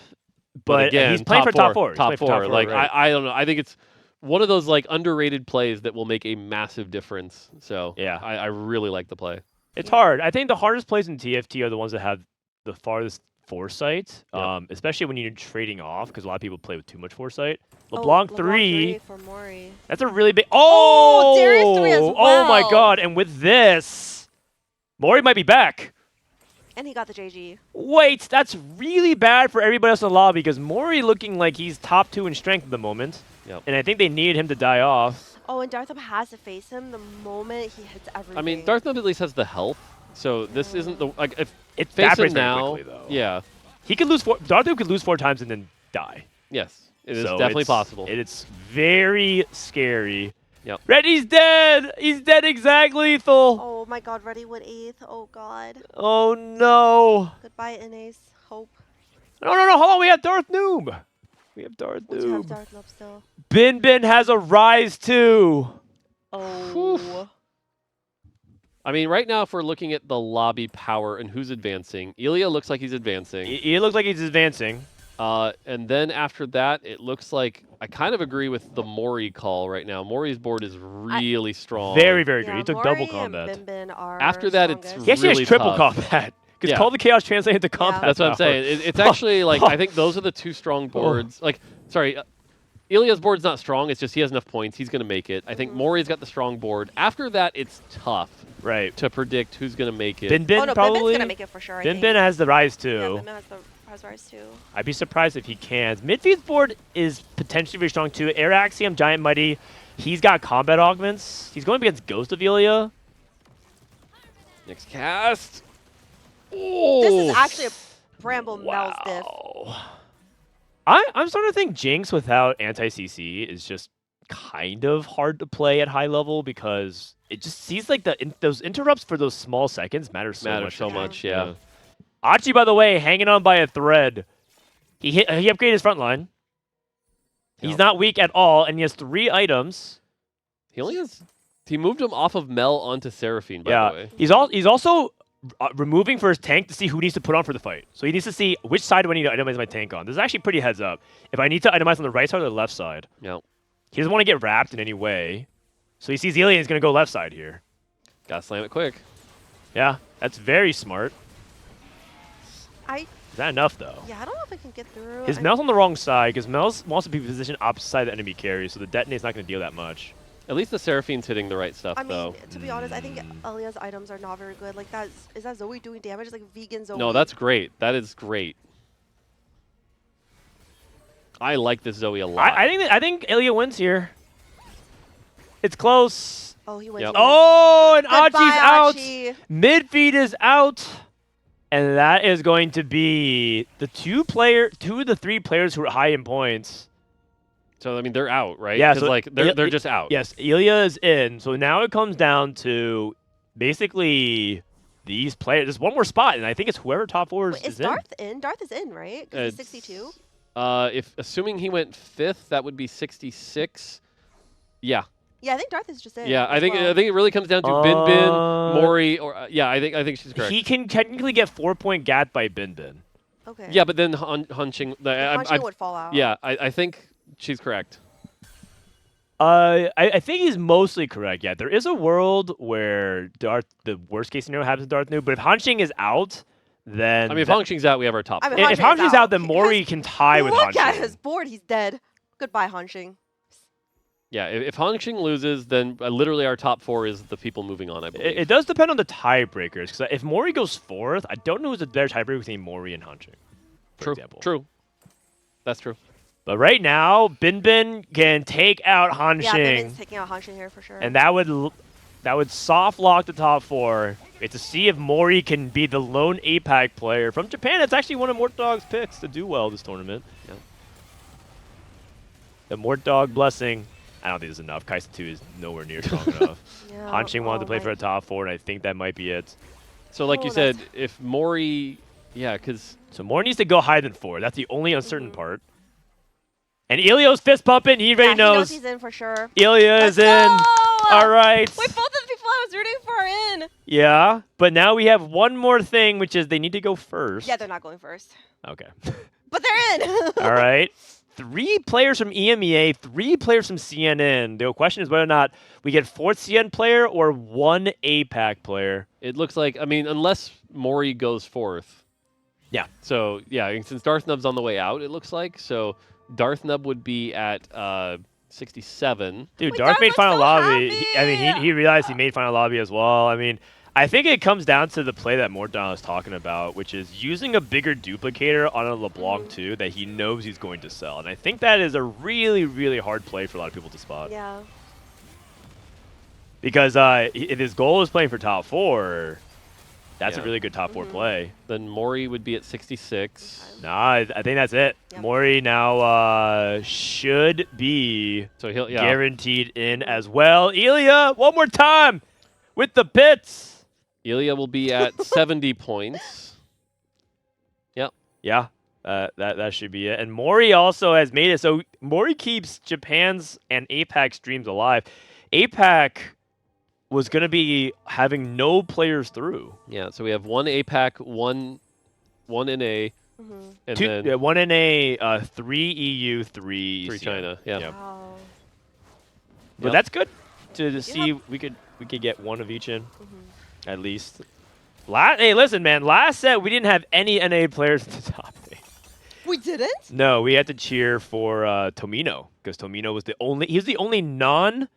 but again, he's playing for top 4. Top He's playing for four. top 4. Like right. I don't know. I think it's one of those like underrated plays that will make a massive difference. So yeah, I really like the play. It's hard. I think the hardest plays in TFT are the ones that have the farthest foresight, especially when you're trading off, because a lot of people play with too much foresight. LeBlanc 3. For Mori. That's a really big. Oh, Darius 3 as well. Oh my God! And with this, Mori might be back. And he got the JG. Wait, that's really bad for everybody else in the lobby because Mori looking like he's top 2 in strength at the moment. Yep. And I think they needed him to die off. Oh, and Darth Nub has to face him the moment he hits everything. I mean, Darth Nub at least has the health, so this isn't the like if it face him evaporates very now. quickly, though. Yeah, he could lose 4. Darth Nub could lose 4 times and then die. Yes, it is So definitely it's- possible. It's very scary. Yep. Rety's dead. He's dead exactly lethal. Oh my God, Rety went 8th. Oh God. Oh no. Goodbye, Ines. Hope. No. Hold on. We have Darth Noob. We have Darth We do have Noob. Darth Nub still. Binbin has a rise too. Oh. I mean, right now, if we're looking at the lobby power and who's advancing, Elia looks like he's advancing. He looks like he's advancing. And then after that, it looks like I kind of agree with the Mori call right now. Mori's board is really strong. Very, very good. Yeah, He took Mori double and combat. Binbin are After that, strongest. it's He actually really has triple tough. combat. Because Yeah. Call the Chaos translated to combat. That's what I'm power. saying. It's actually like I think those are the 2 strong boards. Like, sorry, Elia's board's not strong. It's just he has enough points. He's going to make it. I think Mori's got the strong board. After that, it's tough. Right. To predict who's going to make it. Binbin Oh no, probably. Binbin's gonna make it for sure. I think. Binbin has the rise too. Yeah, Binbin has rise too. I'd be surprised if he can. Midfeed's board is potentially very strong too. Air Axiom, Giant Mighty. He's got combat augments. He's going up against Ghost of Elia. Next cast. This is actually a Bramble Mel's diff. I'm starting to think Jinx without anti-CC is just kind of hard to play at high level because it just seems like those interrupts for those small seconds matter so much. Yeah. Achi, by the way, hanging on by a thread. He upgraded his front line. He's not weak at all, and he has 3 items. He moved him off of Mel onto Seraphine, by the way. He's also removing for his tank to see who needs to put on for the fight. So he needs to see which side do I need to itemize my tank on. This is actually pretty heads up. If I need to itemize on the right side or the left side. Yeah. He doesn't want to get wrapped in any way. So he sees Elia and he's going to go left side here. Gotta slam it quick. Yeah, that's very smart. Is that enough, though? Yeah, I don't know if I can get through. His Mel's on the wrong side, because Mel wants to be positioned opposite side of the enemy carry, so the detonate's not going to deal that much. At least the Seraphine's hitting the right stuff, I mean, though. to be honest, I think Elia's items are not very good. Like, is that Zoe doing damage? It's like vegan Zoe. No, that's great. That is great. I like this Zoe a lot. I think Elia wins here. It's close. Oh, he wins. Yep. Oh, and Goodbye, Achi's out. Achi. Midfeed is out. And that is going to be the 2 of the 3 players who are high in points. So, I mean, they're out, right? Yeah, 'Cause, so like, they're just out. Yes, Elia is in. So now it comes down basically these players. There's one more spot, and I think it's whoever top 4 is Is in. Darth in? Darth is in, right? Because he's 62. If assuming he went 5th, that would be 66. Yeah. Yeah, I think Darth is just in. Yeah, I as think well. it really comes down to Binbin, Mori, or yeah, I think she's correct. He can technically get 4-point gat by Binbin. Okay. Yeah, but then Hanxing, Hanxing would fall out. Yeah, I think she's correct. I think he's mostly correct. Yeah, there is a world where the worst case scenario happens to Darth Nub, but if Hanxing is out, then I mean, if Hanxing's out, we have our top. I mean, if Hanxing's out, then Mori can tie with Look at Hanxing. his board. He's dead. Goodbye, Hanxing. Yeah, if Hanxing loses, then literally our top 4 is the people moving on, I believe. It does depend on the tiebreakers, because if Mori goes 4th, I don't know who's a better tiebreaker between Mori and Hanxing, for example. True. That's true. But right now, Binbin can take out Hanxing. Yeah, Binbin's taking out Hanxing here for sure. And that would soft lock the top 4. It's to see if Mori can be the lone APAC player from Japan. That's actually one of Mortdog's picks to do well this tournament. Yeah. The Mortdog blessing. I don't think it's enough. Kaisa 2 is nowhere near strong enough. Yeah, Hanxing wanted to play for a top 4, and I think that might be it. So like you said, if Mori, yeah, because so Mori needs to go higher than 4. That's the only uncertain part. And Elio's fist pumping. He already He knows knows. he's in for sure. Elia is in. All right. Wait, both of the people I was rooting for are in. Yeah, but now we have one more thing, which is they need to go first. Yeah, they're not going first. Okay. But they're in. All right. 3 players from EMEA, 3 players from CNN. The question is whether or not we get 4th CN player or 1 APAC player. it looks like, I mean, unless Mori goes 4th. Yeah. So, yeah, since Darth Nub's on the way out, it looks like. So, Darth Nub would be at 67. Dude, Darth made final lobby. He realized he made final lobby as well. I mean, I think it comes down to the play that Mortdog is talking about, which is using a bigger duplicator on a LeBlanc too that he knows he's going to sell. And I think that is a really, really hard play for a lot of people to spot. Yeah. Because if his goal is playing for top 4, that's a really good top 4 play. Then Mori would be at 66. Nah, I think that's it. Yep. Mori now should be so guaranteed in as well. Elia, one more time with the pits. Elia will be at 70 points. Yep. Yeah, that should be it. And Mori also has made it. So Mori keeps Japan's and APAC streams alive. APAC was going to be having no players through. Yeah, so we have 1 APAC, one NA, and then 1 NA, 3 EU, 3 China. Yeah. Wow. But that's good to see. We could get one of each in, at least. Hey, listen, man. Last set we didn't have any NA players at the top 8. We didn't? No, we had to cheer for Tomino because Tomino was the only non-CN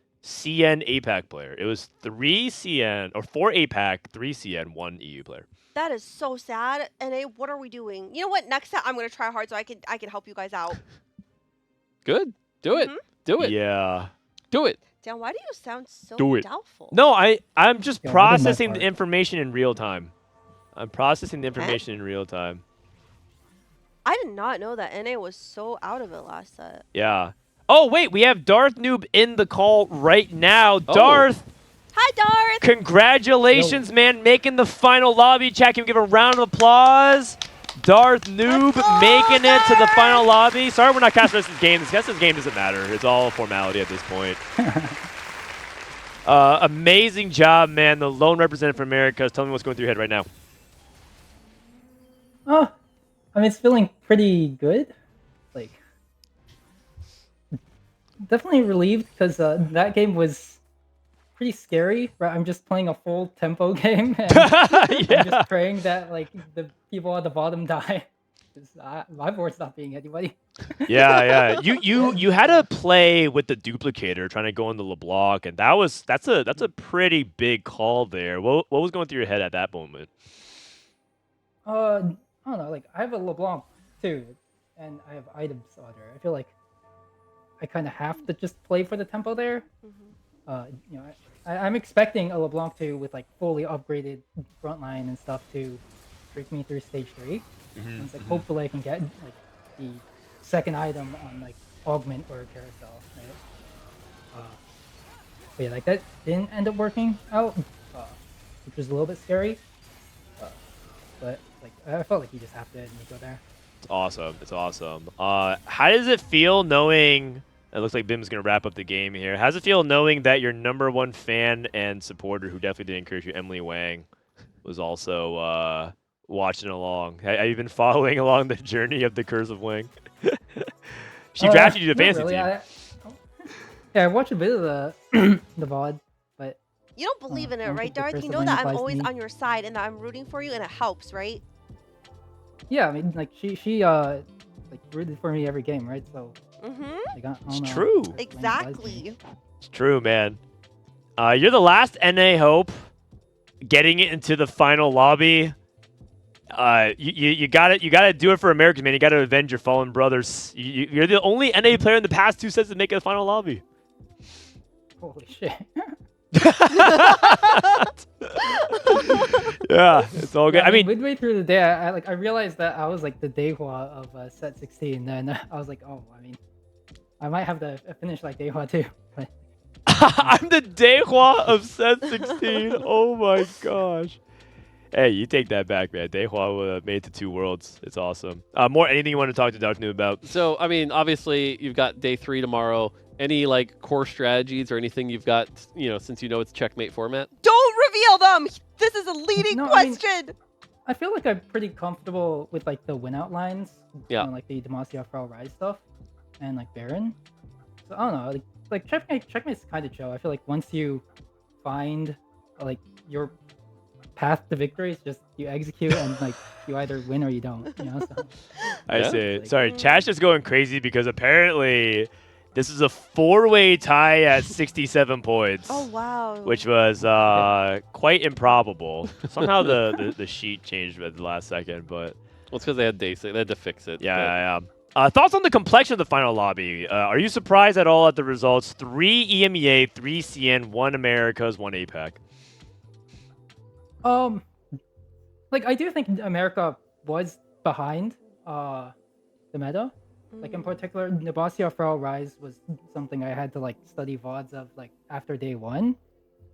APAC player. It was 3 CN or 4 APAC, 3 CN, 1 EU player. That is so sad. NA, what are we doing? You know what? Next time I'm gonna try hard so I can help you guys out. Good. Do it. Do it. Yeah. Do it. Dan, why do you sound so Do it. doubtful? No, I'm just Yeah, processing part. the information in real time. I'm processing the information in real time. I did not know that NA was so out of it last set. Yeah. Oh, wait, we have Darth Nub in the call right now. Darth, Hi, Darth. congratulations, man, making the final lobby chat. Can we give a round of applause? Darth Nub making it to the final lobby. Sorry we're not casting this game. This game doesn't matter. It's all a formality at this point. Amazing job, man. The lone representative for America. Tell me what's going through your head right now. Oh, I mean, it's feeling pretty good. Like, definitely relieved because that game was pretty scary. Right? I'm just playing a full tempo game, and I'm just praying that like the people at the bottom die. My board's not being anybody. Yeah. You had to play with the duplicator trying to go into LeBlanc, and that's a pretty big call there. What was going through your head at that moment? I don't know. Like I have a LeBlanc too, and I have items on her. I feel like I kind of have to just play for the tempo there. You know, I'm expecting a LeBlanc 2 with like fully upgraded frontline and stuff to break me through stage 3. And it's like hopefully I can get like the second item on like augment or carousel. Right? But yeah, like that didn't end up working out, which was a little bit scary. But like I felt like you just have to go there. It's awesome. It's awesome. How does it feel knowing? It looks like Bim's going to wrap up the game here. How does it feel knowing that your #1 fan and supporter, who definitely did encourage you, Emilyywang, was also watching along? Have you been following along the journey of the Curse of Wang? She drafted you to fantasy really. team. I watched a bit of the the VOD, but you don't believe in it, right, Darth? You Curse know of that Wang I'm applies to always me. on your side and that I'm rooting for you, and it helps, right? Yeah, I mean, like she like rooted for me every game, right? So. Like, It's true. Exactly. It's true, man. You're the last NA hope getting it into the final lobby. You got it. You got to do it for Americans, man. You got to avenge your fallen brothers. You're the only NA player in the past 2 sets to make it to the final lobby. Holy shit. Yeah, it's all good. Yeah, I mean, midway through the day, I realized that I was like the Daehua of set 16. Then I was like, oh, I mean, I might have to finish like Daehua too. But I'm the Daehua of set 16. Oh my gosh. Hey, you take that back, man. Daehua made it to 2 worlds. It's awesome. More anything you want to talk to Darth Nub about? So, I mean, obviously, you've got day 3 tomorrow. Any like core strategies or anything you've got, you know, since you know it's checkmate format? Don't reveal them. This is a leading question. I feel like I'm pretty comfortable with like the win outlines. Yeah. You know, like the Demacia Frau Rise stuff, and like Baron. So I don't know. Like checkmate's kind of chill. I feel like once you find like your path to victory, it's just you execute and like you either win or you don't. You know. So. I see. Sorry, chat's just going crazy because apparently this is a 4-way tie at 67 points. Oh wow! Which was quite improbable. Somehow the sheet changed at the last second, but well, it's because they had Deisik. They had to fix it. Yeah. Thoughts on the complexion of the final lobby? Are you surprised at all at the results? 3 EMEA, 3 CN, 1 Americas, 1 APAC. Like I do think America was behind the meta. Like in particular, Demacia Frau Rise was something I had to like study VODs of like after day 1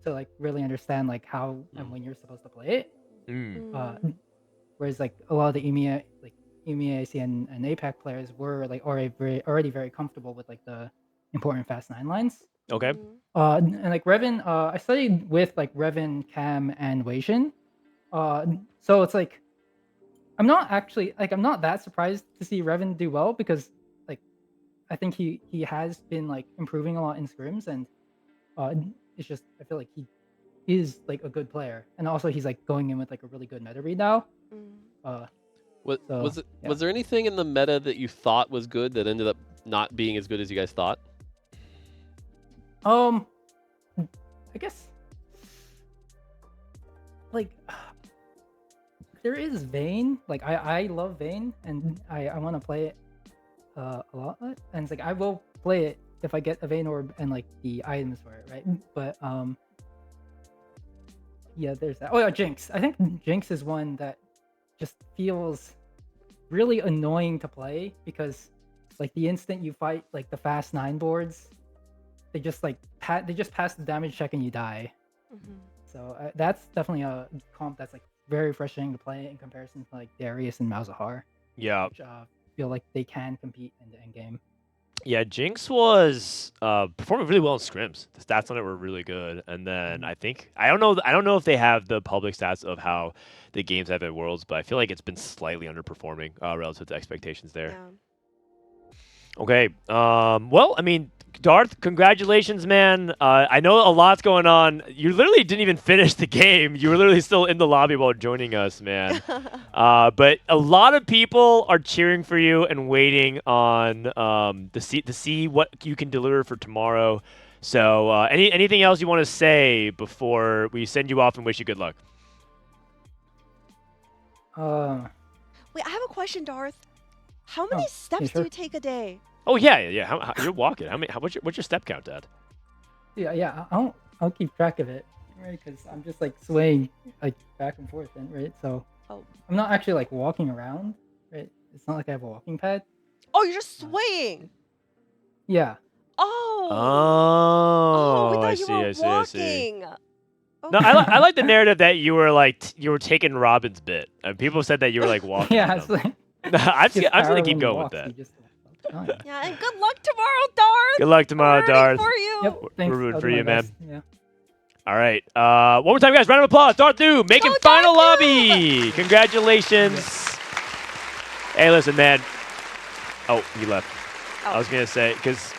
to like really understand like how and when you're supposed to play it. Whereas like a lot of the EMEA and APAC players were like already very comfortable with like the important fast 9 lines. Okay. And like Reven, I studied with like Reven, Cam, and Weishin. So it's like I'm not that surprised to see Reven do well because like I think he has been like improving a lot in scrims and it's just I feel like he is like a good player and also he's like going in with like a really good meta read now. Was there anything in the meta that you thought was good that ended up not being as good as you guys thought? I guess like there is Vayne. Like I love Vayne and I want to play it a lot. And it's like I will play it if I get a Vayne orb and like the items for it, right? But yeah, there's that. Oh yeah, Jinx. I think Jinx is one that just feels really annoying to play because like the instant you fight like the fast 9 boards, they just like pass the damage check and you die. So that's definitely a comp that's like very refreshing to play in comparison to like Darius and Malzahar. Yeah. Which feel like they can compete in the end game. Yeah, Jinx was performing really well in scrims. The stats on it were really good, and then I don't know if they have the public stats of how the games have at Worlds, but I feel like it's been slightly underperforming relative to expectations there. Yeah. Okay. Well, I mean, Darth, congratulations, man. I know a lot's going on. You literally didn't even finish the game. You were literally still in the lobby while joining us, man. But a lot of people are cheering for you and waiting on to see what you can deliver for tomorrow. So, anything else you want to say before we send you off and wish you good luck? Wait, I have a question, Darth. How many steps do you take a day? Oh yeah. How you're walking? What's your step count, Dad? Yeah. I'll keep track of it, right? Because I'm just like swaying like back and forth, right? So I'm not actually like walking around, right? It's not like I have a walking pad. Oh, you're just swaying. Yeah. Oh. I I see. thought you were walking. No, I like the narrative that you were taking Robin's bit. People said that you were like walking. Yeah, it's like. I'm just gonna keep going with that. Yeah, and good luck tomorrow, Darth. Good luck tomorrow, Darth. For you. Yep, thanks. We're rooting I'll for do you, my man. best. Yeah. All right. One more time, guys. Round of applause. Darth Nub making final lobby. Congratulations. Hey, listen, man. Oh, he left. I was gonna say because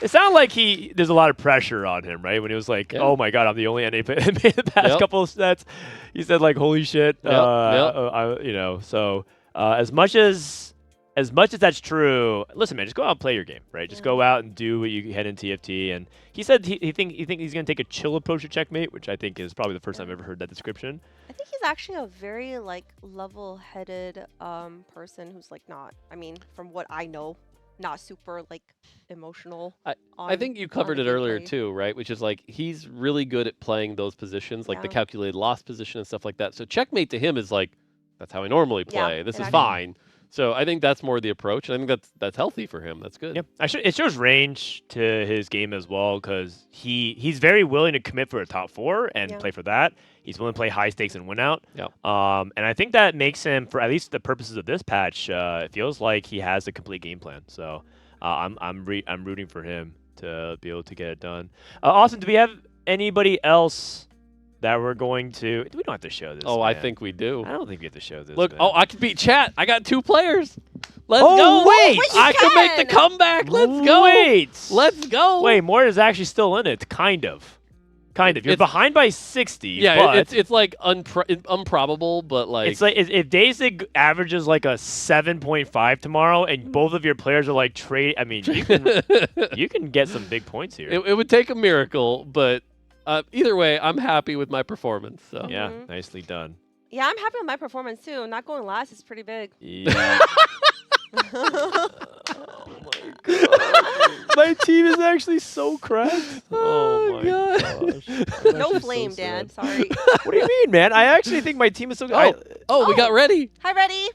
it sounded like there's a lot of pressure on him, right? When he was like, "Oh my God, I'm the only NA player that made the past couple of sets." He said like, "Holy shit!" So as much as that's true, listen, man, just go out and play your game, right? Just go out and do what you had in TFT. And he said he think he's gonna take a chill approach to checkmate, which I think is probably the first time I've ever heard that description. I think he's actually a very like level-headed person who's like not. I mean, from what I know, not super like emotional. I think you covered it earlier too, right? Which is like he's really good at playing those positions, like the calculated loss position and stuff like that. So checkmate to him is like, that's how I normally play. This is fine. So I think that's more the approach, and I think that's healthy for him. That's good. Yep. It shows range to his game as well because he's very willing to commit for a top 4 and play for that. He's willing to play high stakes and win out. Yeah. And I think that makes him, for at least the purposes of this patch, it feels like he has a complete game plan. So I'm rooting for him to be able to get it done. Austin, do we have anybody else that we're going to? We don't have to show this. Oh, man. I think we do. I don't think we have to show this. Look, man. I can beat chat. I got 2 players. Let's go. Wait, I can make the comeback. Let's go. Let's go. Wait, Mori is actually still in it. Kind of. You're behind by 60. Yeah, but it's like improbable, but like it's like if Deisik averages like a 7.5 tomorrow, and both of your players are like trade. I mean, you can get some big points here. It would take a miracle, but either way, I'm happy with my performance. So yeah, nicely done. Yeah, I'm happy with my performance too. Not going last is pretty big. Yeah. Oh my God. My team is actually so cracked. Oh my gosh. No flame, Dad. Sorry. What do you mean, man? I actually think my team is so good. We got Rety. Hi, Rety.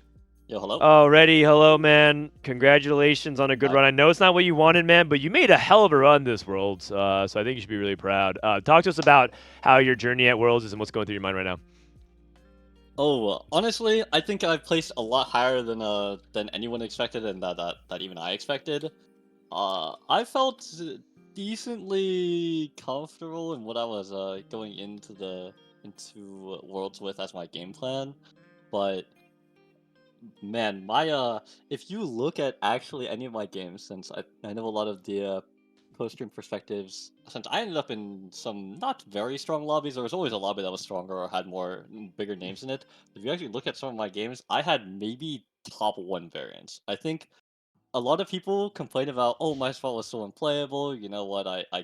Yo, hello. Oh, Rety, hello, man. Congratulations on a good run. I know it's not what you wanted, man, but you made a hell of a run this Worlds, so I think you should be really proud. Talk to us about how your journey at Worlds is and what's going through your mind right now. Oh, honestly, I think I've placed a lot higher than anyone expected, and that even I expected. I felt decently comfortable in what I was going into Worlds with as my game plan, but man, my if you look at actually any of my games, since I know a lot of the Costream perspectives, since I ended up in some not very strong lobbies, there was always a lobby that was stronger or had bigger names in it. If you actually look at some of my games, I had maybe top 1 variants. I think a lot of people complain about, oh, my spot was so unplayable. You know what? I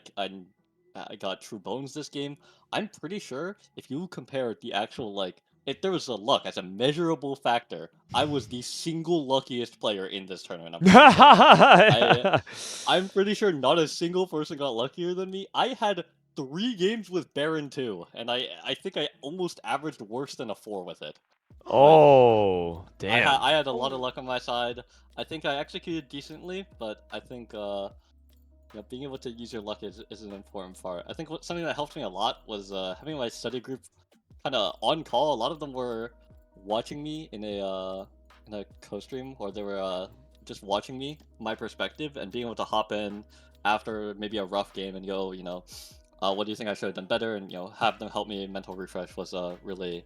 got true bones this game. I'm pretty sure if you compare the actual if there was a luck as a measurable factor, I was the single luckiest player in this tournament. I'm pretty sure not a single person got luckier than me. I had 3 games with Baron 2, and I think I almost averaged worse than a 4 with it. Oh, damn. I had a lot of luck on my side. I think I executed decently, but I think being able to use your luck is an important part. I think something that helped me a lot was having my study group kind of on call. A lot of them were watching me in a co-stream, or they were just watching me, my perspective, and being able to hop in after maybe a rough game and go, what do you think I should have done better? And have them help me mental refresh was really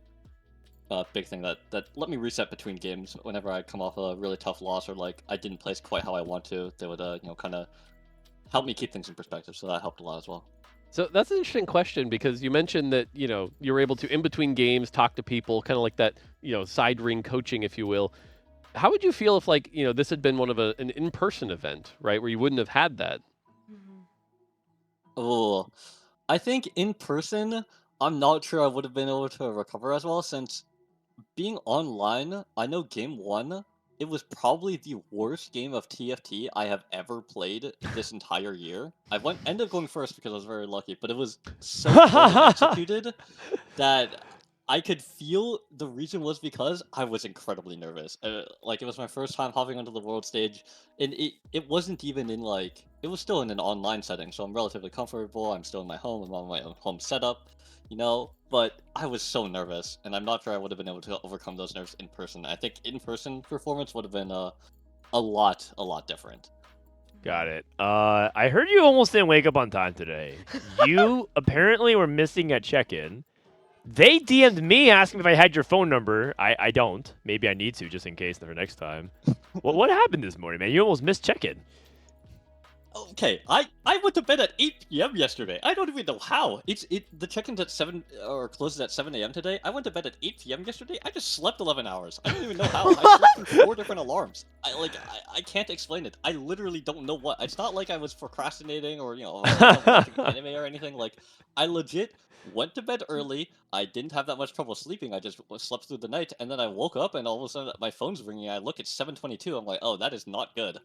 a big thing that let me reset between games. Whenever I come off a really tough loss or like I didn't place quite how I want to, they would kind of help me keep things in perspective. So that helped a lot as well. So that's an interesting question, because you mentioned that you were able to, in between games, talk to people, kind of like that side ring coaching, if you will. How would you feel if this had been one of an in-person event, right, where you wouldn't have had that? Oh, I think in person, I'm not sure I would have been able to recover as well, since being online, I know game 1, it was probably the worst game of TFT I have ever played this entire year. I ended up going first because I was very lucky, but it was so well executed that I could feel the reason was because I was incredibly nervous. It was my first time hopping onto the world stage, and it wasn't even in it was still in an online setting, so I'm relatively comfortable. I'm still in my home. I'm on my own home setup, but I was so nervous, and I'm not sure I would have been able to overcome those nerves in person. I think in-person performance would have been a lot different. Got it. I heard you almost didn't wake up on time today. You apparently were missing at check-in. They DM'd me asking if I had your phone number. I don't. Maybe I need to, just in case for next time. Well, what happened this morning, man? You almost missed check-in. Okay, I went to bed at 8 p.m. yesterday. I don't even know how. The check-in's at 7 or closes at 7 a.m. today. I went to bed at 8 p.m. yesterday. I just slept 11 hours. I don't even know how. I slept through 4 different alarms. I can't explain it. I literally don't know what. It's not like I was procrastinating or watching anime or anything. I legit went to bed early. I didn't have that much trouble sleeping. I just slept through the night, and then I woke up, and all of a sudden my phone's ringing. I look at 7:22. I'm like, oh, that is not good.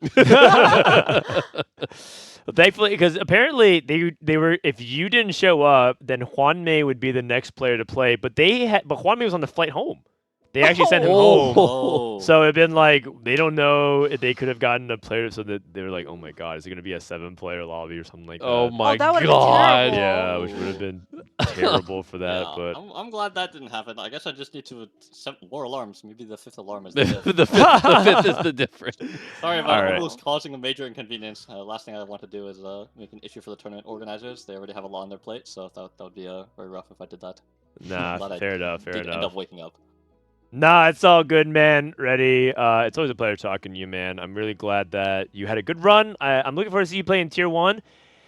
Well, thankfully, because apparently they were. If you didn't show up, then Juanmei would be the next player to play. But Juanmei was on the flight home. They actually sent him home. So it'd been they don't know if they could have gotten a player. So that they were like, oh my god, is it going to be a 7-player lobby or something like that? Oh my god. Yeah, which would have been terrible for that. Yeah, but I'm glad that didn't happen. I guess I just need to set more alarms. Maybe the 5th alarm is the fifth is the difference. Sorry about almost causing a major inconvenience. Last thing I want to do is make an issue for the tournament organizers. They already have a lot on their plate, so that would be very rough if I did that. Nah, fair enough. End up waking up. Nah, it's all good, man. Rety. It's always a pleasure talking to you, man. I'm really glad that you had a good run. I'm looking forward to see you play in Tier 1.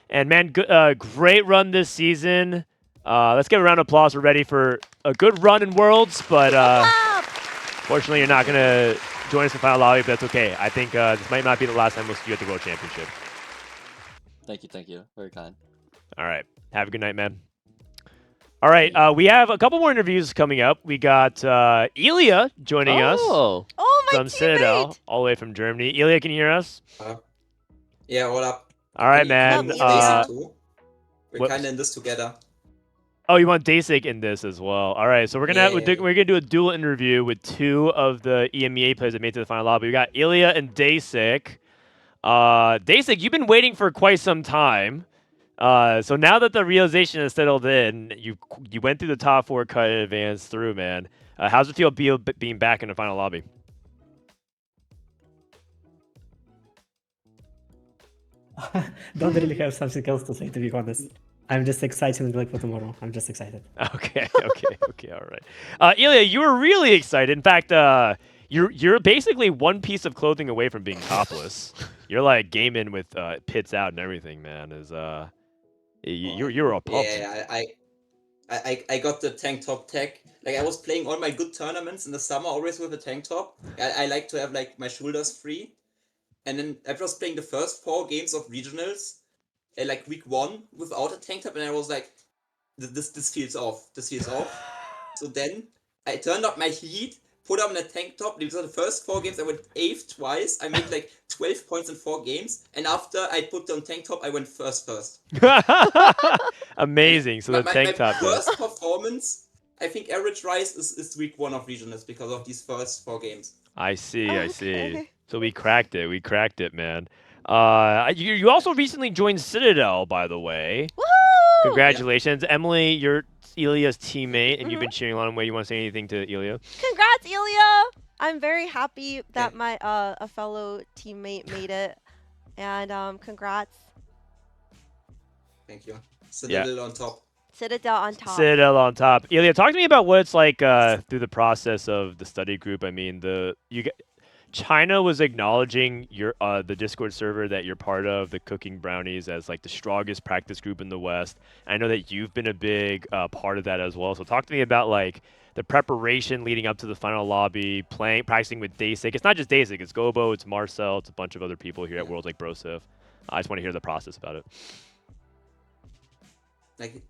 And, man, great run this season. Let's give a round of applause for Rety for a good run in Worlds. But fortunately, you're not going to join us in Final Lobby, but that's okay. I think this might not be the last time we'll see you at the World Championship. Thank you. Very kind. All right. Have a good night, man. All right, we have a couple more interviews coming up. We got Elia joining us from Citadel, all the way from Germany. Elia, can you hear us? Yeah, what up? All right, man. We're kind of in this together. Oh, you want Deisik in this as well? All right, so we're gonna do a dual interview with 2 of the EMEA players that made it to the final lobby. We got Elia and Deisik. Deisik, you've been waiting for quite some time. So now that the realization has settled in, you went through the top 4 cut and advanced through, man. How's it feel being back in the final lobby? Don't really have something else to say, to be honest. I'm just excited for tomorrow. I'm just excited. Okay, all right. Elia, you were really excited. In fact, you're basically one piece of clothing away from being topless. You're gaming with pits out and everything, man. You're a pumped. Yeah, I got the tank top tag. I was playing all my good tournaments in the summer always with a tank top. I like to have my shoulders free. And then I was playing the first 4 games of regionals, week 1 without a tank top, and I was like, this feels off. So then I turned up my heat, put on a tank top. These were the first 4 games. I went 8th twice. I made 12 points in 4 games. And after I put on tank top, I went first. Amazing. So the tank top. My first performance, I think average rise is week 1 of regionals because of these first 4 games. I see. So we cracked it, man. You also recently joined Citadel, by the way. Woohoo! Congratulations, Emily. You're Elia's teammate, and you've been cheering along. You want to say anything to Elia? Congrats, Elia! I'm very happy that my a fellow teammate made it, and congrats. Thank you. Citadel on top. Citadel on top. Citadel on top. Elia, talk to me about what it's like through the process of the study group. I mean, China was acknowledging your the Discord server that you're part of, the Cooking Brownies, as like the strongest practice group in the West. I know that you've been a big part of that as well. So talk to me about like the preparation leading up to the final lobby, practicing with Deisik. It's not just Deisik, it's Gobo, it's Marcel, it's a bunch of other people here at Worlds like Brosif. I just want to hear the process about it. Like,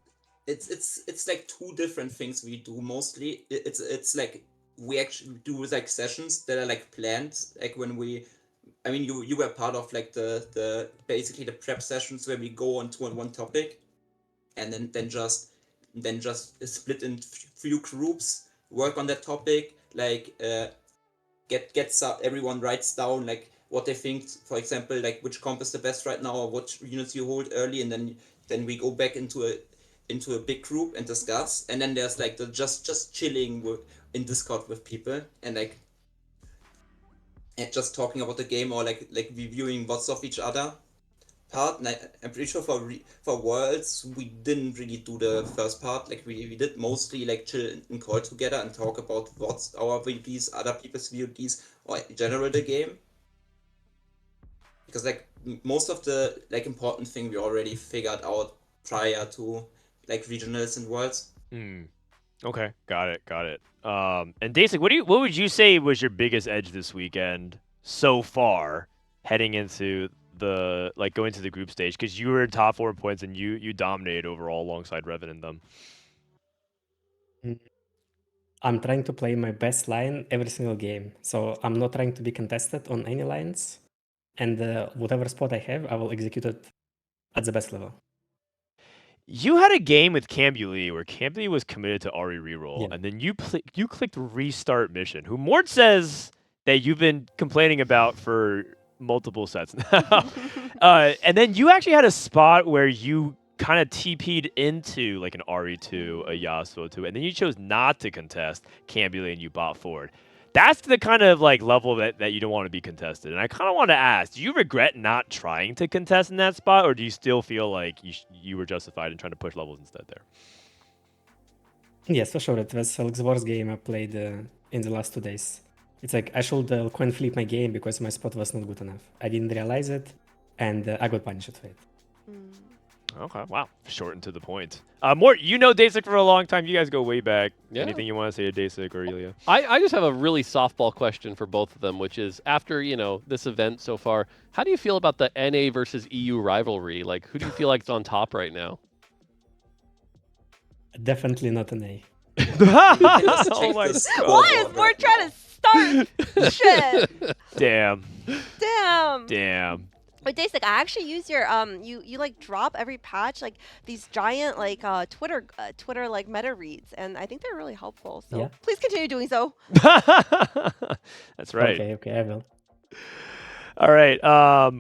it's like two different things we do mostly. It's like we actually do like sessions that are like planned. Like when you were part of like the basically the prep sessions where we go on one topic, and then just split in few groups, work on that topic. Like everyone writes down like what they think. For example, like which comp is the best right now, or what units you hold early, and then we go back into a big group and discuss. And then there's like the just chilling in Discord with people and like just talking about the game, or like reviewing what's of each other part. And I'm pretty sure for Worlds we didn't really do the first part. Like we did mostly like chill and call together and talk about what's our VODs, other people's VODs, or in general the game. Because like most of the like important thing we already figured out prior to like regionals and Worlds. Okay, got it. And Deisik, what would you say was your biggest edge this weekend so far, heading into the going to the group stage? Because you were in top 4 points and you dominated overall alongside Reven and them. I'm trying to play my best line every single game, so I'm not trying to be contested on any lines, and whatever spot I have, I will execute it at the best level. You had a game with Cambuli where Cambuli was committed to Ari reroll, and then you clicked restart mission, who Mort says that you've been complaining about for multiple sets now. And then you actually had a spot where you kind of TP'd into like an RE2, a Yasuo 2, and then you chose not to contest Cambuli and you bot forward. That's the kind of like level that you don't want to be contested. And I kind of want to ask, do you regret not trying to contest in that spot, or do you still feel like you were justified in trying to push levels instead there? Yes, for sure. It was Alex War's game I played in the last 2 days. It's like I should coin flip my game because my spot was not good enough. I didn't realize it, and I got punished for it. Okay, wow. Short and to the point. Mort, you know Deisik for a long time. You guys go way back. Yeah. Anything you want to say to Deisik or Elia? I just have a really softball question for both of them, which is, after, this event so far, how do you feel about the NA versus EU rivalry? Like, who do you feel like is on top right now? Definitely not an A. Oh my God. Why is Mort trying to start shit? Damn. Wait, Deisik, I actually use your you like drop every patch like these giant like Twitter like meta reads, and I think they're really helpful. So please continue doing so. That's right. Okay, I will. All right.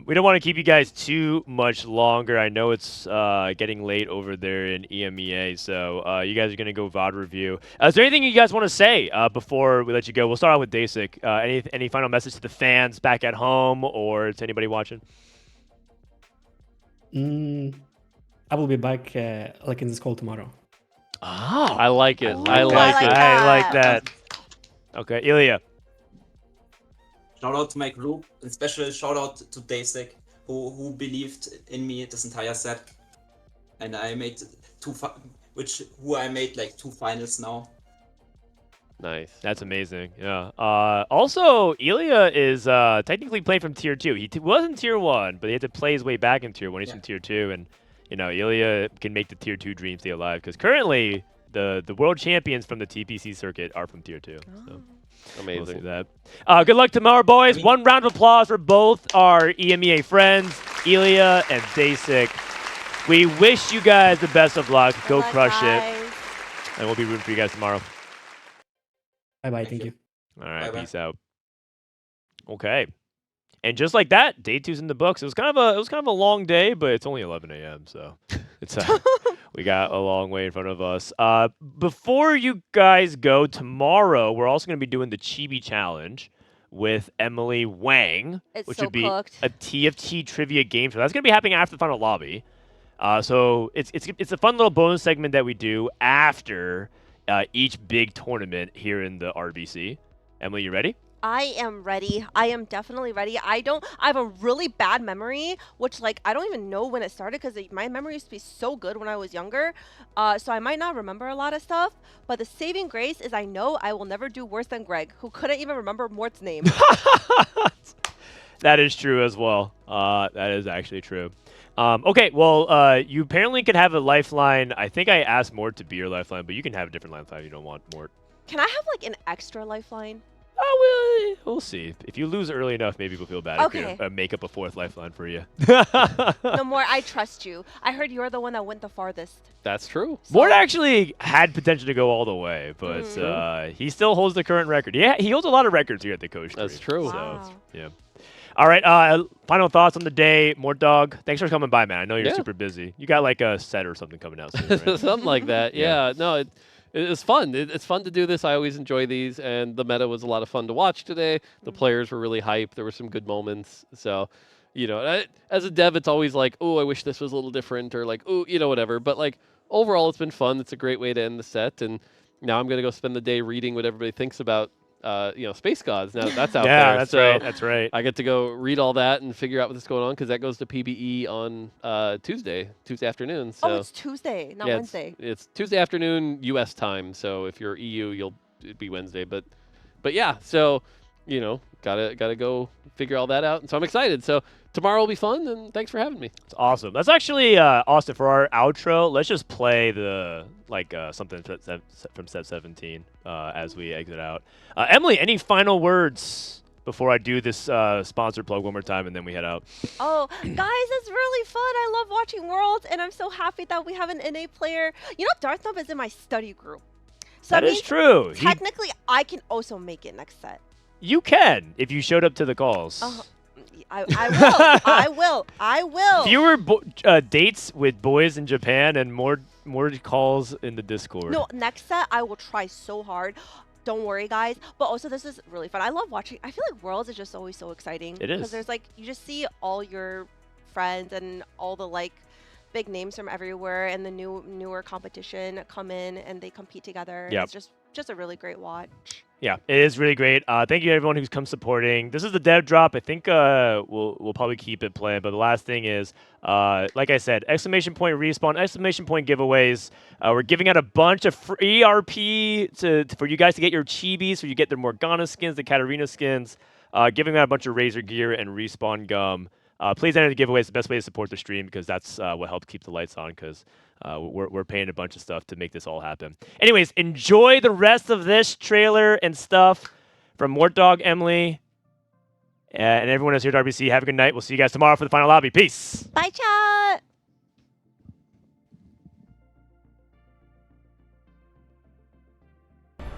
We don't want to keep you guys too much longer. I know it's getting late over there in EMEA, so you guys are gonna go VOD review. Is there anything you guys want to say before we let you go? We'll start off with Deisik. Any final message to the fans back at home or to anybody watching? I will be back like in this call tomorrow. Oh, I like it. I like that. Okay, Elia. Shout out to my group, and special shout out to Deisik, who believed in me this entire set, and I made two finals now. Nice. That's amazing. Yeah. Also, Elia is technically playing from Tier 2. He was in Tier 1, but he had to play his way back in Tier 1. He's from Tier 2, and Elia can make the Tier 2 dream stay alive, because currently the world champions from the TPC circuit are from Tier 2. So. Amazing. We'll see that. Good luck tomorrow, boys. One round of applause for both our EMEA friends, Elia and Deisik. We wish you guys the best of luck. Go crush it. And we'll be rooting for you guys tomorrow. Bye-bye. Thank you. All right. Peace out. Okay. And just like that, day 2's in the books. It was kind of a long day, but it's only 11 a.m. So it's We got a long way in front of us. Before you guys go, tomorrow we're also going to be doing the Chibi Challenge with Emilyywang, which so would be cooked. a TFT trivia game show. That's going to be happening after the final lobby. So it's a fun little bonus segment that we do after each big tournament here in the RBC. Emily, you ready? I am ready. I am definitely ready. I have a really bad memory, which like I don't even know when it started because my memory used to be so good when I was younger. So I might not remember a lot of stuff. But the saving grace is I know I will never do worse than Greg, who couldn't even remember Mort's name. That is true as well. That is actually true. Okay, well, you apparently could have a lifeline. I think I asked Mort to be your lifeline, but you can have a different lifeline if you don't want Mort. Can I have like an extra lifeline? Oh, we'll see. If you lose early enough, maybe we'll feel bad. Okay. If we make up a fourth lifeline for you. No more. I trust you. I heard you're the one that went the farthest. That's true. Mort actually had potential to go all the way, but he still holds the current record. Yeah, he holds a lot of records here at the Coach. That's true. So, yeah. All right. Final thoughts on the day, Mortdog. Thanks for coming by, man. I know you're super busy. You got like a set or something coming out soon, right? Something like that. Yeah. No, it's fun. It's fun to do this. I always enjoy these, and the meta was a lot of fun to watch today. The players were really hyped. There were some good moments. So, as a dev, it's always like, oh, I wish this was a little different, or like, oh, whatever. But like overall, it's been fun. It's a great way to end the set, and now I'm gonna go spend the day reading what everybody thinks about. Space Gods. Now that's out there. Yeah, that's so right. That's right. I get to go read all that and figure out what's going on because that goes to PBE on Tuesday afternoon. So it's Tuesday, not yeah, Wednesday. It's Tuesday afternoon U.S. time. So if you're EU, it'd be Wednesday. But yeah, so gotta go figure all that out. And so I'm excited. So tomorrow will be fun. And thanks for having me. It's awesome. That's actually Austin for our outro. Let's just play the something from set 17 as we exit out. Emily, any final words before I do this sponsor plug one more time and then we head out? Oh, guys, it's really fun. I love watching Worlds, and I'm so happy that we have an NA player. Darth Nub is in my study group. So that is true. Technically, I can also make it next set. You can if you showed up to the calls. I will. Fewer dates with boys in Japan and more calls in the Discord. No, next set I will try so hard. Don't worry, guys. But also, this is really fun. I love watching. I feel like Worlds is just always so exciting. It is. Because there's you just see all your friends and all the big names from everywhere, and the newer competition come in and they compete together. Yep. It's just a really great watch. Yeah, it is really great. Thank you to everyone who's come supporting. This is the dev drop. I think we'll probably keep it playing. But the last thing is, like I said, exclamation point respawn, exclamation point giveaways. We're giving out a bunch of free RP for you guys to get your chibis, so you get their Morgana skins, the Katarina skins. Giving out a bunch of Razor gear and respawn gum. Please enter the giveaway. It's the best way to support the stream because that's what helps keep the lights on because we're paying a bunch of stuff to make this all happen. Anyways, enjoy the rest of this trailer and stuff from Mortdog, Emily, and everyone else here at RBC. Have a good night. We'll see you guys tomorrow for the final lobby. Peace. Bye, chat.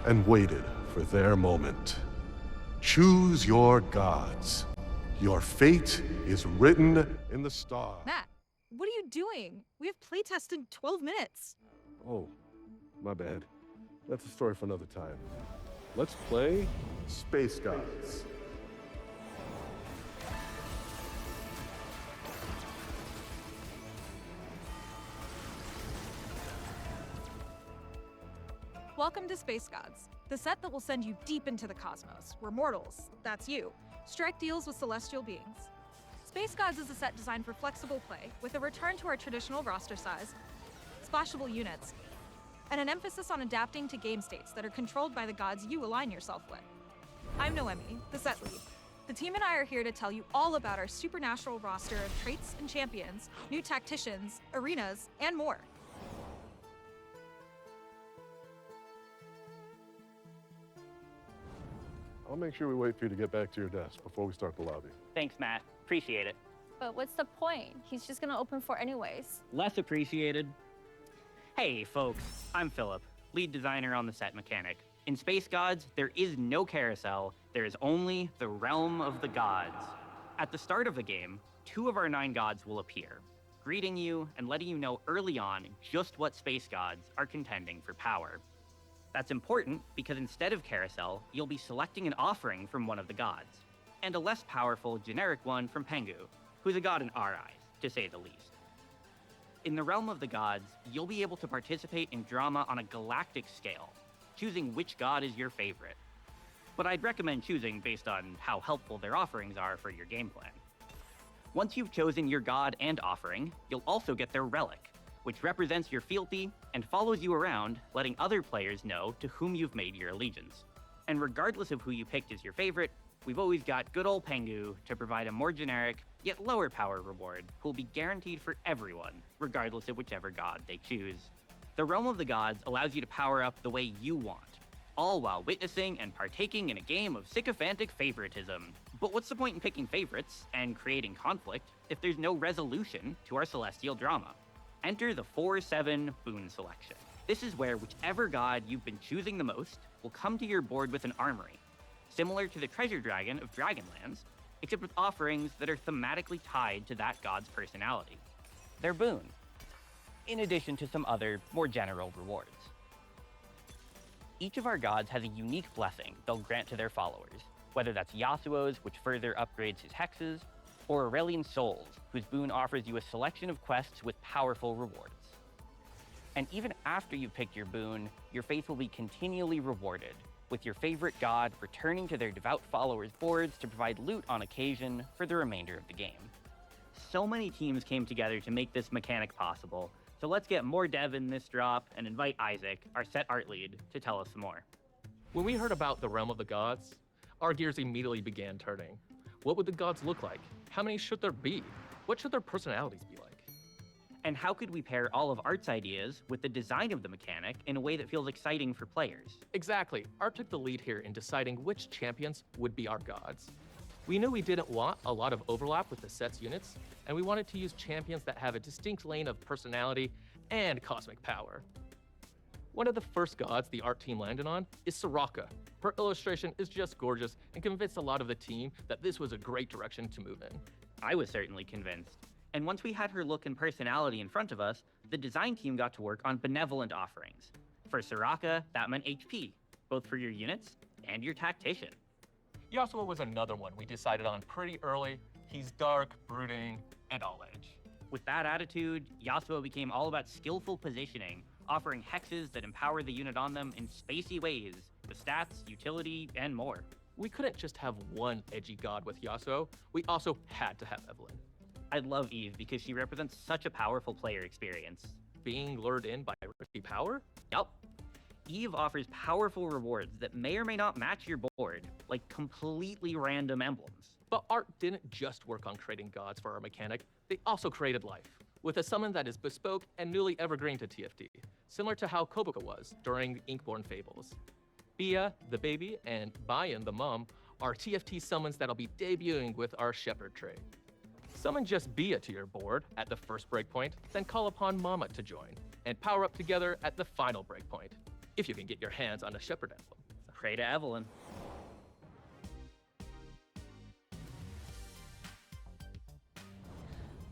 And waited for their moment. Choose your gods. Your fate is written in the stars. Matt, what are you doing? We have playtest in 12 minutes. Oh, my bad. That's a story for another time. Let's play Space Gods. Welcome to Space Gods, the set that will send you deep into the cosmos, where mortals, that's you, strike deals with celestial beings. Space Gods is a set designed for flexible play, with a return to our traditional roster size, splashable units, and an emphasis on adapting to game states that are controlled by the gods you align yourself with. I'm Noemi, the set lead. The team and I are here to tell you all about our supernatural roster of traits and champions, new tacticians, arenas, and more. I'll make sure we wait for you to get back to your desk before we start the lobby. Thanks, Matt. Appreciate it. But what's the point? He's just gonna open for anyways. Less appreciated. Hey, folks. I'm Philip, lead designer on the set mechanic. In Space Gods, there is no carousel. There is only the realm of the gods. At the start of the game, 2 of our 9 gods will appear. greeting you and letting you know early on just what space gods are contending for power. That's important because instead of Carousel, you'll be selecting an offering from one of the gods, and a less powerful generic one from Pengu, who's a god in our eyes, to say the least. In the realm of the gods, you'll be able to participate in drama on a galactic scale, choosing which god is your favorite. But I'd recommend choosing based on how helpful their offerings are for your game plan. Once you've chosen your god and offering, you'll also get their relic, which represents your fealty and follows you around, letting other players know to whom you've made your allegiance. And regardless of who you picked as your favorite, we've always got good old Pengu to provide a more generic, yet lower power reward, who'll be guaranteed for everyone, regardless of whichever god they choose. The Realm of the Gods allows you to power up the way you want, all while witnessing and partaking in a game of sycophantic favoritism. But what's the point in picking favorites and creating conflict if there's no resolution to our celestial drama? Enter the 4/7 boon selection. This is where whichever god you've been choosing the most will come to your board with an armory, similar to the Treasure Dragon of Dragonlands, except with offerings that are thematically tied to that god's personality. They're boon, in addition to some other, more general rewards. Each of our gods has a unique blessing they'll grant to their followers, whether that's Yasuo's, which further upgrades his hexes, or Aurelian Soul's, whose boon offers you a selection of quests with powerful rewards. And even after you've picked your boon, your faith will be continually rewarded, with your favorite god returning to their devout followers' boards to provide loot on occasion for the remainder of the game. So many teams came together to make this mechanic possible, so let's get more dev in this drop and invite Isaac, our set art lead, to tell us some more. When we heard about the Realm of the Gods, our gears immediately began turning. What would the gods look like? How many should there be? What should their personalities be like? And how could we pair all of Art's ideas with the design of the mechanic in a way that feels exciting for players? Exactly. Art took the lead here in deciding which champions would be our gods. We knew we didn't want a lot of overlap with the set's units, and we wanted to use champions that have a distinct lane of personality and cosmic power. One of the first gods the art team landed on is Soraka. Her illustration is just gorgeous and convinced a lot of the team that this was a great direction to move in. I was certainly convinced. And once we had her look and personality in front of us, the design team got to work on benevolent offerings. For Soraka, that meant HP, both for your units and your Tactician. Yasuo was another one we decided on pretty early. He's dark, brooding, and all edge. With that attitude, Yasuo became all about skillful positioning, offering hexes that empower the unit on them in spacey ways, with stats, utility, and more. We couldn't just have one edgy god with Yasuo, we also had to have Evelyn. I love Eve because she represents such a powerful player experience. Being lured in by risky power? Yup. Eve offers powerful rewards that may or may not match your board, like completely random emblems. But Art didn't just work on creating gods for our mechanic, they also created life, with a summon that is bespoke and newly evergreen to TFT, similar to how Kobuka was during Inkborn Fables. Bia, the baby, and Bayan, the mom, are TFT summons that'll be debuting with our Shepherd trait. Summon just Bia to your board at the first breakpoint, then call upon Mama to join, and power up together at the final breakpoint, if you can get your hands on a Shepherd emblem. Pray to Evelyn.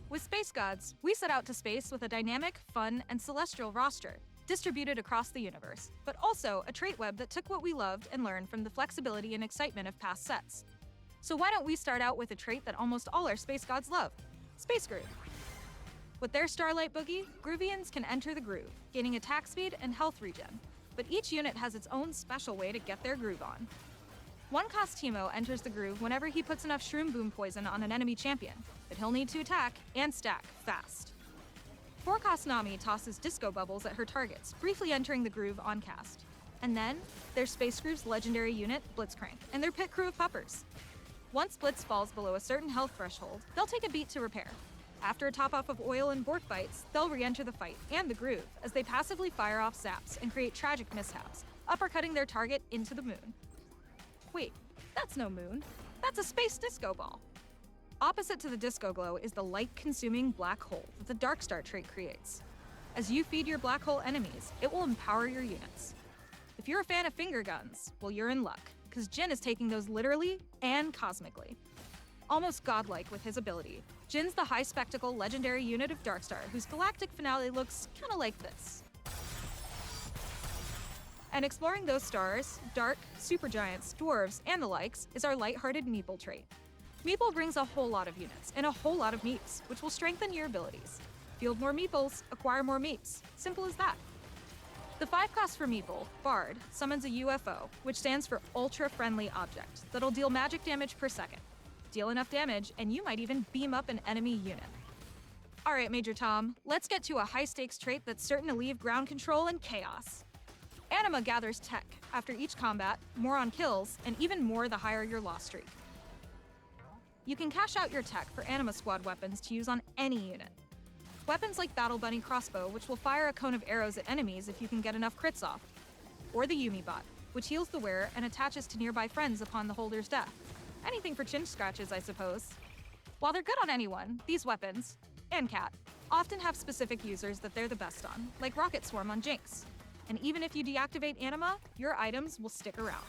With Space Gods, we set out to space with a dynamic, fun, and celestial roster, distributed across the universe, but also a trait web that took what we loved and learned from the flexibility and excitement of past sets. So why don't we start out with a trait that almost all our Space Gods love, Space Groove. With their Starlight Boogie, Groovians can enter the groove, gaining attack speed and health regen, but each unit has its own special way to get their groove on. One-cost Teemo enters the groove whenever he puts enough Shroom Boom Poison on an enemy champion, but he'll need to attack and stack fast. 4-cost Nami tosses Disco Bubbles at her targets, briefly entering the groove on cast. And then, there's Space Groove's legendary unit, Blitzcrank, and their pit crew of puppers. Once Blitz falls below a certain health threshold, they'll take a beat to repair. After a top-off of oil and Bork bites, they'll re-enter the fight and the groove as they passively fire off zaps and create tragic mishaps, uppercutting their target into the moon. Wait, that's no moon. That's a space disco ball. Opposite to the disco glow is the light-consuming black hole that the Darkstar trait creates. As you feed your black hole enemies, it will empower your units. If you're a fan of finger guns, well, you're in luck, because Jin is taking those literally and cosmically. almost godlike with his ability. Jin's the high spectacle legendary unit of Darkstar, whose galactic finale looks kinda like this. And exploring those stars, dark, supergiants, dwarves, and the likes, is our lighthearted Meeple trait. Meeple brings a whole lot of units and a whole lot of meeps, which will strengthen your abilities. Field more Meeples, acquire more meeps. Simple as that. The 5-cost for Meeple, Bard, summons a UFO, which stands for Ultra Friendly Object, that'll deal magic damage per second. Deal enough damage, and you might even beam up an enemy unit. Alright, Major Tom, let's get to a high-stakes trait that's certain to leave ground control and chaos. Anima gathers tech after each combat, more on kills, and even more the higher your loss streak. You can cash out your tech for Anima Squad weapons to use on any unit. Weapons like Battle Bunny Crossbow, which will fire a cone of arrows at enemies if you can get enough crits off. Or the Yumi Bot, which heals the wearer and attaches to nearby friends upon the holder's death. Anything for chin scratches, I suppose. While they're good on anyone, these weapons, and Cat, often have specific users that they're the best on, like Rocket Swarm on Jinx. And even if you deactivate Anima, your items will stick around.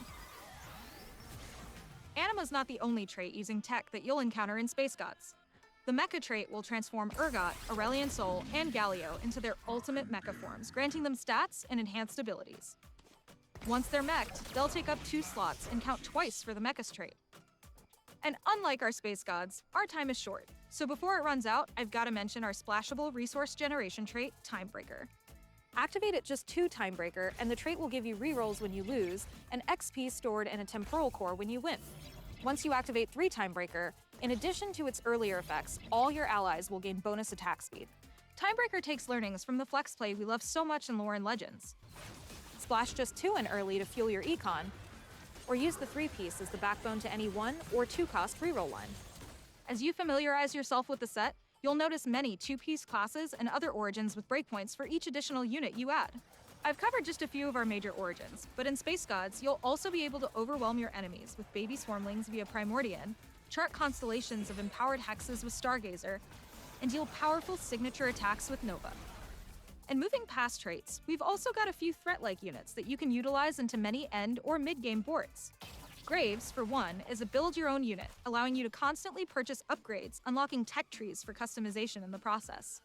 Anima's not the only trait using tech that you'll encounter in Space Gods. The Mecha trait will transform Urgot, Aurelian Soul, and Galio into their ultimate mecha forms, granting them stats and enhanced abilities. Once they're meched, they'll take up 2 slots and count twice for the Mecha's trait. And unlike our Space Gods, our time is short, so before it runs out, I've got to mention our splashable resource generation trait, Timebreaker. Activate at just 2 Timebreaker, and the trait will give you rerolls when you lose, and XP stored in a temporal core when you win. Once you activate 3 Timebreaker, in addition to its earlier effects, all your allies will gain bonus attack speed. Timebreaker takes learnings from the flex play we love so much in lore and legends. Splash just 2 in early to fuel your econ, or use the 3-piece as the backbone to any 1 or 2-cost reroll line. As you familiarize yourself with the set, you'll notice many 2-piece classes and other origins with breakpoints for each additional unit you add. I've covered just a few of our major origins, but in Space Gods, you'll also be able to overwhelm your enemies with baby swarmlings via Primordian, chart constellations of empowered hexes with Stargazer, and deal powerful signature attacks with Nova. And moving past traits, we've also got a few threat-like units that you can utilize into many end or mid-game boards. Graves, for one, is a build-your-own unit, allowing you to constantly purchase upgrades, unlocking tech trees for customization in the process.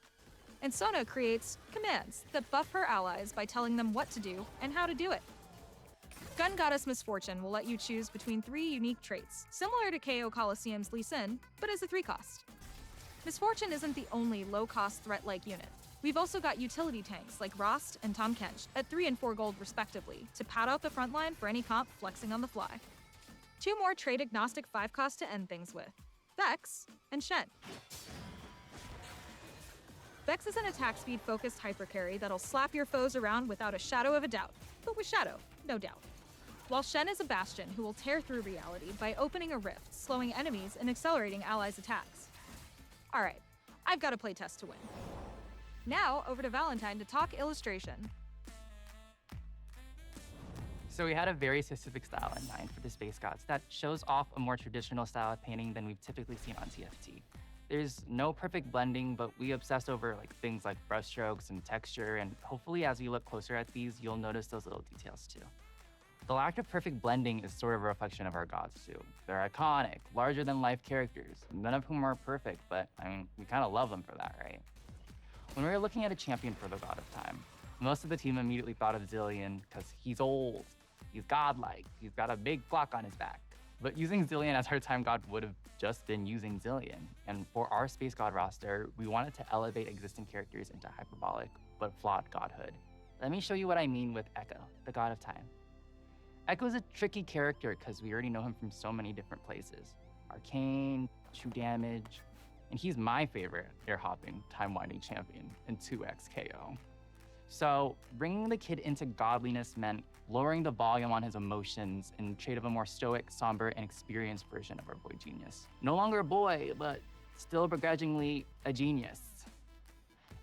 And Sona creates commands that buff her allies by telling them what to do and how to do it. Gun Goddess Misfortune will let you choose between 3 unique traits, similar to KO Coliseum's Lee Sin, but as a 3-cost. Misfortune isn't the only low-cost threat-like unit. We've also got utility tanks like Rost and Tom Kench at 3 and 4 gold respectively to pad out the front line for any comp flexing on the fly. 2 more trade-agnostic 5-cost to end things with, Vex and Shen. Vex is an attack speed-focused hypercarry that'll slap your foes around without a shadow of a doubt, but with shadow, no doubt. While Shen is a bastion who will tear through reality by opening a rift, slowing enemies and accelerating allies' attacks. Alright, I've got a playtest to win. Now, over to Valentine to talk illustration. So we had a very specific style in mind for the Space Gods that shows off a more traditional style of painting than we've typically seen on TFT. There's no perfect blending, but we obsessed over things like brushstrokes and texture, and hopefully as we look closer at these, you'll notice those little details too. The lack of perfect blending is sort of a reflection of our gods too. They're iconic, larger-than-life characters, none of whom are perfect, but I mean, we kind of love them for that, right? When we were looking at a champion for the God of Time, most of the team immediately thought of Zilean because he's old, he's godlike, he's got a big flock on his back. But using Zilean as our time god would have just been using Zilean. And for our Space God roster, we wanted to elevate existing characters into hyperbolic but flawed godhood. Let me show you what I mean with Echo, the God of Time. Echo's a tricky character because we already know him from so many different places. Arcane, true damage, and he's my favorite air-hopping, time-winding champion in 2x KO. So bringing the kid into godliness meant lowering the volume on his emotions in trade of a more stoic, somber, and experienced version of our boy genius. No longer a boy, but still begrudgingly a genius.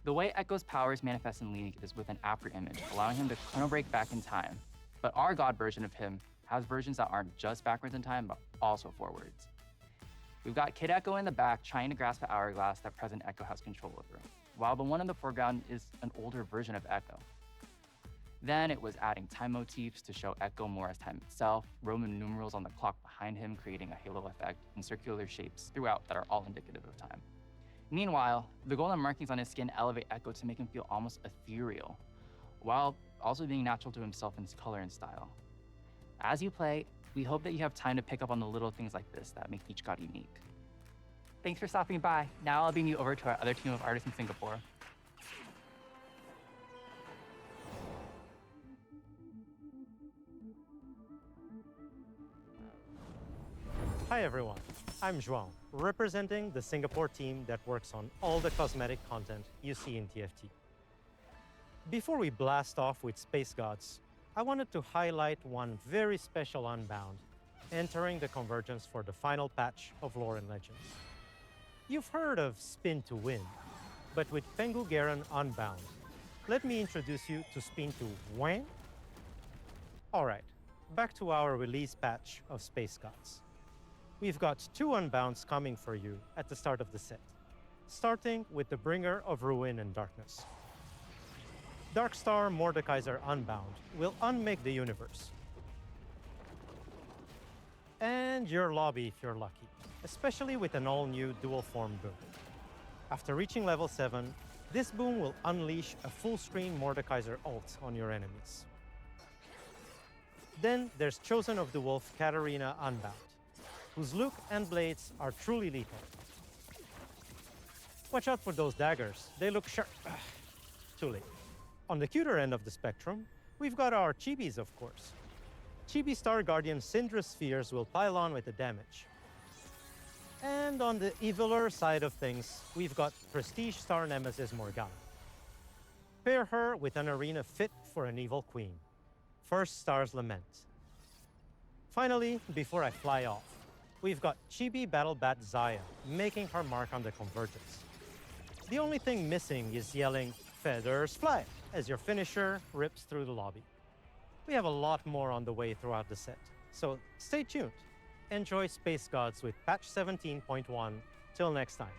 The way Echo's powers manifest in League is with an after image, allowing him to chrono break back in time. But our god version of him has versions that aren't just backwards in time, but also forwards. We've got Kid Echo in the back trying to grasp the hourglass that present Echo has control over, while the one in the foreground is an older version of Echo. Then it was adding time motifs to show Echo more as time itself, Roman numerals on the clock behind him creating a halo effect, and circular shapes throughout that are all indicative of time. Meanwhile, the golden markings on his skin elevate Echo to make him feel almost ethereal, while also being natural to himself in his color and style. As you play, we hope that you have time to pick up on the little things like this that make each god unique. Thanks for stopping by. Now I'll beam you over to our other team of artists in Singapore. Hi everyone, I'm João, representing the Singapore team that works on all the cosmetic content you see in TFT. Before we blast off with Space Gods, I wanted to highlight one very special Unbound entering the Convergence for the final patch of Lore and Legends. You've heard of Spin to Win, but with Pengu Garen Unbound, let me introduce you to Spin to Win. Alright, back to our release patch of Space Gods. We've got 2 Unbounds coming for you at the start of the set, starting with the Bringer of Ruin and Darkness. Darkstar Mordekaiser Unbound will unmake the universe. And your lobby if you're lucky, especially with an all-new dual form boom. After reaching level 7, this boom will unleash a full-screen Mordekaiser ult on your enemies. Then there's Chosen of the Wolf Katarina Unbound, whose look and blades are truly lethal. Watch out for those daggers, they look sharp. Too late. On the cuter end of the spectrum, we've got our Chibis, of course. Chibi Star Guardian Syndra Spheres will pile on with the damage. And on the eviler side of things, we've got Prestige Star Nemesis Morgana. Pair her with an arena fit for an evil queen. First Star's Lament. Finally, before I fly off, we've got Chibi Battle Bat Zaya making her mark on the Convergence. The only thing missing is yelling, "Feathers fly," as your finisher rips through the lobby. We have a lot more on the way throughout the set, so stay tuned. Enjoy Space Gods with patch 17.1. Till next time.